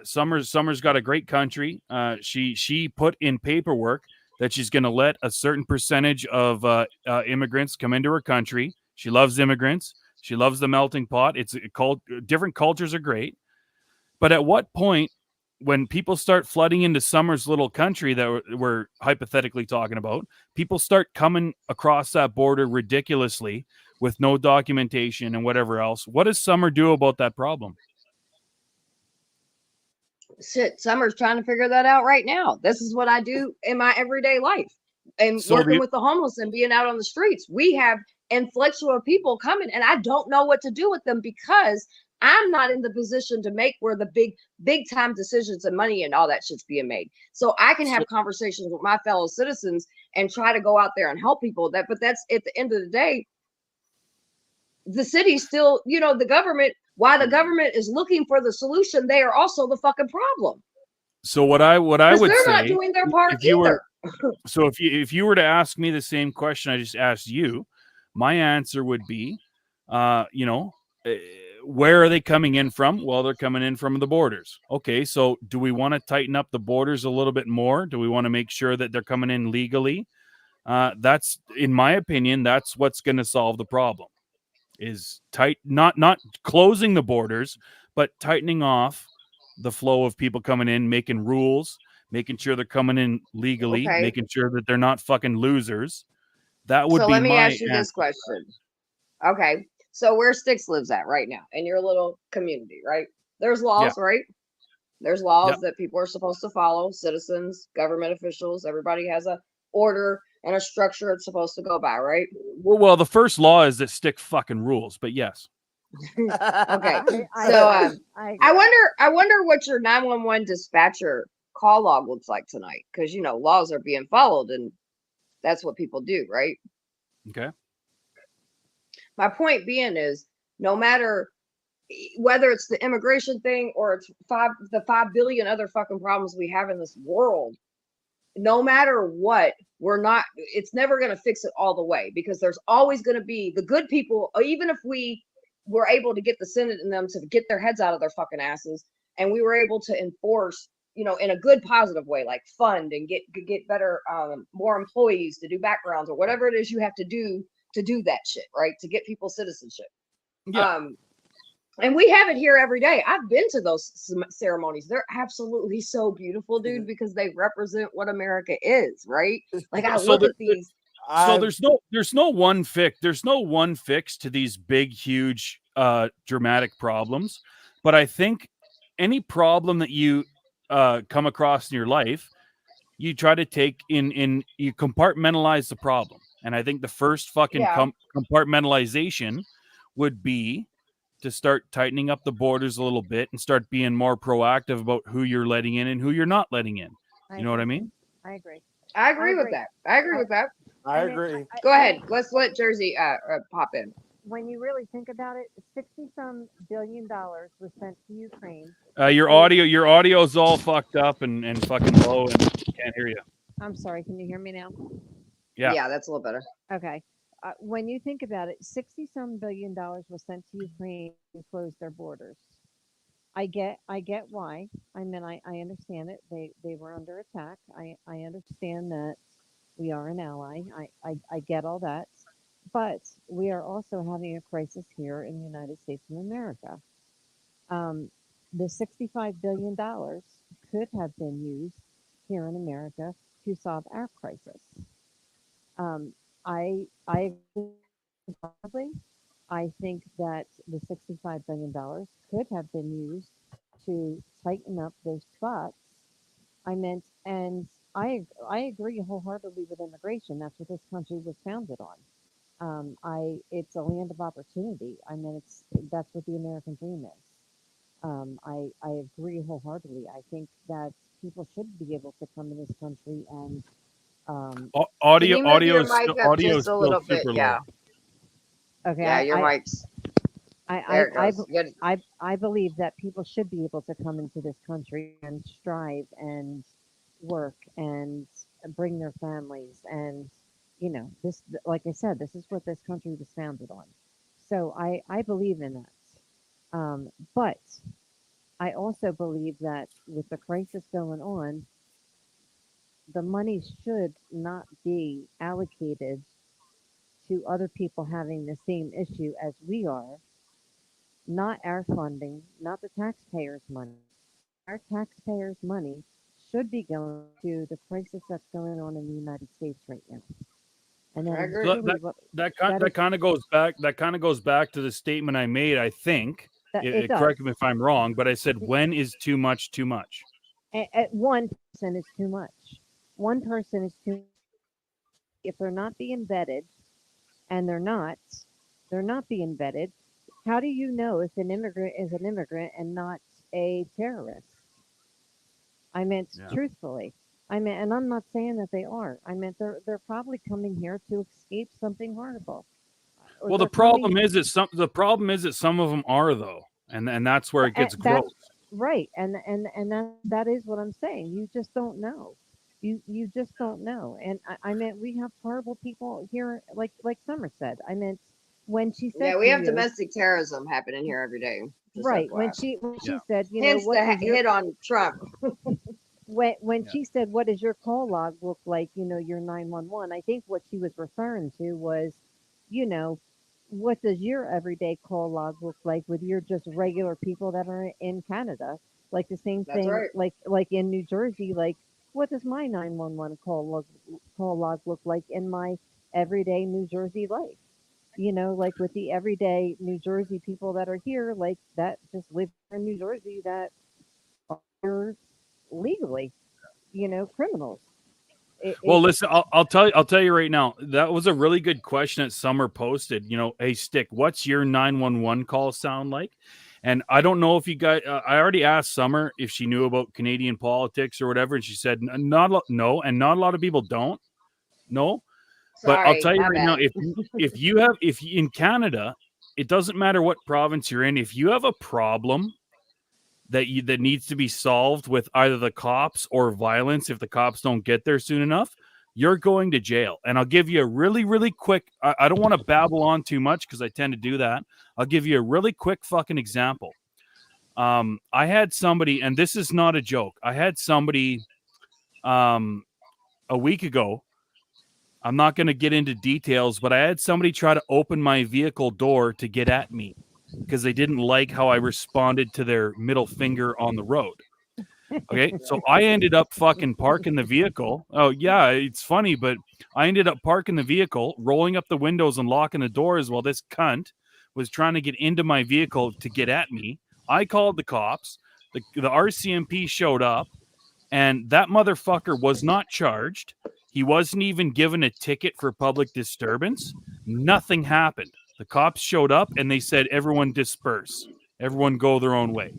Summer's got a great country. She put in paperwork that she's going to let a certain percentage of immigrants come into her country. She loves immigrants. She loves the melting pot. It's called different cultures are great. But at what point, when people start flooding into Summer's little country that we're hypothetically talking about, people start coming across that border ridiculously with no documentation and whatever else. What does Summer do about that problem? Shit, Summer's trying to figure that out right now. This is what I do in my everyday life. And working with the homeless and being out on the streets. We have influx of people coming, and I don't know what to do with them because I'm not in the position to make where the big time decisions and money and all that shit's being made. So I can have conversations with my fellow citizens and try to go out there and help people. But that's at the end of the day, the city still, the government, while the government is looking for the solution, they are also the fucking problem. So what I would say, they're not doing their part either. So if you were to ask me the same question I just asked you, my answer would be, where are they coming in from? Well, they're coming in from the borders. Okay, so do we want to tighten up the borders a little bit more? Do we want to make sure that they're coming in legally? That's, in my opinion, that's what's going to solve the problem. Is not closing the borders, but tightening off the flow of people coming in, making rules, making sure they're coming in legally, making sure that they're not fucking losers. That would be my So let me ask you this question. Okay, so where Styx lives at right now in your little community, right? There's laws, right? There's laws that people are supposed to follow, citizens, government officials, everybody has a order and a structure it's supposed to go by, right? Well, the first law is that stick fucking rules, but yes. Okay, so I wonder what your 911 dispatcher call log looks like tonight, because laws are being followed, and that's what people do, right? Okay. My point being is, no matter whether it's the immigration thing or it's the 5 billion other fucking problems we have in this world, no matter what, it's never going to fix it all the way, because there's always going to be the good people. Even if we were able to get the Senate and them to get their heads out of their fucking asses, and we were able to enforce, in a good positive way, like fund and get better, more employees to do backgrounds or whatever it is you have to do that shit, right? To get people citizenship. Yeah. And we have it here every day. I've been to those ceremonies. They're absolutely so beautiful, dude, because they represent what America is, right? Like I look at these. So there's no one fix. There's no one fix to these big, huge, dramatic problems. But I think any problem that you come across in your life, you try to take you compartmentalize the problem. And I think the first fucking compartmentalization would be to start tightening up the borders a little bit and start being more proactive about who you're letting in and who you're not letting in. You know what I mean? I agree. I agree with that. I agree with that. I agree. Go ahead. Let's let Jersey pop in. When you really think about it, $60-some billion was sent to Ukraine. Your audio's all fucked up and fucking low, and can't hear you. I'm sorry. Can you hear me now? Yeah, that's a little better. Okay. When you think about it, $60-some billion was sent to Ukraine to close their borders. I get why. I mean, I understand it. They were under attack. I understand that we are an ally. I get all that. But we are also having a crisis here in the United States of America. The $65 billion could have been used here in America to solve our crisis. Um, I agree. I think that the $65 billion could have been used to tighten up those spots. I meant, and I agree wholeheartedly with immigration. That's what this country was founded on. It's a land of opportunity. I mean, that's what the American dream is. I agree wholeheartedly. I think that people should be able to come in this country and um, Can Audio you move audio your is still mic up audio just is a still little bit? super Yeah. low. okay, Yeah, your mic's I, there. It I, goes. Good. I believe that people should be able to come into this country and strive and work and bring their families and this, like I said, this is what this country was founded on. So I believe in that. But I also believe that with the crisis going on, the money should not be allocated to other people having the same issue as we are, not our funding, not the taxpayers' money. Our taxpayers' money should be going to the crisis that's going on in the United States right now. And that I is agree. So truly what that that is. kind of goes back. That kind of goes back to the statement I made. I think. That it does. Correct me if I'm wrong, but I said when is too much too much. At one person is too much. One person is too. If they're not being vetted, and they're not being vetted. How do you know if an immigrant is an immigrant and not a terrorist? I meant Yeah. truthfully. I meant, and I'm not saying that they are. I meant they're probably coming here to escape something horrible, or Well, the they're coming. problem is that some of them are though, and that's where it gets That's gross. right, and that is what I'm saying. You just don't know. You just don't know. And I meant we have horrible people here, like Summer said. I meant when she said Yeah, we to have you, domestic terrorism happening here every day. Just right, when FYI. she Yeah. said, Hence what the does your hit on Trump. when Yeah. she said, what does your call log look like? Your 911. I think what she was referring to was, you know, what does your everyday call log look like with your just regular people that are in Canada? Like the same That's thing, right. like in New Jersey. Like, what does my 911 call log look like in my everyday New Jersey life? Like with the everyday New Jersey people that are here, like that just live in New Jersey that are legally, criminals. Well, It's listen, I'll tell you right now. That was a really good question that Summer posted. Hey, Stick, what's your 911 call sound like? And I don't know if you guys. I already asked Summer if she knew about Canadian politics or whatever, and she said no, and not a lot of people don't know. But I'll Sorry, tell you my right now, bad. if you in Canada, it doesn't matter what province you're in. If you have a problem that needs to be solved with either the cops or violence, if the cops don't get there soon enough, you're going to jail. And I'll give you a really, really quick. I don't want to babble on too much because I tend to do that. I'll give you a really quick fucking example. I had somebody, and this is not a joke. I had somebody a week ago. I'm not going to get into details, but I had somebody try to open my vehicle door to get at me because they didn't like how I responded to their middle finger on the road. Okay, so I ended up fucking parking the vehicle. Oh, yeah, it's funny, but I ended up parking the vehicle, rolling up the windows and locking the doors while this cunt was trying to get into my vehicle to get at me. I called the cops. The RCMP showed up, and that motherfucker was not charged. He wasn't even given a ticket for public disturbance. Nothing happened. The cops showed up and they said, everyone disperse. Everyone go their own way.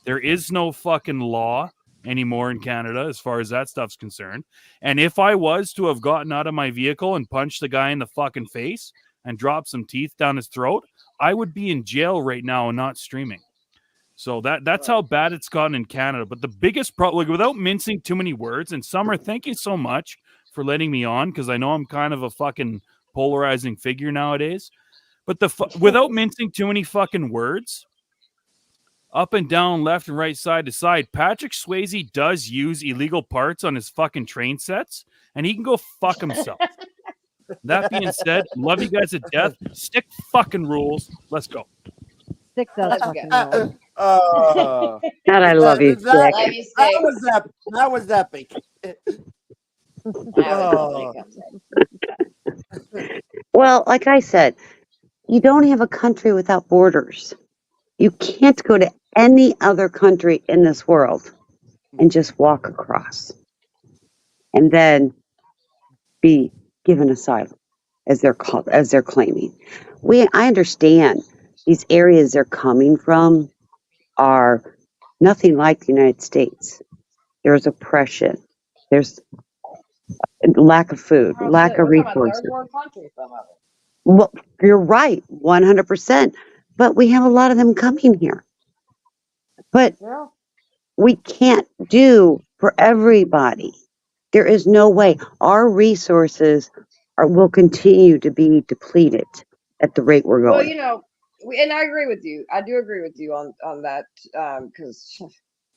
There is no fucking law anymore in Canada as far as that stuff's concerned. And if I was to have gotten out of my vehicle and punched the guy in the fucking face and dropped some teeth down his throat, I would be in jail right now and not streaming. So that's how bad it's gotten in Canada. But the biggest problem, like, without mincing too many words, and Summer, thank you so much for letting me on because I know I'm kind of a fucking polarizing figure nowadays. But without mincing too many fucking words, up and down, left and right, side to side, Patrick Swayze does use illegal parts on his fucking train sets, and he can go fuck himself. That being said, love you guys to death. Stick fucking rules. Let's go. Stick does Let's fucking go. rules. Uh, God, I love you, that, Love Stick. you, that Stick. was epic. That was epic. I would totally Oh, come say. Well, like I said, you don't have a country without borders. You can't go to any other country in this world and just walk across and then be given asylum as they're claiming. I understand these areas they're coming from are nothing like the United States. There's oppression. There's lack of food, Oh lack shit, of we're talking about third resources. world countries, some of it. Well, you're right, 100%. But we have a lot of them coming here. But Yeah. we can't do for everybody. There is no way. Our resources will continue to be depleted at the rate we're Well, going. you know, and I agree with you. I do agree with you on that. Because,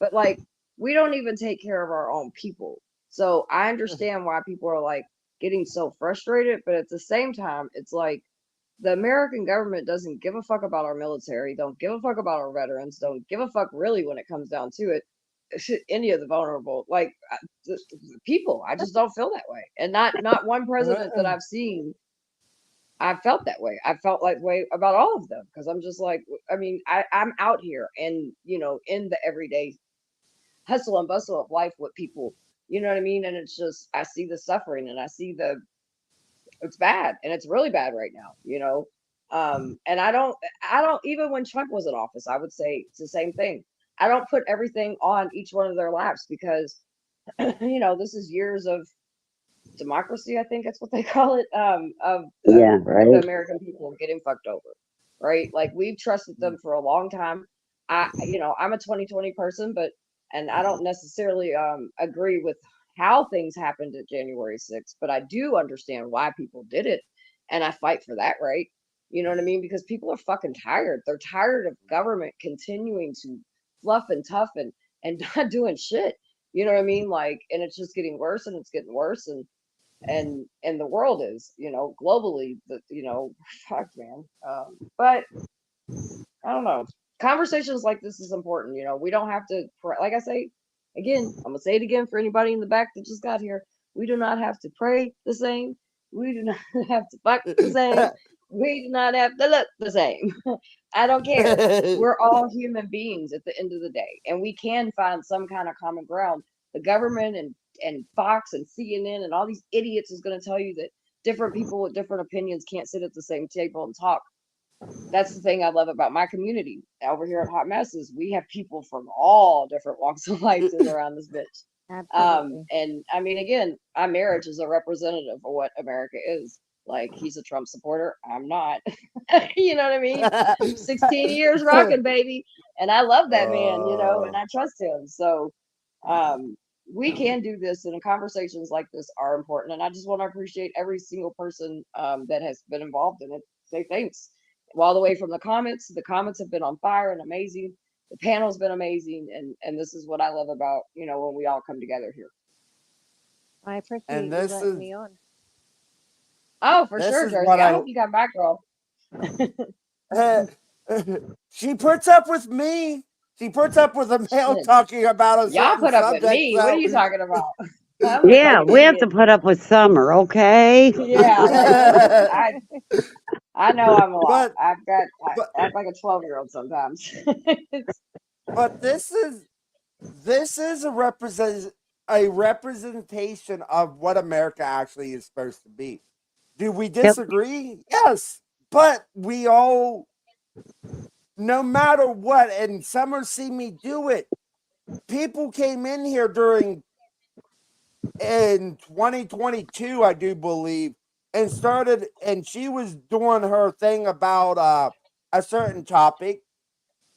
but like, we don't even take care of our own people. So I understand why people are like getting so frustrated, but at the same time, it's like the American government doesn't give a fuck about our military, don't give a fuck about our veterans, don't give a fuck really when it comes down to it. Any of the vulnerable, like the people, I just don't feel that way, and not one president that I've seen I felt that way. I felt like way about all of them because I'm just like, I mean, I'm out here and in the everyday hustle and bustle of life with people, you know what I mean? And it's just I see the suffering and I see it's bad and it's really bad right now. And I don't even when Trump was in office, I would say it's the same thing. I don't put everything on each one of their laps because this is years of democracy, I think that's what they call it, of Yeah, the right? American people getting fucked over, right? Like we've trusted them for a long time. I'm a 2020 person, but and I don't necessarily agree with how things happened at January 6th, but I do understand why people did it, and I fight for that right. You know what I mean? Because people are fucking tired. They're tired of government continuing to fluff and tough and not doing shit. You know what I mean? Like, and it's just getting worse and it's getting worse and the world is globally fuck man. But I don't know, conversations like this is important. We don't have to like I say again, I'm gonna say it again for anybody in the back that just got here. We do not have to pray the same. We do not have to fuck the same. We do not have to look the same. I don't care. We're all human beings at the end of the day, and we can find some kind of common ground. The government and Fox and CNN and all these idiots is going to tell you that different people with different opinions can't sit at the same table and talk. That's the thing I love about my community over here at Hot Messes. We have people from all different walks of life sitting around this bitch. Absolutely. And I mean, again, my marriage is a representative of what America is. Like, he's a Trump supporter. I'm not. You know what I mean? 16 years rocking, baby. And I love that man, and I trust him. So, um, we can do this, and conversations like this are important. And I just want to appreciate every single person that has been involved in it. Say thanks. All the way from the comments have been on fire and amazing. The panel's been amazing, and this is what I love about when we all come together here. I and appreciate you this letting is me on. Oh, for this sure, is what Jersey. I hope you come back, girl. I. She puts up with me. She puts up with a male Shit. talking about a Y'all certain put up with subject. me. What are So, you talking about? I'm a Yeah, fucking we have to idiot. put up with Summer, okay? Yeah, like listen, I know I'm a lot. but but I act like a 12-year-old sometimes. It's, but this is a representation of what America actually is supposed to be. Do we Yep. disagree? Yes, but we all, no matter what, and Summer see me do it. People came in here during in 2022, I do believe, and started, and she was doing her thing about a certain topic.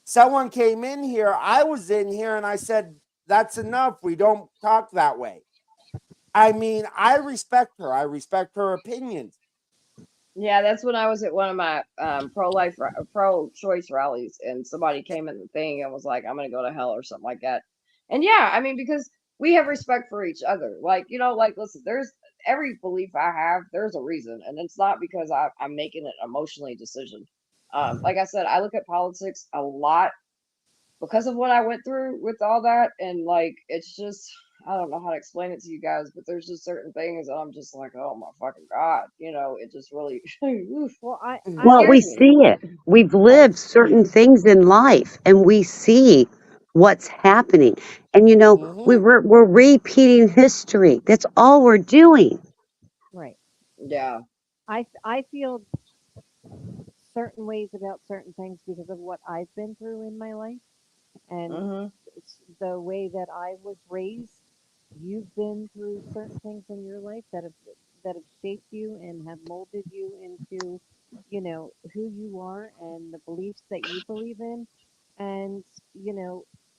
Someone came in here, I was in here, and I said, "That's enough. We don't talk that way." I mean, I respect her. I respect her opinions. yeah, that's when I was at one of my pro-choice rallies, and somebody came in the thing and was like, "I'm gonna go to hell" or something like that. And yeah, I mean, because we have respect for each other. Like, like listen, there's every belief I have, there's a reason, and it's not because I'm making an emotionally decision. Like I said, I look at politics a lot because of what I went through with all that, and like it's just I don't know how to explain it to you guys, but there's just certain things that I'm just like, oh my fucking god, it just really oof, Well, I Well, we scares me. see it. We've I lived certain things in life and we see what's happening. And Mm-hmm. we're repeating history. That's all we're doing. right. Yeah, I feel certain ways about certain things because of what I've been through in my life, and mhm, it's the way that I was raised. You've been through certain things in your life that have shaped you and have molded you into, who you are and the beliefs that you believe in. And,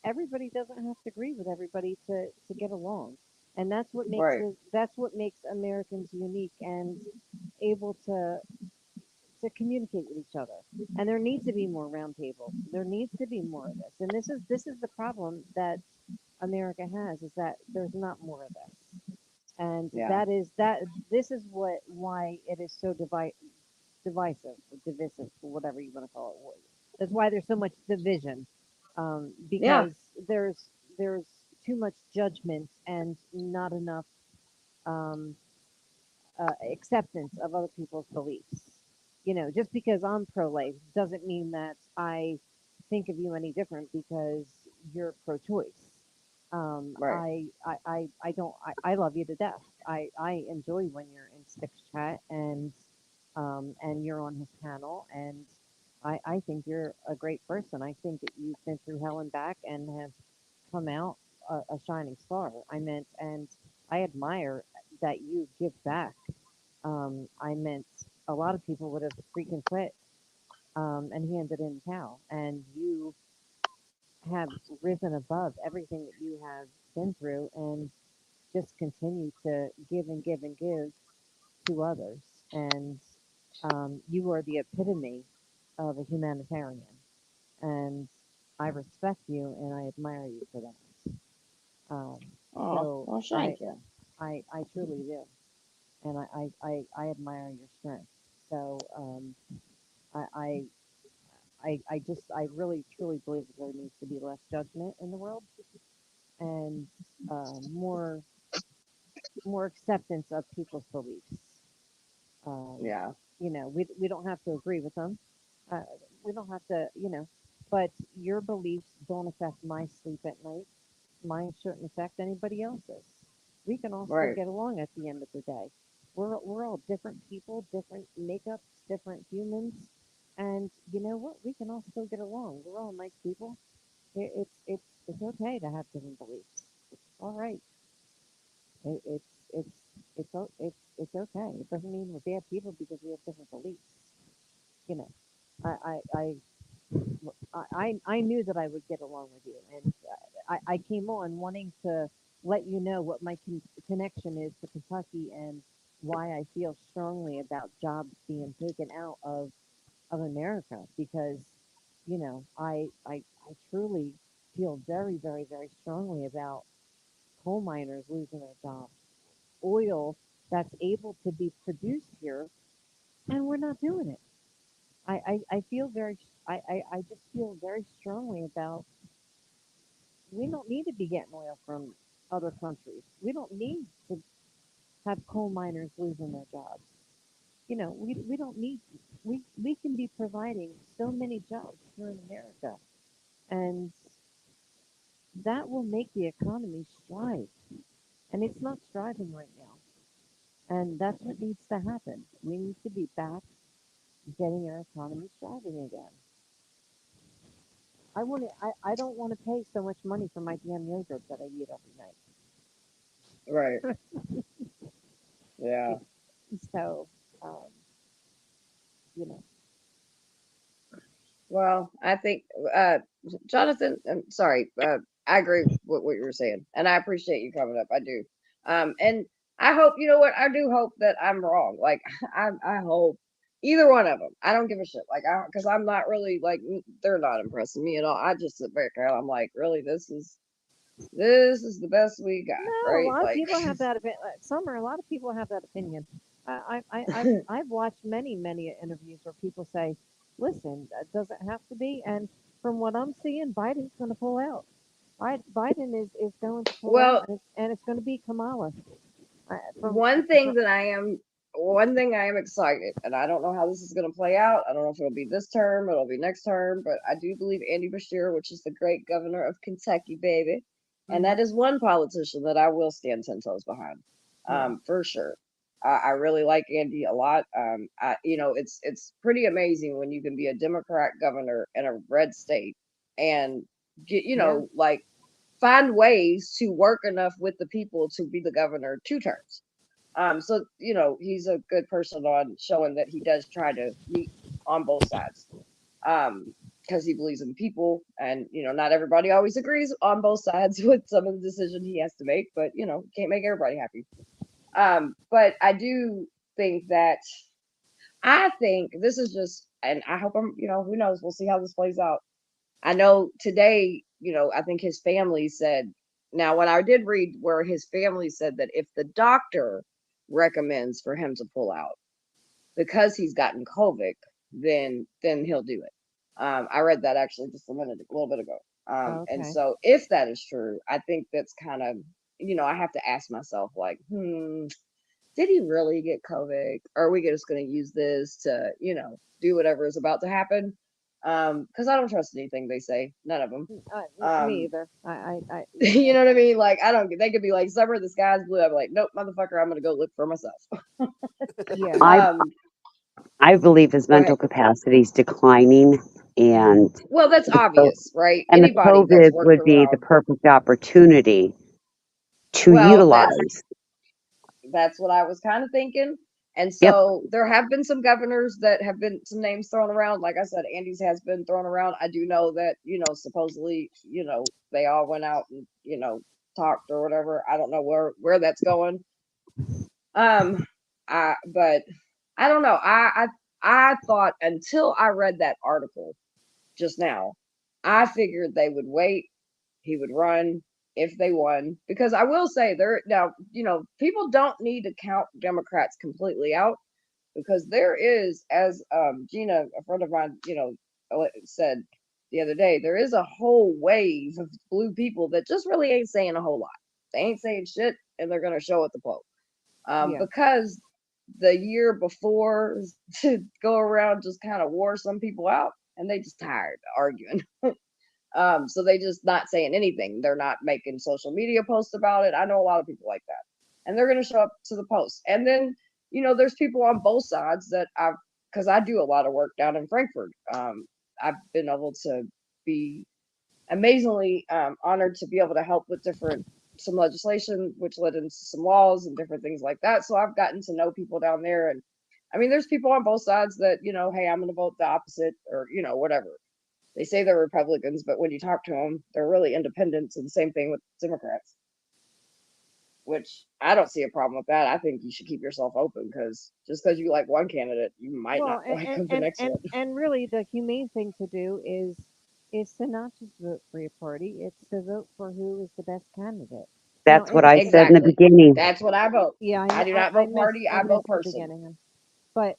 everybody doesn't have to agree with everybody to get along. And right, that's what makes Americans unique and able to communicate with each other. And there needs to be more roundtables. There needs to be more of this. And this is the problem that America has, is that there's not more of this. And yeah, that this is why it is so divisive, or divisive, or whatever you want to call it. That's why there's so much division, yeah, because there's too much judgment and not enough um, acceptance of other people's beliefs. Just because I'm pro-life doesn't mean that I think of you any different because you're pro-choice. right, I don't, I love you to death. I enjoy when you're in Sticks Chat and you're on his panel, and I think you're a great person. I think that you've been through hell and back and have come out a shining star. And I admire that you give back. I meant a lot of people would have freaking quit and handed in the towel, and you have risen above everything that you have been through, and just continue to give and give and give to others. And you are the epitome of a humanitarian, and I respect you and I admire you for that. Um, oh, so well, thank you. I truly do, and I admire your strength. So I, I I really truly believe that there needs to be less judgment in the world, and more acceptance of people's beliefs. Um, Yeah, we don't have to agree with them. Uh, we don't have to, but your beliefs don't affect my sleep at night. Mine shouldn't affect anybody else's. We can all still right, get along at the end of the day. We're all different people, different makeups, different humans, and you know what? We can all still get along. We're all nice people. It's okay to have different beliefs. All right. It, it's okay. It doesn't mean we're bad people because we have different beliefs. You know, I I I knew that I would get along with you, and I came on wanting to let you know what my connection is to Kentucky and why I feel strongly about jobs being taken out of America, because I truly feel very, very, very strongly about coal miners losing their jobs, oil that's able to be produced here, and we're not doing it. I feel I just feel very strongly about, we don't need to be getting oil from other countries. We don't need to have coal miners losing their jobs. We don't need, we can be providing so many jobs here in America, and that will make the economy strive. And it's not striving right now. And that's what needs to happen. We need to be back getting our economy striving again. I don't want to pay so much money for my damn yogurt that I eat every right, night. yeah. So, um, you know, Well, I think, uh, Jonathan, I'm sorry, I agree with what you were saying, and I appreciate you coming up. I do. And I hope, you know what, I do hope that I'm wrong. Like, I hope either one of them. I don't give a shit. Like, because I'm not really like they're not impressing me at all. I just sit back and I'm like, really, this is the best we got, no, a right? lot of Like, people have that opinion. Summer, a lot of people have that opinion. I've watched many interviews where people say, "Listen, does it have to be?" And from what I'm seeing, Biden's going to pull out. Biden is going to pull out, Well, and it's going to be Kamala. From one thing that one thing I am excited, and I don't know how this is going to play out. I don't know if it'll be this term, it'll be next term, but I do believe Andy Bashir, which is the great governor of Kentucky, baby, and hmm that is one politician that I will stand 10 toes behind, yeah, for sure. I really like Andy a lot. It's pretty amazing when you can be a Democrat governor in a red state and get, yeah, like find ways to work enough with the people to be the governor 2 terms. So he's a good person on showing that he does try to meet on both sides. Because he believes in people, and not everybody always agrees on both sides with some of the decisions he has to make, but can't make everybody happy. But I do think that I think this is just, and I hope who knows, we'll see how this plays out. I know today, I think his family said, now what I did read where his family said that if the doctor recommends for him to pull out because he's gotten COVID, then he'll do it. I read that actually just a little bit ago. And okay. so if that is true, I think that's kind of, I have to ask myself like, did he really get COVID? Or are we just going to use this to, do whatever is about to happen? Because I don't trust anything they say, none of them. Me Um, either. Yeah, you know what I mean? Like, I don't. They could be like, "Summer, the sky's blue." I'm like, "Nope, motherfucker, I'm gonna go look for myself." yeah, I um, I believe his Go ahead. mental capacity is declining, and Well, that's the co- obvious, right? and the Anybody that's COVID worked would be the around. perfect opportunity to Well, utilize. that's what I was kind of thinking. And Yep, so there have been some governors that have been some names thrown around. Like I said, Andy's has been thrown around. I do know that, supposedly, they all went out and, talked or whatever. I don't know where that's going. Um, but I don't know. I thought until I read that article just now, I figured they would wait, he would run if they won. Because I will say there now, people don't need to count Democrats completely out because there is, as Gina, a friend of mine, said the other day, there is a whole wave of blue people that just really ain't saying a whole lot. They ain't saying shit, and they're gonna show at the poll. yeah. Because the year before to go around just kind of wore some people out, and they just tired of arguing. So they just not saying anything. They're not making social media posts about it. I know a lot of people like that, and they're going to show up to the post. And then there's people on both sides that because I do a lot of work down in Frankfurt. I've been able to be amazingly honored to be able to help with some legislation, which led into some laws and different things like that. So I've gotten to know people down there, and I mean, there's people on both sides that hey, I'm going to vote the opposite, or whatever. They say they're Republicans, but when you talk to them, they're really independents, and the same thing with Democrats. Which I don't see a problem with that. I think you should keep yourself open because just because you like one candidate, you might not Well, like the next one. and really, the humane thing to do is to not just vote for your party. It's to vote for who is the best candidate. Now, that's what I said in the Exactly. beginning. That's what I vote. yeah, I do not vote party. I I vote missed the person. beginning. But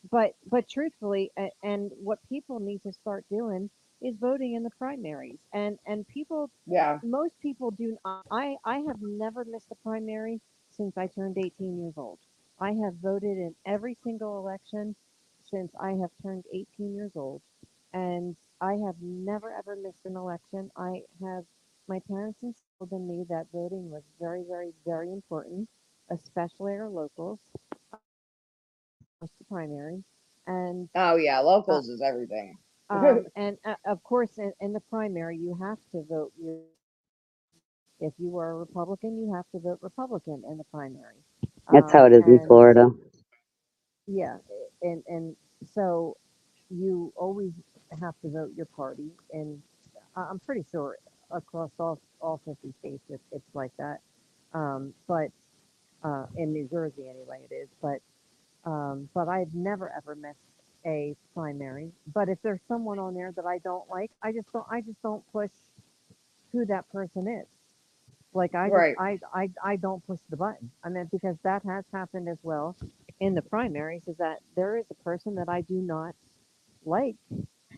truthfully, and what people need to start doing is voting in the primaries. And people, Yeah. most people do. I have never missed a primary since I turned 18 years old. I have voted in every single election since I have turned 18 years old, and I have never ever missed an election. I have my parents instilled in me that voting was very, very, very important, especially our locals, the primary, and Oh yeah. uh, Locals is everything. of course, in the primary, you have to vote your. If you are a Republican, you have to vote Republican in the primary. That's how it is in And Florida. yeah, and so you always have to vote your party, and I'm pretty sure across all 50 states it's like that. But in New Jersey anyway, it is. But I've never ever missed a primary. But if there's someone on there that I don't like, I just don't push who that person is. Like Right. I don't push the button. I mean, because that has happened as well in the primaries, is that there is a person that I do not like,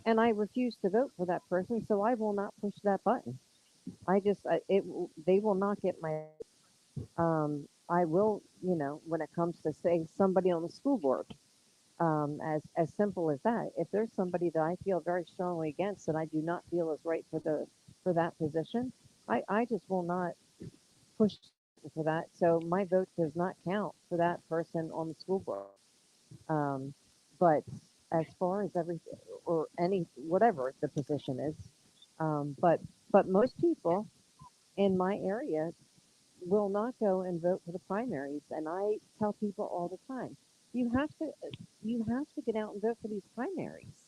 and I refuse to vote for that person, so I will not push that button. They will not get my. I will, when it comes to say somebody on the school board, as simple as that. If there's somebody that I feel very strongly against and I do not feel is right for that position, I just will not push for that. So my vote does not count for that person on the school board. Um, but as far as everything or any whatever the position is, but most people in my area will not go and vote for the primaries. And I tell people all the time, you have to you have to get out and vote for these primaries.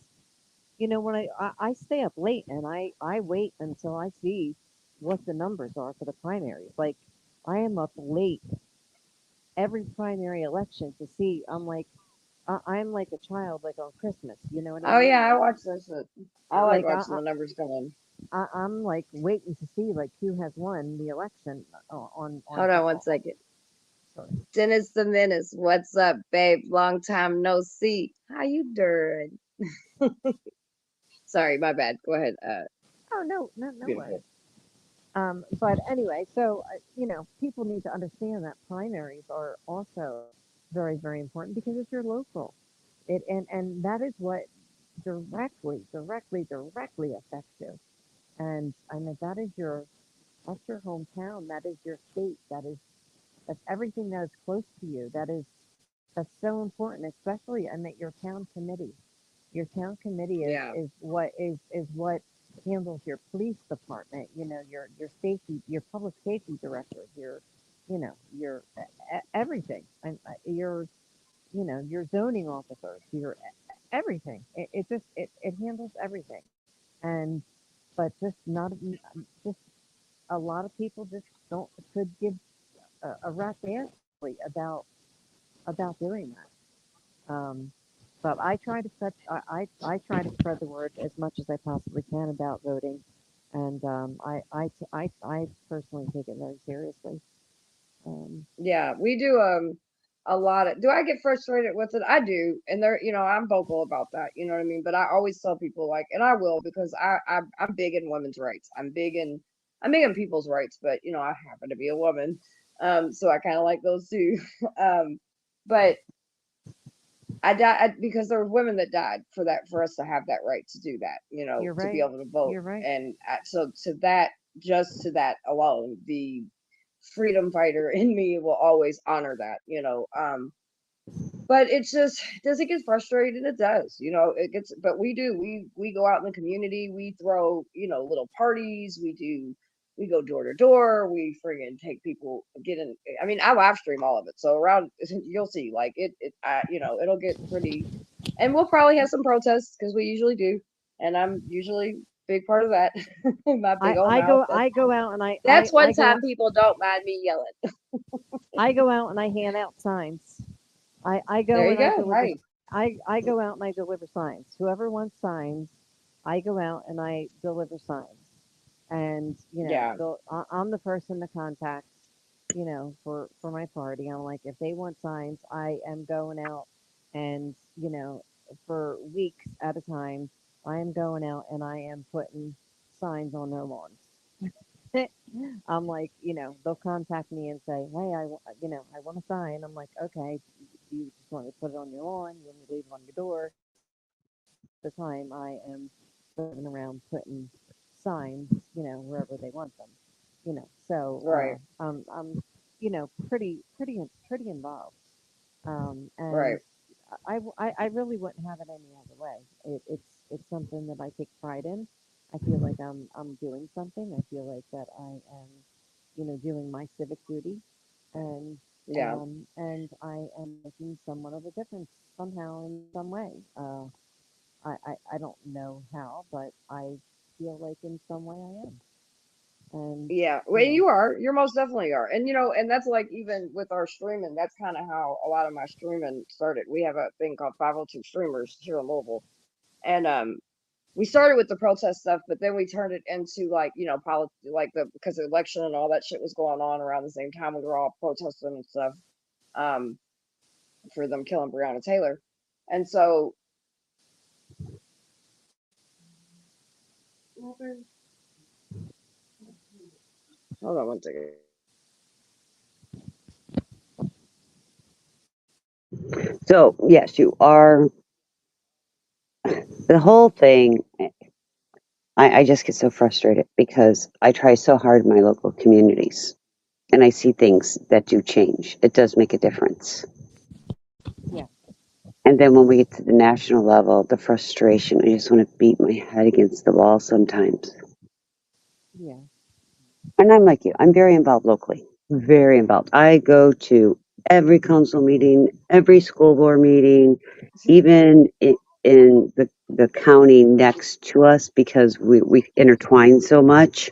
When I stay up late and I wait until I see what the numbers are for the primaries. Like I am up late every primary election to see. I'm like a child, like on Christmas. You know what I Oh mean? yeah, I watch that shit. I like Like watching the numbers come in. I'm like waiting to see like who has won the election on. Hold on one second. Sorry. Dennis the Menace, what's up, babe? Long time no see. How you doing? Sorry, my bad. Go ahead. Oh no Beautiful. worries. But anyway, so people need to understand that primaries are also very, very important because it's your local. And that is what directly affects you. And I mean that's your hometown. That is your state. That's everything that is close to you. That's so important, especially and that your town committee. Your town committee Yeah. is what handles your police department, your safety, your public safety directors, your everything, and your zoning officers, your everything. It handles everything, and but just a lot of people just don't could give a rat's ass really about doing that. But I try to spread the word as much as I possibly can about voting, and I personally take it very seriously. Um, Yeah, we do a lot of. Do I get frustrated with it? I do, and I'm vocal about that. You know what I mean? But I always tell people like, and I will because I'm big in women's rights. I'm big in people's rights, but I happen to be a woman, so I kind of like those too. But I died because there were women that died for us to have that right to do that. you're To be right. able to vote, You're right. and so to that alone, the freedom fighter in me will always honor that. But it's just, does it get frustrated? It does. It gets, but we go out in the community, we throw, little parties, we go door to door, we friggin' take people, get in. I mean, I live stream all of it. So around, you'll see, like it'll get pretty, and we'll probably have some protests because we usually do. And I'm usually big part of that. My big old mouth. I go out and That's one time people don't mind me yelling. I go out and I hand out signs. I There go you and I go. deliver. Right. I go out and I deliver signs. Whoever wants signs, I go out and I deliver signs. And Yeah. I'm the person to contact, for my party. I'm like, if they want signs, I am going out, and for weeks at a time, I am going out and I am putting signs on their lawns. I'm like, they'll contact me and say, hey, I want a sign. I'm like, okay, do you just want me to put it on your lawn? You want me to leave it on your door? The time I am driving around putting signs, wherever they want them, So Right. I'm, pretty involved. And Right. I really wouldn't have it any other way. It's something that I take pride in. I feel like I'm doing something. I feel like that I am, doing my civic duty, and Yeah. I am making somewhat of a difference somehow in some way. I don't know how, but I feel like in some way I am. And Yeah, well, you know, you are. You're most definitely are. And and that's like even with our streaming, that's kind of how a lot of my streaming started. We have a thing called 502 Streamers here in Louisville. And we started with the protest stuff, but then we turned it into like, like because the election and all that shit was going on around the same time we were all protesting and stuff um for them killing Breonna Taylor. And so Hold on one second. So, yes, you are. The whole thing, I just get so frustrated because I try so hard in my local communities and I see things that do change. It does make a difference. Yeah, And then when we get to the national level, the frustration, I just want to beat my head against the wall sometimes. yeah, And I'm like you, I'm very involved locally, very involved. I go to every council meeting, every school board meeting, even in the county next to us because we intertwine so much.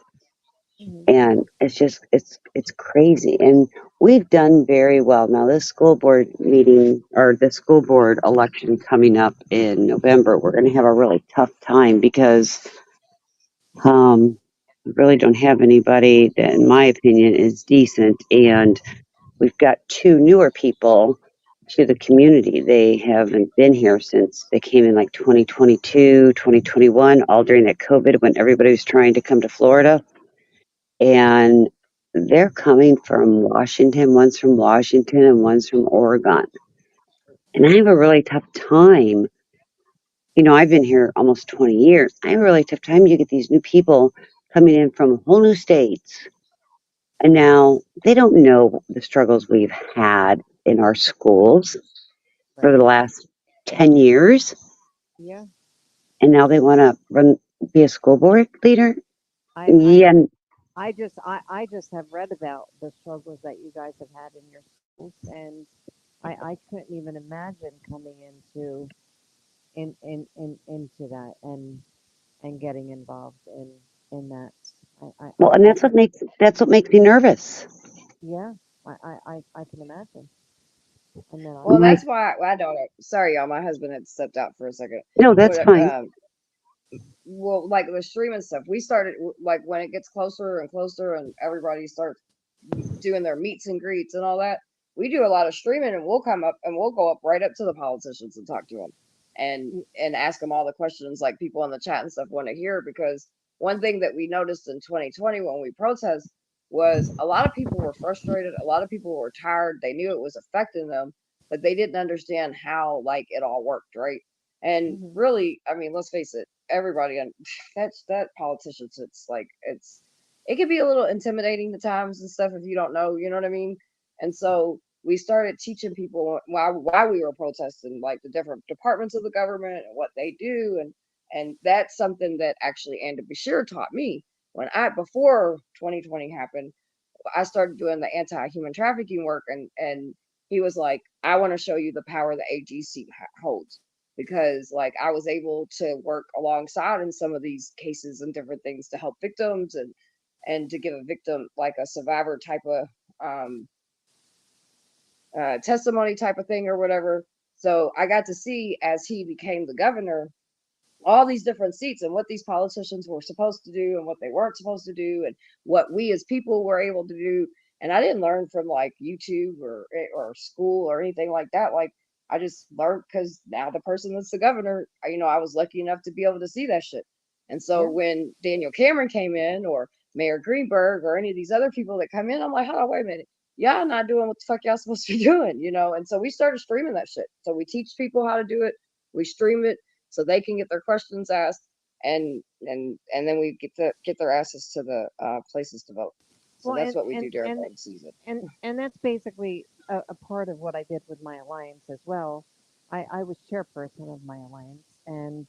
hmm, And it's just it's crazy. And we've done very well. Now this school board meeting or the school board election coming up in November, we're gonna have a really tough time because we really don't have anybody that in my opinion is decent, and we've got two newer people to the community. They haven't been here since they came in like 2022, 2021, all during that COVID when everybody was trying to come to Florida. And they're coming from Washington. One's from Washington and one's from Oregon. And I have a really tough time. You know, I've been here almost 20 years. I have a really tough time. You get these new people coming in from whole new states. And now they don't know the struggles we've had in our schools for right. the last 10 years. Yeah, And now they want to be a school board leader. I, I, Yeah. I just have read about the struggles that you guys have had in your schools, and I couldn't even imagine coming into that and getting involved in that. Well, and I that's what makes me nervous. yeah, I can imagine. And then Well, I'm and like, that's why I don't. Sorry, y'all. My husband had stepped out for a second. no, that's But fine. well, like the streaming stuff, we started like when it gets closer and closer, and everybody starts doing their meets and greets and all that. We do a lot of streaming, and we'll come up and we'll go up right up to the politicians and talk to them, and ask them all the questions like people in the chat and stuff want to hear. Because one thing that we noticed in 2020 when we protest was a lot of people were frustrated, a lot of people were tired. They knew it was affecting them, but they didn't understand how like it all worked, right? And hmm, really, I mean, let's face it, everybody and that politicians, it's like it can be a little intimidating at times and stuff if you don't know, you know what I mean? And so we started teaching people why we were protesting, like the different departments of the government and what they do, and that's something that actually Andy Bashir taught me when I before 2020 happened. I started doing the anti-human trafficking work, and he was like, I want to show you the power the AG seat holds, because like I was able to work alongside in some of these cases and different things to help victims and to give a victim like a survivor type of um, testimony type of thing or whatever. So I got to see as he became the governor all these different seats and what these politicians were supposed to do and what they weren't supposed to do and what we as people were able to do. And I didn't learn from like YouTube or school or anything like that. Like I just learned because now the person that's the governor, I was lucky enough to be able to see that shit. And so yeah. when Daniel Cameron came in or Mayor Greenberg or any of these other people that come in, I'm like, hold on, wait a minute. Y'all not doing what the fuck y'all supposed to be doing. And so we started streaming that shit. So we teach people how to do it. We stream it so they can get their questions asked, and then we get their asses to the places to vote. So Well, that's what we do during voting season. and that's basically a part of what I did with my alliance as well. I was chairperson of my alliance, and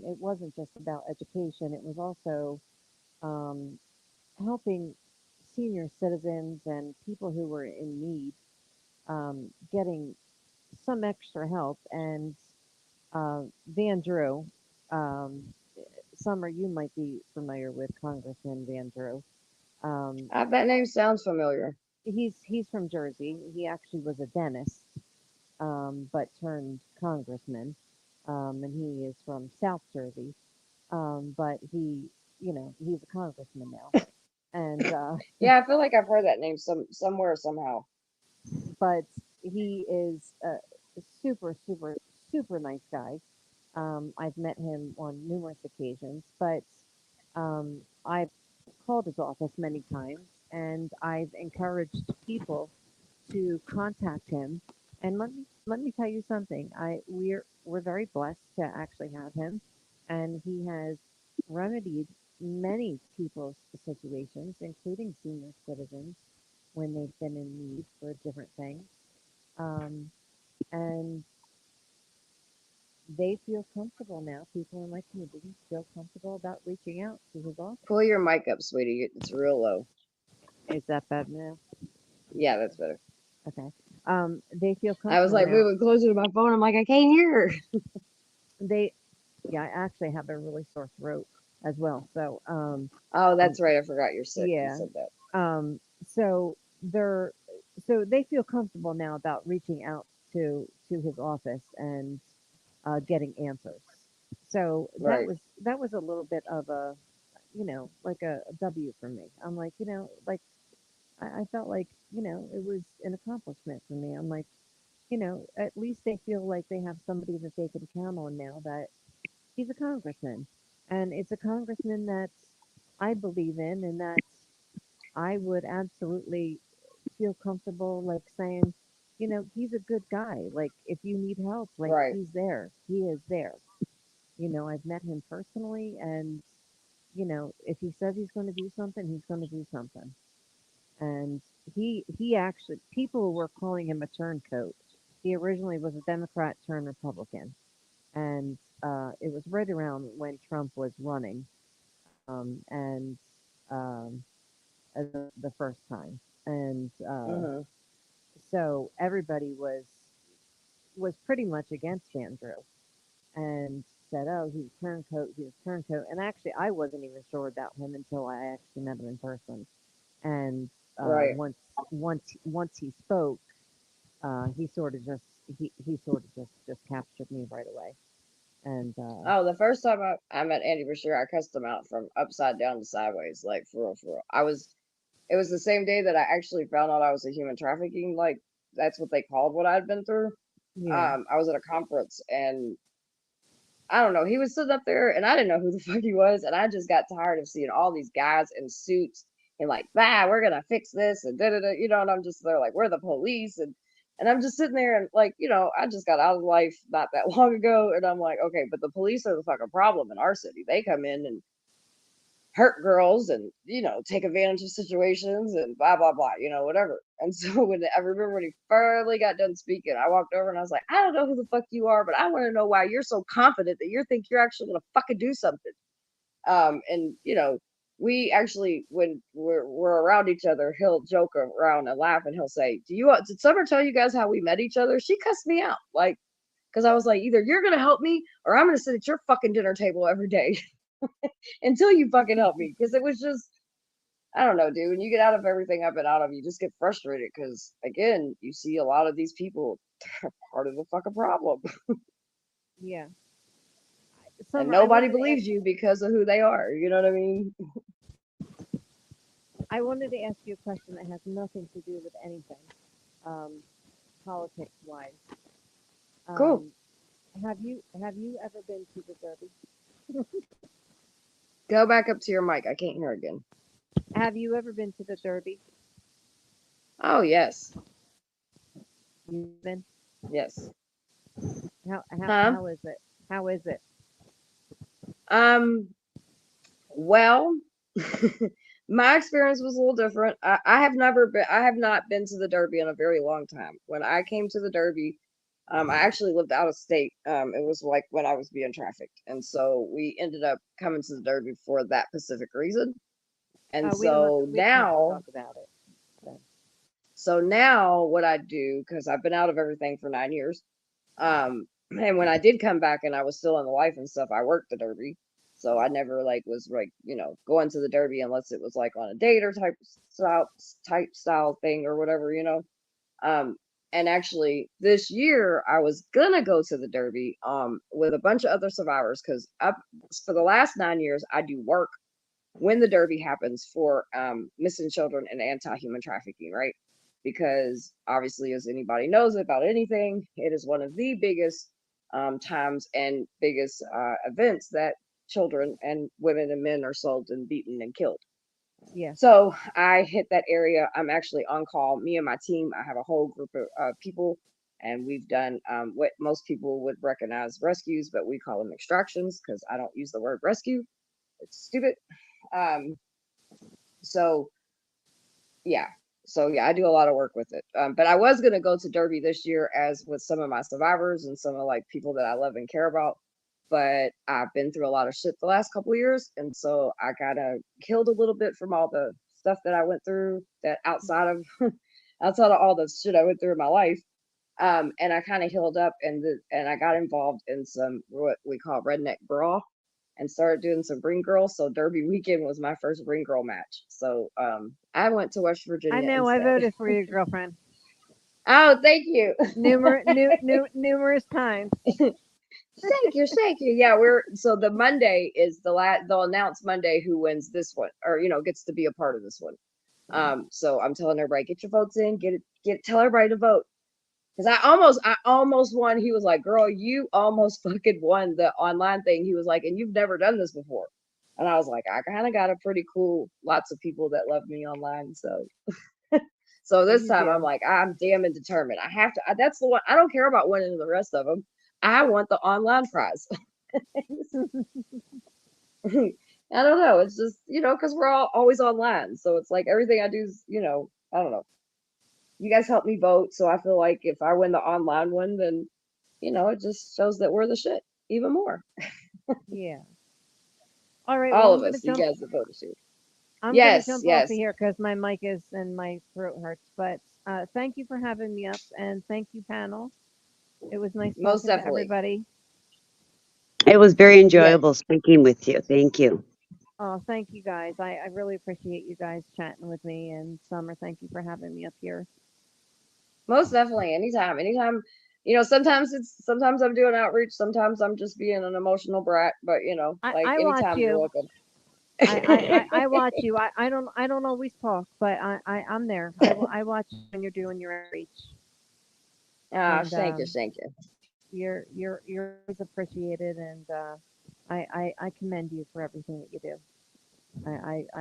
it wasn't just about education. It was also um, helping senior citizens and people who were in need getting some extra help. And Van Drew, um, Summer, you might be familiar with Congressman Van Drew. Um, That name sounds familiar. he's from Jersey. He actually was a dentist, but turned congressman, and he is from South Jersey. But he's a congressman now, and Yeah, I feel like I've heard that name somewhere somehow. but he is a super, super, super nice guy. I've met him on numerous occasions, but I've called his office many times, and I've encouraged people to contact him. And let me tell you something. We're very blessed to actually have him, and he has remedied many people's situations, including senior citizens, when they've been in need for different things. Um, and they feel comfortable now. People in my community feel comfortable about reaching out to his office. Pull your mic up, sweetie. It's real low. Is that bad now? Yeah, that's better. Okay. They feel I was comfortable like now. moving closer to my phone. I'm like, I can't hear her. They, yeah, I actually have a really sore throat as well. So, Oh, um, that's right. I forgot you're sick. You yeah. said that. So they're, so they feel comfortable now about reaching out to his office and getting answers. So Right. that was a little bit of a, like a W for me. I'm like, like I felt like, it was an accomplishment for me. I'm like, at least they feel like they have somebody that they can count on now, that he's a congressman. And it's a congressman that I believe in, and that I would absolutely feel comfortable like saying, he's a good guy. Like if you need help, like Right. he's there. He is there. I've met him personally, and if he says he's going to do something, he's going to do something. And he actually, people were calling him a turncoat. He originally was a Democrat turned Republican, and it was right around when Trump was running, and um, the first time, and Mhm. so everybody was pretty much against Andrew and said, "Oh, he's a turncoat, he's a turncoat." And actually, I wasn't even sure about him until I actually met him in person. And Right. once he spoke, he sort of just he sort of just captured me right away. And Oh, the first time I met Andy Bashir, I cussed him out from upside down to sideways, like for real, for real. It was the same day that I actually found out I was a human trafficking, like that's what they called what I'd been through. yeah, I was at a conference and I don't know, he was sitting up there and I didn't know who the fuck he was, and I just got tired of seeing all these guys in suits and like, bah, we're gonna fix this and da da da, and I'm just there like, we're the police, and I'm just sitting there and like, I just got out of life not that long ago, and I'm like, okay, but the police are the fucking problem in our city. They come in and hurt girls and take advantage of situations and blah blah blah, whatever. And so when I remember when he finally got done speaking, I walked over and I was like, I don't know who the fuck you are, but I want to know why you're so confident that you think you're actually gonna fucking do something. And we actually, when we're around each other, he'll joke around and laugh and he'll say, did Summer tell you guys how we met each other? She cussed me out, like, because I was like, either you're gonna help me or I'm gonna sit at your fucking dinner table every day until you fucking help me. Because it was just, I don't know, dude. When you get out of everything I've been out of, you just get frustrated because, again, you see a lot of these people are part of the fucking problem, yeah. and Summer, nobody believes you because of who they are. You know what I mean? I wanted to ask you a question that has nothing to do with anything, um, politics wise. Cool. Um, have you ever been to the Derby? Go back up to your mic. I can't hear again. Have you ever been to the Derby? Oh yes, You've been. yes. How Huh? how is it? How is it? Um. Well, my experience was a little different. I have never been. I have not been to the Derby in a very long time. When I came to the Derby, I actually lived out of state. It was like when I was being trafficked, and so we ended up coming to the Derby for that specific reason. And We don't have to talk about it. So. so now what I do, because I've been out of everything for 9 years, and when I did come back and I was still in the life and stuff, I worked the Derby. So I never like was like, going to the Derby unless it was like on a date or type style thing or whatever. Um, and actually this year I was gonna go to the Derby with a bunch of other survivors because up for the last 9 years I do work when the Derby happens for missing children and anti-human trafficking, right? Because obviously, as anybody knows about anything, it is one of the biggest times and biggest events that children and women and men are sold and beaten and killed. Yeah. So I hit that area. I'm actually on call. Me and my team, I have a whole group of people, and we've done what most people would recognize rescues, but we call them extractions because I don't use the word rescue. It's stupid. Um, so yeah. So yeah, I do a lot of work with it. But I was gonna go to Derby this year as with some of my survivors and some of like people that I love and care about. But I've been through a lot of shit the last couple of years, and so I got killed a little bit from all the stuff that I went through that outside of outside of all the shit I went through in my life. And I kind of healed up and I got involved in some what we call redneck brawl and started doing some ring girls. So Derby weekend was my first ring girl match. So I went to West I Virginia know. I instead. voted for your girlfriend Oh, thank you. numerous times. Thank you. Yeah, we're so the Monday is they'll announce Monday who wins this one or gets to be a part of this one. So I'm telling everybody, get your votes in, tell everybody to vote. Because I almost won. He was like, girl, you almost fucking won the online thing. He was like, and you've never done this before. And I was like, I kind of got a pretty cool, lots of people that love me online. So this You time I'm do. like, I'm damn and determined. I have to, that's the one. I don't care about winning the rest of them. I want the online prize. I don't know. It's just, because we're all always online. So it's like everything I do is, I don't know. You guys help me vote. So I feel like if I win the online one, then it just shows that we're the shit even more. Yeah. All right. Well, All of us, you guys that voted too. I'm gonna Yes, jump off of yes, here because my mic is and my throat hurts. But thank you for having me up, and thank you, panel. It was nice most talking to definitely. everybody. It was very Yes, enjoyable speaking with you. Thank you. Oh, thank you guys. I really appreciate you guys chatting with me. And Summer, thank you for having me up here. most definitely. Anytime, anytime. Sometimes I'm doing outreach. Sometimes I'm just being an emotional brat. But like I watch anytime you're you. welcome. I watch you. I don't always talk, but I'm there. I watch you when you're doing your outreach, Ah, and thank you. you're always appreciated, and I commend you for everything that you do.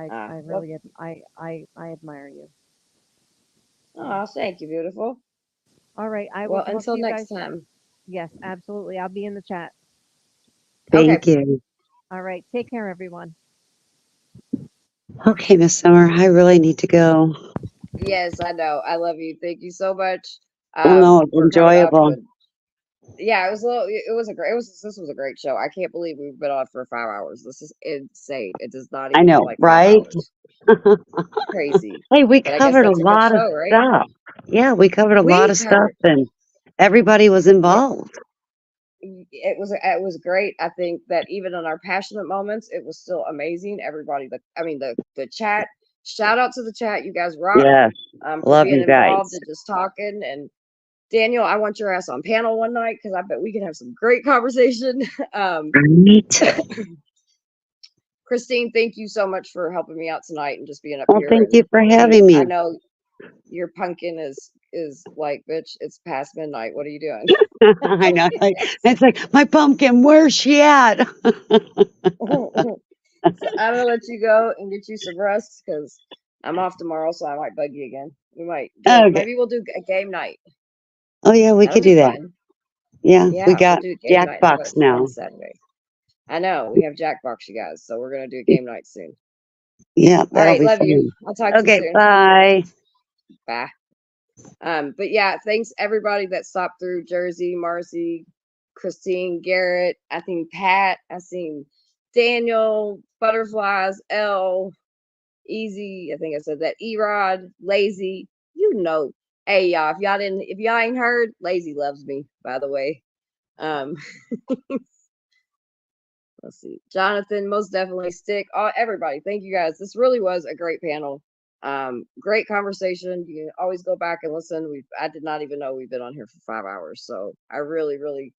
Ah, I well, really I admire you. ah, thank you, beautiful. All right, I will Well, talk to until you guys. next time. Yes, absolutely. I'll be in the chat. Okay. Thank you. All right, take care, everyone. Okay, Miss Summer, I really need to go. Yes, I know. I love you. Thank you so much Well, no, it's for coming up enjoyable. and yeah, it was a little. It was a great. It was. This was a great show. I can't believe we've been on for 5 hours. This is insane. It does not I even feel know, like five right? hours. Crazy. Hey, we But I guess covered a that's a good lot of show, right? stuff. Yeah, we covered a lot We of stuff, covered. and everybody was Yeah, involved. it was great. I think that even in our passionate moments, it was still amazing. Everybody, the chat. Shout out to the chat. You guys rock. Yes, For love being you involved guys. and just talking. And Daniel, I want your ass on panel one night because I bet we can have some great conversation. Um, Right. Christine, thank you so much for helping me out tonight and just being up Well, here. thank And you for Pete, having I me. know your pumpkin is like, bitch, it's past midnight. What are you doing? I know. It's like my pumpkin. Where's she at? So I'm gonna let you go and get you some rest because I'm off tomorrow, so I might bug you again. We might Okay. maybe we'll do a game night. Oh yeah, we That'll could be do that. fun. Yeah, we Yeah, we'll got do a game night. How about Jackbox now. Saturday? I know we have Jackbox, you guys, so we're gonna do a game night soon. Yeah, All that'll right, be love you. fun. I'll talk to you Okay, soon. bye. Bye. But yeah, thanks everybody that stopped through. Jersey, Marcy, Christine, Garrett, I think Pat, I seen Daniel, Butterflies, L, Easy, I think I said that, Erod, Lazy, Hey y'all, if y'all ain't heard, Lazy loves me, by the way. Um let's see. Jonathan, most definitely Stick. Everybody, thank you guys. This really was a great panel. Great conversation. You can always go back and listen. I did not even know we've been on here for 5 hours. So I really, really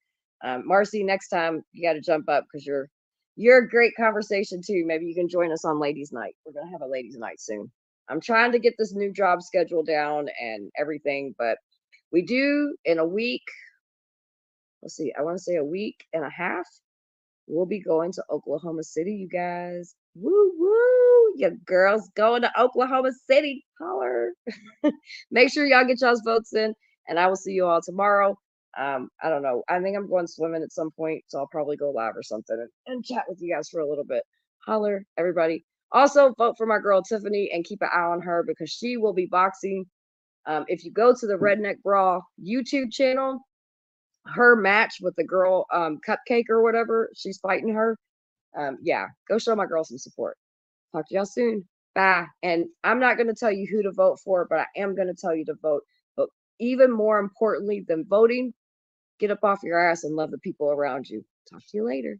Marcy, next time you gotta jump up because you're a great conversation too. Maybe you can join us on ladies' night. We're gonna have a ladies' night soon. I'm trying to get this new job schedule down and everything, but we do in a week. Let's see, I want to say a week and a half we'll be going to Oklahoma City, you guys. Woo woo! Your girls going to Oklahoma City. Holler. Make sure y'all get y'all's votes in, and I will see you all tomorrow. I don't know. I think I'm going swimming at some point, so I'll probably go live or something and chat with you guys for a little bit. Holler, everybody. Also, vote for my girl Tiffany and keep an eye on her because she will be boxing. If you go to the Redneck Brawl YouTube channel, her match with the girl Cupcake or whatever, she's fighting her. Yeah, go show my girl some support. Talk to y'all soon. Bye. And I'm not going to tell you who to vote for, but I am going to tell you to vote. But even more importantly than voting, get up off your ass and love the people around you. Talk to you later.